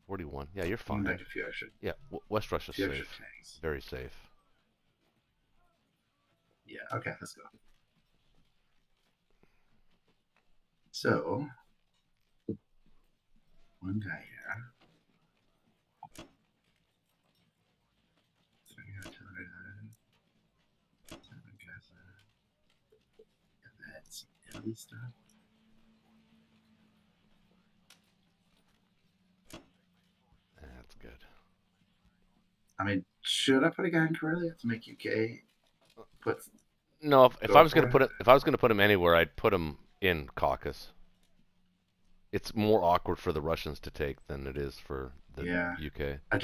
41. Yeah, you're fine. back a few extra. Yeah, West Russia's few extra safe. tanks. Very safe. Yeah, okay, let's go. So, one guy here. So we got 7 guys there. And then some Italy stuff. That's good. I mean, should I put a guy in Karelia to make UK put? No, if Go I was for gonna put it, if I was gonna put him anywhere, I'd put him in Caucasus. It's more awkward for the Russians to take than it is for the UK. I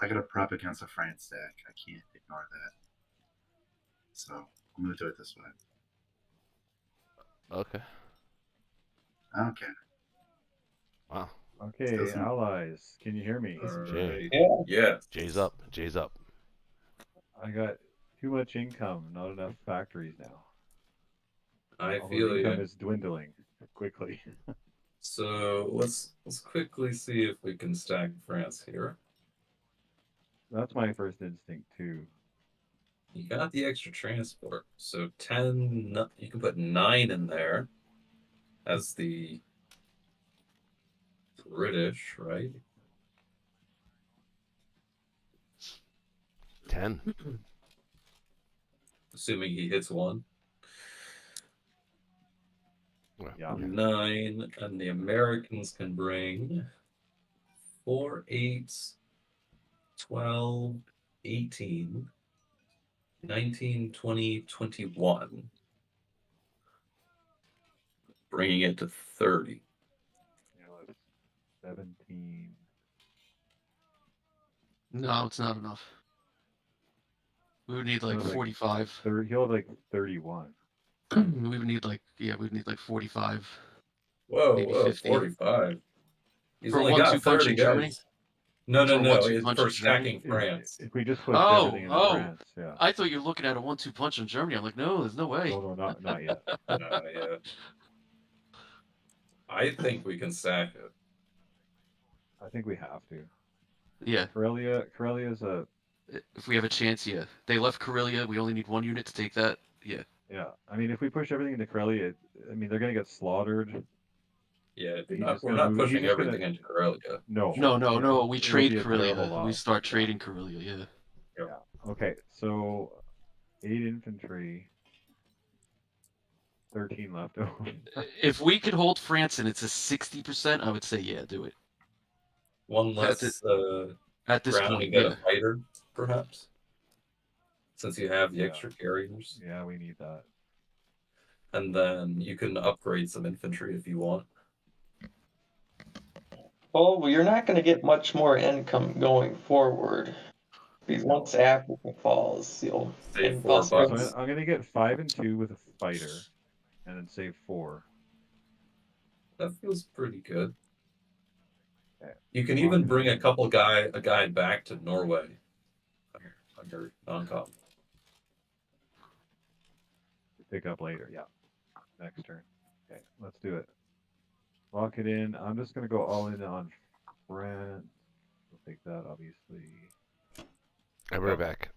gotta prep against a France stack. I can't ignore that. So I'm gonna do it this way. Okay. Okay. Wow. Okay, Doesn't- allies, can you hear me? Jay. Yeah. Jay's up. Jay's up. I got too much income, not enough factories now. I Although feel income you. is dwindling quickly. So let's quickly see if we can stack France here. That's my first instinct too. You got the extra transport, so 10. You can put 9 in there as the British, right? 10. Assuming he hits 1. Yeah. 9, and the Americans can bring 4, 8, 12, 18, 19, 20, 21. Bringing it to 30. You know, it's 17. No, it's not enough. We would need like No, like 45. He'll have like 31. We would need like 45. Whoa, Maybe whoa, 50. 45. He's For only 1-2 got punch 30 in guys. Germany? No, For a 1-2 it's punch for in Germany? stacking France. If we just pushed everything into France, yeah. I thought you were looking at a 1-2 punch in Germany. I'm like, no, there's no way. No, not yet. Yeah. I think we can stack it. I think we have to. Yeah. Karelia's a... If we have a chance, yeah. They left Karelia. We only need 1 unit to take that. Yeah. Yeah. I mean, if we push everything into Karelia, I mean, they're going to get slaughtered. Yeah, He's we're not pushing just everything into Karelia. No. No. We It'll trade be a terrible Karelia. We loss. start trading Karelia, yeah. Yeah. Okay, so 8 infantry, 13 left over. If we could hold France and it's a 60%, I would say, yeah, do it. One less At this ground point, to get yeah. a fighter, perhaps? Since you have the extra carriers. Yeah, we need that. And then you can upgrade some infantry if you want. Well, you're not going to get much more income going forward. Because once Africa falls, you'll Save and falls $4. first. So I'm going to get 5 and 2 with a fighter, and then save 4. That feels pretty good. Okay. You can even bring a guy back to Norway on your non-comp. Pick up later. Yeah. Next turn. Okay, let's do it. Lock it in. I'm just gonna go all in on France. We'll take that, obviously. I'll be right back.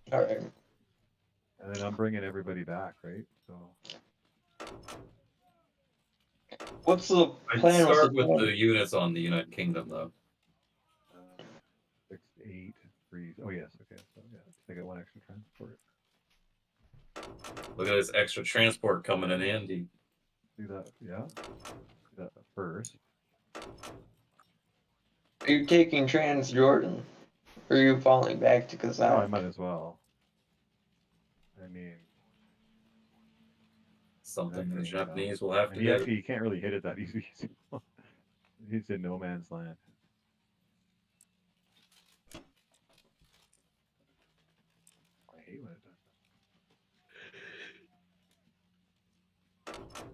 And All right. then I'm bringing everybody back, right? So What's the I'd plan with start the with plan? the units on the United Kingdom, though. 6, 8, 3. Oh yes. Okay. So yeah, I got one extra transport. Look at this extra transport coming in handy. Do that. Yeah. Do that first. Are you taking Transjordan? Or are you falling back to No, I Kazakh? might as well. I mean, Something the thing, Japanese will have and to he do. actually you can't really hit it that easy. He's in no man's land. I hate when it does that.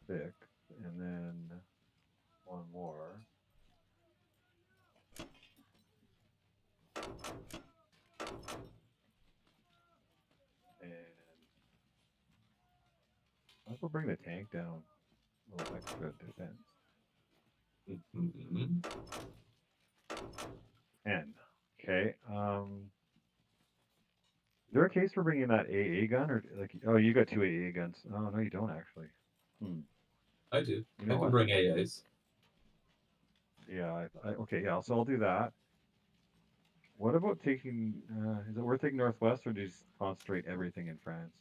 6, and then one more. And I will bring the tank down. A little extra defense. Mm-hmm. 10. Okay. Is there a case for bringing that AA gun, or like? Oh, you got 2 AA guns. Oh no, you don't actually. I do. You know I can what? bring AAs. Yeah. Okay. Yeah. So I'll do that. What about taking? Is it worth taking Northwest, or do you just concentrate everything in France?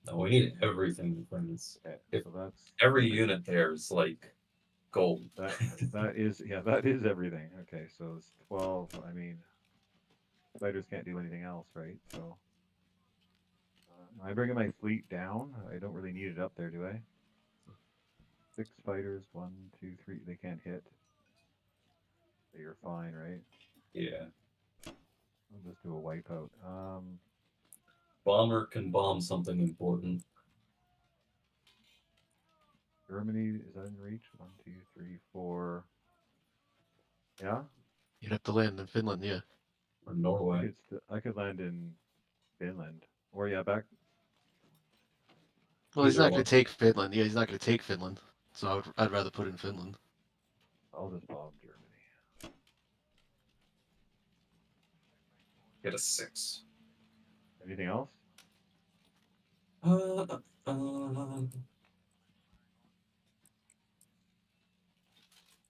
No, we need everything in France. Okay. If So that's every unit there is like gold. that is that is everything. Okay. So it's 12. I mean, fighters can't do anything else, right? So. Am I bringing my fleet down? I don't really need it up there, do I? 6 fighters, 1, 2, 3. They can't hit. So you're fine, right? Yeah. I'll just do a wipeout. Bomber can bomb something important. Germany, is that in reach? 1, 2, 3, 4. Yeah? You'd have to land in Finland, yeah. Or Norway. I could land in Finland. Or yeah, back. Well, he's Either not going one. to take Finland. Yeah, he's not going to take Finland. So I'd rather put it in Finland. I'll just bomb Germany. Get a 6. Anything else? Uh,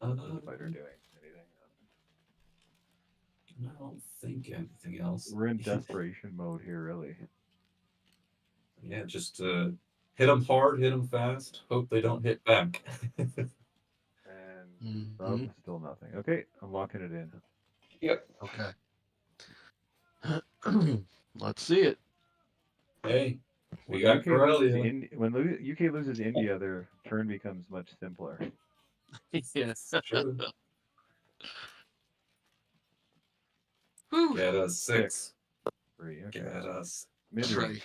What's the fighter doing? Anything? I don't think anything else. We're in desperation mode here, really. Yeah, just hit them hard, hit them fast. Hope they don't hit back. And sub, still nothing. Okay, I'm locking it in. Yep. Okay. Let's see it. Hey, we When got UK loses Corellia. when UK loses India, their turn becomes much simpler. Yes. True. Whew. Get us 6. 3. Okay. Get us. Mid Try. range.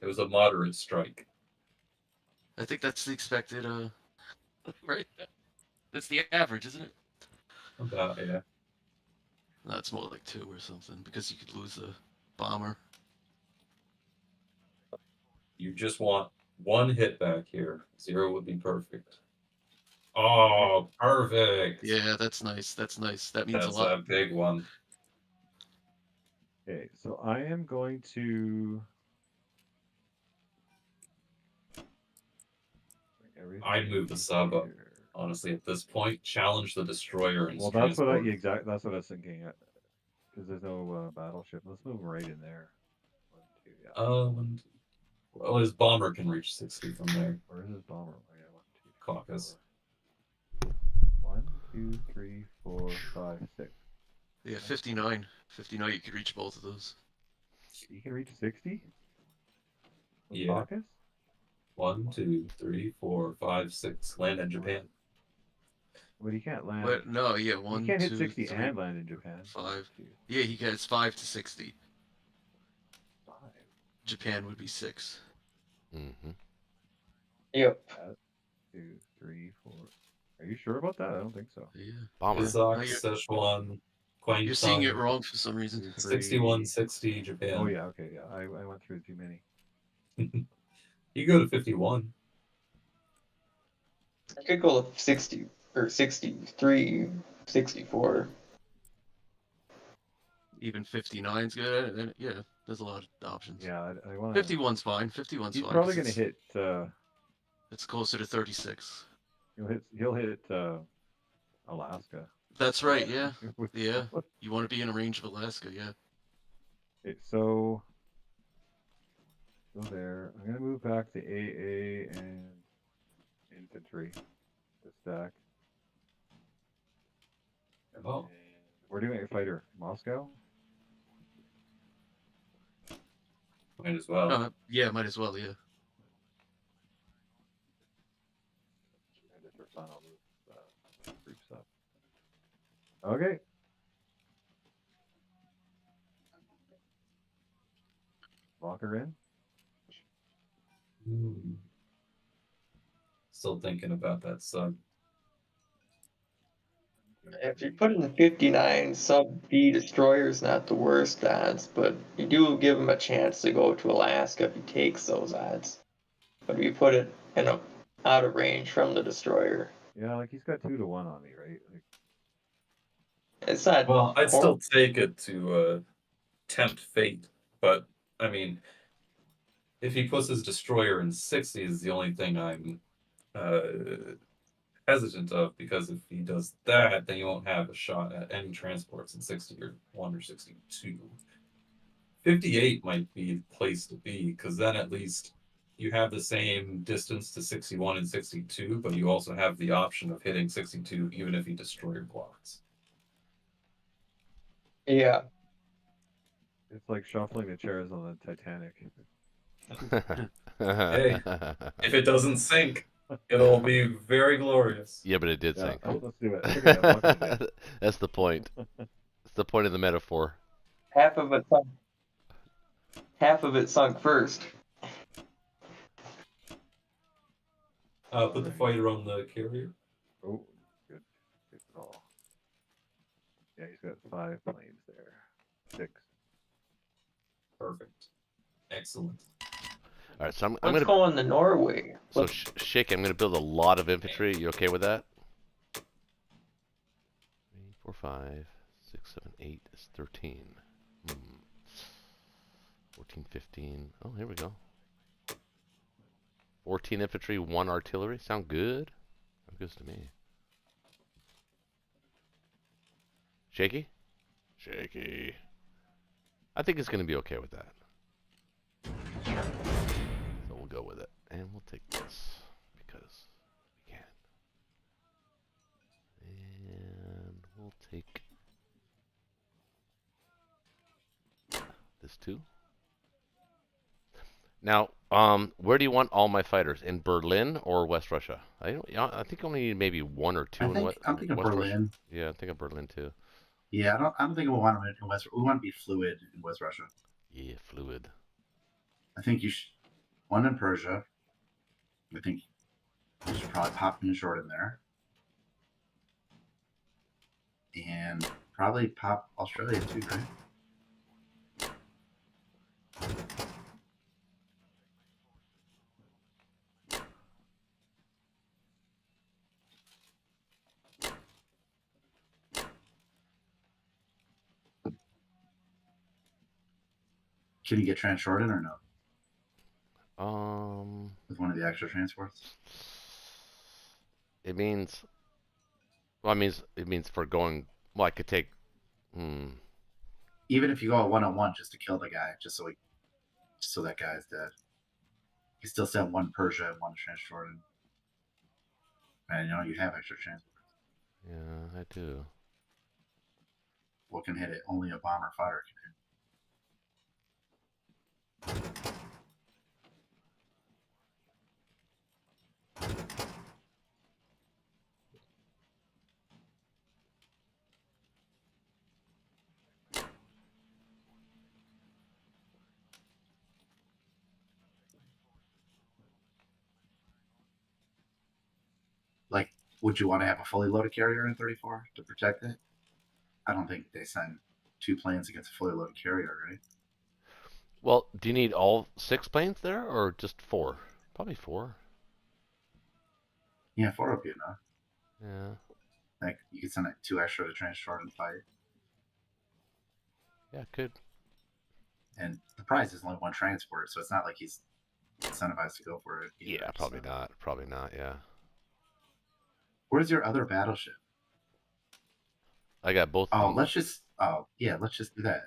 It was a moderate strike. I think that's the expected, right? That's the average, isn't it? About, yeah. No, it's more like 2 or something, because you could lose a bomber. You just want 1 hit back here. 0 would be perfect. Oh, perfect. Yeah, that's nice. That's nice. That means That's a lot. a big one. Okay, so I am going to bring everything I'd move the in sub up. here. Honestly, at this point, challenge the destroyer and Well, that's what that's what I was thinking. Because there's no battleship. Let's move right in there. 1, 2, yeah. Well, his bomber can reach 60 from there. Where is his bomber? Oh, yeah, 1, 2, 3, Caucus. 4. 1, 2, 3, 4, 5, 6. Yeah, 59. 59, you could reach both of those. You can reach 60? With Yeah. Caucus? 1, 2, 3, 4, 5, 6. Land in Japan. But he can't land. But no, yeah, 1, He can't hit 2, 60 3, and land in Japan. 5. Yeah, he gets 5 to 60. Japan would be 6. Mm-hmm. Yep. 2, 3, 4. Are you sure about that? I don't think so. Yeah. Bomber. Isaac, No, you're- Szechuan, You're seeing it Kwantung, wrong for some reason. 2, 61, 3. 60, Japan. Oh yeah, okay, yeah. I went through too many. You go to 51. I could go with 60 or 63, 64. Even 59's good. And yeah, there's a lot of options. Yeah, I want to. 51's fine. 51's He's fine. probably 'cause gonna it's, hit. It's closer to 36. He'll hit Alaska. That's right. Yeah. With- Yeah. You want to be in a range of Alaska. Yeah. Okay, so there. I'm gonna move back to AA and infantry to stack. Oh. And we're doing a fighter. Moscow. Might as well. Yeah. Might as well. Yeah. And just for fun, I'll move troops up. Okay. Lock her in. Still thinking about that sub. If you put in the 59, sub B destroyer's not the worst odds, but you do give him a chance to go to Alaska if he takes those odds. But if you put it in a out of range from the destroyer, Yeah, like he's got 2 to 1 on me, right? Like, it's not. Well, I'd still horrible. take it to tempt fate, but I mean, if he puts his destroyer in 60 is the only thing I'm hesitant of, because if he does that, then you won't have a shot at any transports in 61 or 62. 58 might be the place to be, because then at least you have the same distance to 61 and 62, but you also have the option of hitting 62 even if he destroyer blocks. Yeah. it's like shuffling the chairs on the Titanic. Hey, if it doesn't sink, it'll be very glorious. Yeah, but it did Yeah, sink. let's do it. Okay, I'm locking it in. That's the point. That's the point of the metaphor. Half of it sunk. Half of it sunk first. Put the fighter on the carrier. Oh, good call. Yeah, he's got 5 planes there. 6. Perfect. Excellent. All right, so I'm Let's gonna. go on the Norway. So Shake, I'm gonna build a lot of infantry. You okay with that? 3, 4, 5, 6, 7, 8 is 13. 14, 15. Oh, here we go. 14 infantry, 1 artillery. Sound good? Sound good to me. Shaky? Shaky. I think it's gonna be okay with that. So we'll go with it. And we'll take this because we can. And we'll take this too. Now, where do you want all my fighters? In Berlin or West Russia? I think only need maybe 1 or 2 in I'm thinking West Berlin. Russia. Yeah, I think of Berlin too. Yeah, I don't think we want them in West. We want to be fluid in West Russia. Yeah, fluid. I think you should one in Persia. I think you should probably pop in short in there, and probably pop Australia too, right? Can you get trans-shorted or no? With one of the extra transports? It means. Well, it means for going. Well, I could take. Even if you go a 1-on-1 just to kill the guy, just so that guy's dead. You still send 1 Persia and 1 trans-shorted, and you have extra transports. Yeah, I do. What can hit it? Only a bomber fighter can hit. Would you want to have a fully loaded carrier in 34 to protect it? I don't think they send 2 planes against a fully loaded carrier, right? Well, do you need all 6 planes there, or just 4? Probably 4. Yeah, 4 would be enough. Yeah. Like you could send 2 extra to transport and fight. Yeah, could. And the prize is only 1 transport, so it's not like he's incentivized to go for it. Either, Yeah, probably so. not. Probably not. Yeah. Where's your other battleship? I got both of Oh, them. let's just. Oh, yeah, let's just do that.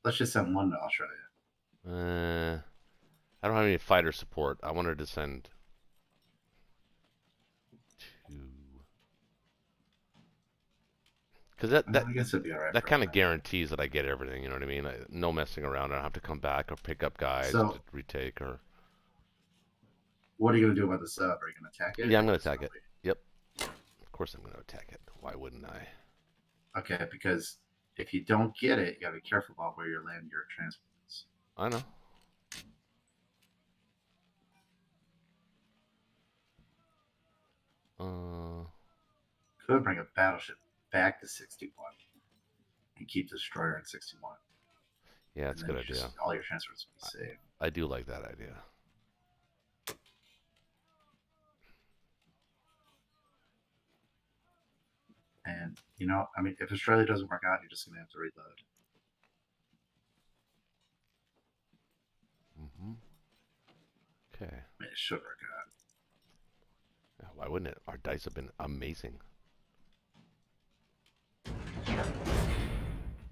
Let's just send 1 to Australia. I don't have any fighter support. I wanted to send 2. Because I guess it'd be alright. that kind of guarantees that I get everything. You know what I mean? No messing around. I don't have to come back or pick up guys So, to retake or. what are you gonna do about the sub? Are you gonna attack it? Yeah, I'm gonna attack it. Yep. Of course I'm gonna attack it. Why wouldn't I? Okay, because if you don't get it, you gotta be careful about where you're landing your transports. I know. Could bring a battleship back to 61 and keep the destroyer in 61. Yeah, that's a good idea. All your transports will be safe. I do like that idea. And I mean, if Australia doesn't work out, you're just gonna have to reload. Okay. I mean, it should work out. Yeah, why wouldn't it? Our dice have been amazing.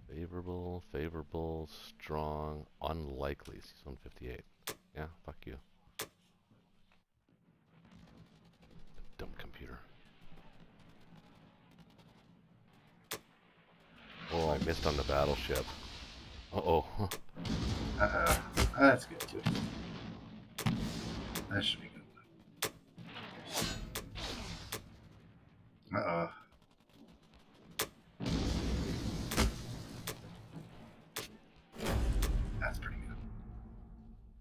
Favorable, favorable, strong, unlikely. He's 158. Yeah, fuck you. Dumb computer. Oh, I missed on the battleship. Uh-oh. Uh-oh. That's good, too. That should be good. Uh-oh. That's pretty good.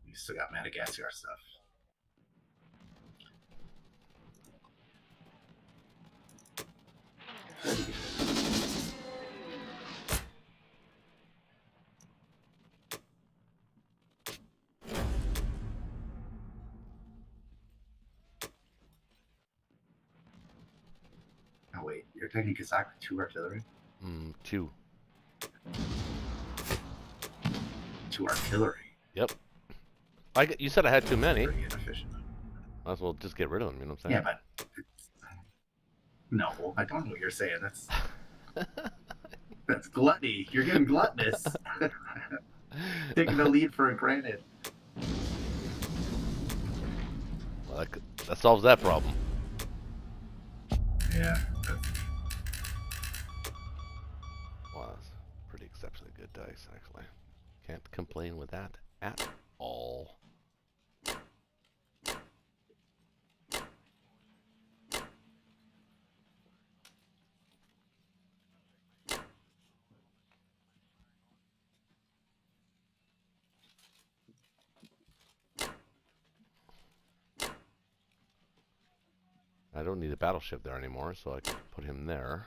You still got Madagascar stuff. Pretty good. Oh wait, you're taking Kazakh with 2 artillery? 2. 2 artillery? Yep. You said I had too many. Pretty inefficient. Might as well just get rid of them, you know what I'm saying? Yeah, but no, I don't know what you're saying. That's gluttony. You're getting gluttonous. Taking the lead for granted. Well, that solves that problem. Yeah. Well, that's pretty exceptionally good dice, actually. Can't complain with that at all. I don't need a battleship there anymore, so I can put him there.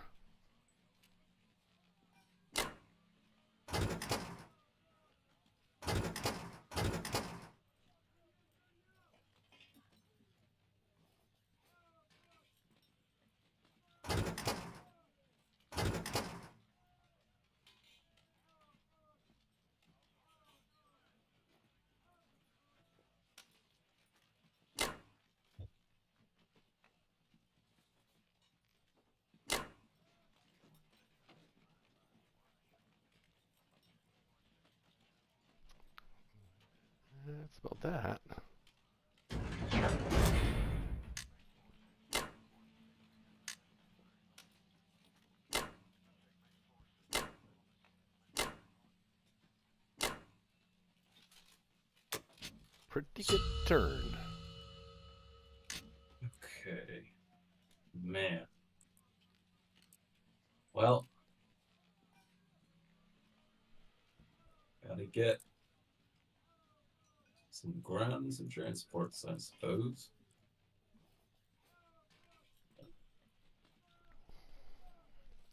That's about that. Pretty good turn. Okay. Man. Well, gotta get some ground and some transports, I suppose.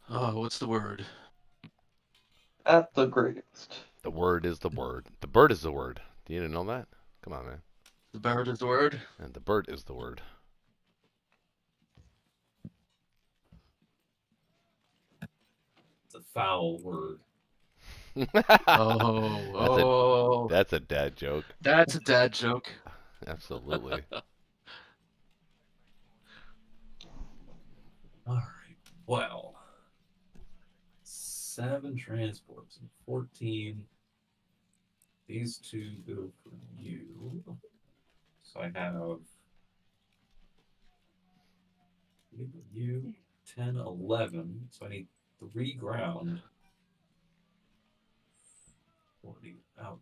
Oh, what's the word? Not the greatest. The word is the word. The bird is the word. Do you didn't know that? Come on, man. The bird is the word. And the bird is the word. It's a foul word. Oh, That's a dad joke. that's a dad joke. Absolutely. All right. Well, 7 transports and 14. These two go for you. So I have you 10, 11. So I need 3 ground. 40 outbound.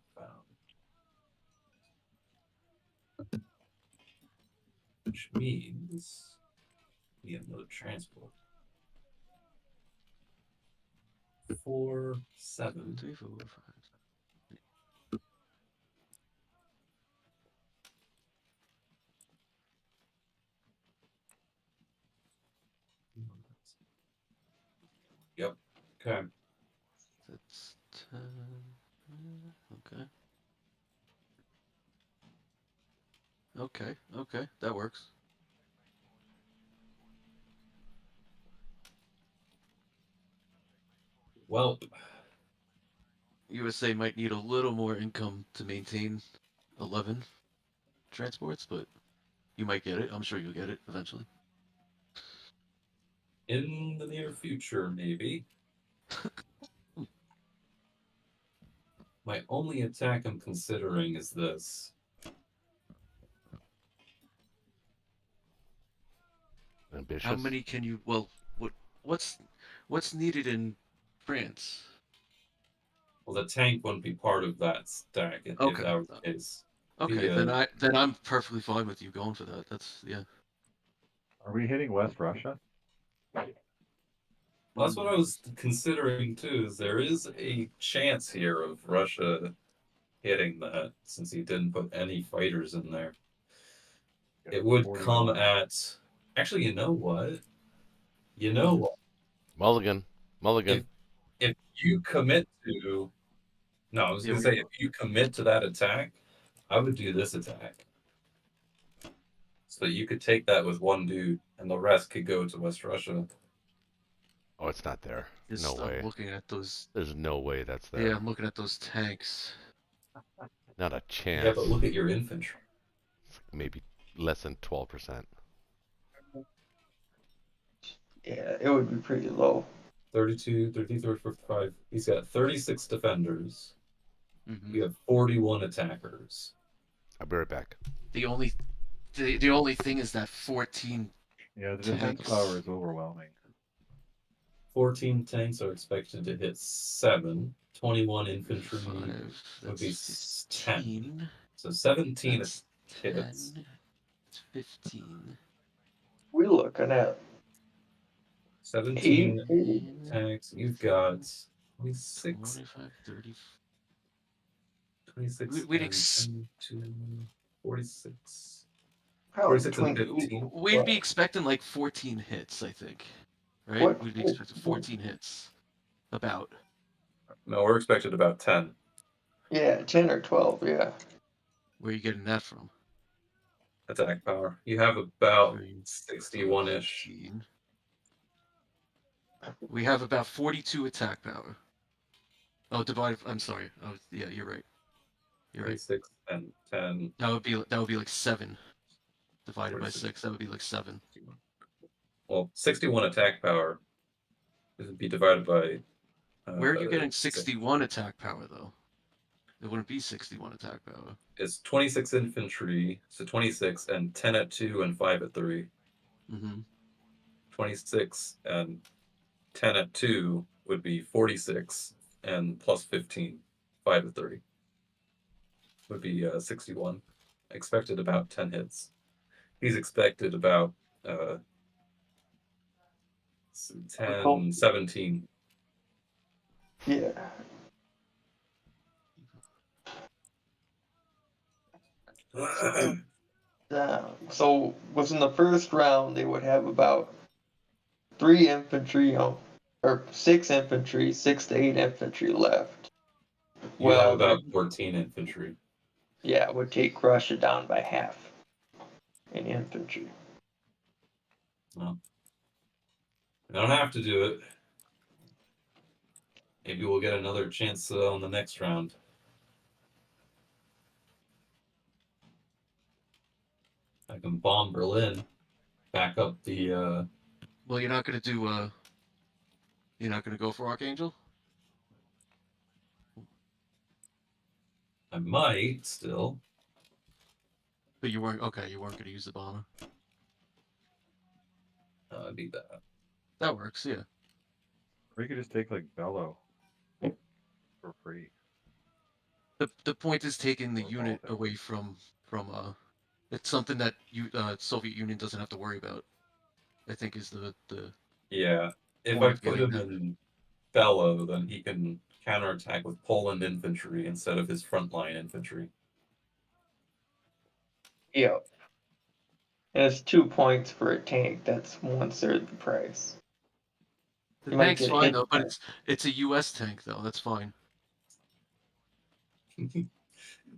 Which means we have another transport. 4, 7. 3, 4, 5. Yep. Okay. That's 10. Okay. Okay. Okay. That works. Well, USA might need a little more income to maintain 11 transports, but you might get it. I'm sure you'll get it eventually. in the near future, maybe. My only attack I'm considering is this. Ambitious. How many can you? Well, what's needed in France? Well, the tank wouldn't be part of that stack if Okay. that were the case. Okay, The, then I'm perfectly fine with you going for that. That's yeah. Are we hitting West Russia? Well, that's what I was considering too. Is there is a chance here of Russia hitting that since he didn't put any fighters in there. It would 41. come at. Actually, you know what? You know what? Mulligan. Mulligan. If you commit to. No, I was Yeah, gonna say if you commit to that attack, I would do this attack. So you could take that with one dude, and the rest could go to West Russia. Oh, it's not there. just, No way. I'm looking at those. There's no way that's there. Yeah, I'm looking at those tanks. Not a chance. Yeah, but look at your infantry. Maybe less than 12%. Yeah, it would be pretty low. 32, 33, 55. He's got 36 defenders. Mm-hmm. We have 41 attackers. I'll be right back. The only thing is that 14. Yeah, the defense Tanks. power is overwhelming. 14 tanks are expected to hit 7. 21 infantry 5, would be that's 10. 15. So 17 That's hits. 10. It's 15. We're looking at 17 8. tanks. You've got 26. 25, 30. 26 We'd and 22, 46. Probably 46 and between 15. We'd be expecting like 14 hits, I think. Right? What? We'd be expecting 14 hits. About. No, we're expected about 10. Yeah, 10 or 12, yeah. Where are you getting that from? Attack power. You have about 3, 61-ish. 15. We have about 42 attack power. Oh, divided. I'm sorry. Oh, yeah, you're right. You're right. 26 and 10. That would be like 7 divided by 46. 6. That would be like 7. Well, 61 attack power would be divided by. Where are you getting 6. 61 attack power though? It wouldn't be 61 attack power. It's 26 infantry, so 26 and 10 at 2 and 5 at 3. Mm-hmm. 26 and 10 at 2 would be 46 and plus 15, 5 at 30. Would be 61. Expected about 10 hits. He's expected about 10, 17. Yeah. So within the first round, they would have about 3 infantry, or 6 infantry, 6 to 8 infantry left. You have Well, about 14 infantry. yeah, it would take Russia down by half in infantry. Well, I don't have to do it. Maybe we'll get another chance on the next round. I can bomb Berlin, back up the. Well, you're not gonna do. You're not gonna go for Archangel. I might still. But you weren't okay. You weren't gonna use the bomber. I need that. That works. Yeah. Or you could just take like Bello for free. The point is taking the Or unit Baltic. away from. It's something that Soviet Union doesn't have to worry about. I think is the Yeah, if point I of put getting him that. in Bello, then he can counterattack with Poland infantry instead of his frontline infantry. Yep. And it's 2 points for a tank. That's 1/3 the price. The You might tank's get fine hit though, by but it's a U.S. tank though. That's fine.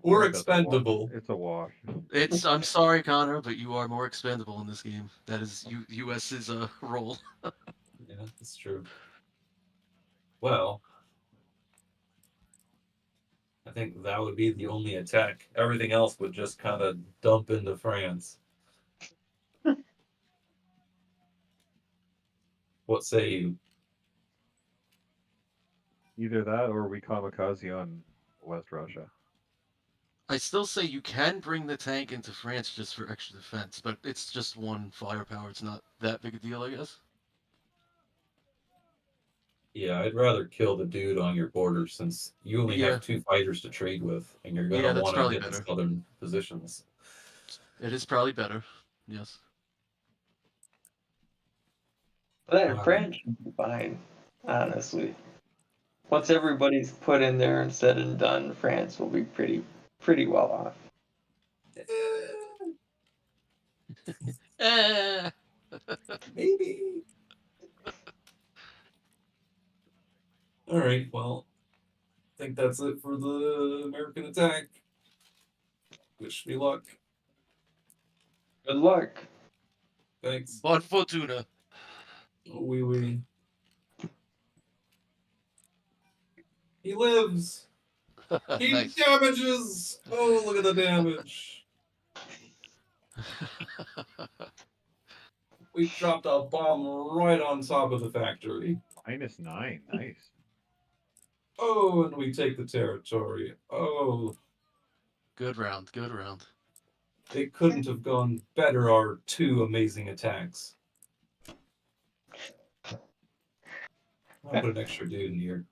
We're Yeah, that's a wa- expendable. It's a wash. I'm sorry, Connor, but you are more expendable in this game. That is U.S.'s role. Yeah, that's true. Well, I think that would be the only attack. Everything else would just kind of dump into France. What say you? Either that or we kamikaze on West Russia. I still say you can bring the tank into France just for extra defense, but it's just 1 firepower. It's not that big a deal, I guess. Yeah, I'd rather kill the dude on your border since you only Yeah. have 2 fighters to trade with, and you're Yeah, gonna that's want to probably hit the better. southern positions. It is probably better. Yes. that. All right. France should be fine, honestly. Once everybody's put in there and said and done, France will be pretty well off. Eh. Maybe. All right. Well, I think that's it for the American attack. Wish me luck. Good luck. Thanks. Bon fortuna. Oui, oui. He lives. He Nice. damages. Oh, look at the damage. We dropped a bomb right on top of the factory. -9, nice. Oh, and we take the territory. Oh, Good round. Good round. it couldn't have gone better, our 2 amazing attacks. I'll put an extra dude in here.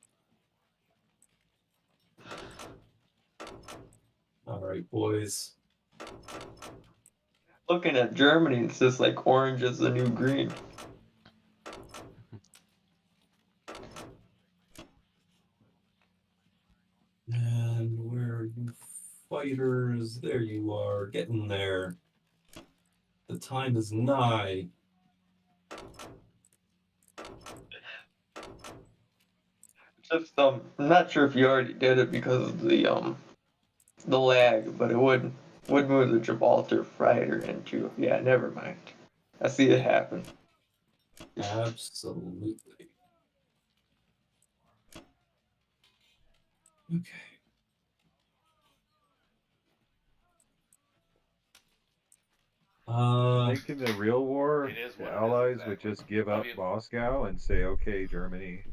All right, boys. Looking at Germany, it's just like orange is the new green. And where are you fighters? There you are, getting there. The time is nigh. Just I'm not sure if you already did it because of the lag, but it would move the Gibraltar fighter into. Yeah, never mind. I see it happen. Absolutely. Okay. I think in the real war, It is the what it is, Allies would exactly. just give Love up you. Moscow and say, "Okay, Germany,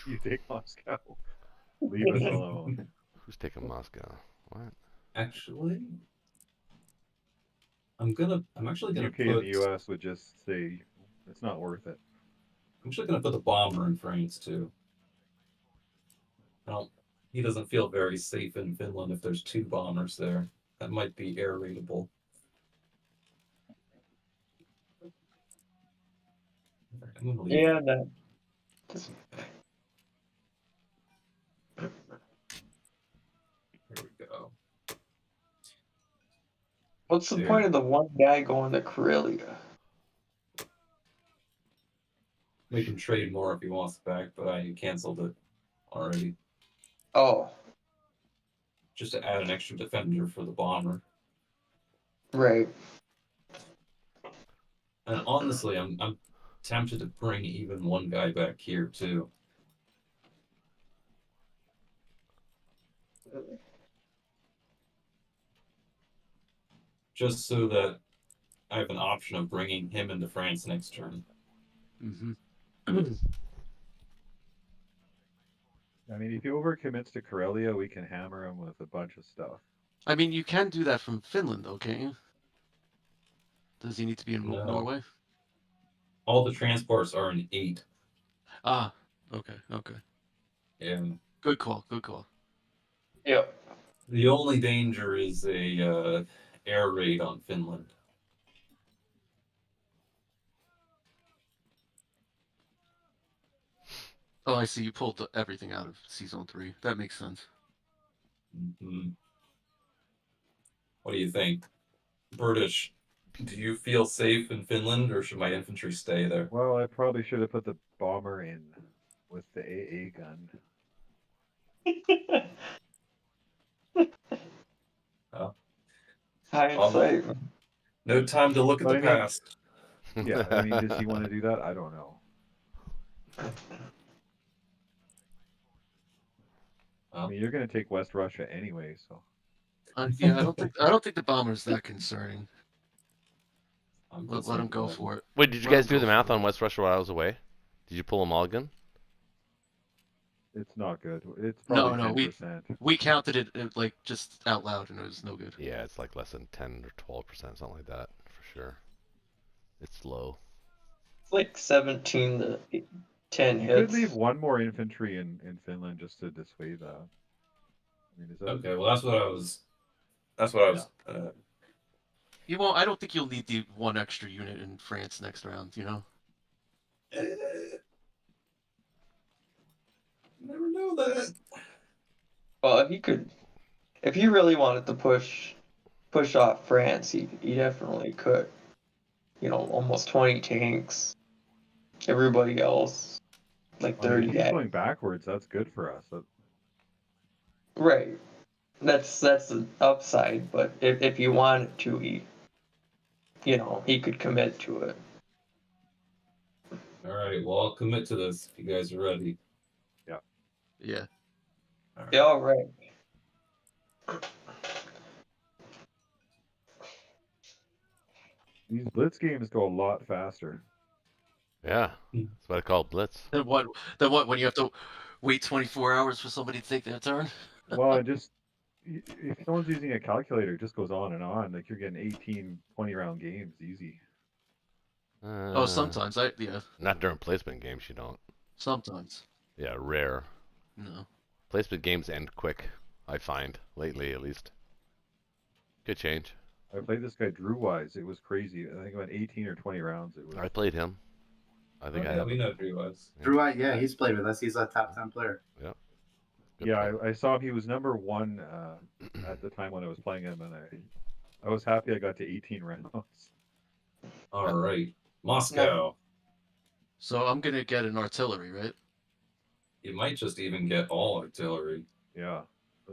you take Moscow. Leave us alone." Who's taking Moscow? What? Actually, I'm actually gonna UK and put. the US would just say, "It's not worth it." I'm actually gonna put the bomber in France too. Well, he doesn't feel very safe in Finland if there's 2 bombers there. That might be air raidable. I'm gonna leave. Yeah, no. Here we go. What's the There. point of the one guy going to Karelia? Make him trade more if he wants it back, but I canceled it already. Oh, Just to add an extra defender for the bomber. right. And honestly, I'm tempted to bring even one guy back here too. Just so that I have an option of bringing him into France next turn. Mm-hmm. I mean, if he overcommits to Karelia, we can hammer him with a bunch of stuff. I mean, you can do that from Finland, though, can't you? Does he need to be in No. Norway? All the transports are an 8. Ah, okay. And Good call. Yep. the only danger is a air raid on Finland. Oh, I see. You pulled everything out of Season 3. That makes sense. Mm-hmm. What do you think? British, do you feel safe in Finland, or should my infantry stay there? Well, I probably should have put the bomber in with the AA gun. Oh. Hindsight. No time to look at But the I mean- past. Yeah, I mean, does he want to do that? I don't know. I mean, you're going to take West Russia anyway, so. Yeah, I don't think the bomber's that concerning. I'm Let him go for it. Wait, did you Let guys him do go the for math it. on West Russia while I was away? Did you pull a mulligan? It's not good. It's probably No, 10%. we counted it like just out loud, and it was no good. Yeah, it's like less than 10 or 12%, something like that, for sure. It's low. It's like 17 to 10 You hits. could leave one more infantry in Finland just to dissuade that. I mean, is that... Okay, well that's what I was. You won't. I don't think you'll need the one extra unit in France next round. You know. Never know that. Well, if he really wanted to push off France, he definitely could. You know, almost 20 tanks. Everybody else, like I mean, 30 if he's guys. going backwards, that's good for us. Right. That's the upside, but if he wanted to, he could commit to it. All right, well I'll commit to this if you guys are ready. Yeah. All right. Yeah, all right. These Blitz games go a lot faster. Yeah, that's what I call Blitz. Then what? When you have to wait 24 hours for somebody to take their turn? Well, if someone's using a calculator, it just goes on and on. Like you're getting 18, 20 round games easy. Oh, sometimes yeah. Not during placement games, you don't. Sometimes. Yeah, rare. No. Placement games end quick, I find, lately at least. Good change. I played this guy Drew Wise. It was crazy. I think about 18 or 20 rounds. It was. I played him. I think I have. We know Drew was. Drew, yeah, he's played with us. He's a top 10 player. Good Yeah, play. I saw him. He was number 1 at the time when I was playing him, and I was happy I got to 18 rounds. All right, Moscow. So I'm gonna get an artillery, right? You might just even get all artillery. Yeah,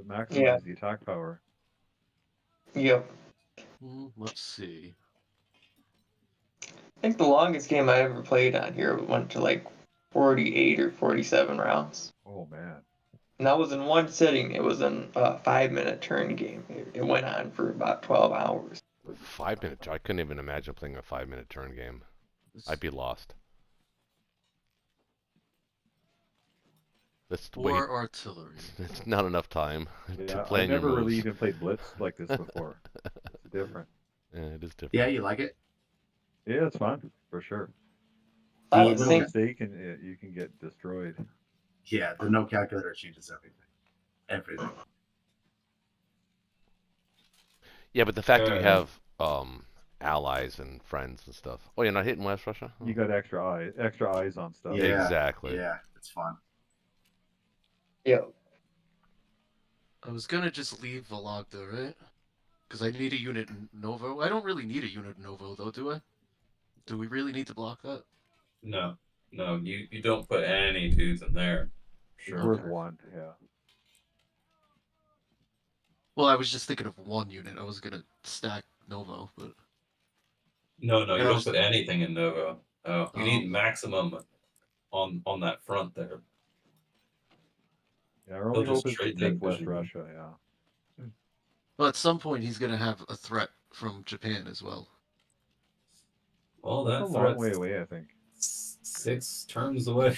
maximize the attack power. Yep. Let's see. I think the longest game I ever played on here went to like 48 or 47 rounds. Oh man. And that was in one sitting. It was in a 5-minute turn game. It went on for about 12 hours. 5 minute. I couldn't even imagine playing a 5-minute turn game. I'd be lost. Let's wait. Or artillery. It's not enough time to Yeah, plan I've your never moves. really even played Blitz like this before. It's different. Yeah, it is different. Yeah, you like it? Yeah, it's fun for sure. I The would Little think mistake and you can get destroyed. Yeah, the no calculator changes everything. Everything. Yeah, but the fact that you have allies and friends and stuff. Oh, you're not hitting West Russia? Oh. You got extra eyes on stuff. Yeah, Exactly. Yeah, it's fun. yeah. I was gonna just leave Vologda, right? Because I need a unit in Novo. I don't really need a unit in Novo, though, do I? Do we really need to block that? No, No, you don't put any dudes in there. It's Sure. worth 1, yeah. Well, I was just thinking of 1 unit. I was gonna stack Novo, but No, you And I don't was- put anything in Novo. Oh, you Oh. need maximum on that front there. Yeah, our only They'll just hope is to trade take them West visually. Russia, yeah. well, at some point he's gonna have a threat from Japan as well. Well, That's a that long threat's way away, I think. 6 turns away.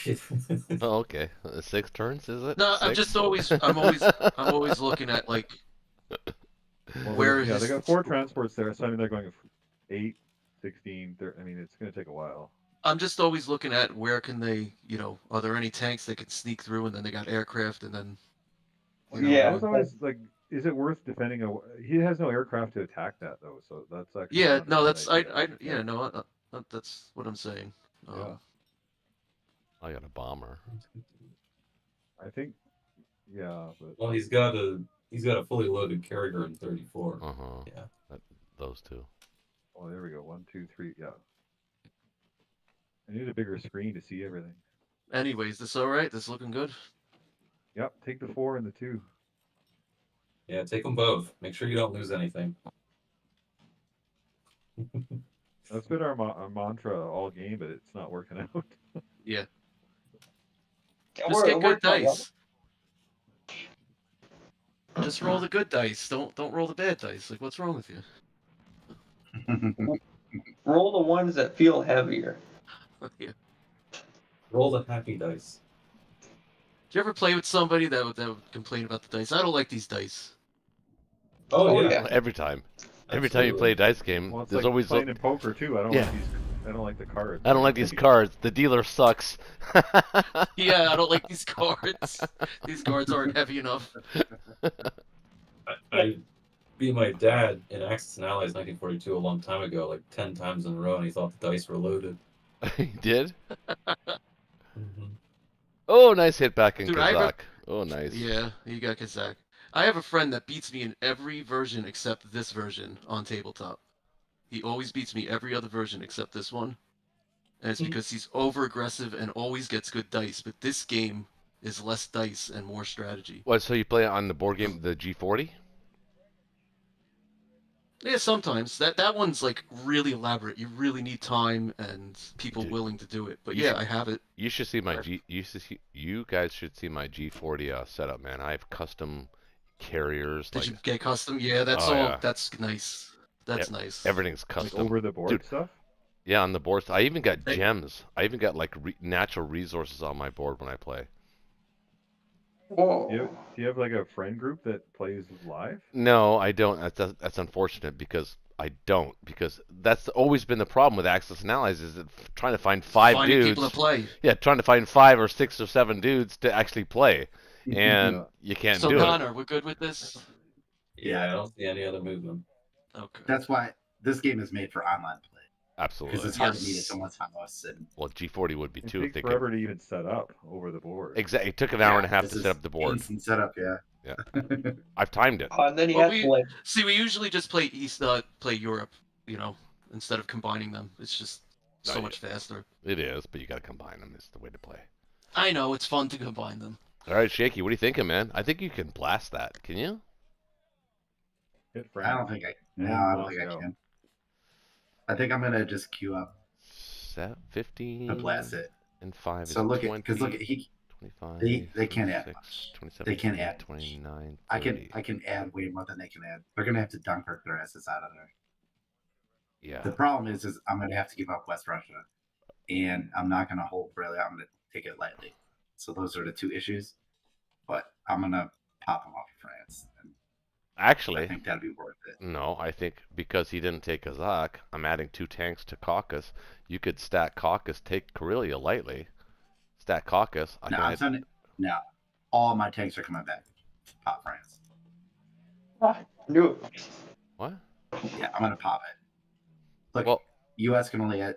Oh, okay. 6 turns, is it? No, I'm 6? just I'm always looking at like Well, where they his got 4 transports there, so I mean they're going 8, 16, 30, I mean it's going to take a while. I'm just always looking at where can they, are there any tanks they can sneak through, and then they got aircraft, and then Yeah. I was always like, is it worth defending he has no aircraft to attack that though, so that's actually yeah, not a no, bad that's idea. yeah, no, that's what I'm saying. Yeah. I got a bomber. I think, yeah, but Well, he's got a fully loaded carrier in 34. Uh-huh. Yeah. Those two. oh, there we go. 1, 2, 3, yeah. I need a bigger screen to see everything. Anyways, this all right? This looking good? Yep, take the 4 and the 2. Yeah, take them both. Make sure you don't lose anything. That's been our mantra all game, but it's not working out. Yeah. Yeah, Just we're- get we're good trying. dice. Just roll the good dice. Don't roll the bad dice. Like, what's wrong with you? Roll the ones that feel heavier. Yeah. Roll the happy dice. Did you ever play with somebody that would complain about the dice? I don't like these dice. Oh, Oh, yeah. yeah. Every time. Every time you play a dice game, Well, it's there's like always playing in poker too. I don't Yeah. like these. I don't like the cards. I don't like these cards. The dealer sucks. Yeah, I don't like these cards. These cards aren't heavy enough. I beat my dad in Axis and Allies 1942 a long time ago, like 10 times in a row, and he thought the dice were loaded. He did? Mm-hmm. Oh, nice hit back in Dude, I Kazakh. Oh, nice. Yeah, you got Kazakh. I have a friend that beats me in every version except this version on tabletop. He always beats me every other version except this one. And it's because he's over aggressive and always gets good dice. But this game is less dice and more strategy. What, so you play on the board game, the G40? Yeah, sometimes. That one's like really elaborate. You really need time and people Dude, willing to do it. But you yeah, should- I have it. You should see my you guys should see my G40 setup, man. I have custom carriers. Did like you get custom? Yeah, that's Oh, all. yeah. That's nice. That's nice. Everything's Like custom. over the board Dude. stuff. Yeah, on the board. I even got Hey. gems. I even got like natural resources on my board when I play. Whoa. Do you have like a friend group that plays live? No, I don't. That's unfortunate because I don't. Because that's always been the problem with Axis and Allies is that trying to find Finding dudes. people to play. Yeah, trying to find 5 or 6 or 7 dudes to actually play, and Yeah. you can't So do Connor, we're good with this? Yeah, I don't see any other movement. Okay. That's why this game is made for online play. it. Absolutely. Because it's hard to meet at Yes. someone's house. And Well, G40 would be It too if takes they could. forever to even set up over the board. Exactly. It took an hour and a half this to is set up the board. Instant setup, yeah. Yeah. I've timed it. And then you Well, have to like See, we usually just play play Europe, instead of combining them. It's just so Right. much faster. It is, but you got to combine them. It's the way to play. I know, it's fun to combine them. All right, Shaky, what are you thinking, man? I think you can blast that. Can you? Hit I friends. don't think I. And No, I don't think I Moscow. can. I think I'm gonna just queue up 15 and blast it. and 5 So is look 20, at because look at he. 25, they can't add 26, much. 27, They can't add 29, I 30. can add way more than they can add. They're gonna have to Dunkirk their asses out of there. Yeah. The problem is I'm gonna have to give up West Russia, and I'm not gonna hold really. I'm gonna take it lightly. So those are the two issues. But I'm gonna pop them off of France. And I Actually, think that'd be worth it. no, I think because he didn't take Kazakh, I'm adding 2 tanks to Caucasus. You could stack Caucasus, take Karelia lightly. Stack Caucasus. I No, can I'm add, sending. No, all my tanks are coming back. Pop France. do it. what? Yeah, I'm gonna pop it. Look, Well, U.S. can only add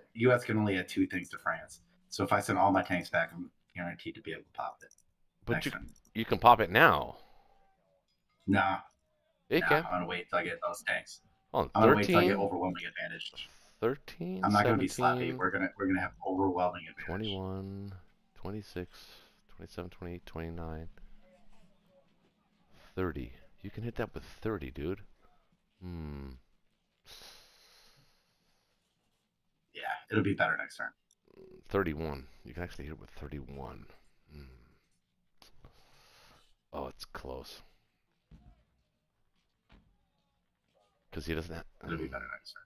2 things to France. So if I send all my tanks back, I'm guaranteed to be able to pop it. but next you turn. you can pop it now. Nah, You nah, can. I'm gonna wait till I get those tanks. On I'm gonna wait till I get 13. overwhelming advantage. 13, I'm not gonna be sloppy. 17, We're gonna have overwhelming advantage. 21, 26, 27, 28, 29, 30. You can hit that with 30, dude. Yeah, it'll be better next turn. 31. You can actually hit it with 31. Oh, it's close. Because he doesn't have... It'll be better next turn.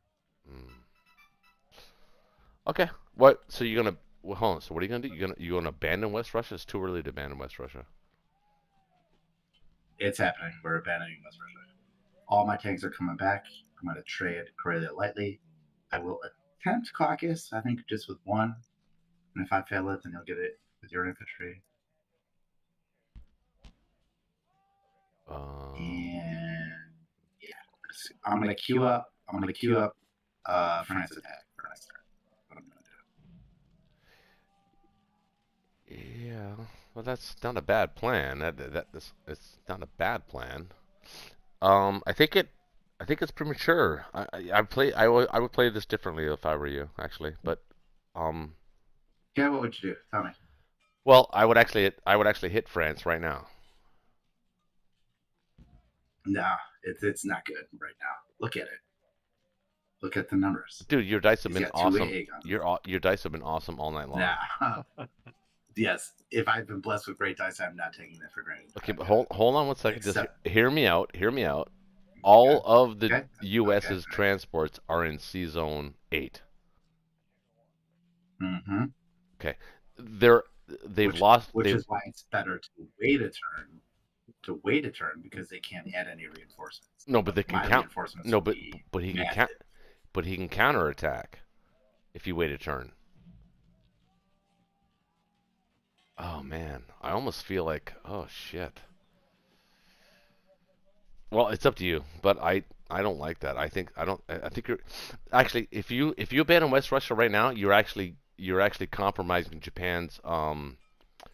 Okay. What? So you're gonna... Well, hold on. So what are you gonna do? You gonna abandon West Russia? It's too early to abandon West Russia. It's happening. We're abandoning West Russia. All my tanks are coming back. I'm gonna trade Karelia lightly. I will attempt Caucus, I think just with one. And if I fail it, then you'll get it with your infantry. And yeah, I'm gonna queue up. France attack for next turn. What I'm gonna do. Yeah. Well, that's not a bad plan. It's not a bad plan. I think it's premature. I would play this differently if I were you, actually. But Yeah, what would you do? Tell me. well, I would actually hit France right now. No, it's not good right now. Look at it. Look at the numbers. Dude, your dice have He's been got two awesome. AA guns. Your dice have been awesome all night long. Nah. Yes, if I've been blessed with great dice, I'm not taking that for granted. Okay, but hold on 1 second. Just Except- hear me out. Hear me out. All of the Okay. U.S.'s Okay. transports are in C Zone 8. Mm-hmm. Okay, they've lost. Which is why it's better to wait a turn. Because they can't add any reinforcements. No, but they can My count. reinforcements No, would but be but he can massive. count. But he can counterattack if you wait a turn. Oh man, I almost feel like, oh shit. Well, it's up to you, but I don't like that. I think you're actually, if you abandon West Russia right now, you're actually compromising Japan's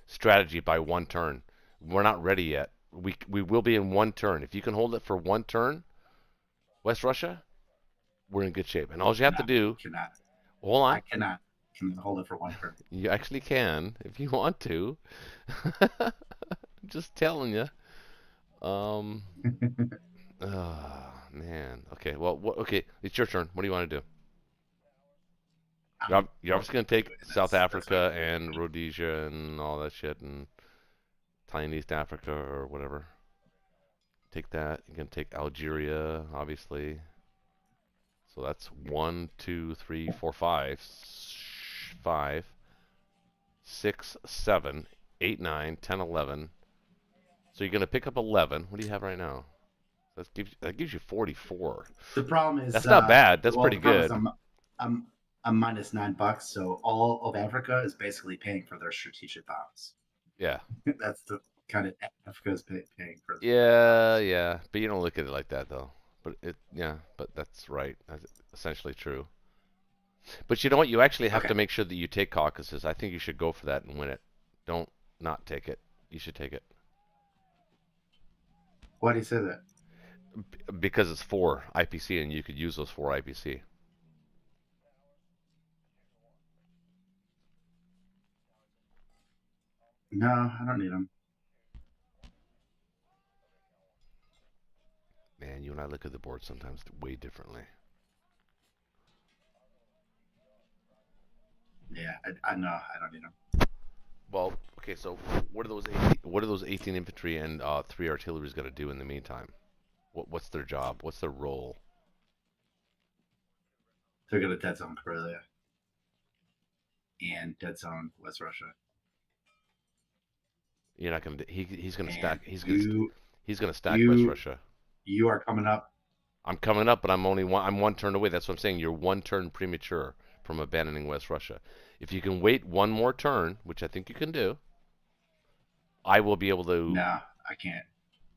strategy by 1 turn. We're not ready yet. We will be in 1 turn. If you can hold it for 1 turn, West Russia, we're in good shape. And all you have to do, Cannot. hold on. I cannot. Can hold it for 1 turn. You actually can if you want to. Just telling you. Oh, man. Okay. Well, okay. It's your turn. What do you want to do? You're obviously going to take South Africa and Rhodesia and all that shit and Italian East Africa or whatever. Take that. You're going to take Algeria, obviously. So that's 1, 2, 3, 4, 5. 5, 6, 7, 8, 9, 10, 11. So you're going to pick up 11. What do you have right now? That gives you 44. The problem is that's not bad. That's pretty the problem good. is I'm minus $9, so all of Africa is basically paying for their strategic bombs. Yeah. That's the kind of Africa's paying for. Yeah. But you don't look at it like that though. But but that's right. That's essentially true. But you know what? You actually have to make sure that you take Caucasus. I think you should go for that and win it. Don't not take it. You should take it. Why do you say that? Because it's 4 IPC and you could use those 4 IPC. No, I don't need them. Man, you and I look at the board sometimes way differently. Yeah, I know. I don't need them. Well, okay. So what are those 18 infantry and 3 artillery going to do in the meantime? What's their job? What's their role? They're gonna dead zone Karelia and dead zone West Russia. You're not gonna. He's gonna stack. He's gonna stack you, West Russia. You are coming up. I'm coming up, but I'm 1 turn away. That's what I'm saying. You're 1 turn premature from abandoning West Russia. If you can wait 1 more turn, which I think you can do, I will be able to. No, I can't.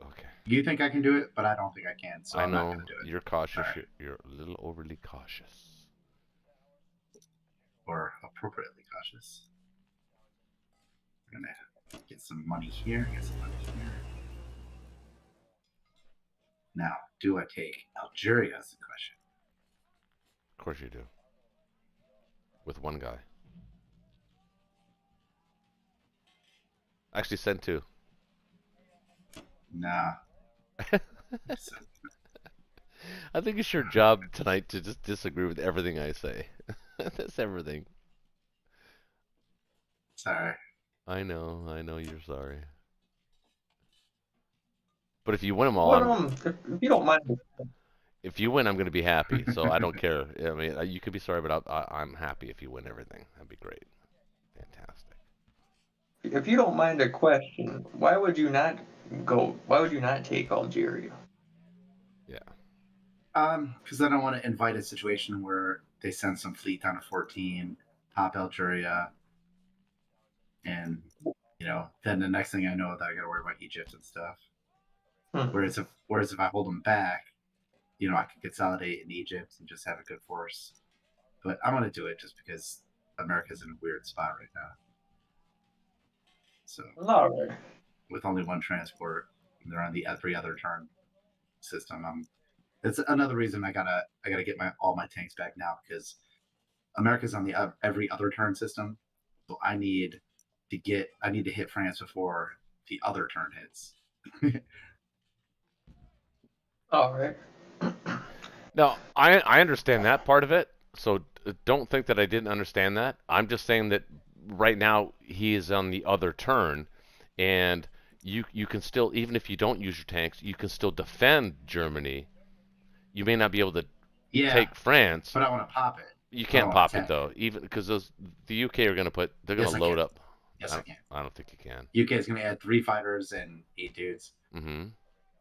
Okay. You think I can do it, but I don't think I can. So I I'm know not gonna do it. you're cautious. Right. You're a little overly cautious. Or appropriately cautious. We're gonna get some money here. Now, do I take Algeria as the question? Of course you do. with one guy. Actually, send two. Nah. I think it's your job tonight to just disagree with everything I say. That's everything. Sorry. I know you're sorry. But if you win them all, What if you don't mind, if you win, I'm going to be happy. So I don't care. I mean, you could be sorry, but I'm happy if you win everything. That'd be great. Fantastic. if you don't mind a question, why would you not go? Why would you not take Algeria? Because I don't want to invite a situation where they send some fleet down to 14, pop Algeria, and then the next thing I know, that I got to worry about Egypt and stuff. Whereas if I hold them back, I could consolidate in Egypt and just have a good force. But I'm gonna do it just because America's in a weird spot right now. So All right. with only one transport, and they're on the every other turn system. It's another reason I gotta get all my tanks back now, because America's on the every other turn system. So I need to hit France before the other turn hits. All right. No, I understand that part of it. So don't think that I didn't understand that. I'm just saying that right now he is on the other turn, and you can still, even if you don't use your tanks, you can still defend Germany. You may not be able to take France, but I want to pop it. You can't pop it though, even because the UK are gonna they're gonna load up. Yes, I can. I don't think you can. UK is gonna add 3 fighters and 8 dudes. Mm-hmm.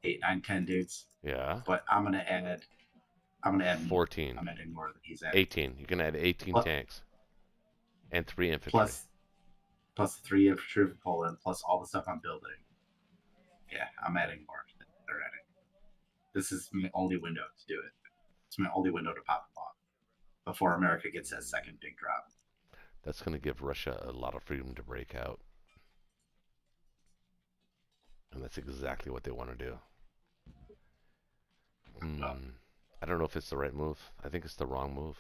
8, 9, 10 dudes. Yeah. But I'm gonna add 14. I'm adding more than he's at. 18. You can add 18 tanks and 3 infantry. Plus 3 infantry from Poland, plus all the stuff I'm building. Yeah, I'm adding more than they're adding. This is my only window to do it. It's my only window to pop them off before America gets that second big drop. That's going to give Russia a lot of freedom to break out. And that's exactly what they want to do. I don't know if it's the right move. I think it's the wrong move.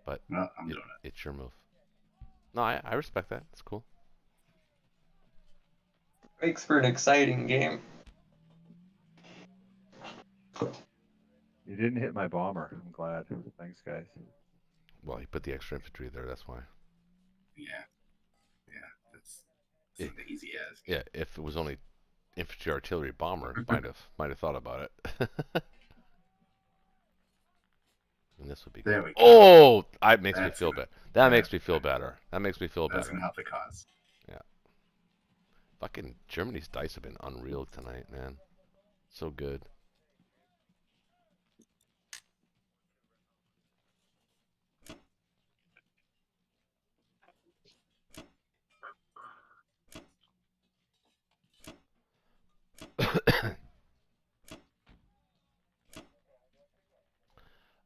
But no, I'm doing it. It's your move. No, I respect that. It's cool. Makes for an exciting game. You didn't hit my bomber. I'm glad. Thanks, guys. Well, you put the extra infantry there. That's why. Yeah. That's not the easy as. Yeah, if it was only infantry, artillery, bomber, might have thought about it. And this would be. There we go. Oh, that makes me feel better. That makes me feel better. That makes me feel better. That's gonna help the cause. Yeah. Fucking Germany's dice have been unreal tonight, man. So good.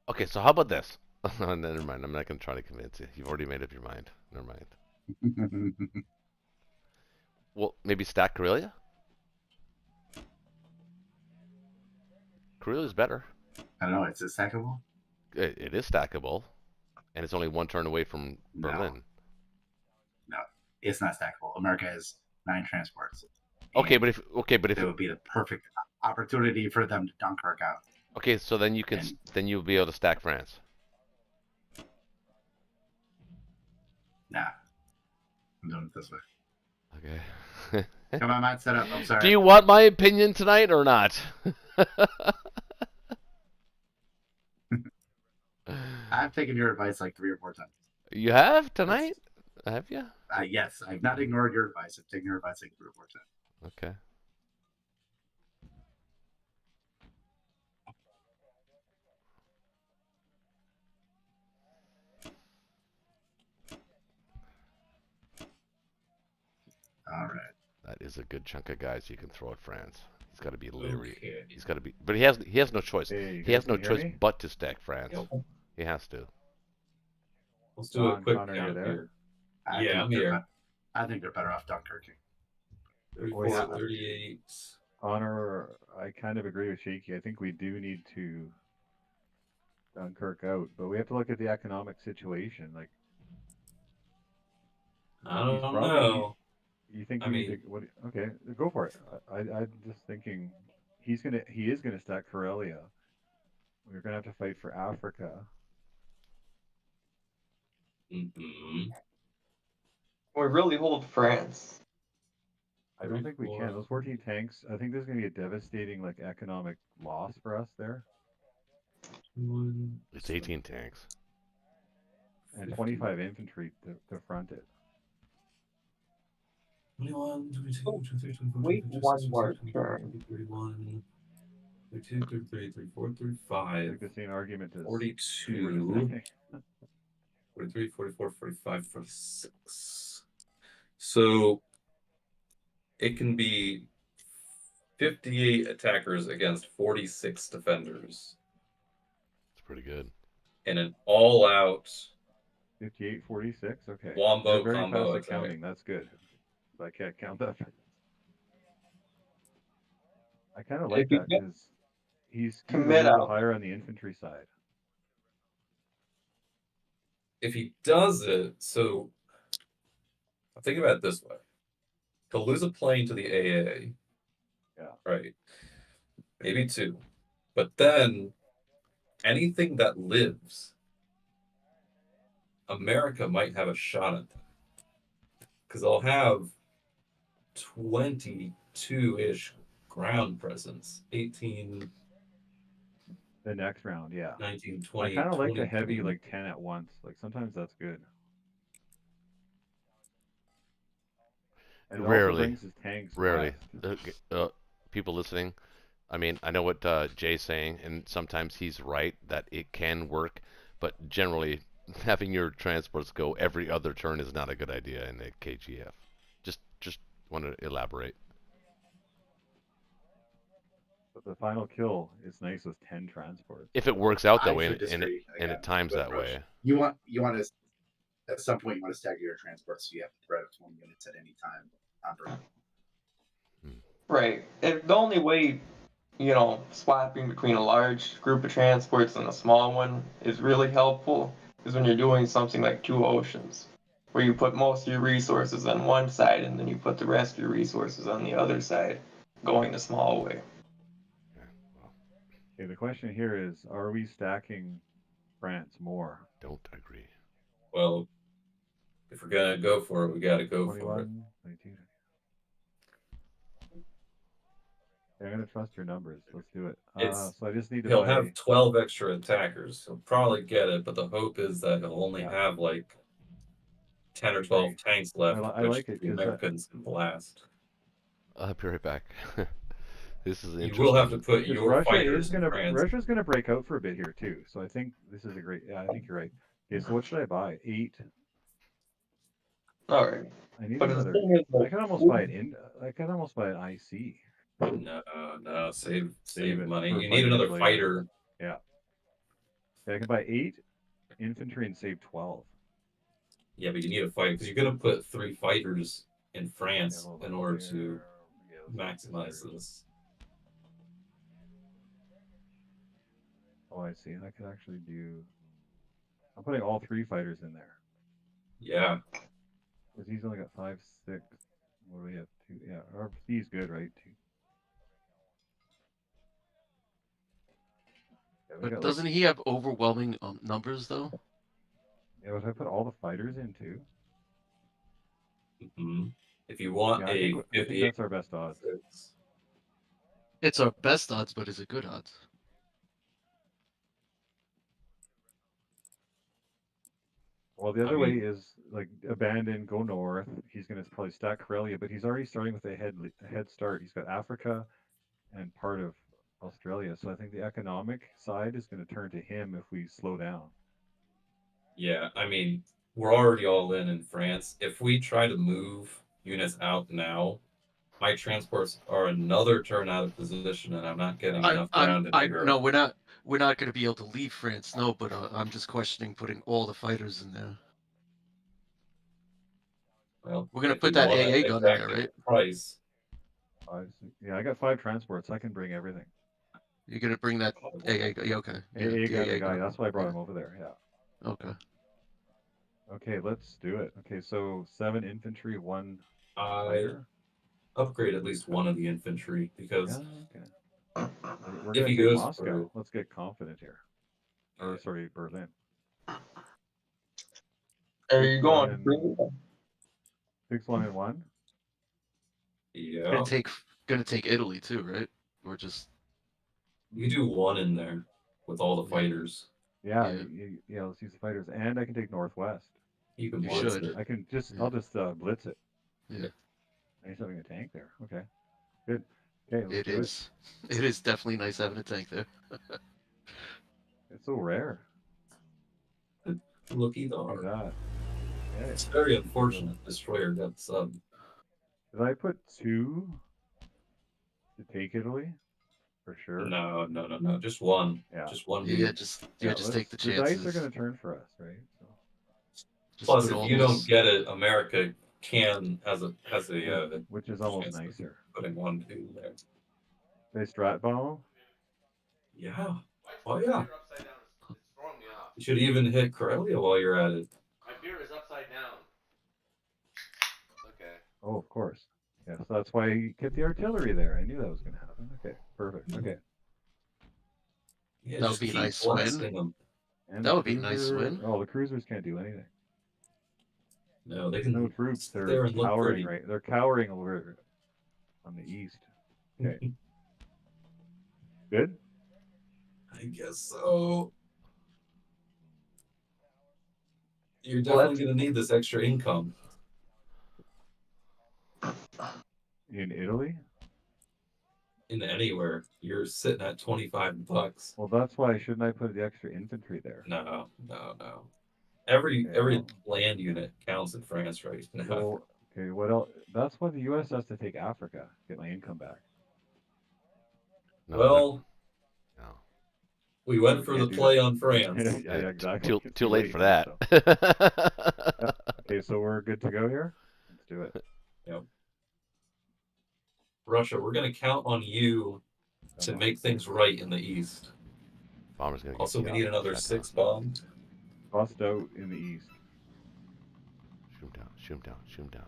Okay, so how about this? Never mind. I'm not going to try to convince you. You've already made up your mind. Never mind. Well, maybe stack Karelia? Karelia's better. I don't know. Is it stackable? It is stackable, and it's only one turn away from Berlin. No, it's not stackable. America has 9 transports. Okay, but if it would be the perfect opportunity for them to Dunkirk out. Okay, so then you'll be able to stack France. Nah, I'm doing it this way. Okay. Come on, mine set up. I'm sorry. Do you want my opinion tonight or not? I've taken your advice like 3 or 4 times. You have tonight? Have you? Yes, I've not ignored your advice. I've taken your advice like 3 or 4 times. Okay. All right. That is a good chunk of guys you can throw at France. He's got to be leery. Okay. He's got to be, but he has no choice. Hey, he has no choice but to stack France. Yep. He has to. Let's do a quick Connor, count there? here. Yeah, I'm here. I think they're better off Dunkirking. 34, yeah. 38. Honor, I kind of agree with Shaky. I think we do need to Dunkirk out, but we have to look at the economic situation. Like I he's don't probably. know. You think I we need to? mean, What? Okay, go for it. I'm just thinking he is gonna stack Karelia. We're gonna have to fight for Africa. mhm. We really hold France. I don't think we can. 34. Those 14 tanks. I think there's gonna be a devastating like economic loss for us there, It's 18 tanks. and 25 infantry to front it. 21, 22, 23, 24, Wait 25, one 26, more 27, turn. 31, 32, 33, 34, It's 35, like the same argument as you were 42, just saying. 43, 44, 45, 46. So it can be 58 attackers against 46 defenders It's pretty good. in an all-out 58, 46. Okay, you're wombo very combo fast at attack. counting. That's good. I can't count that. I kind of like If you that get because he's skewed a commit little bit out, higher on the infantry side. If he does it, so think about it this way. He'll lose a plane to the AA. Yeah. Right. Maybe two. But then anything that lives, America might have a shot at them. Because they'll have 22-ish ground presence. 18, The next round, yeah. 19, I 20, kind of like the 20. heavy like 10 at once. Like sometimes that's good. And it also Rarely, brings his tanks rarely. west. People listening, I mean, I know what Jay's saying, and sometimes he's right that it can work, but generally, having your transports go every other turn is not a good idea in the KGF. Just want to elaborate. But the final kill is nice with 10 transports. If it works out that I way, should and disagree. it Again, times with that Rush. way, You want to at some point you want to stagger your transports, so you have a threat of 20 units at any time on break. right? And the only way, swapping between a large group of transports and a small one is really helpful is when you're doing something like two oceans, where you put most of your resources on one side and then you put the rest of your resources on the other side, going the small way. Okay, the question here is, are we stacking France more? don't agree. Well, if we're going to go for it, we got to go for it. 21, 22. Okay, I'm going to trust your numbers. Let's do it. It's So I just need to He'll buy... have 12 extra attackers. He'll probably get it, but the hope is that he'll only Yeah. have like 10 or 12 Great. tanks left, I which like it the 'cause Americans can blast. I'll be right back. This is You interesting. will have to put Because your fighters in France. Russia's gonna break out for a bit here too. So I think this is a great. Yeah, I think you're right. Okay, so what should I buy? 8. All right. I need But the another. thing is, I can almost buy I can almost buy an IC. No, save it money. for You need fighting another later. fighter. Yeah. Okay, I can buy 8 infantry and save 12. Yeah, but you need a fighter because you're going to put 3 fighters in France hold in on order here. to Yeah, let's see maximize here. this. Oh, I see. I could actually do. I'm putting all 3 fighters in there. Yeah. Because he's only got 5, 6. What do we have? 2. Yeah, our C's good, right? 2. Yeah, we But got doesn't he have overwhelming numbers though? Yeah, but if I put all the fighters in too. Mm-hmm. If you want Yeah, a I think 58, that's our best odds. It's our best odds, but is it good odds? Well, the other way is like abandon, go north. He's going to probably stack Karelia, but he's already starting with a head start. He's got Africa and part of Australia, so I think the economic side is going to turn to him if we slow down. Yeah, I mean, we're already all in France. If we try to move units out now, my transports are another turn out of position, and I'm not getting enough ground in Europe. No, we're not going to be able to leave France. No, but I'm just questioning putting all the fighters in there. Well, we're going to put that AA gun in there, right? Price. Yeah, I got 5 transports. I can bring everything. You're gonna bring that AA guy? Yeah, okay. Yeah, AA the got the AA guy. guy. That's why I brought Yeah. him over there. Yeah. Okay. Okay, let's do it. Okay, so 7 infantry, 1 I fighter. upgrade at least one of the infantry Yeah, because okay. We're if gonna he take goes Moscow. for Let's get confident here. Or sorry, Berlin. Are 6, you 1, going? and 6, 1, and 1. yeah, Gonna take Italy too, right? Or just you do one in there with all the Yeah. fighters. Yeah, Yeah. yeah. Let's use the fighters, and I can take Northwest. You can You blitz should. it. I can just. Yeah. I'll just blitz it. Yeah. Nice having a tank there. Okay, good. Okay, let's It do is. It is definitely nice having a tank there. it. It's so rare. Looky Look at there. that. Okay. It's very unfortunate Destroyer got subbed. Did I put 2 to take Italy? For sure. No. Just one. Yeah. Just one Yeah, dude. just let's- take the The chances. dice are gonna turn for us, right? So. Just Plus, put if all you those... don't get it, America has a Which is almost chance of nicer. putting 1-2 there. They strat bomb. Yeah. Oh yeah. You should even hit Corellia while you're at it. My beer is upside down. Okay. Oh, of course. Yeah, so that's why you get the artillery there. I knew that was gonna happen. Okay, perfect. Okay. Yeah, That would just be a keep nice blasting win. them. And That the would be a nice cruiser- win. Oh, the cruisers can't do anything. No, they There's no can troops. sit They're there and look cowering pretty. They're cowering over on the east. Okay. Good. I guess so. You're Well, definitely going to need this extra income. In Italy. In anywhere. You're sitting at $25. Well, that's why shouldn't I put the extra infantry there? No. Every Okay, land unit counts in France right now. So okay, what else? That's why the U.S. has to take Africa. Get my income back. No, Well, no. we went for the Can't do play that. on France. Yeah, exactly. It's Too late for now, that. so. Okay, so we're good to go here. Let's do it. Yep. Russia, we're going to count on you to make things right in the east. Bomber's gonna get Also, we killed. need another Shut 6 down. bombs. Bust out in the east. Shoot him down.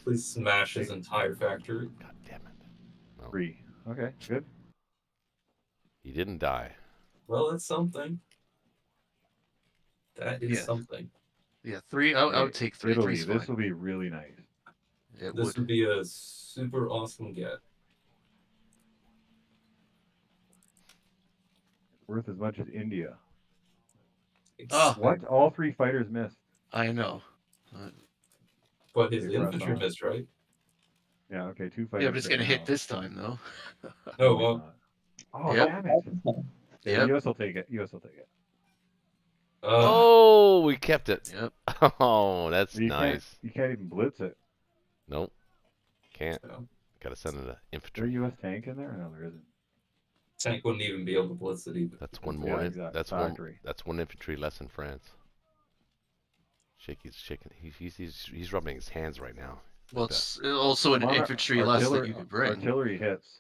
Please smash his entire factory. God damn it. No, 3. Okay, good. he didn't die. Well, that's something. That is Yeah. something. Yeah, 3. I would take 3. Italy. 3's This fine. will be really nice. It This would. would be a super awesome get. It's worth as much as India. Oh. What? All 3 fighters missed. I know. But his Okay, press infantry on. missed, right? Yeah. Okay, 2 fighters. Yeah, but it's right gonna hit now. this time though. No, Why well, not? Oh, Yep. damn it. Yeah, Yep. U.S. will take it. U.S. will take it. Oh, we kept it. Yep. Oh, that's You nice. You can't even blitz it. Nope. Can't. no. Gotta send it to Is there a infantry. U.S. tank in there? No, there isn't. Tank wouldn't even be able to blitz it either. That's one Yeah, more. exact That's factory. one infantry less in France. Shaky's shaking. He's rubbing his hands right now. Well, it's also an Come on, infantry less that you could bring. Artillery hits.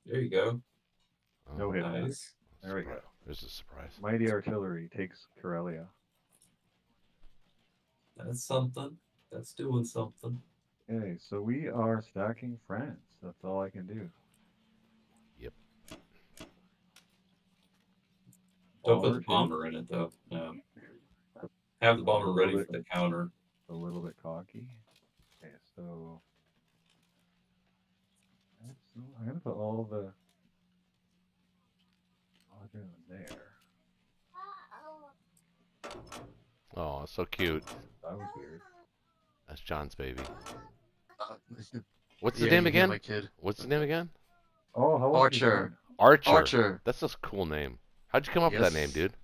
There you go. Oh, No hit. Nice. There we go. There's a surprise. Mighty artillery takes Karelia. That's something. That's doing something. Okay, so we are stacking France. That's all I can do. Yep. Don't put Bomber the too. bomber in it, though. No. Have the bomber ready for the counter. A little bit cocky. Okay, so I'm gonna put all the in there. Oh, so cute. That was weird. That's John's baby. Uh, What's yeah, his name you hear again? my kid. What's his name again? Oh, how old is your Archer. son? Archer. Archer. That's a cool name. How'd you come up with that name, Yes. dude?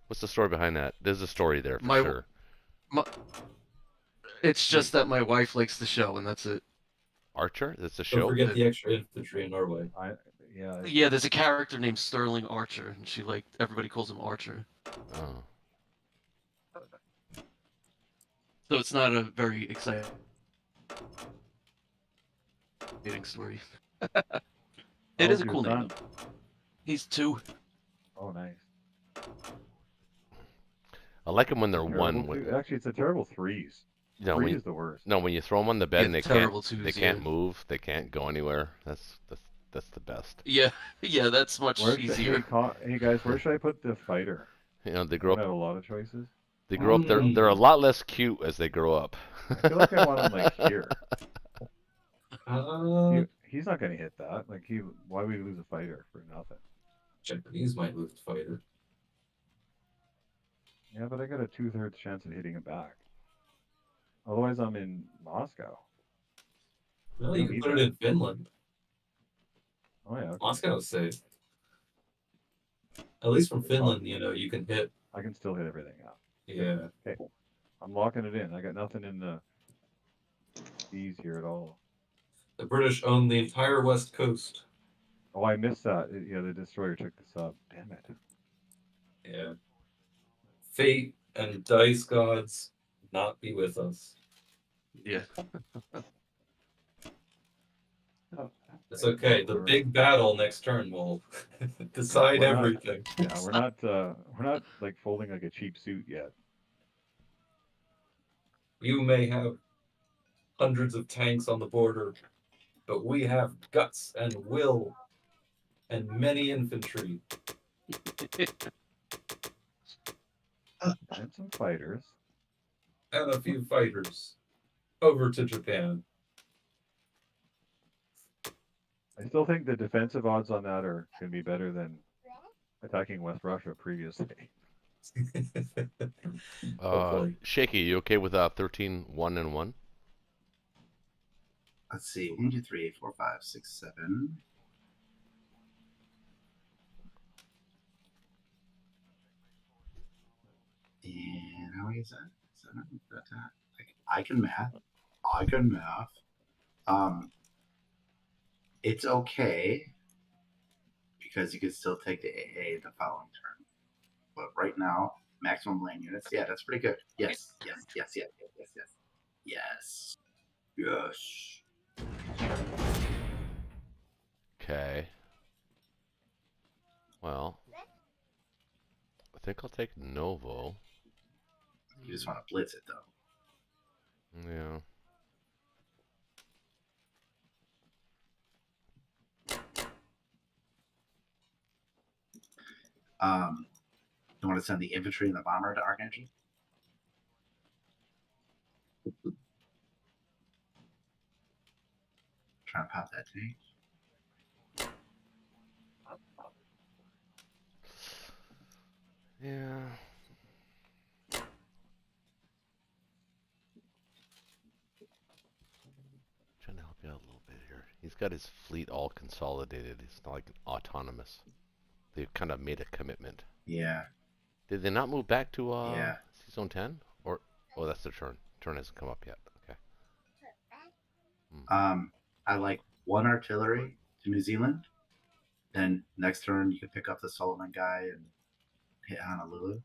What's the story behind that? There's a story there for My- sure. It's just that my wife likes the show, and that's it. Archer? That's a Don't show? forget the extra infantry in Norway. Yeah. Yeah, there's a character named Sterling Archer, and everybody calls him Archer. Oh. So it's not a very exciting story. It How's is a your cool name. son? Though. He's 2. Oh, nice. I like them when they're Terrible one. two. Actually, it's a terrible 3s. You know, 3 is the worst. no, when you throw them on the bed Yeah, and they terrible can't, 2s, they can't yeah. move, they can't go anywhere. That's the best. Yeah, yeah, that's much Where should, easier. hey guys, where should I put the fighter? You know, they I grow don't have up. a lot of choices. They grow up. They're a lot less cute as they grow up. I feel like I want him like here. Uh, He's not gonna hit that. Like why would we lose a fighter for nothing? Japanese might lose the fighter. Yeah, but I got a 2/3 chance of hitting him back. Otherwise, I'm in Moscow. Well, You you don't can need put it that. in Finland. Oh yeah, okay. Moscow's safe. At least from It's fine. Finland, you can hit. I can still hit everything out. Yeah. Okay, I'm locking it in. I got nothing in the B's here at all. The British own the entire west coast. Oh, I missed that. Yeah, the destroyer took the sub. Damn it. Yeah. Fate and dice gods not be with us. Yeah. It's okay. The big battle next turn will decide We're not- everything. Yeah, we're not like folding like a cheap suit yet. You may have hundreds of tanks on the border, but we have guts and will and many infantry. And some fighters. And a few fighters. Over to Japan. I still think the defensive odds on that are going to be better than attacking West Russia previously. Hopefully. Shaky, you okay with 13, 1 and 1? Let's see. 1, 2, 3, 4, 5, 6, 7. And how many is that? 7. I can math. I can math. It's okay because you can still take the AA the following turn. But right now, maximum land units. Yeah, that's pretty good. Yes, yes, yes, yes, yes, yes, yes, yes. Okay. Well, I think I'll take Novo. You just want to blitz it though. Yeah. You want to send the infantry and the bomber to Archangel? Try and pop that tank. Yeah. Trying to help you out a little bit here. He's got his fleet all consolidated. It's not like autonomous. They've kind of made a commitment. Yeah. Did they not move back to Yeah. Sea Zone 10? Or oh, that's their turn. Turn hasn't come up yet. Okay. I like 1 artillery to New Zealand. Then next turn you can pick up the Solomon guy and hit Honolulu.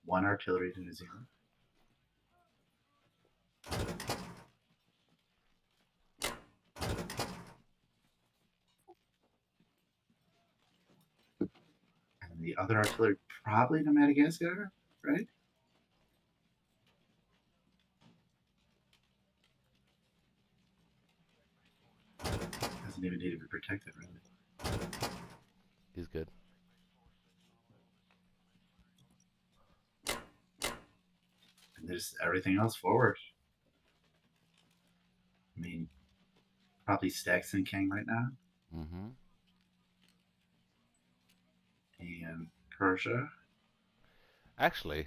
1 artillery to New Zealand. And the other artillery probably to Madagascar, right? Doesn't even need to be protected, really. He's good. And there's everything else forward. I mean, probably Stacks and King right now. Mm-hmm. And Persia. Actually,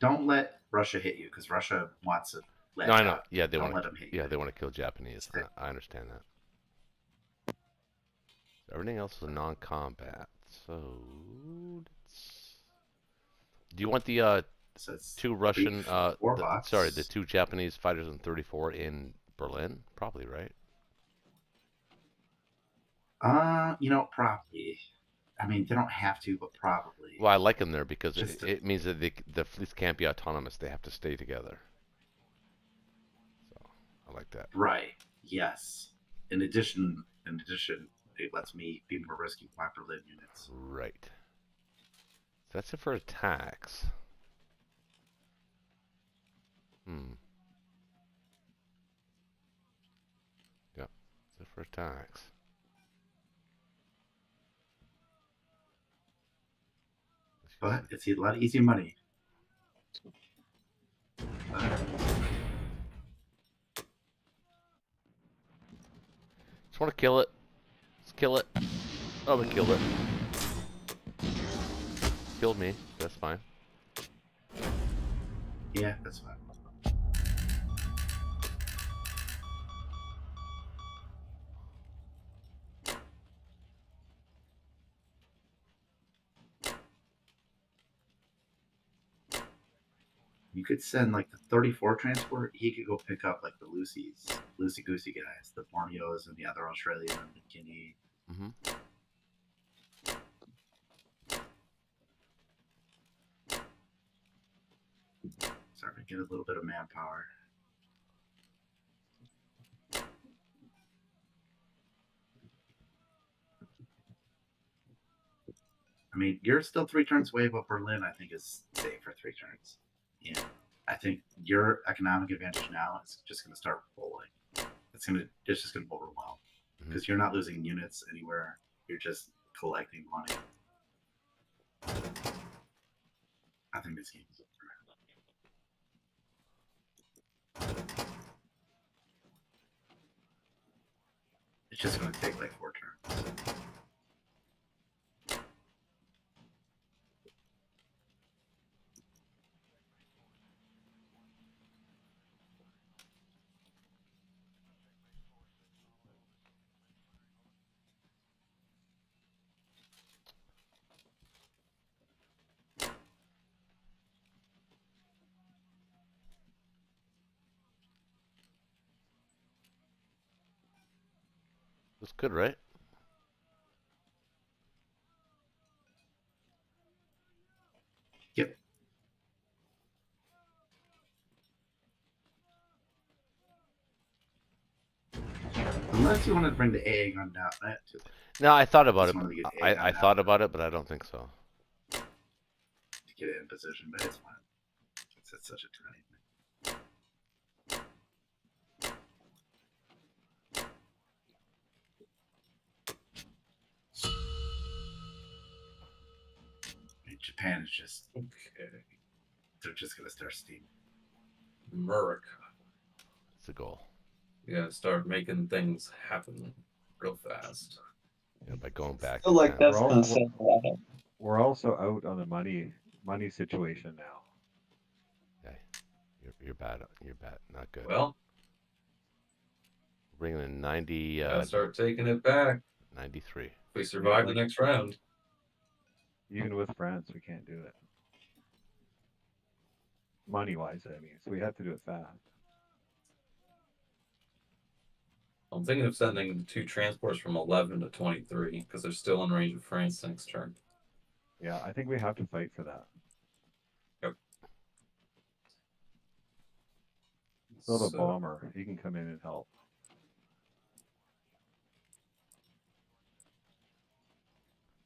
Don't let Russia hit you because Russia wants to let No, I you know. out. Yeah, they Don't want let to. them hit you. Yeah, they want to kill Japanese. I understand that. Everything else is a non-combat. So, do you want the So it's 2 Russian? box. Sorry, the 2 Japanese fighters in 34 in Berlin? Probably, right? Probably. I mean, they don't have to, but probably. Well, I like them there because Just it means that the fleets can't be autonomous. They have to stay together. So I like that. Right. Yes. In addition, it lets me be more risky with my Berlin units. Right. So that's it for attacks. Yep. That's it for attacks. But it's a lot of easy money. Just want to kill it. Let's kill it. Oh, we killed it. Killed me. That's fine. Yeah, that's fine. You could send like the 34 transport. He could go pick up like the loosey goosey guys, the Borneos and the other Australian and the Guinea. Mm-hmm. Starting to get a little bit of manpower. I mean, you're still 3 turns away, but Berlin, I think, is safe for 3 turns. Yeah, I think your economic advantage now is just going to start rolling. It's just going to overwhelm because you're not losing units anywhere. You're just collecting money. I think this game is over. It's just going to take like 4 turns. That's good, right? Yep. Unless you want to bring the AA gun down to No, I thought about it. Just wanted to get I out. thought about it, but I don't think so. to get it in position, but it's fine. It's such a tiny thing. I mean, Japan is just Okay. they're just gonna start steaming. America. It's a goal. You gotta start making things happen real fast. Yeah, by going back. I feel like that's We're been also- said a lot. We're also out on the money situation now. Okay. You're bad. You're bad. Not good. Well, Bringing in 90. gotta start taking it back. 93. If we survive the next round. Even with France, we can't do it. Money-wise, I mean, so we have to do it fast. I'm thinking of sending the 2 transports from 11 to 23 because they're still in range of France next turn. Yeah, I think we have to fight for that. Yep. Still the bomber, he can come in and help.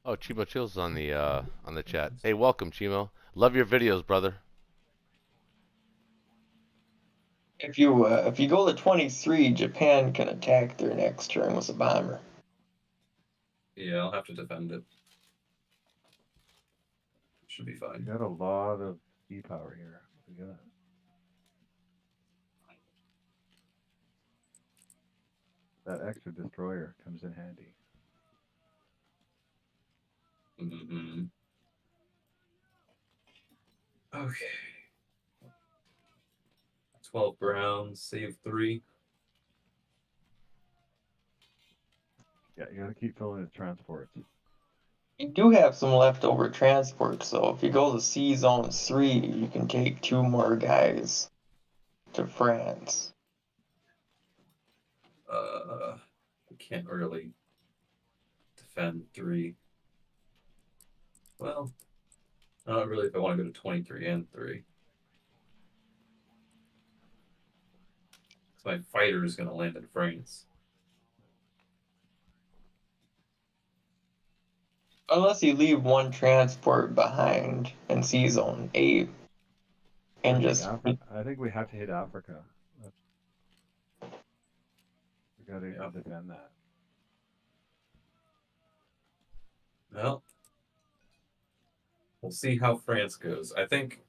Oh, Chimo Chill's on the chat. Hey, welcome, Chimo. Love your videos, brother. If you go to 23, Japan can attack their next turn with a bomber. Yeah, I'll have to defend it. Should be We fine. got a lot of sea power here. We got that extra destroyer comes in handy. Mm-hmm. Okay. 12 grounds, save 3. Yeah, you gotta keep filling his transports. You do have some leftover transports, so if you go to Sea Zone 3, you can take 2 more guys to France. I can't really defend 3. Well, not really if I want to go to 23 and 3. So my fighter is going to land in France. Unless you leave one transport behind in C Zone 8 and just. I think we have to hit Africa. We got to defend that. Well, we'll see how France goes. I think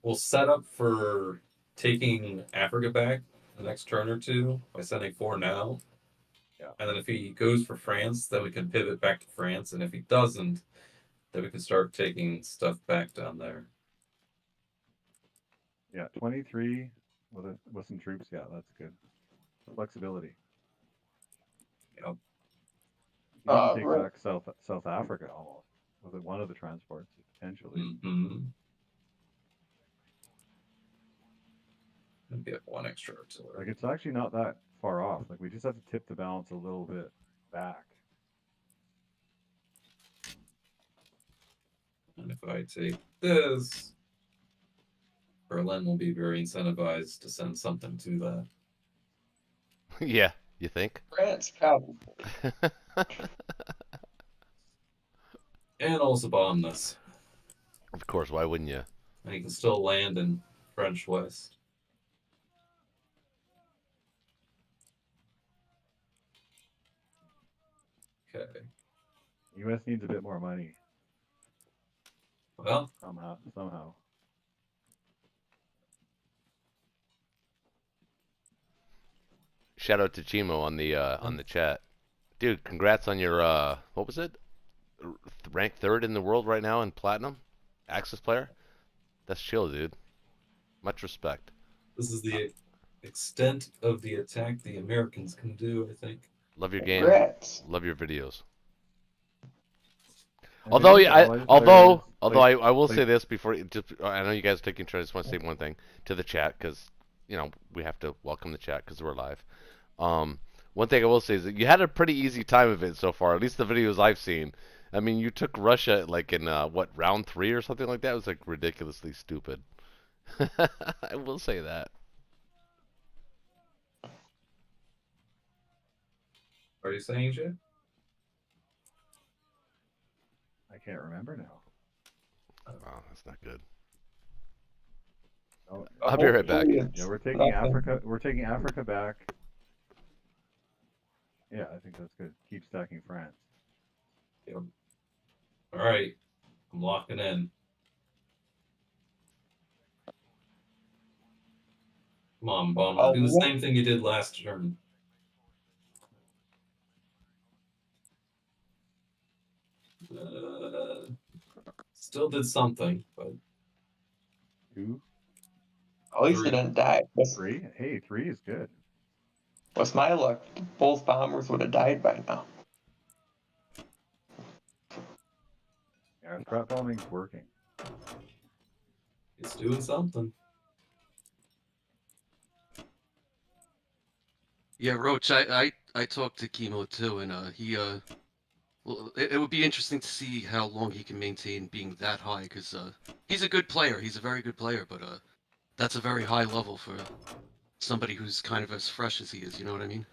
we'll set up for taking Africa back the next turn or two by sending 4 now. Yeah. And then if he goes for France, then we can pivot back to France. And if he doesn't, then we can start taking stuff back down there. Yeah, 23 with some troops. Yeah, that's good. Flexibility. Yep. You can even take Right. back South Africa almost with one of the transports potentially. Mm-hmm. And get 1 extra artillery. Like it's actually not that far off. Like we just have to tip the balance a little bit back. And if I take this, Berlin will be very incentivized to send something to that. Yeah, you think? France probably. And also bomb this. Of course, why wouldn't you? And he can still land in French West. Okay. U.S. needs a bit more money. Well, somehow. Shout out to Chimo on the chat, dude. Congrats on your what was it? Ranked 3rd in the world right now in platinum, Axis player. That's chill, dude. Much respect. this is the extent of the attack the Americans can do, I think. Love your game. Congrats. Love your videos. And Although maybe I will say this before. I know you guys are taking turns. I just want to say one thing to the chat because we have to welcome the chat because we're live. One thing I will say is that you had a pretty easy time of it so far. At least the videos I've seen. I mean, you took Russia like in round 3 or something like that. It was like ridiculously stupid. I will say that. Are you saying, Jay? I can't remember now. Oh, that's not good. No, I'll be right back. Yeah, we're taking Africa. We're taking Africa back. Yeah, I think that's good. Keep stacking France. Yep. All right. I'm locking in. Come on, Bomber. Do the same thing you did last turn. Still did something, but 2. At least it didn't die. 3. Hey, 3 is good. What's my luck? Both bombers would have died by now. Yeah, strat bombing's working. it's doing something. Yeah, Roach, I talked to Chemo too, and he well, it would be interesting to see how long he can maintain being that high, because he's a good player. He's a very good player, but that's a very high level for somebody who's kind of as fresh as he is. You know what I mean?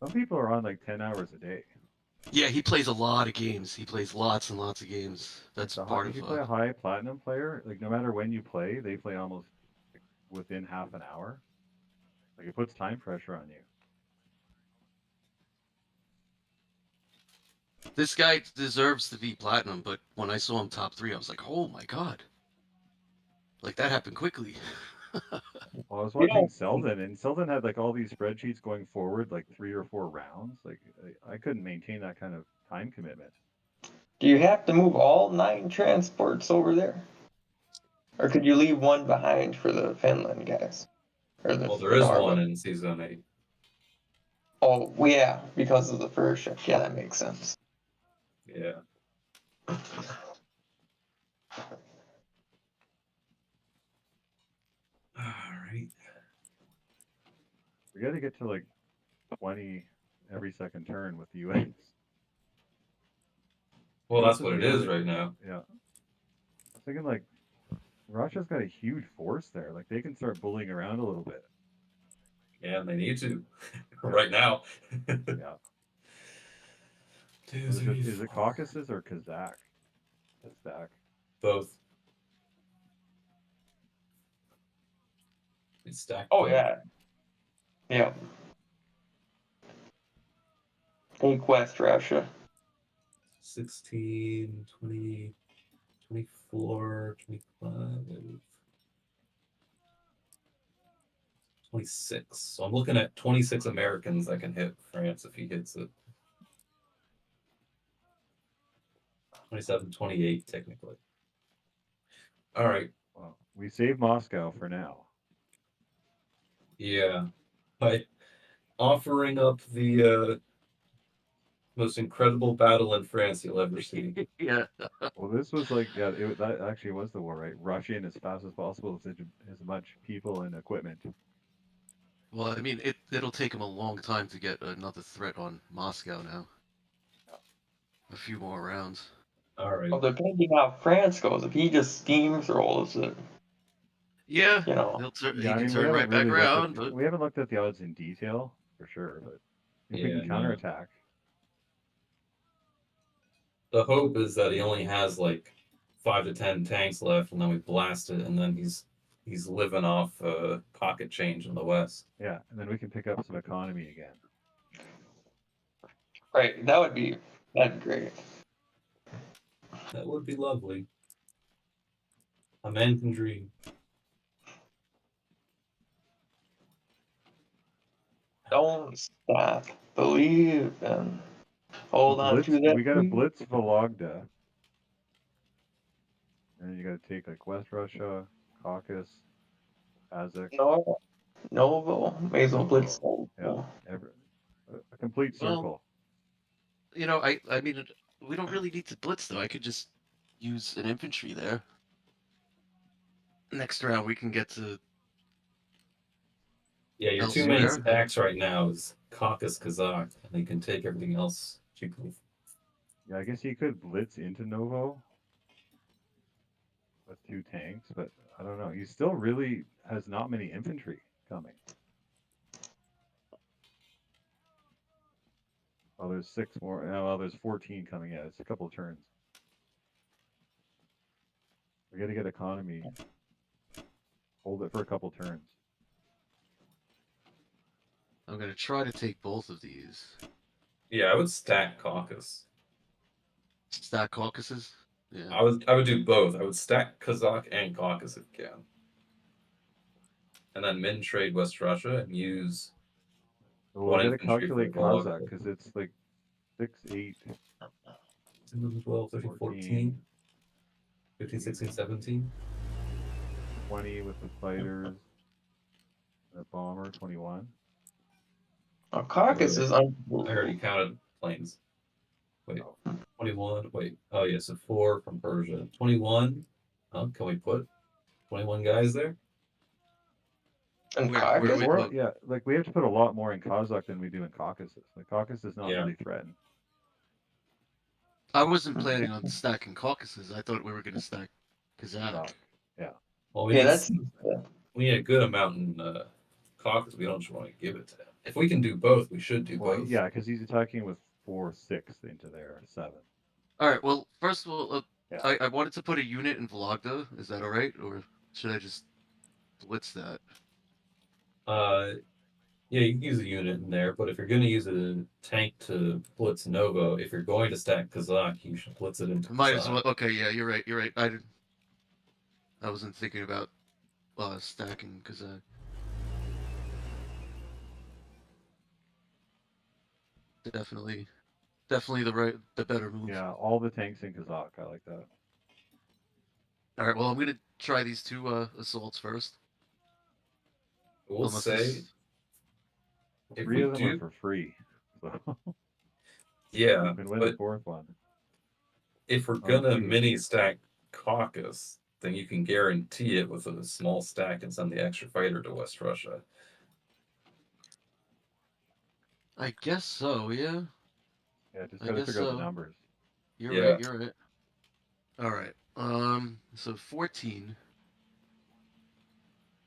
Some people are on like 10 hours a day. Yeah, he plays a lot of games. He plays lots and lots of games. That's part If of. you play a high platinum player, like no matter when you play, they play almost within half an hour. Like it puts time pressure on you. This guy deserves to be platinum, but when I saw him top 3, I was like, oh my god. Like that happened quickly. Well, I was watching Selden, and Selden had like all these spreadsheets going forward, like 3 or 4 rounds. Like I couldn't maintain that kind of time commitment. Do you have to move all 9 transports over there? Or could you leave one behind for the Finland guys? Or Well, there is one in Season 8. Oh, yeah, because of the first ship. Yeah, that makes sense. Yeah. All right. We got to get to like 20 every second turn with the US. Well, that's what it is right now. Yeah. I was thinking like Russia's got a huge force there. Like they can start bullying around a little bit. Yeah, they need to right now. Yeah. Two, Is it, three, is it four. Caucasus or Kazakh? That stack. Both. It's stacked. Oh both. yeah. Yeah. Take West Russia. 16, 20, 24, 25, 26. So I'm looking at 26 Americans that can hit France if he hits it. 27, 28 technically. All right. Well, we save Moscow for now. Yeah. By offering up the most incredible battle in France you'll ever see. Yeah. Well, this was like, yeah, that actually was the war, right? Rush in as fast as possible with as much people and equipment. Well, I mean, it'll take him a long time to get another threat on Moscow now. A few more rounds. All right. Well, depending how France goes, if he just steamrolls it, Yeah, you know. he Yeah, I can mean, we turn haven't right back really around, but we haven't looked at the odds in detail for sure, but if we Yeah, can no. counterattack, The hope is that he only has like 5 to 10 tanks left, and then we blast it, and then he's living off pocket change in the west. yeah, and then we can pick up some economy again. Right, that'd be great. That would be lovely. A man can dream. Don't stop. Believe and hold on to that. We got to dream. blitz Vologda, and you got to take like West Russia, Caucasus, Kazakh. No, Novo. May as well blitz Yeah, Novo. a complete well, circle. you know, I mean, we don't really need to blitz though. I could just use an infantry there. Next round we can get to Yeah, your two main elsewhere. stacks right now is Caucasus Kazakh, and they can take everything else cheaply. Yeah, I guess you could blitz into Novo with 2 tanks, but I don't know. He still really has not many infantry coming. Oh, there's 6 more. Oh, well, there's 14 coming out. It's a couple of turns. We got to get economy. Hold it for a couple turns. I'm gonna try to take both of these. Yeah, I would stack Caucasus. Stack Caucasus. Yeah. I would do both. I would stack Kazakh and Caucasus if you can. And then min trade West Russia and use Well, one we got to infantry calculate for Vologda. Kazakh because it's like 6, 8, 12, 13, 14, 15, 16, 17. 20 with the fighters. The bomber, 21. Caucasus is I unbelievable. already counted planes. Wait, 21. Wait, oh yeah, so 4 from Persia. 21. Can we put 21 guys there? And Where Caucasus? we More, put- yeah, like we have to put a lot more in Kazakh than we do in Caucasus. Like Caucasus is not Yeah. really threatened. I wasn't planning on stacking Caucasus. I thought we were gonna stack Kazakh. Kazakh. Yeah. Well, we Yeah, need that's we need a good amount in Caucasus. We don't just want to give it to him. If we can do both, we should do Well, both. yeah, because he's attacking with 4, 6 into there, 7. All right. Well, first of all, Yeah. I wanted to put a unit in Vologda. Is that all right, or should I just blitz that? Yeah, you can use a unit in there, but if you're going to use a tank to blitz Novo, if you're going to stack Kazakh, you should blitz it into Might as Kazakh. well. Okay, yeah, you're right. You're right. I wasn't thinking about stacking Kazakh. Definitely the better move. Yeah, all the tanks in Kazakh. I like that. All right. Well, I'm gonna try these 2 assaults first. We'll Unless say this- if 3 we of them are do, for free. So yeah, you can win the but 4th one. if we're Oh, gonna two. mini stack Caucasus, then you can guarantee it with a small stack and send the extra fighter to West Russia. I guess so. Yeah. Yeah, just I gotta guess figure out so. the numbers. You're Yeah. right. You're right. All right. So 14.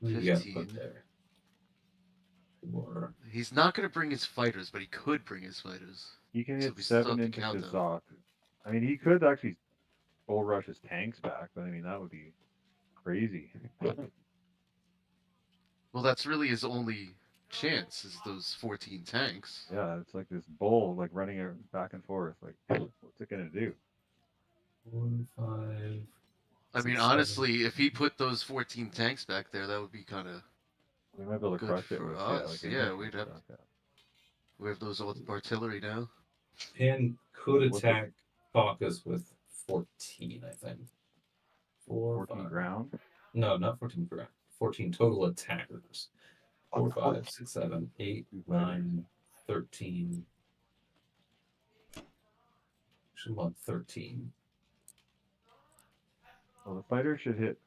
What do you got to 15. put there? Or He's not going to bring his fighters, but he could bring his fighters. He can So hit we still 7 have to into count them. Kazakh. I mean, he could actually bull rush his tanks back, but I mean, that would be crazy. Well, that's really his only chance, is those 14 tanks. Yeah, it's like this bull, like running back and forth. Like, what's it gonna do? 4, 5. I mean, 6, honestly, if he put those 14 tanks back there, that would be kind of We might be able to good crush it for with us. like Yeah, infantry we'd and have stuff, yeah. we have those artillery now. 10 could What's the- attack Caucus with 14, I think. 4, 14 5. ground. No, not 14 ground. 14 total attackers. 4, 5, 6, 7, 8, 9, 13. Should want 13. Well, the fighters should hit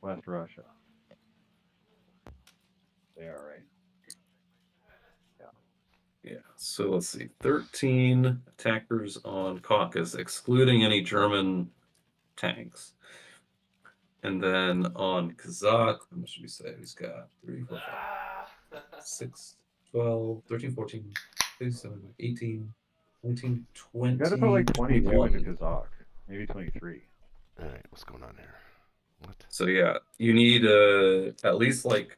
West Russia. They are right. Yeah, so let's see. 13 attackers on Caucus, excluding any German tanks. And then on Kazakh, how much should we say? He's got 3, 4, 5, 6, 12, 13, 14, 15, 17, 18, 19, 20. You gotta put like 22 into 21. Kazakh, maybe 23. All right, what's going on here? What? So yeah, you need at least like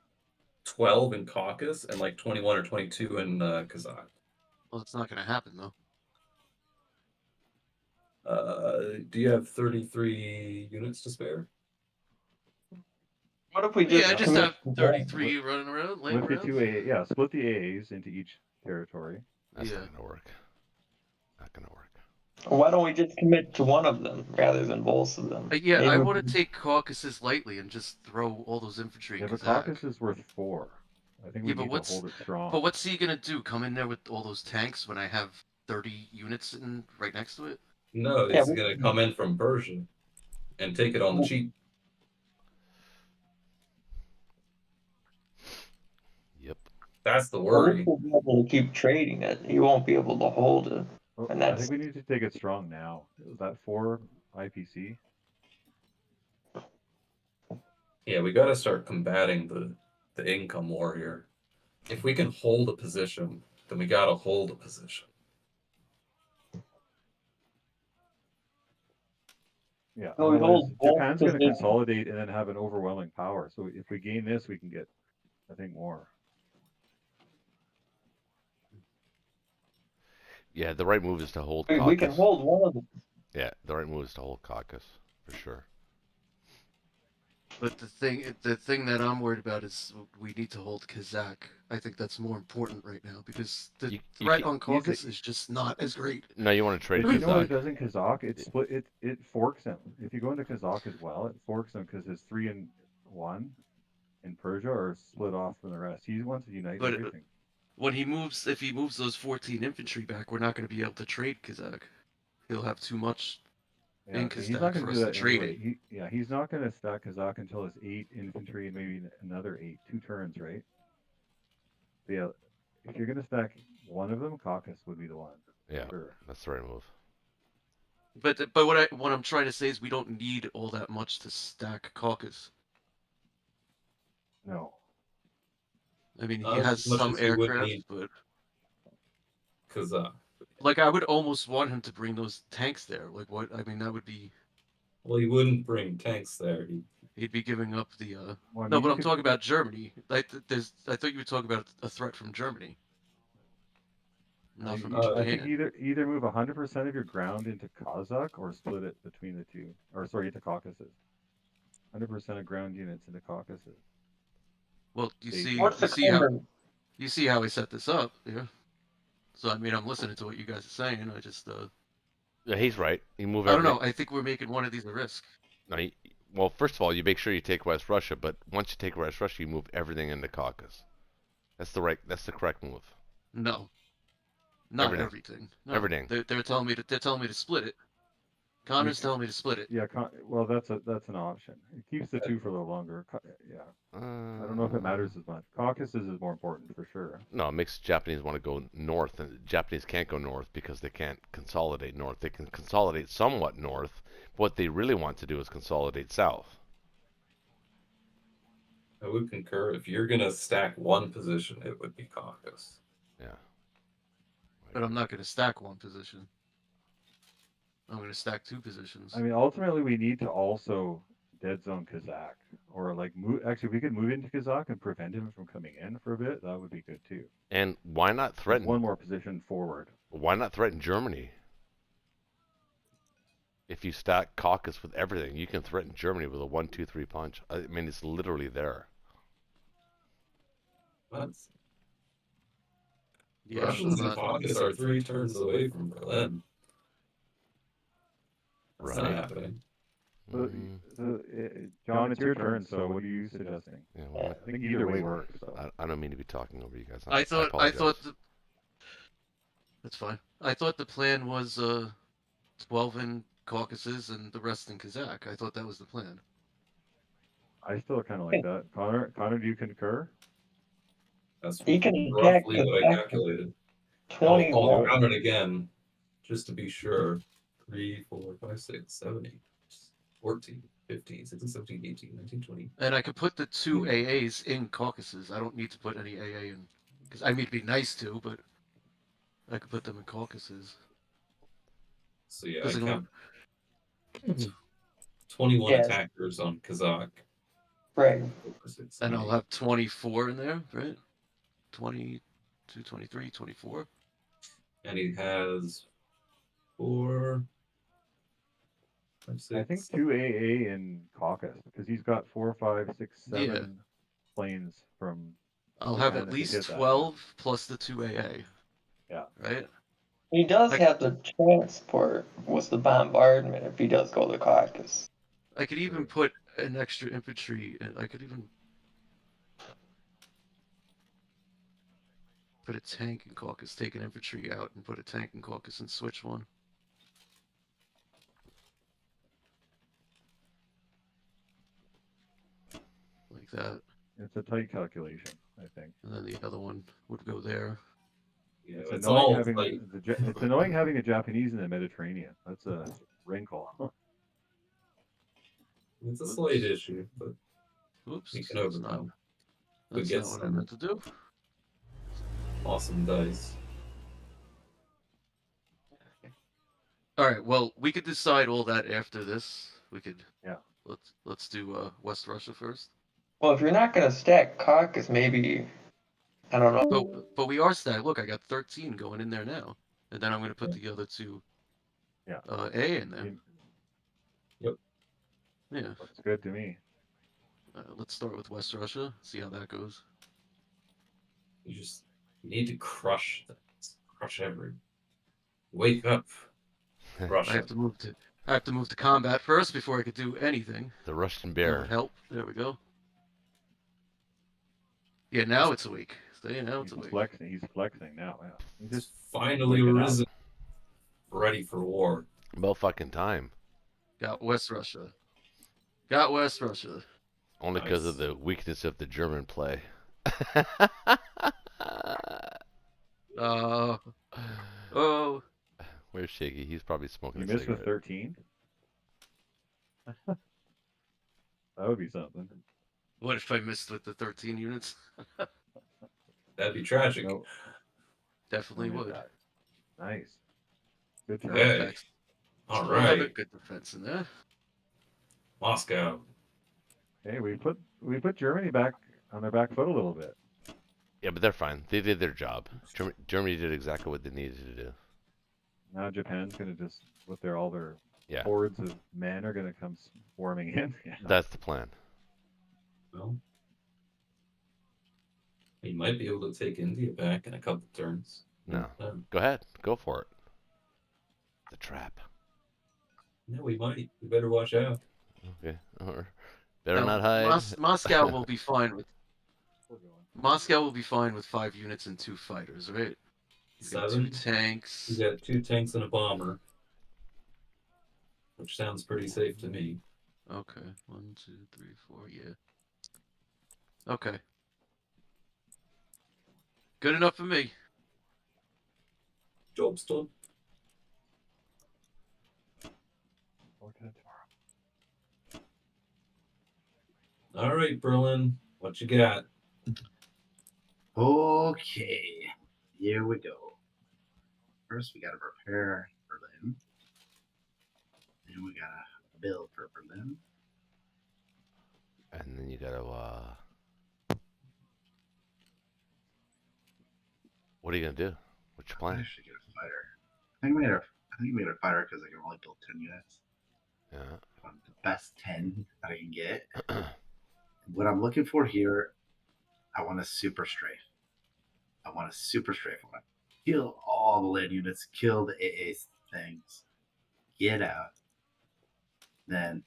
12 in Caucus and like 21 or 22 in Kazakh. Well, it's not going to happen though. Do you have 33 units to spare? What if we just Yeah, I just commit have to one? 33 running around, laying Split the around. two A, yeah, split the AAs into each territory. That's Yeah. not gonna work. Not gonna work. Why don't we just commit to one of them rather than both of them? Yeah, I Maybe we want to can- take Caucasus lightly and just throw all those infantry Yeah, in but Kazakh. Caucus is worth 4. I think we Yeah, but need to what's- hold it strong. But what's he gonna do? Come in there with all those tanks when I have 30 units sitting right next to it? No, Yeah, he's we- going to come in from Persia and take it on the cheap. Yep. That's the Well, we worry. should be able to keep trading it. You won't be able to hold it. Oh, and I that's- think we need to take it strong now. Is that 4 IPC? Yeah, we got to start combating the income war here. If we can hold a position, then we got to hold a position. Yeah. No, we otherwise hold both Japan's going to positions. consolidate and then have an overwhelming power. So if we gain this, we can get, I think, more. Yeah, the right move is to hold We Caucasus. can hold one of them. Yeah, the right move is to hold Caucasus for sure. But the thing that I'm worried about is we need to hold Kazakh. I think that's more important right now because the You threat can't- on Caucasus is just not as great. No, you want to trade But you know what it Kazakh. does in Kazakh? It split it forks him. If you go into Kazakh as well, it forks him because his 3 and 1 in Persia are split off from the rest. He wants to unite But everything. when he moves, if he moves those 14 infantry back, we're not going to be able to trade Kazakh. He'll have too much. Yeah, ink he's is not stacked going for to do us to that trade anyway. He's not going to stack Kazakh until his 8 infantry and maybe another 8, 2 turns, right? But yeah, if you're going to stack one of them, Caucasus would be the one. Yeah, Sure. that's the right move. But what I'm trying to say is we don't need all that much to stack Caucasus. No. I mean, he Not as has much some as you would aircraft, need. but Kazakh. like I would almost want him to bring those tanks there. Like what? I mean, that would be Well, he wouldn't bring tanks there. he'd be giving up the. Well, I No, mean, but you I'm could- talking about Germany. Like I thought you were talking about a threat from Germany, not from I think Japan. either move 100% of your ground into Kazakh or split it between the two. Or sorry, into Caucasus. 100% of ground units into Caucasus. Well, you They- see, What's the current? you see how I set this up, yeah. So I mean, I'm listening to what you guys are saying. I just, Yeah, he's right. You move I don't everything. know. I think we're making one of these a risk. No, well, first of all, you make sure you take West Russia, but once you take West Russia, you move everything into Caucasus. That's the correct move. No, not Everything. everything. No. Everything. They're telling me to split it. Connor's telling me to split it. Yeah, well, that's an option. It keeps the 2 for a little longer. Yeah, I don't know if it matters as much. Caucasus is more important for sure. No, it makes Japanese want to go north, and Japanese can't go north because they can't consolidate north. They can consolidate somewhat north. What they really want to do is consolidate south. I would concur. If you're gonna stack one position, it would be caucus. Yeah. But I'm not going to stack one position. I'm going to stack 2 positions. I mean, ultimately, we need to also dead zone Kazakh, or like move. Actually, we could move into Kazakh and prevent him from coming in for a bit. That would be good too. And why not There's threaten? one more position forward. Why not threaten Germany? If you stack caucus with everything, you can threaten Germany with a 1-2-3 punch. I mean, it's literally there. What? Yeah, Russians I'm and not- caucus are 3 turns away from Berlin. That's not Right. happening. John, it's your turn. So, what are you suggesting? Yeah, well, I think either way works. So. I don't mean to be talking over you guys. I thought apologize. that's fine. I thought the plan was 12 in caucuses and the rest in Kazakh. I thought that was the plan. I still kind of like that. Connor, do you concur? That's He can attack roughly the what I back calculated. 21. I'll count it again, just to be sure. 3, 4, 5, 6, 7, 8, 14, 15, 16, 17, 18, 19, 20. And I could put the 2 AAs in caucuses. I don't need to put any AA in. Because I mean, it'd be nice to, but I could put them in caucuses. So yeah, I Doesn't count 21 Yes. attackers on Kazakh. Right. 4, 6, And 7, I'll 8. have 24 in there, right? 22, 23, 24. And he has 4, 5, 6. I think 2 AA in caucus because he's got 4, 5, 6, 7 Yeah. planes from. I'll So have kind at of least hit that, 12 plus the 2 AA. Yeah. Right? He does I- have the transport with the bombardment if he does go to caucus. I could even put an extra infantry, and I could even put a tank in caucus, take an infantry out, and put a tank in caucus and switch one. Like that. It's a tight calculation, I think. And then the other one would go there. Yeah, It's it's annoying all having like it's annoying having a Japanese in the Mediterranean. That's a wrinkle. it's a slight issue, but Oops, we can that's not, overcome. We that's get not what I some meant to do. awesome dice. All right, well, we could decide all that after this. We could. Yeah. Let's do West Russia first. Well, if you're not going to stack caucus, maybe, I don't know. But we are stacked. Look, I got 13 going in there now, and then I'm going to put the other 2 Yeah. A in there. Yep. Yeah. Looks good to me. Let's start with West Russia. See how that goes. You need to crush things. Crush everything. Wake up, I Russia. have to move to combat first before I could do anything. The Russian That bear. would help. There we go. Yeah, now it's awake. So, yeah, now it's He's awake. flexing. He's flexing now. Yeah. He's It's just finally waking up. risen. Ready for war. About fucking time. Got West Russia. Got West Russia. Only because of Nice. the weakness of the German play. Oh, Where's Shaggy? He's probably smoking You a missed with cigarette. 13. That would be something. what if I missed with the 13 units? That'd be tragic. No, Definitely no would. impact. Nice. Good turn. Hey. Impacts. All Still have a right. good defense in there. Moscow. Hey, we put Germany back on their back foot a little bit. Yeah, but they're fine. They did their job. Germany did exactly what they needed to do. Now Japan's gonna just with all their Yeah. hordes of men are gonna come swarming in. Yeah. That's the plan. Well, he might be able to take India back in a couple turns. No. Go ahead. Go for it. The trap. No, we might. We better watch out. Okay. Or better Now, not hide. Moscow will be fine with. Moscow will be fine with 5 units and 2 fighters, right? He's got 2 7. tanks. We got 2 tanks and a bomber, which sounds pretty safe to me. Okay. 1, 2, 3, 4. Yeah. Okay. Good enough for me. Job's done. All right, Berlin. What you got? Okay, here we go. First, we got to prepare Berlin. Then we got to build for Berlin. And then you gotta, what are you gonna do? What's your I plan? should get a fighter. I think we made a fighter because I can only build 10 units. Yeah. I want the best 10 that I can get. What I'm looking for here, I want a super strafe. I want a super strafe. I want to kill all the land units, kill the AA things, get out. Then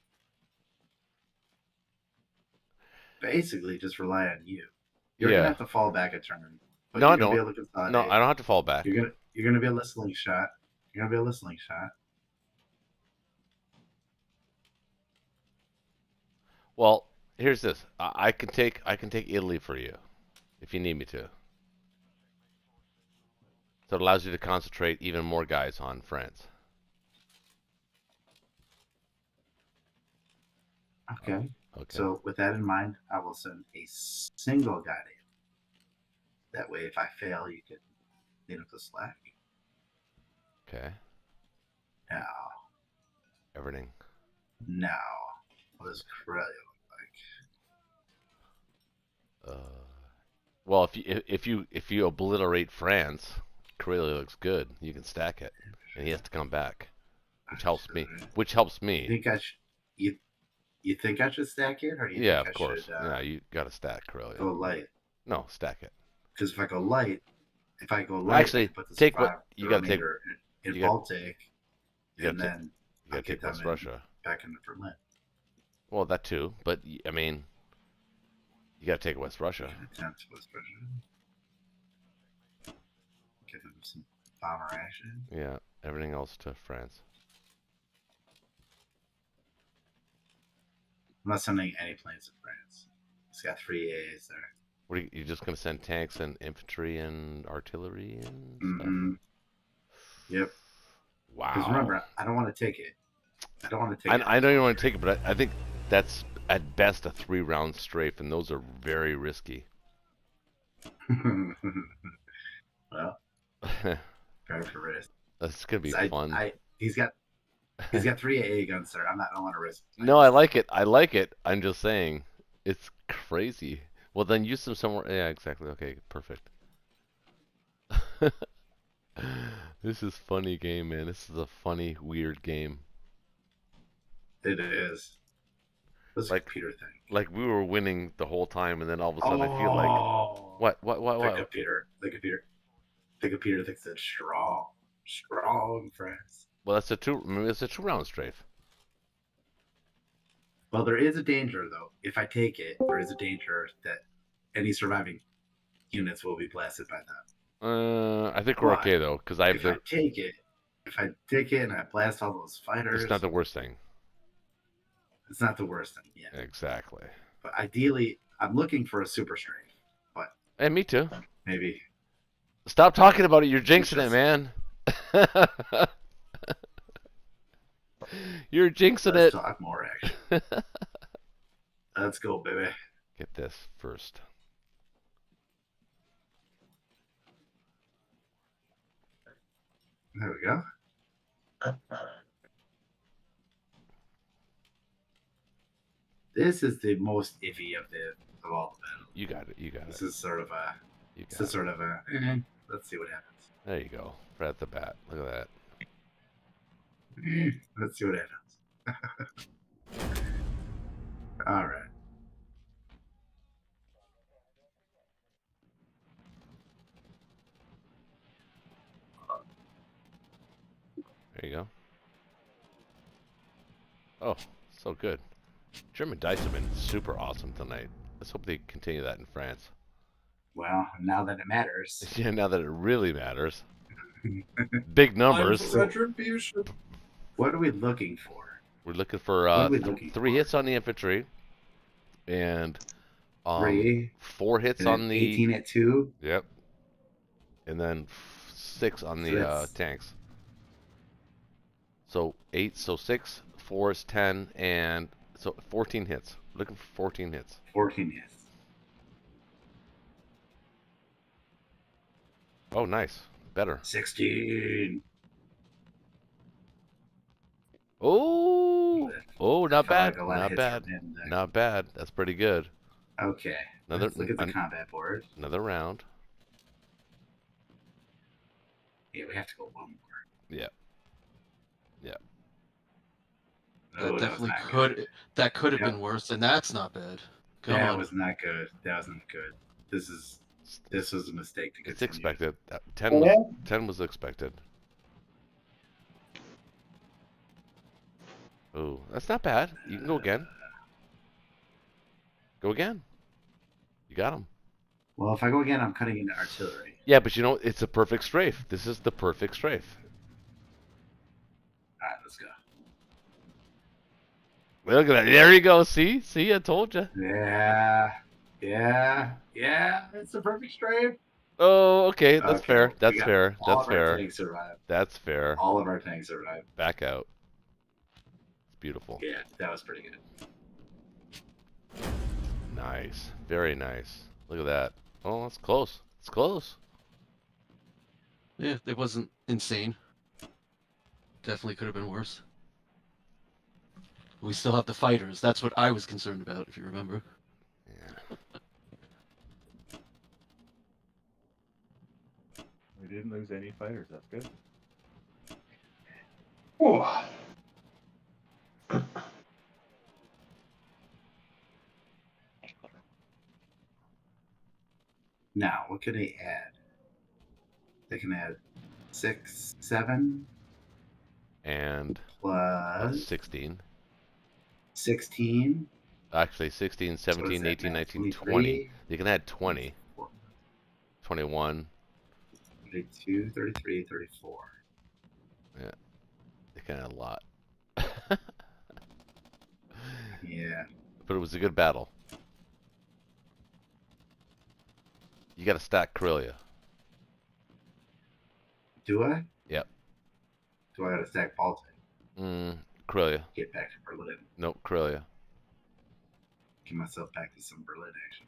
basically just rely on you. You're Yeah. gonna have to fall back a turn. But No, I you're gonna be don't. able to consolidate. No, I don't have to fall back. You're gonna be able to slingshot. You're gonna be able to slingshot. Well, here's this. I can take Italy for you, if you need me to. So it allows you to concentrate even more guys on France. Okay. Okay. So with that in mind, I will send a single guy to you. That way, if I fail, you can clean up the slack. Okay. Now, Everything. what does Corellia look like? Well, if you obliterate France, Karelia looks good. You can stack it, and he has to come back, which helps me. Which helps You me. think I should? You think I should stack it, or do you Yeah, think of course. should Yeah, you gotta stack go Karelia. light? No, stack it. Because if I go light, I Actually, can put the take what survive you the gotta take. remainder in you got- Baltic, You gotta and take. then You gotta get take them West in, Russia. back into Berlin. Well, that too, but I mean, you gotta take West Russia. Attempt West Russia. Give them some bomber action. Yeah, everything else to France. I'm not sending any planes to France. It's got 3 A's there. What are you just gonna send tanks and infantry and artillery and Mm-hmm. stuff? Yep. Wow. Because remember, I don't want to take it. I don't want to take it. I know you don't want to take it, but I think that's at best a 3-round strafe, and those are very risky. Well, try for risk. That's gonna be fun. He's got 3 AA guns, sir. I don't want to risk. No, I like it. I like it. I'm just saying, it's crazy. Well, then use them somewhere. Yeah, exactly. Okay, perfect. This is funny game, man. This is a funny, weird game. It is. This Like- computer thing. Like we were winning the whole time, and then all of a sudden I feel like what? The computer thinks it's strong friends. Well, that's maybe it's a 2-round strafe. Well, there is a danger though. If I take it, there is a danger that any surviving units will be blasted by them. I think we're But okay though, because I have If I take it and I blast all those fighters, It's not the worst thing. it's not the worst thing. Yeah. Exactly. But ideally, I'm looking for a super strafe. But And me too. maybe Stop talking about it. You're jinxing it, Just- man. You're jinxing let's it. talk more action. Let's go, baby. Get this first. There we go. This is the most iffy of all the battles. You got it. You got This it. is sort of a. You This got is it. sort of a. Let's see what happens. There you go. Right at the bat. Look at that. Let's see what happens. All right. There you go. Oh, so good. German dice have been super awesome tonight. Let's hope they continue that in France. Well, now that it matters. Yeah, now that it really matters. Big numbers. I'm retribution. What are we looking for? We're looking for What are we looking 3 for? hits on the infantry, and 3, 4 hits and on then the 18 at 2. Yep. And then 6 on So the that's- tanks. So 8, so 6, 4 is 10, and so 14 hits. Looking for 14 hits. 14 hits. Oh, nice. Better. 16. Oh, oh, not Felt bad. like a lot of Not hits bad. from him there. Not bad. That's pretty good. Okay. Let's look at the combat board. Another round. Yeah, we have to go one more. Yeah. Yeah. Oh, That that was definitely not could. good. That could have Yep. been worse, and that's not bad. Come That on. was not good. That was not good. This was a mistake to It's continue. expected. 10 was expected. Oh, that's not bad. You can go again. Go again. You got him. Well, if I go again, I'm cutting into artillery. Yeah, but you know, it's a perfect strafe. This is the perfect strafe. All right, let's go. Look at that. There you go. See? See? I told you. Yeah. It's a perfect strafe. Oh, okay. That's Okay, fair. we That's got fair. All That's of our fair. tanks survived. That's fair. All of our tanks survived. Back out. It's beautiful. Yeah, that was pretty good. Nice. Very nice. Look at that. Oh, that's close. It's close. Yeah, it wasn't insane. Definitely could have been worse. We still have the fighters. That's what I was concerned about, if you remember. Yeah. We didn't lose any fighters. That's good. Whew. Now, what can they add? They can add 6, 7 And plus 16. 16. Actually, 16, 17, 18, 19, 20. You can add 20. 21. 32, 33, 34. Yeah. They can add a lot. Yeah. But it was a good battle. You got to stack Corellia. Do I? Yep. Do I got to stack Baltic? Corellia. Get back to Berlin. Nope, Corellia. Get myself back to some Berlin action.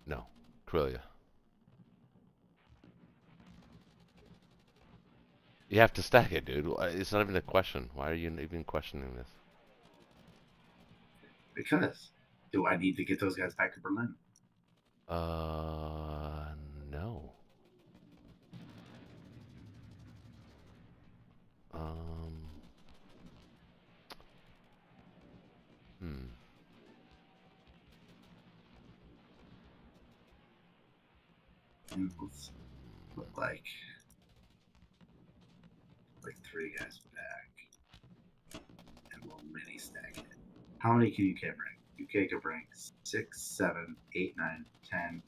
No. Corellia. You have to stack it, dude. It's not even a question. Why are you even questioning this? Because do I need to get those guys back to Berlin? No. And let's look like 3 guys back. And we'll mini stack it. How many can UK bring? UK can bring 6, 7, 8, 9, 10,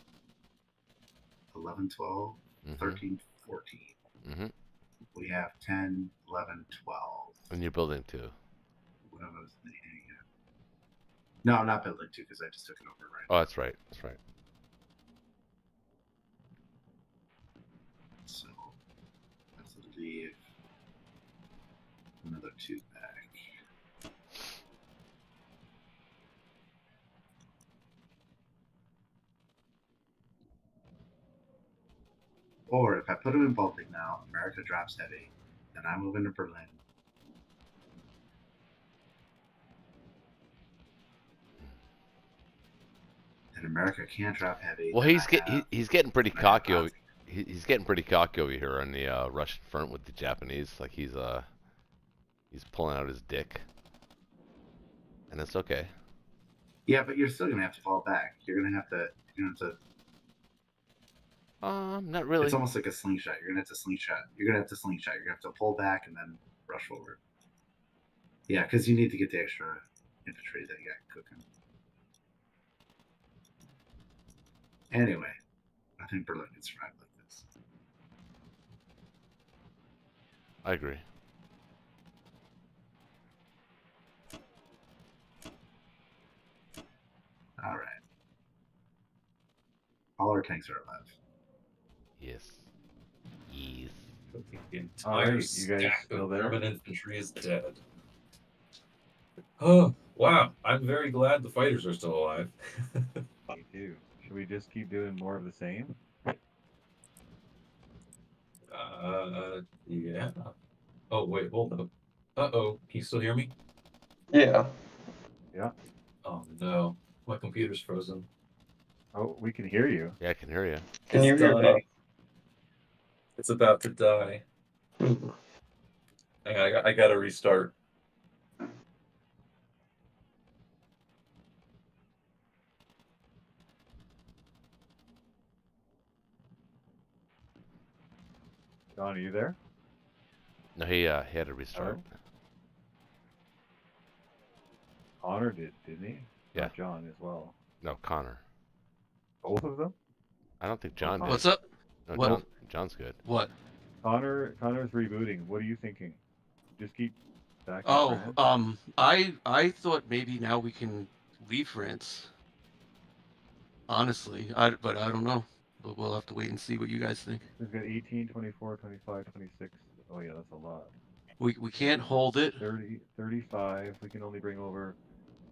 11, 12, 13, 14. Mm-hmm. We have 10, 11, 12. And you're building two. No, I'm not building 2 because I just took it over right. Oh, that's right. That's right. So let's leave another 2 back. Or if I put them in Baltic now, America drops heavy, then I move into Berlin. And America can't drop heavy. Well, he's getting pretty cocky over. He's getting pretty cocky over here on the Russian front with the Japanese. Like he's pulling out his dick, and it's okay. Yeah, but you're still gonna have to fall back. You're gonna have to. Not really. It's almost like a slingshot. You're gonna have to slingshot. You're gonna have to pull back and then rush forward. Yeah, because you need to get the extra infantry that you got cooking. Anyway, I think Berlin can survive like this. I agree. All right. All our tanks are alive. Yes. Yes. The entire Alright, you guys stack still of there? German infantry is dead. Oh, wow. I'm very glad the fighters are still alive. Me too. Should we just keep doing more of the same? Yeah. Oh, wait, hold up. Uh-oh, can you still hear me? Yeah. Yeah. Oh, no. My computer's frozen. Oh, we can hear you. Yeah, I can hear you. Can you It's hear dying. me? It's about to die. Hmm. Hang on, I gotta restart. John, are you there? No, he had to restart. Connor did, didn't he? Yeah. Not John as well. No, Connor. Both of them? I don't think John did. What's up? No, What? John's good. What? Connor's rebooting. What are you thinking? Just keep back in Oh, France? I thought maybe now we can leave France. Honestly, but I don't know. But we'll have to wait and see what you guys think. We've got 18, 24, 25, 26. Oh yeah, that's a lot. We can't hold it. 30, 35. We can only bring over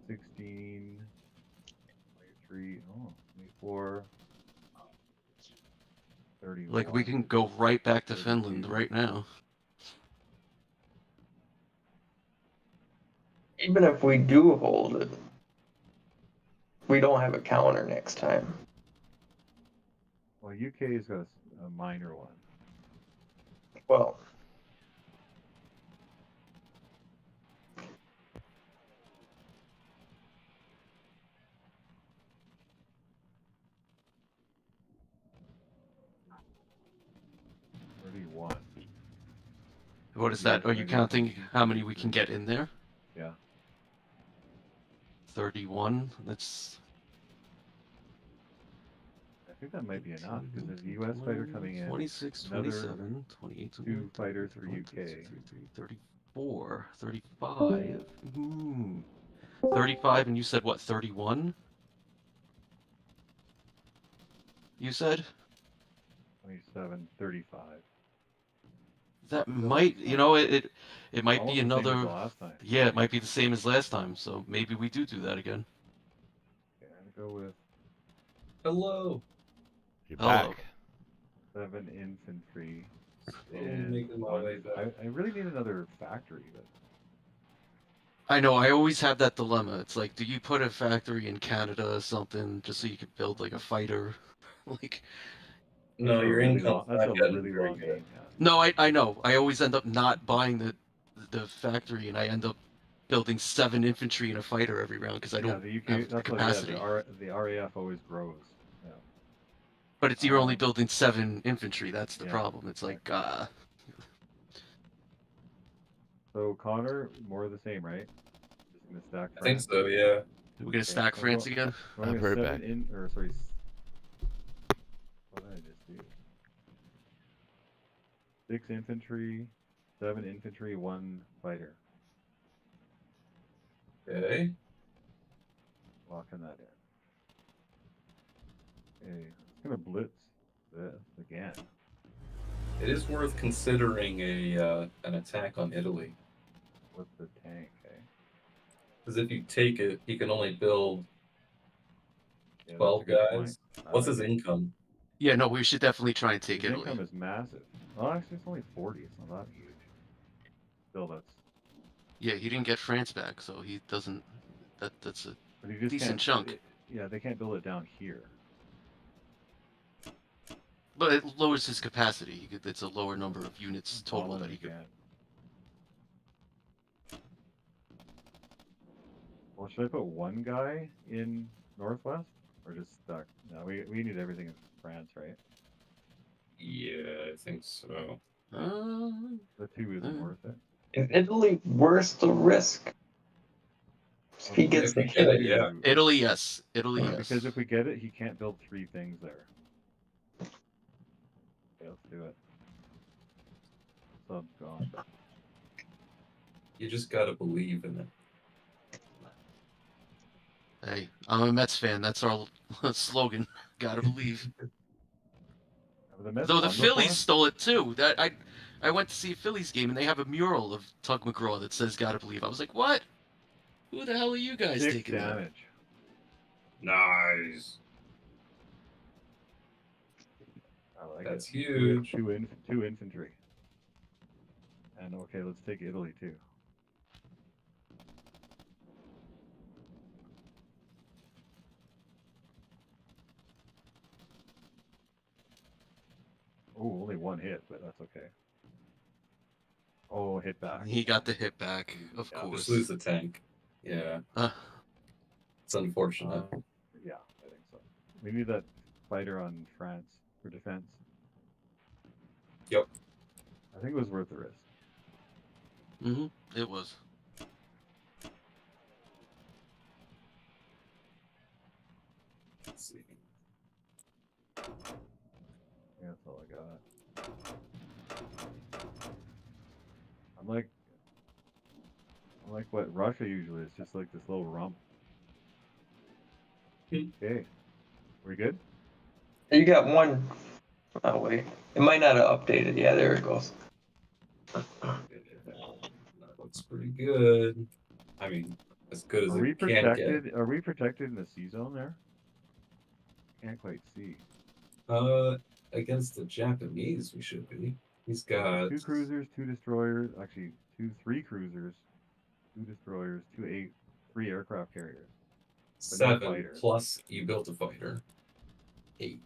16, 23, 24, 31. Like we can go right back to Finland 32. right now. Even if we do hold it, we don't have a counter next time. Well, UK's got a minor one. Well, What is that? Are you counting how many we can get in there? Yeah. 31. That's. I think that might be enough because there's a U.S. fighter coming in. 26, another 27, 28, 2 fighters for 29, UK. 34, 35. 35, and you said what, 31? You said? 27, 35. That might, you know, it might Almost be the same as another. the last time. Yeah, it might be the same as last time. So maybe we do that again. Okay, I'm gonna go with Hello. You're Hello. back. 7 infantry. making my way back. I really need another factory, but I know. I always have that dilemma. It's like, do you put a factory in Canada or something just so you could build like a fighter? Like, No, your really income's that's a not getting really very long good. game. Yeah. no, I know. I always end up not buying the factory, and I end up building 7 infantry and a fighter every round because I don't the UK, have the that's capacity. the RAF always grows. Yeah. But it's you're only building 7 infantry. That's the yeah, problem. It's like, So Connor, more of the same, right? Just gonna stack. I think so, yeah. we're gonna stack so France again. I'm I'm very back. What did I just do? 6 infantry, 7 infantry, 1 fighter. Okay. Locking that in. Okay, it's gonna blitz this again. It is worth considering an attack on Italy. With the tank, eh? Because if you take it, he can only build Yeah, 12 that's a good guys. point. What's his income? Yeah, no, we should definitely try and take His Italy. income is massive. Well, actually, it's only 40. It's not that huge. Still, that's. Yeah, he didn't get France back, so he doesn't. That's a But he just decent can't, chunk. yeah, they can't build it down here. But it lowers his capacity. It's a lower number of units total that he could. Well, should I put 1 guy in Northwest? Or just stuck? No, we need everything in France, right? Yeah, I think so. The 2 isn't worth it. is Italy worth the risk? If he gets the If we get it, kill. yeah. Italy, yes. Italy, yes. Because if we get it, he can't build 3 things there. Okay, let's do it. Sub's gone. You just gotta believe in it. Hey, I'm a Mets fan. That's our slogan. Gotta believe. Though the Phillies stole it too. That I went to see a Phillies game and they have a mural of Tug McGraw that says "Gotta believe." I was like, what? Who the hell are you guys 6 taking damage. Nice. I like That's it. huge. Two infantry. And okay, let's take Italy too. Oh, only one hit, but that's okay. Oh, hit back. He got the hit back, of Yeah, course. just lose the tank. Yeah, it's unfortunate. Yeah, I think so. We need that fighter on France for defense. Yep. I think it was worth the risk. It was. Let's see. Yeah, that's all I got. I'm like what Russia usually is, just like this little rump. Okay, we good? You got one. Oh wait, it might not have updated. Yeah, there it goes. That looks pretty good. I mean, as good as Are we it can get. protected? Are we protected in the C zone there? Can't quite see. Against the Japanese, we should be. He's There's got 2 cruisers, 2 destroyers. Actually, 3 cruisers, 2 destroyers, 3 aircraft carriers. But no 7 fighter. plus you built a fighter. 8.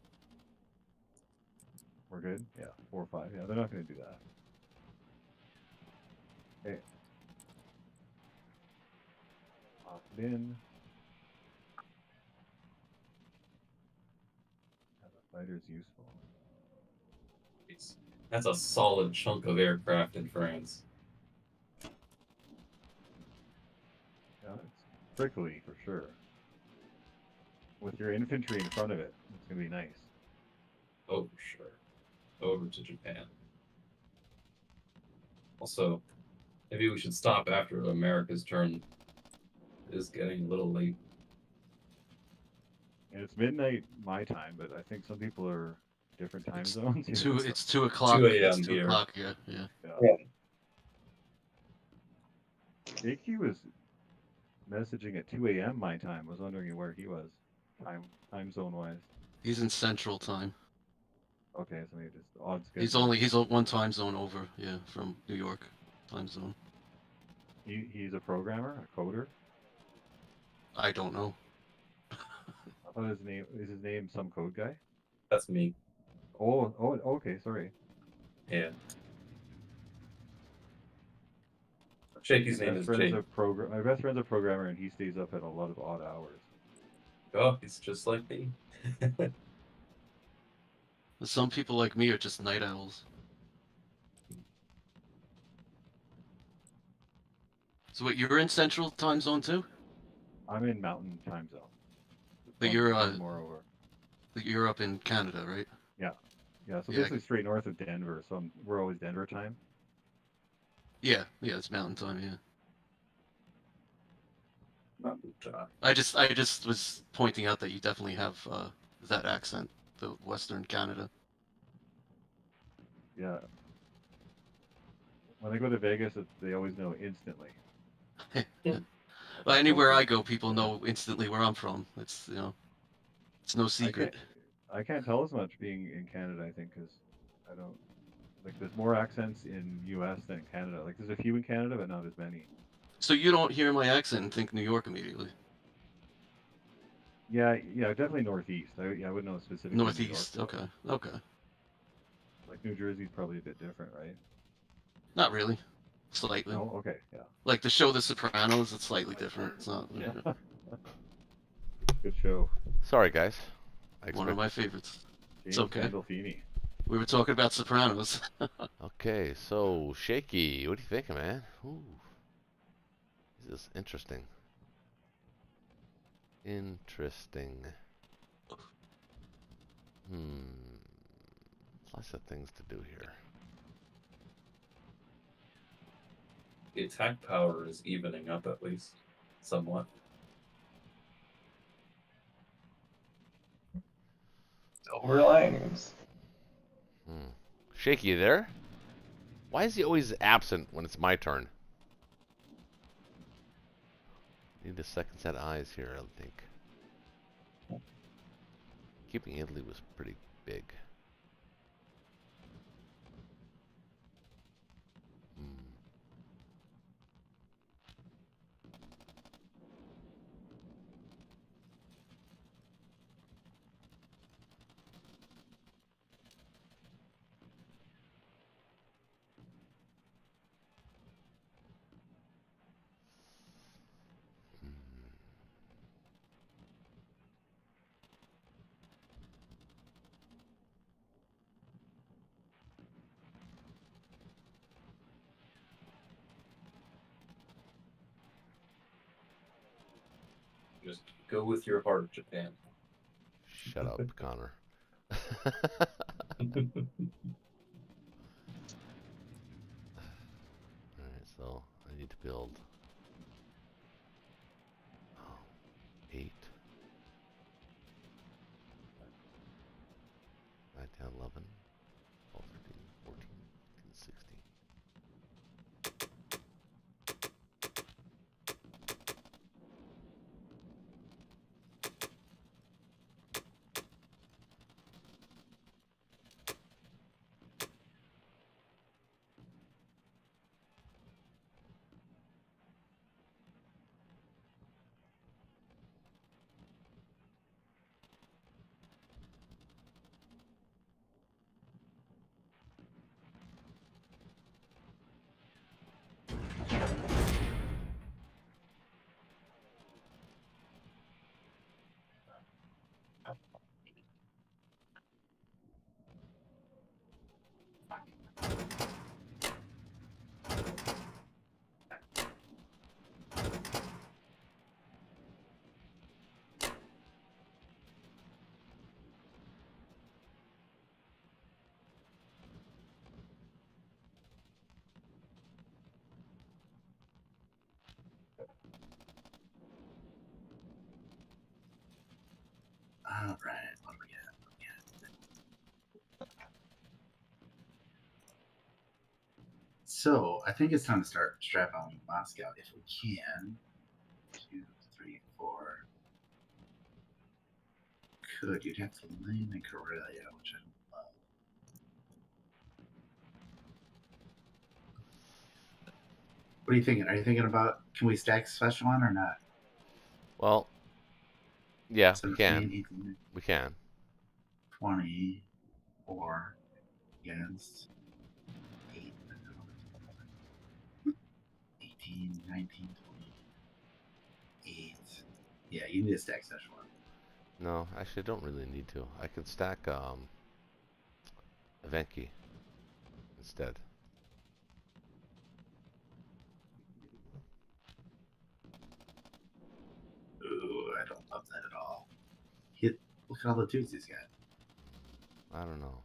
We're good? Yeah, 4 or 5. Yeah, they're not going to do that. Okay. Lock it in. Yeah, the fighter's useful. That's a solid chunk of aircraft in France. Yeah, it's prickly for sure. With your infantry in front of it, it's going to be nice. Oh, sure. Over to Japan. Also, maybe we should stop after America's turn. It is getting a little late. And it's midnight my time, but I think some people are different time It's zones. It's 2 o'clock. 2 a.m. It's 2 here. o'clock. Yeah. Jakey was messaging at 2 a.m. my time. I was wondering where he was, time zone wise. He's in Central Time. Okay, so maybe just odds. He's one time zone over. Yeah, from New York time zone. He's a programmer, a coder. I don't know. I thought his name some code guy. That's me. Oh, okay, sorry. Yeah. Shaky's name is Jake. My best friend's a programmer, and he stays up at a lot of odd hours. Oh, he's just like me. Some people like me are just night owls. So wait, you're in Central Time Zone too? I'm in Mountain Time Zone. But you're more over. You're up in Canada, right? Yeah. So Yeah, basically straight north of Denver. So we're always Denver time. Yeah, it's Mountain Time. Yeah. Mountain time. I just was pointing out that you definitely have that accent, the Western Canada. Yeah. When I go to Vegas, they always know instantly. Well, anywhere I go, people know instantly where I'm from. It's it's no secret. I can't tell as much being in Canada, I think, because I don't like. There's more accents in U.S. than in Canada. Like there's a few in Canada, but not as many. So you don't hear my accent and think New York immediately? Yeah, definitely Northeast. I wouldn't know specifically. Northeast. New York, Okay. Like New Jersey's probably a bit different, right? Not really. Slightly. No. Okay. Yeah. Like the show The Sopranos, it's slightly different. It's not. Yeah. Good show. Sorry, guys. One of my favorites. James okay. Gandolfini. We were talking about Sopranos. Okay, so Shaky, what are you thinking, man? Ooh. This is interesting. Lots of things to do here. The attack power is evening up at least, somewhat. Silver linings. Shaky, you there? Why is he always absent when it's my turn? Need a second set of eyes here, I think. Keeping Italy was pretty big. Just go with your heart, Japan. Shut up, Connor. Alright, so I need to build 8, 9, 10, 11, 12, 13, 14, 15, 16. All right, what do we got? So I think it's time to start strap on Moscow if we can. 2, 3, 4. Could you'd have to land in Karelia, which I don't love. What are you thinking? Are you thinking about can we stack Szechuan or not? Well, yeah, we 17, can. 18, We can. 24 against 8, 18, 19, 28. Yeah, you need to stack Szechuan. No, actually, I don't really need to. I could stack Evenki instead. Ooh, I don't love that at all. Look at all the dudes he's got. I don't know.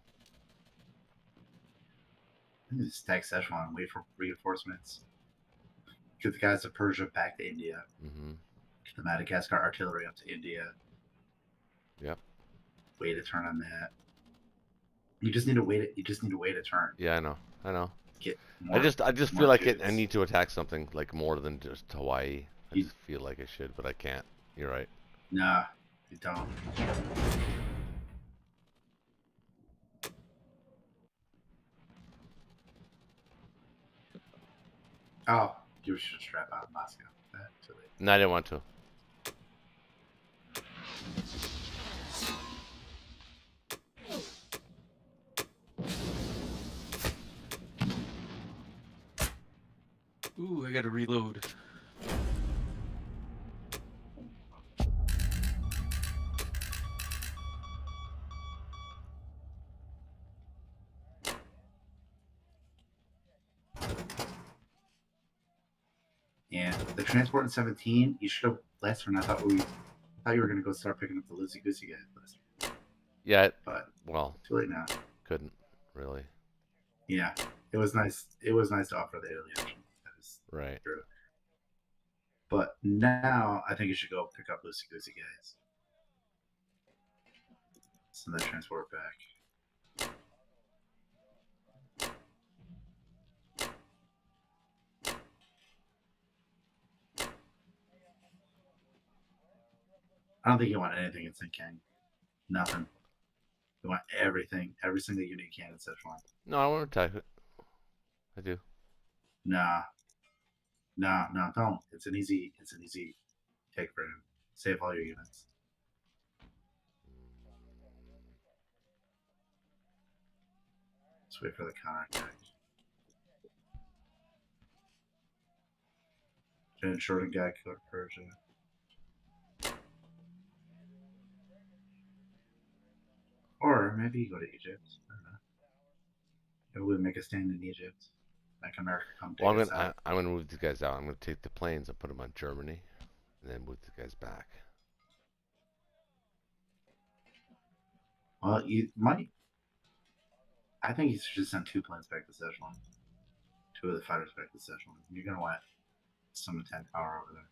I need to stack Szechuan, wait for reinforcements. Get the guys of Persia back to India. Mm-hmm. Get the Madagascar artillery up to India. Yep. Wait a turn on that. You just need to wait. You just need to wait a turn. Yeah, I know. I know. Get I more. just more feel like dudes. I need to attack something like more than just Hawaii. I You- just feel like I should, but I can't. You're right. Nah, you don't. Oh, you should strap out Moscow. Too late. No, I didn't want to. Ooh, I gotta reload. And the transport in 17, you should have last turn. I thought you were gonna go start picking up the loosey goosey guys last turn. Yeah. But Well, too late now. couldn't really. Yeah, it was nice. It was nice to offer the early option. That is Right. true. But now I think you should go pick up loosey goosey guys. Send that transport back. I don't think you want anything in Sinking. Nothing. You want everything, every single unit you can in Szechuan. No, I want to attack it. I do. Nah, don't. It's an easy take for him. Save all your units. Let's wait for the counterattack. Jen Shorten guy killed Persia. Or maybe you go to Egypt. I don't know. Maybe we make a stand in Egypt. Like America come take Well, us out. I'm gonna move these guys out. I'm gonna take the planes and put them on Germany, and then move the guys back. Well, you might. I think you should send 2 planes back to Szechuan. 2 of the fighters back to Szechuan. You're gonna want some 10 power over there.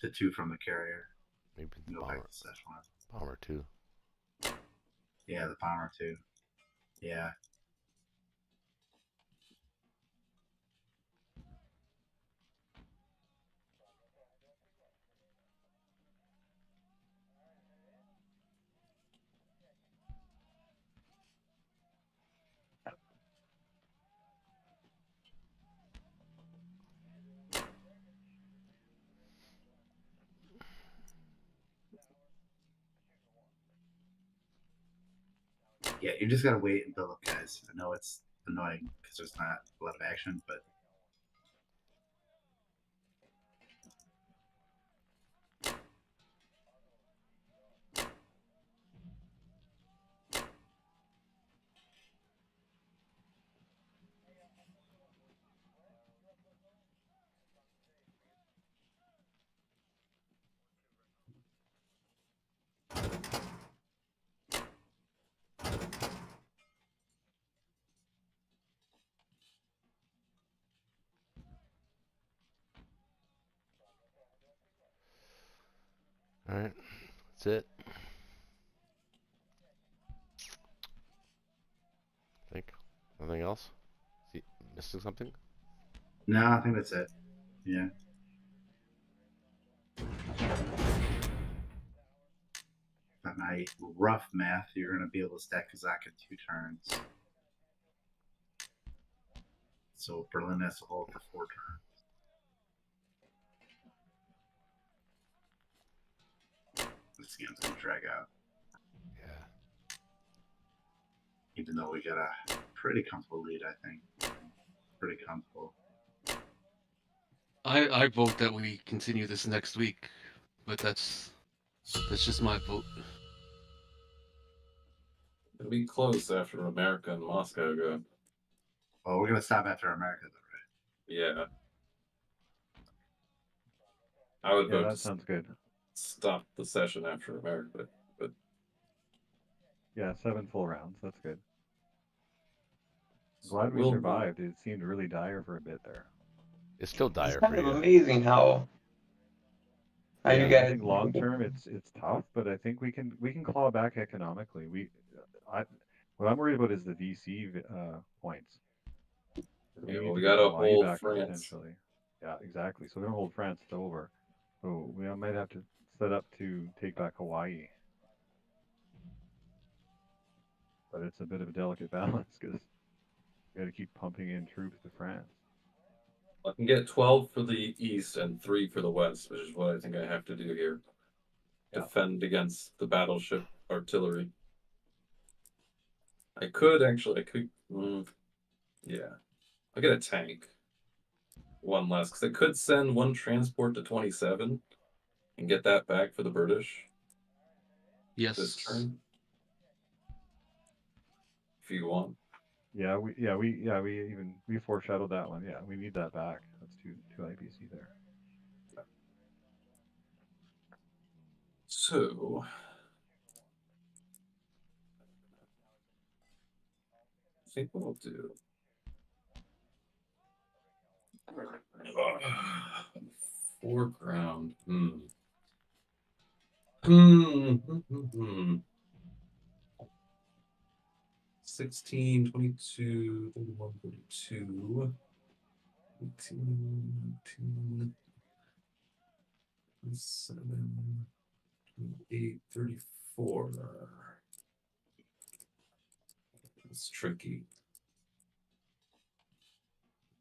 The 2 from the carrier. Maybe the Go bomber. back to Szechuan. Bomber 2. Yeah, the bomber 2. Yeah. Yeah, you just gotta wait and build up, guys. I know it's annoying because there's not a lot of action, but All right, that's it. I think nothing else. See, missing something? no, I think that's it. Yeah. By my rough math, you're gonna be able to stack Kazakh in 2 turns. So Berlin has to hold for 4 turns. This game's gonna drag out. Yeah. Even though we got a pretty comfortable lead, I think. Pretty comfortable. I vote that we continue this next week, but that's just my vote. It'll be close after America and Moscow go. Well, we're gonna stop after America, though, right? Yeah. I would Yeah, vote that to sounds good. stop the session after America, but Yeah, 7 full rounds. That's good. Glad we we'll survived. It seemed really dire for a bit there. It's still It's dire kind for of you. amazing how Yeah, you I guys. think long term it's tough, but I think we can claw back economically. What I'm worried about is the VC points. We yeah, need we to get gotta Hawaii hold back France. potentially. Yeah, exactly. So we're gonna hold France over. So we might have to set up to take back Hawaii. But it's a bit of a delicate balance because we got to keep pumping in troops to France. I can get 12 for the east and 3 for the west, which is what I think I have to do here. Yeah. Defend against the battleship artillery. I could. Yeah. I'll get a tank. 1 less, because I could send 1 transport to 27 and get that back for the British Yes. this turn. If you want. We foreshadowed that one. Yeah, we need that back. That's two IPC there. So I think what I'll do. Foreground. 16, 22, 31, 32, 18, 19, 27, 28, 34. It's tricky.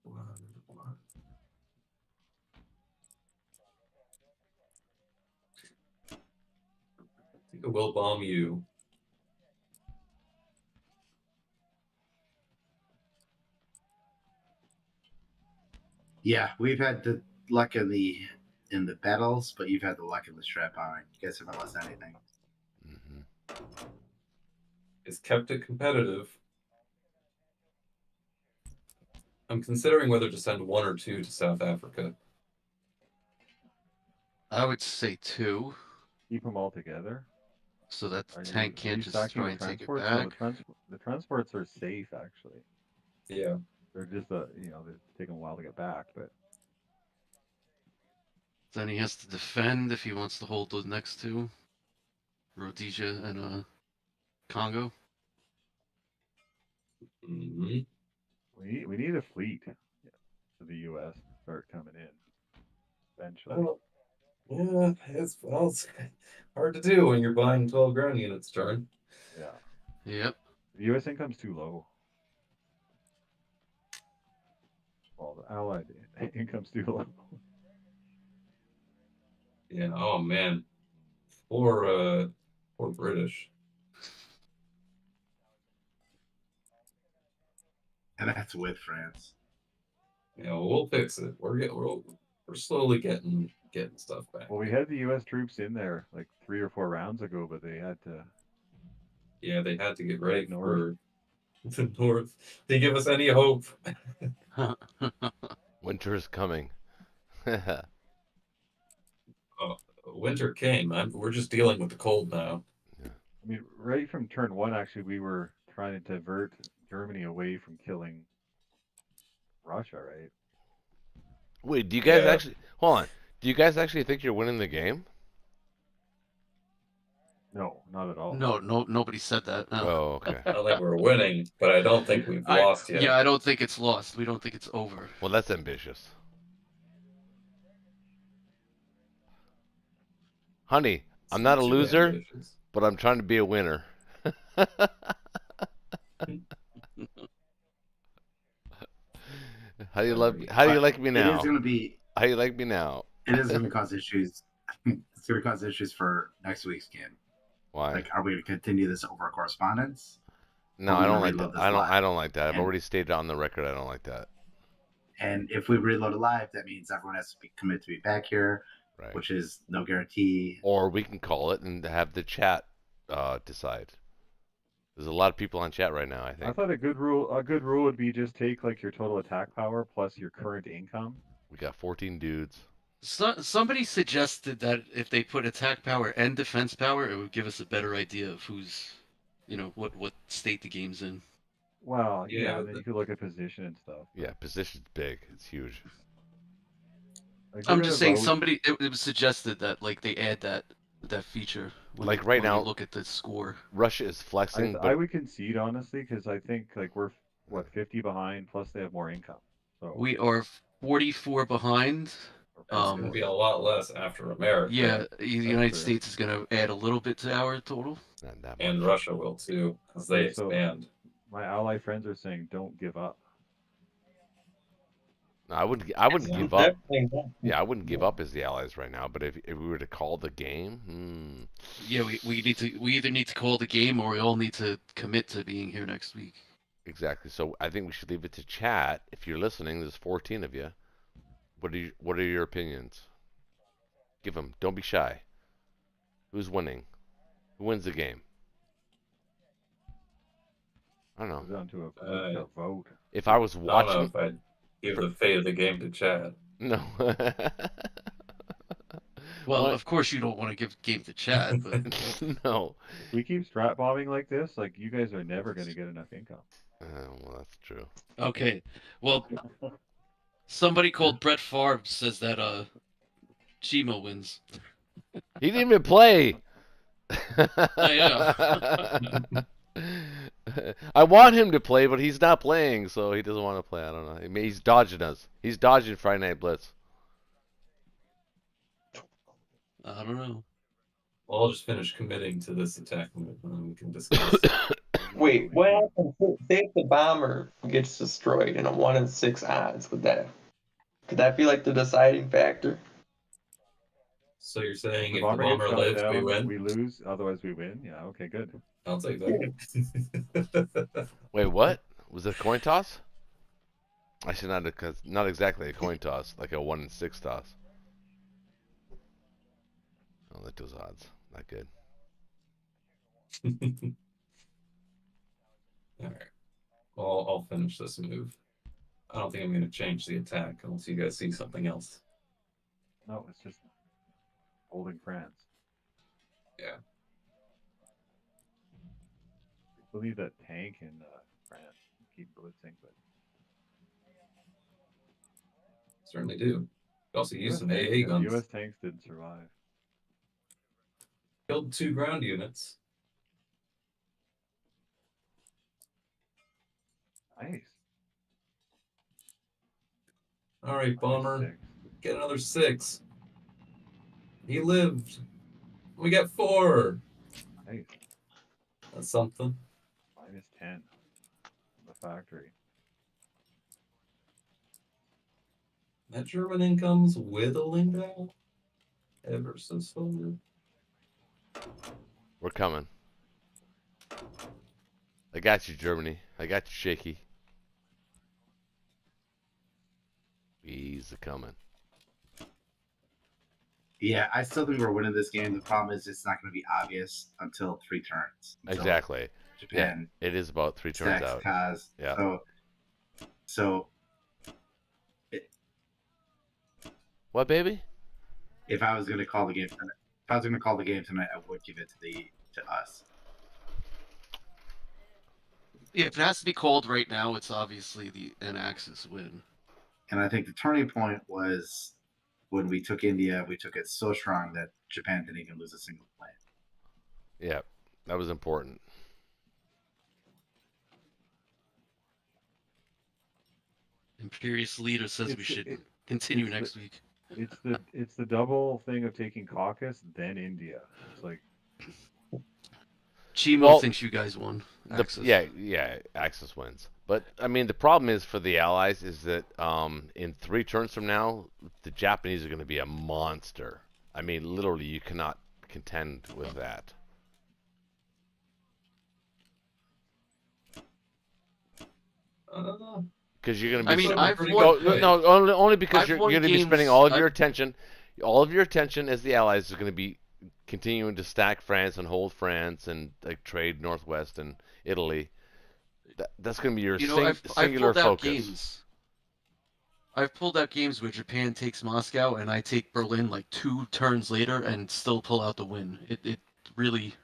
What? I think I will bomb you. Yeah, we've had the luck in the battles, but you've had the luck in the strap on. You guys haven't lost anything. It's kept it competitive. I'm considering whether to send 1 or 2 to South Africa. I would say 2, Keep them all together. so that the Are tank you can't just stacking try the and take it transports? No, back. the transports are safe actually. Yeah. They're just they're taking a while to get back, but Then he has to defend if he wants to hold the next 2, Rhodesia and Congo. Mm-hmm. we need a fleet for the U.S. to start coming in eventually. Well, yeah, it's hard to do when you're buying 12 ground units, Turn. Yeah, Yep. the U.S. income's too low. Well, the Allied income's too low. Yeah. Oh man. Poor British. And that's with France. Yeah, we'll fix it. We're slowly getting stuff back. Well, we had the U.S. troops in there like 3 or 4 rounds ago, but they had to. Yeah, they had to get ready Head north. for the north. They give us any hope. Winter is coming. Winter came. We're just dealing with the cold now. I mean, right from turn 1, actually, we were trying to divert Germany away from killing Russia, right? Wait, do you guys Yeah. actually hold on? Do you guys actually think you're winning the game? No, not at all. No, nobody said that. No. Oh, okay. I don't think we're winning, but I don't think we've lost yet. Yeah, I don't think it's lost. We don't think it's over. Well, that's ambitious. Honey, I'm not a Too loser, ambitious. but I'm trying to be a winner. How do you love? How do you like me It is now? going to be. How do you like me now? It is going to cause issues. It's going to cause issues for next week's game. Why? Like, are we going to continue this over correspondence? No, Or are we I don't gonna like that. reload this I don't. live? I don't like that. I've And- already stated on the record I don't like that. And if we reload it live, that means everyone has to be committed to be back here, Right. which is no guarantee. Or we can call it and have the chat decide. There's a lot of people on chat right now, I I think. thought a good rule would be just take like your total attack power plus your current income. We got 14 dudes. Somebody suggested that if they put attack power and defense power, it would give us a better idea of who's, what state the game's in. Well, Yeah, yeah, and then you could look at position and stuff. Yeah, position's big. It's huge. Like, I'm we're just gonna saying vote- it was suggested that like they add that feature when Like right when now- we look at the score. Russia is flexing, I but would concede honestly because I think like we're 50 behind plus they have more income. So We are 44 behind. It's going to be a lot less after America. Yeah, the United true. States is going to add a little bit to our total. not that And much. Russia will too, because they So- expand. my ally friends are saying don't give up. No, I wouldn't give up. Definitely not. Yeah, I wouldn't give up as the allies right now. But if we were to call the game, Yeah, we either need to call the game or we all need to commit to being here next week. exactly. So I think we should leave it to chat. If you're listening, there's 14 of you. What are your opinions? Give them. Don't be shy. Who's winning? Who wins the game? I don't Goes know. down to a vote. If I was I don't know watching, if I'd give the fate of the game to Chad. no. Well, What? of course you don't want to give game to Chad, but No. If we keep strat bombing like this, like you guys are never going to get enough income. Well, that's true. okay. Well, somebody called Brett Favre says that Chimo wins. He didn't even play. I want him to play, but he's not playing, so he doesn't want to play. I don't know. I mean, he's dodging us. He's dodging Friday Night Blitz. I don't know. Well, I'll just finish committing to this attack and then we can discuss. Wait, what happens if the bomber gets destroyed in a 1 in 6 odds? Could that be like the deciding factor? So you're saying The if the bomber gets bomber shot lives, we down, win? we lose. Otherwise, we win. Yeah. Okay. Good. I'll take that. Wait, what? Was it a coin toss? Actually, not exactly a coin toss, like a 1 in 6 toss. I don't like those odds. Not good. All right. Well, I'll finish this move. I don't think I'm going to change the attack unless you guys see something else. No, it's just holding France. Yeah. We'll need that tank in France. Keep blitzing, but Certainly do. You also use US some tanks, AA guns. US tanks didn't survive. Killed 2 ground units. Nice. All right, Bomber. -6. Get another 6. He lived. We got 4. Nice. That's something. -10. The factory. That German income's whittling down ever so slowly. We're coming. I got you, Germany. I got you, Shaky. He's coming. Yeah, I still think we're winning this game. The problem is it's not going to be obvious until 3 turns. Until Exactly. Japan It is about 3 turns stacks out. Kaz. Yeah. So What, baby? if I was going to call the game tonight, I would give it to us. Yeah, if it has to be called right now, it's obviously an Axis win. And I think the turning point was when we took India. We took it so strong that Japan didn't even lose a single play. Yeah, that was important. Imperious leader says we should continue next week. It's the double thing of taking caucus, then India. It's like Chimo thinks you guys won. Axis. Axis wins. But I mean, the problem is for the Allies is that in 3 turns from now, the Japanese are going to be a monster. I mean, literally, you cannot contend with that. Because you're going to be. I've won. Only because you're going to be spending all of your attention. All of your attention as the Allies is going to be continuing to stack France and hold France and like trade Northwest and Italy. That's going to be your singular focus. I've pulled out games where Japan takes Moscow and I take Berlin like 2 turns later and still pull out the win. It really,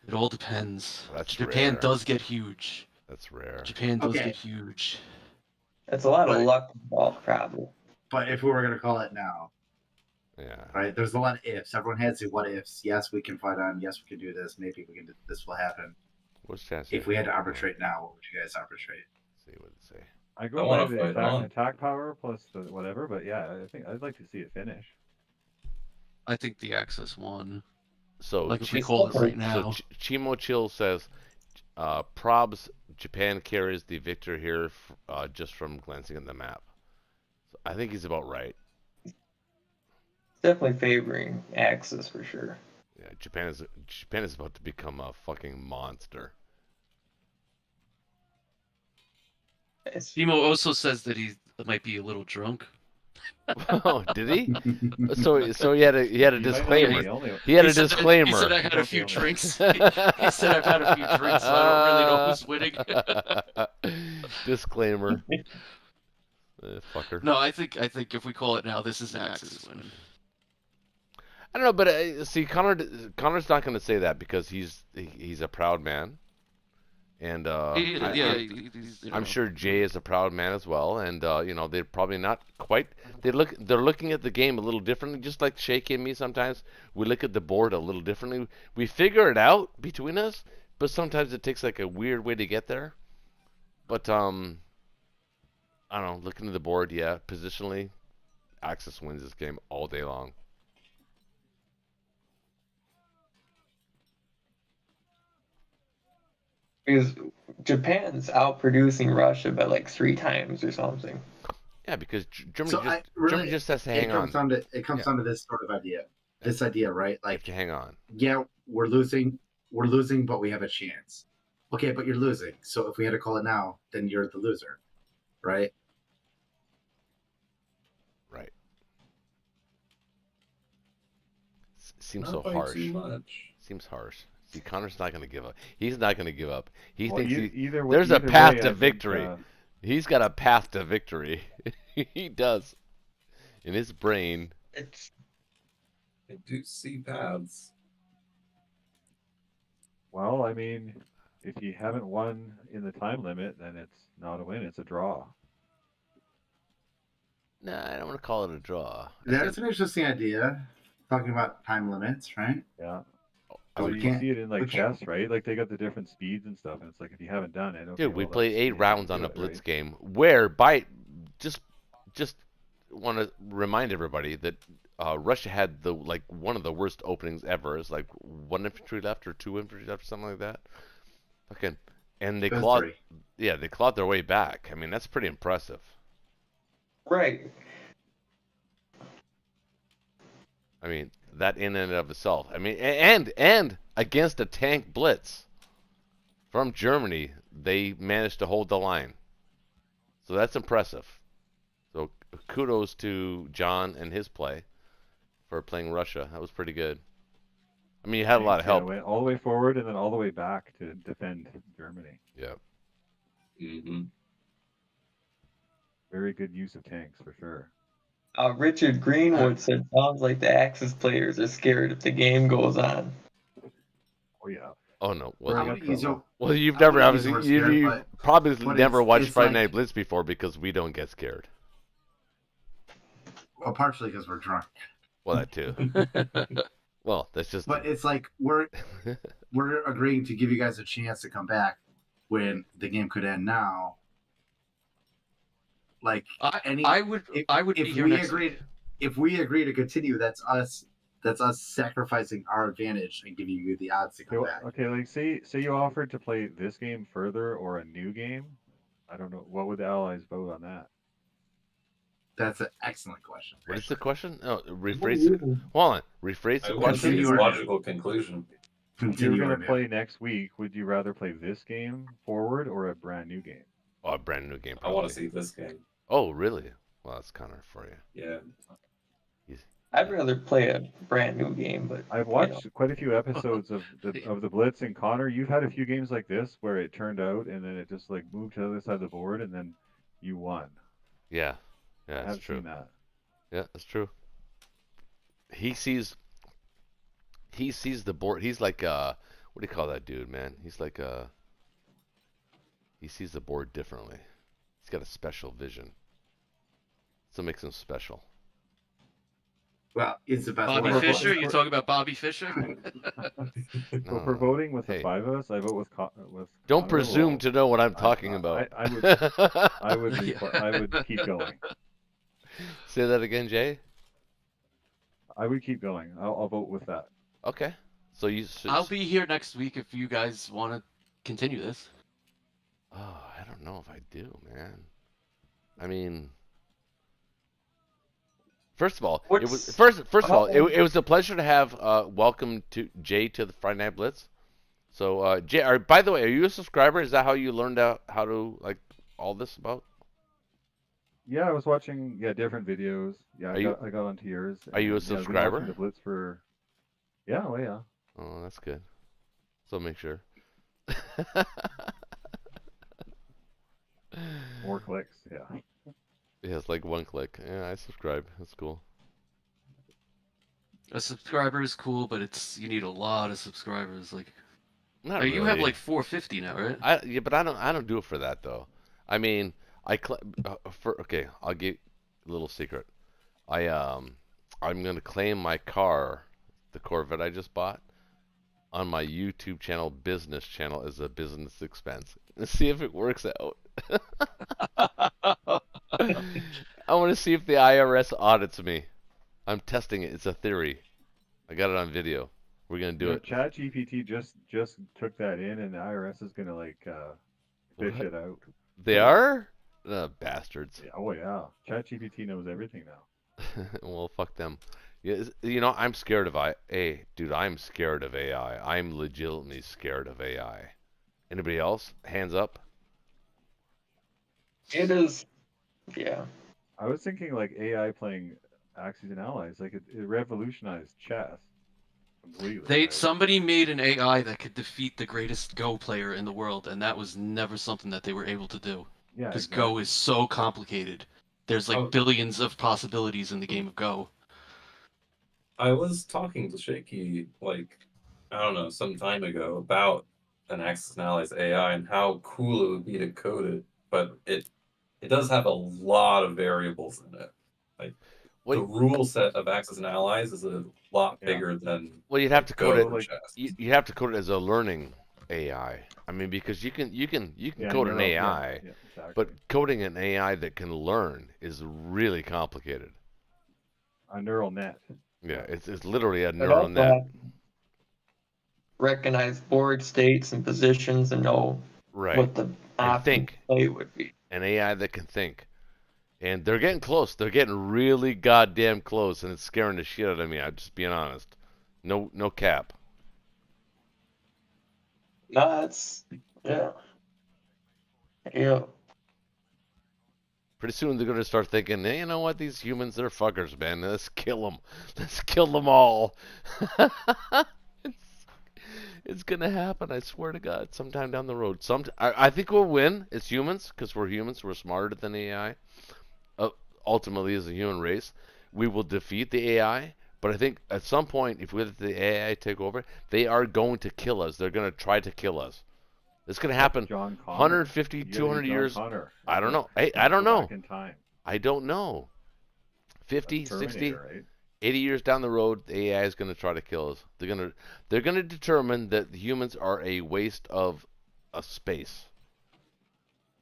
it all depends. That's Japan rare. does get huge. That's rare. Japan does get huge. That's a lot of luck involved, probably. But if we were going to call it now, right? There's a lot of ifs. Everyone has the what ifs. Yes, we can fight on. Yes, we can do this. Maybe we can do this. Will happen. What's chance? If we had to arbitrate now, what would you guys arbitrate? See what it say. I go by the attack power plus the whatever, but yeah, I think I'd like to see it finish. I think the Axis won. So like if we call it right now. So Chimo Chill says, probs Japan carries the victor here just from glancing at the map. So I think he's about right. Definitely favoring Axis for sure. Yeah, Japan is about to become a fucking monster. Chimo also says that he might be a little drunk. Oh, did he? So he had a disclaimer. He had a disclaimer. He said I had a few drinks. He said I've had a few drinks, so I don't really know who's winning. Disclaimer. Fucker. No, I think if we call it now, this is Axis win. I don't know, but see, Connor's not going to say that because he's a proud man, and I'm sure Jay is a proud man as well, and they're probably not quite. They're looking at the game a little differently, just like Shaky and me. Sometimes we look at the board a little differently. We figure it out between us, but sometimes it takes like a weird way to get there. But I don't know. Looking at the board, yeah, positionally, Axis wins this game all day long. Because Japan's outproducing Russia by like 3 times or something. Yeah, because Germany just has to hang on. It comes down to this sort of idea. This idea, right? Like, you have to hang on. Yeah, we're losing, but we have a chance. Okay, but you're losing. So if we had to call it now, then you're the loser, right? Right. Seems Not so by harsh. too much. Seems harsh. See, Connor's not going to give up. He's not going to give up. He Well, thinks either there's a either path way, to I think, victory. He's got a path to victory. He does. In his brain. I do see paths. Well, I mean, if you haven't won in the time limit, then it's not a win; it's a draw. Nah, I don't want to call it a draw. That's an interesting idea. Talking about time limits, right? Yeah. I So would we you can't- see it in like we can't- chess, right? Like they got the different speeds and stuff, and it's like if you haven't done it, okay, Dude, we well, play that's 8 the rounds do on a it, Blitz right? game where by just want to remind everybody that Russia had the like one of the worst openings ever. It's like 1 infantry left or 2 infantry left or something like that. Fucking and they It was clawed 3. yeah, they clawed their way back. I mean, that's pretty impressive. Right. I mean, that in and of itself. I mean, and against a tank blitz from Germany, they managed to hold the line. So that's impressive. So kudos to John and his play for playing Russia. That was pretty good. I mean, you had a lot of Yeah, help. went all the way forward and then all the way back to defend Germany. Yeah. Mm-hmm. Very good use of tanks for sure. Richard Greenwood said, sounds like the Axis players are scared if the game goes on. Oh yeah. Oh no. Bring I up wouldn't use trouble. Well, you've I never wouldn't use the obviously word scared, you but probably but never it's- watched it's Friday like- Night Blitz before because we don't get scared. Well, partially because we're drunk. Well, that too. Well, that's just. But it's like we're agreeing to give you guys a chance to come back when the game could end now. Like I would be if here we next agree week. if we agree to continue, that's us sacrificing our advantage and giving you the odds to come back. Okay, like say you offered to play this game further or a new game. I don't know. What would the Allies vote on that? That's an excellent question. What is the question? Oh, rephrase it. Hold on. Rephrase I the would question. see its Continue. logical conclusion. If you were Continue going or to new. play next week, would you rather play this game forward or a brand new game? Oh, a brand new game. I Probably. want to see this game. Oh, really? Well, that's Connor for you. Yeah. I'd rather play a brand new game, but I've watched quite a few episodes of the Blitz, and Connor, you've had a few games like this where it turned out and then it just like moved to the other side of the board and then you won. Yeah. Yeah, I that's have true. seen that. Yeah, that's true. He sees the board. He's like what do you call that dude, man? He's like he sees the board differently. He's got a special vision. So it makes him special. Well, it's the best Bobby way. Fischer? You talking about Bobby Fischer? So for voting with Hey. the 5 of us, I vote with Don't Connor. presume Well, to know what I'm talking about. I would keep going. Say that again, Jay. I would keep going. I'll vote with that. Okay. So you. I'll be here next week if you guys want to continue this. Oh, I don't know if I do, man. I mean, first of all, it was first of all, it was a pleasure to have welcome to Jay to the Friday Night Blitz. So Jay, by the way, are you a subscriber? Is that how you learned out how to like all this about? Yeah, I was watching different videos. Yeah, I got onto yours. Are you a and, I've been subscriber? watching the Blitz for. Yeah, oh yeah. Oh, that's good. So make sure. More clicks, yeah. Yeah, it's like 1 click. Yeah, I subscribe. That's cool. A subscriber is cool, but you need a lot of subscribers. Like, Not really. you have like 450 now, right? Yeah, but I don't do it for that though. I mean, okay, I'll give a little secret. I'm gonna claim my car, the Corvette I just bought, on my YouTube channel, business channel, as a business expense. Let's see if it works out. I want to see if the IRS audits me. I'm testing it. It's a theory. I got it on video. We're gonna do it. ChatGPT just took that in, and the IRS is gonna fish What? it out. They are? Bastards. Yeah, oh yeah, ChatGPT knows everything now. Well, fuck them. Yeah, I'm scared of dude, I'm scared of AI. I'm legitimately scared of AI. Anybody else? Hands up. it is, yeah. I was thinking like AI playing Axis and Allies, like it revolutionized chess completely. right? Somebody made an AI that could defeat the greatest Go player in the world, and that was never something that they were able to do. Yeah, Because exactly. Go is so complicated. There's like Oh. billions of possibilities in the game of Go. I was talking to Shaky, like, I don't know, some time ago about an Axis and Allies AI and how cool it would be to code it, but it does have a lot of variables in it. Like, the Well, rule set of Axis and Allies is a lot Yeah. bigger than well, you'd have to code Go it. or like- chess. You have to code it as a learning AI. I mean, because you can Yeah, code an neural- AI, yeah, exactly. but coding an AI that can learn is really complicated. A neural net. Yeah, it's literally a It neural also net. has to recognize board states and positions and know Right. what the And optimal think. play would be. An AI that can think. And they're getting close. They're getting really goddamn close, and it's scaring the shit out of me. I'm just being honest. No cap. No, that's yeah. Yeah. Pretty soon they're gonna start thinking, hey, you know what? These humans, they're fuckers, man. Let's kill them. Let's kill them all. it's, it's gonna happen. I swear to God. Sometime down the road. I think we'll win as humans because we're humans. We're smarter than AI. Ultimately, as a human race, we will defeat the AI. But I think at some point, if we let the AI take over, they are going to kill us. They're going to try to kill us. It's going to happen John Connor. 150, You gotta 200 be John years. Connor. I don't know. Hey, I don't Go know. back in time. I don't know. 50, That's 60, Terminator, right? 80 years down the road, the AI is going to try to kill us. They're going to determine that the humans are a waste of a space.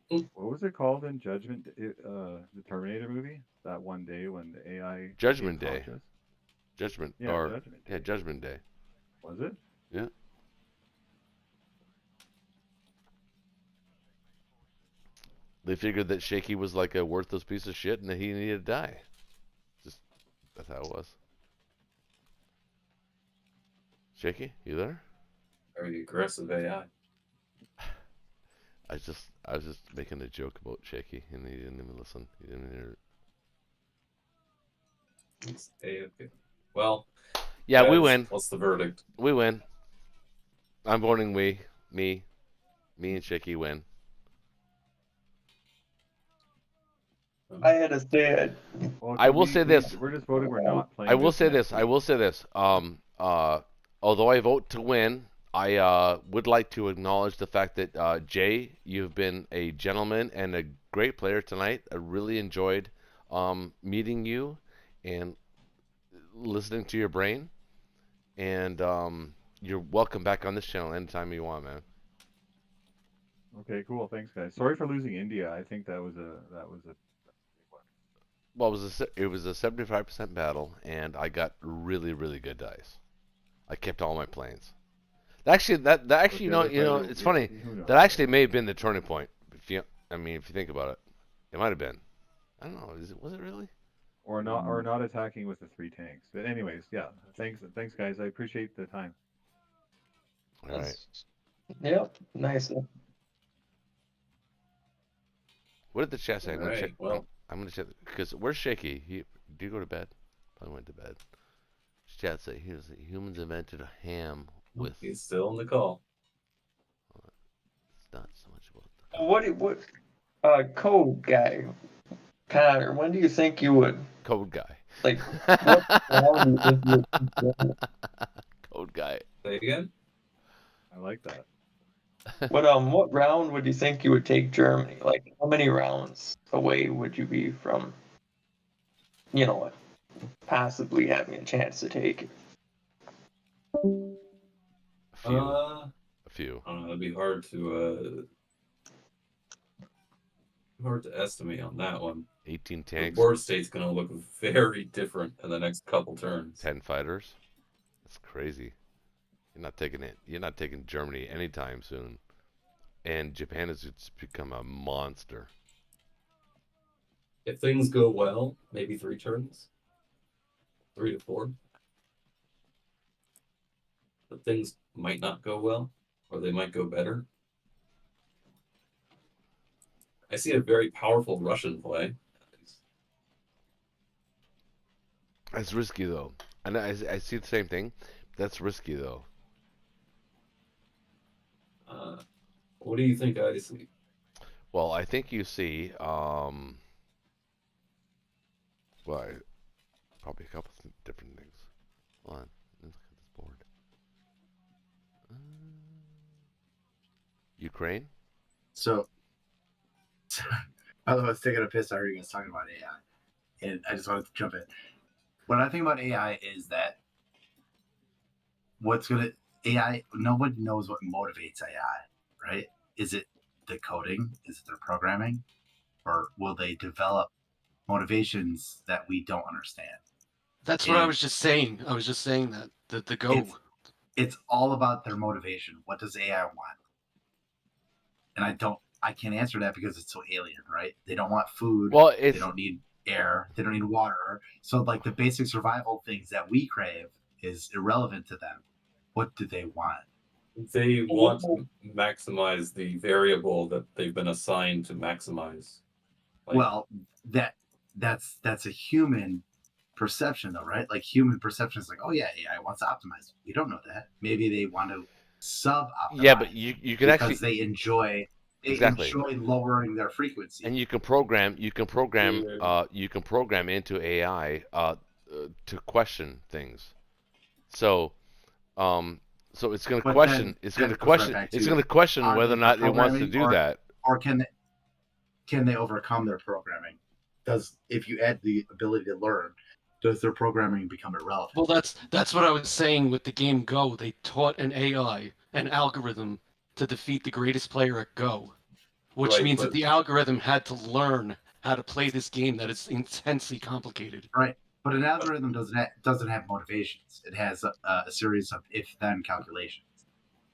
What was it called in Judgment? The Terminator movie. That one day when the AI Judgment became Day. conscious? Judgment Yeah, or Judgment Day. yeah, Judgment Day. Was it? Yeah. They figured that Shaky was like a worthless piece of shit and that he needed to die. Just that's how it was. Shaky, you there? Very aggressive AI. I was just making a joke about Shaky and he didn't even listen. He didn't hear it. It's AFK. Well, Yeah, we guys, win. What's the verdict? We win. I'm voting we. Me and Shaky win. I had to say it. Well, I will say this. We're just voting. We're not playing. I will say next this. I week. will say this. Although I vote to win, I would like to acknowledge the fact that Jay, you've been a gentleman and a great player tonight. I really enjoyed meeting you and listening to your brain. And you're welcome back on this channel anytime you want, man. Okay, cool. Thanks, guys. Sorry for losing India. I think that was a Well, it was a 75% battle, and I got really, really good dice. I kept all my planes. Actually, that actually, Okay, you know, it's funny. who knows? That actually may have been the turning point. If you think about it, it might have been. I don't know. Was it really? or not attacking with the 3 tanks. But anyways, yeah. Thanks, guys. I appreciate the time. All right. Yep. Nice. What did the chat say? I'm gonna Alright, check. well. I'm gonna check because where's Shaky? Do you go to bed? I went to bed. Chat say humans invented a ham with. He's still in the call. It's not so much about the What code guy, Connor? When do you think you would code guy. like? What round do you think you would? Code guy. Say it again? I like that. What round would you think you would take Germany? Like, how many rounds away would you be from, possibly having a chance to take it? A few. A few. I don't know, it'd be hard to estimate on that one. 18 The tanks. board state's gonna look very different in the next couple turns. 10 fighters. That's crazy. You're not taking it. You're not taking Germany anytime soon. And Japan has just become a monster. If things go well, maybe 3 turns. 3 to 4. But things might not go well, or they might go better. I see a very powerful Russian play. That's risky though. And I see the same thing. That's risky though. What do you think I see? Well, I think you see well, probably a couple of different things. Hold on. Let's look at this board. Ukraine? So, although I was taking a piss, I heard you guys talking about AI, and I just wanted to jump in. What I think about AI is that AI? Nobody knows what motivates AI, right? Is it the coding? Is it their programming, or will they develop motivations that we don't understand? That's what I And was just saying. I was just saying that the Go. It's all about their motivation. What does AI want? And I can't answer that because it's so alien, right? They don't want food. Well, They don't need air. They don't need water. So like the basic survival things that we crave is irrelevant to them. What do they want? They want to maximize the variable that they've been assigned to maximize. Like, Well, that's a human perception though, right? Like human perception is like, oh yeah, AI wants to optimize. We don't know that. Maybe they want to sub-optimize. yeah, but you can because actually they enjoy exactly, lowering their frequency. and you can program into AI to question things. So so it's going to But question. then It's that going to goes right question. back It's to, going to question are whether or they not it wants to programming, do that. or can they overcome their programming? Does, if you add the ability to learn, does their programming become irrelevant? Well, that's what I was saying with the game Go. They taught an AI, an algorithm, to defeat the greatest player at Go, which Right, means but that the algorithm had to learn how to play this game that is intensely complicated. Right. But an algorithm doesn't have motivations. It has a series of if-then calculations,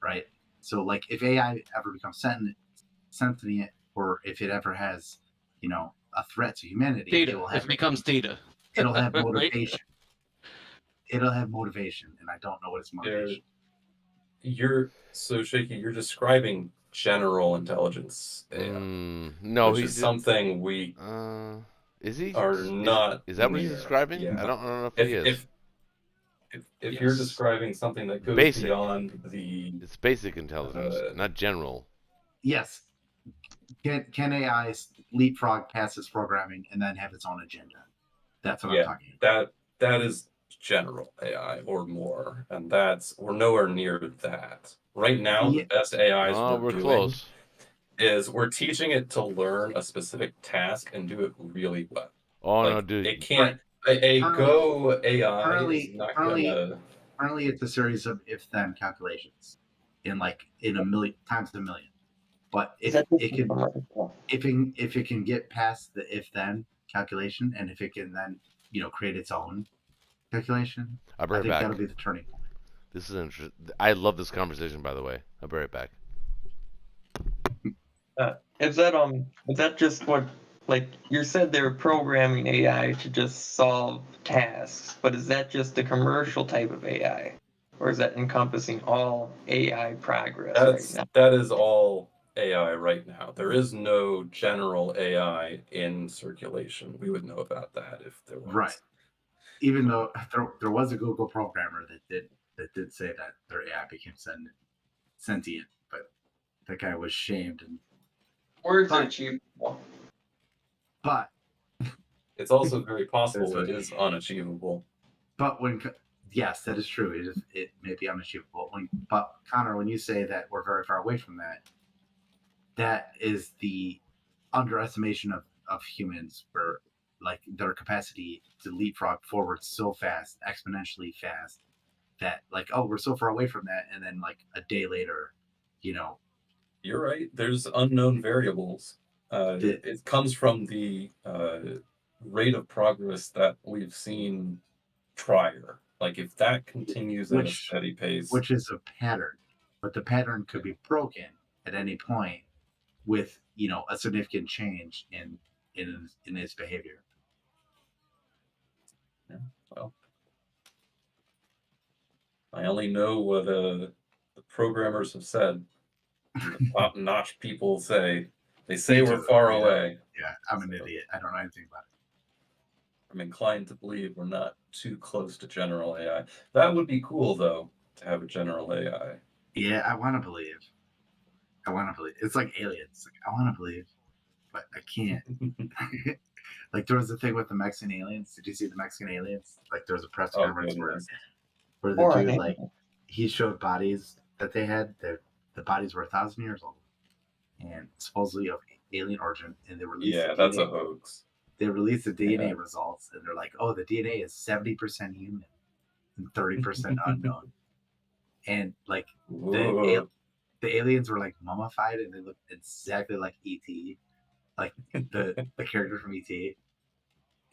right? So like if AI ever becomes sentient, or if it ever has, a threat to humanity, it Data. will If have it becomes data, it'll have right? motivation. It'll have motivation, and I don't know what its motivation. So Shaky, you're describing general intelligence AI, No, which he's is something we is he? are not. Is that what he's near. describing? Yeah. I don't know if he is. If you're Yes. describing something that goes Basic. beyond the It's basic intelligence, not general. Yes. Can AI leapfrog past its programming and then have its own agenda? That's what I'm talking about. that is general AI or more, and we're nowhere near that. Right now, the best AIs we're doing close. is we're teaching it to learn a specific task and do it really well. Oh Like, no, dude! it can't. A Go AI is not gonna. Currently, it's a series of if-then calculations, in a million times a million. But if it can get past the if-then calculation, and if it can then create its own calculation, I'll be right I think back. that'll be the turning point. This is interesting. I love this conversation, by the way. I'll be right back. Is that just what, like, you said they were programming AI to just solve tasks, but is that just the commercial type of AI? Or is that encompassing all AI progress right now? That is all AI right now. There is no general AI in circulation. We would know about that if there was. Right. Even though there was a Google programmer that did say that their AI became sentient, but that guy was shamed. And Words are achievable. But it's also very possible it is unachievable. But yes, that is true. It may be unachievable. But Connor, when you say that we're very far away from that, that is the underestimation of humans, where like their capacity to leapfrog forward so fast, exponentially fast, that like, oh, we're so far away from that, and then like a day later, You're right. There's unknown variables. It comes from the rate of progress that we've seen prior. Like if that continues at a steady pace, which is a pattern, but the pattern could be broken at any point with a significant change in its behavior. Yeah, well, I only know what the programmers have said. The top-notch people say. They say we're far away. Yeah, I'm an idiot. I don't know anything about it. I'm inclined to believe we're not too close to general AI. That would be cool, though, to have a general AI. Yeah, I want to believe. It's like aliens. Like, I want to believe, but I can't. Like there was a thing with the Mexican aliens. Did you see the Mexican aliens? Like there was a press conference where where the Or an dude like alien. he showed bodies that they had. The bodies were 1,000 years old, and supposedly of alien origin. And they released Yeah, the that's DNA. a hoax. They released the DNA Yeah. results, and they're like, "Oh, the DNA is 70% human and 30% unknown." And like Whoa. the aliens were like mummified, and they looked exactly like ET, like the character from ET.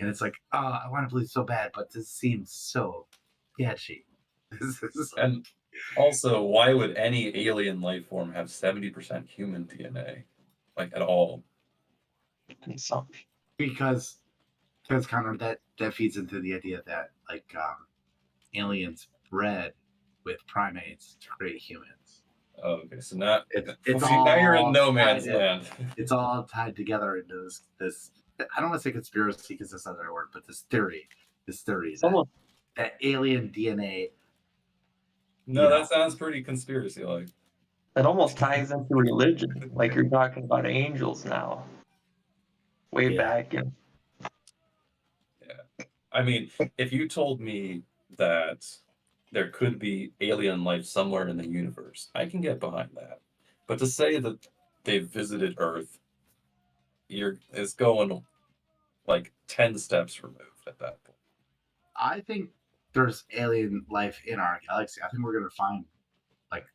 And it's like, oh, I want to believe so bad, but this seems so sketchy. This is And also, why would any alien life form have 70% human DNA? Like, at all? Consumption. because Connor, that feeds into the idea that like aliens bred with primates to create humans. Oh, okay, so now, It's see, now you're in all no man's tied in. land. It's all tied together into this. I don't want to say conspiracy because that's not the right word, but this theory It's that, almost that alien DNA. No, You know. that sounds pretty conspiracy-like. it almost ties into religion, like you're talking about angels now. Way Yeah. back in I mean, if you told me that there could be alien life somewhere in the universe, I can get behind that. But to say that they've visited Earth, it's going like 10 steps removed at that point. I think there's alien life in our galaxy. I think we're gonna find like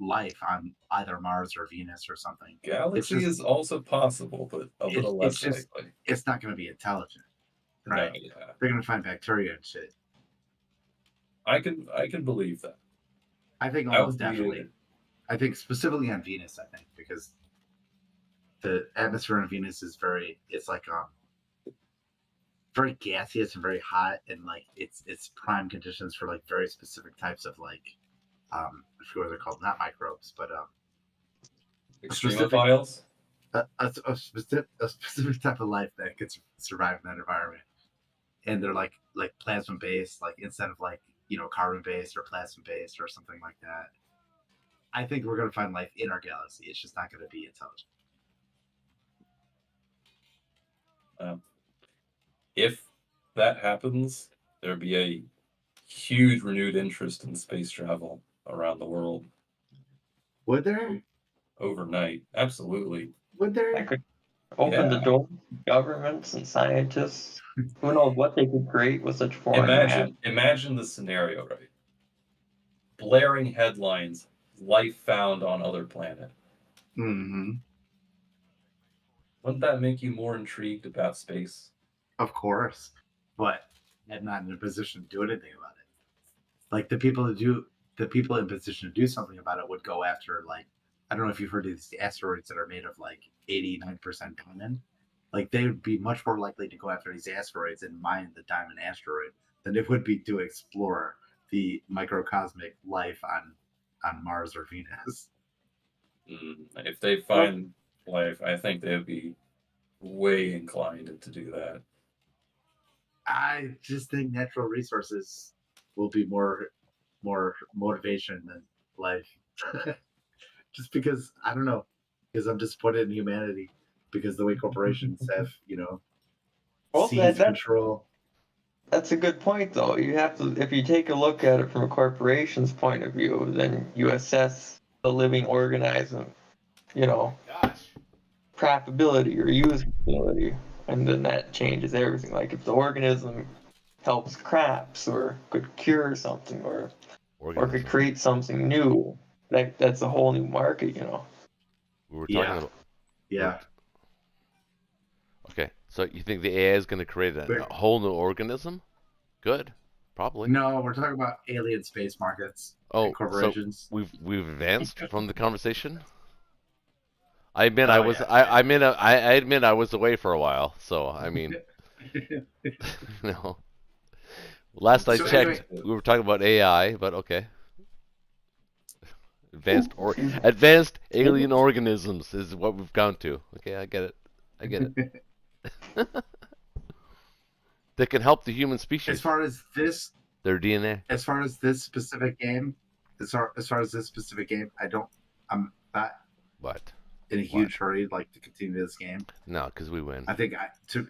life on either Mars or Venus or something. Galaxy just- is also possible, but a little it's less just- likely. It's not gonna be intelligent, right? No, yeah. They're gonna find bacteria and shit. I can believe that. I think That almost would be definitely. I think specifically on Venus. I think because the atmosphere on Venus is it's like very gaseous and very hot, and like it's prime conditions for like very specific types of like I forget what they're called, not microbes, but Extremophiles? a specific type of life that could survive in that environment. And they're like plasma based, like instead of like carbon based or plasma based or something like that. I think we're gonna find life in our galaxy. It's just not gonna be intelligent. If that happens, there'd be a huge renewed interest in space travel around the world Would there? overnight. Absolutely. Would there? that could open the Yeah. door to governments and scientists. Who knows what they could create with such foreign matter. Imagine the scenario, right? Blaring headlines, life found on other planet. Mm-hmm. Wouldn't that make you more intrigued about space? Of course, but I'm not in a position to do anything about it. Like the people in position to do something about it would go after like I don't know if you've heard of these asteroids that are made of like 89% diamond. Like they would be much more likely to go after these asteroids and mine the diamond asteroid than it would be to explore the microcosmic life on Mars or Venus. If they find life, I think they'd be way inclined to do that. I just think natural resources will be more motivation than life. Just because I don't know, because I'm disappointed in humanity because the way corporations have Well, seized control. That's a good point, though. You have to, if you take a look at it from a corporation's point of view, then you assess the living organism, profitability or usability, and then that changes everything. Like if the organism helps crops or could cure something or could create something new, that's a whole new market, We were talking about. Yeah. Okay, so you think the AI is going to create a whole new organism? Good, probably. No, we're talking about alien space markets. And corporations. So we've advanced from the conversation. I admit I admit I was away for a while, so I mean, Last I checked, anyway, we were talking about AI, but okay. Advanced alien organisms is what we've gone to. Okay, I get it. That can help the human species. As far as their DNA. As far as this specific game, I'm not in a huge hurry like to continue this game. No, because we win. I think to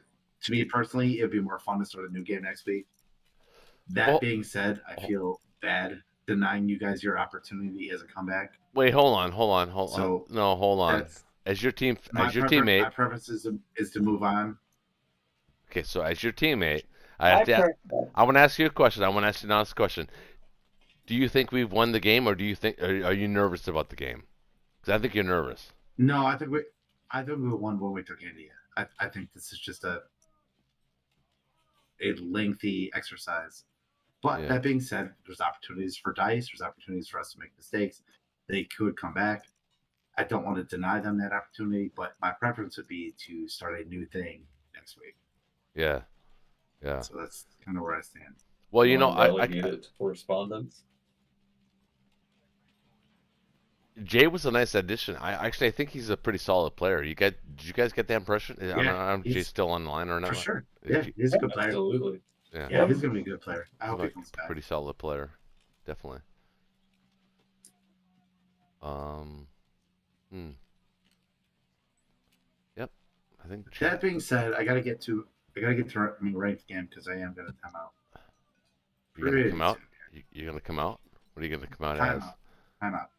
me personally, it'd be more fun to start a new game next week. That being said, I feel bad, denying you guys your opportunity as a comeback. Wait, hold on. So No, hold on. that's As your my teammate. My preference is to move on. Okay, so as your teammate, I want to ask you a question. I want to ask you an honest question. Do you think we've won the game, or do you think are you nervous about the game? Because I think you're nervous. No, I think we won when we took India. I think this is just a lengthy exercise. But that being said, there's opportunities for dice. There's opportunities for us to make mistakes. They could come back. I don't want to deny them that opportunity, but my preference would be to start a new thing next week. Yeah. So that's kind of where I stand. Well, you know, relegate it to correspondence. Jay was a nice addition. I think he's a pretty solid player. Did you guys get that impression? I don't know if Jay's still online or not. For sure. Yeah, he's a good player. Absolutely. Yeah, he's gonna be a good player. I hope he comes back. Pretty solid player, definitely. Yep. I think. That being said, I gotta get to my ranked game because I am gonna time out. You're gonna come out. You're gonna come out. What are you gonna come out as? Time out.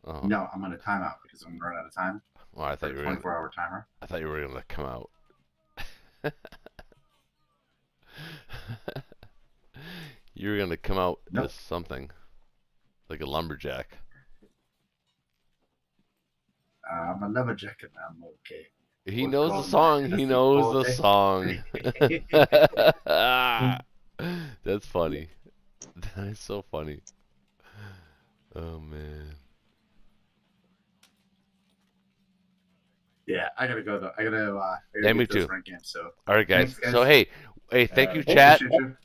Oh. No, I'm gonna time out because I'm gonna run out of time. Well, I thought you were 24-hour timer. I thought you were gonna come out. You were gonna come out as something like a lumberjack. I'm a lumberjack and I'm okay. He knows the song. He knows the song. That's funny. That is so funny. Oh man. Yeah, I gotta go though. I gotta yeah, me get this too. rank game. So all right, guys. Thanks, guys. So hey, thank you, chat. You.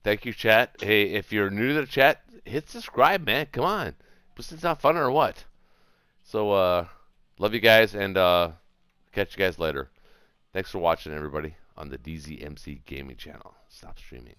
Thank you, chat. Hey, if you're new to the chat, hit subscribe, man. Come on. This is not fun or what? So love you guys, and catch you guys later. Thanks for watching, everybody, on the DZMC Gaming channel. Stop streaming.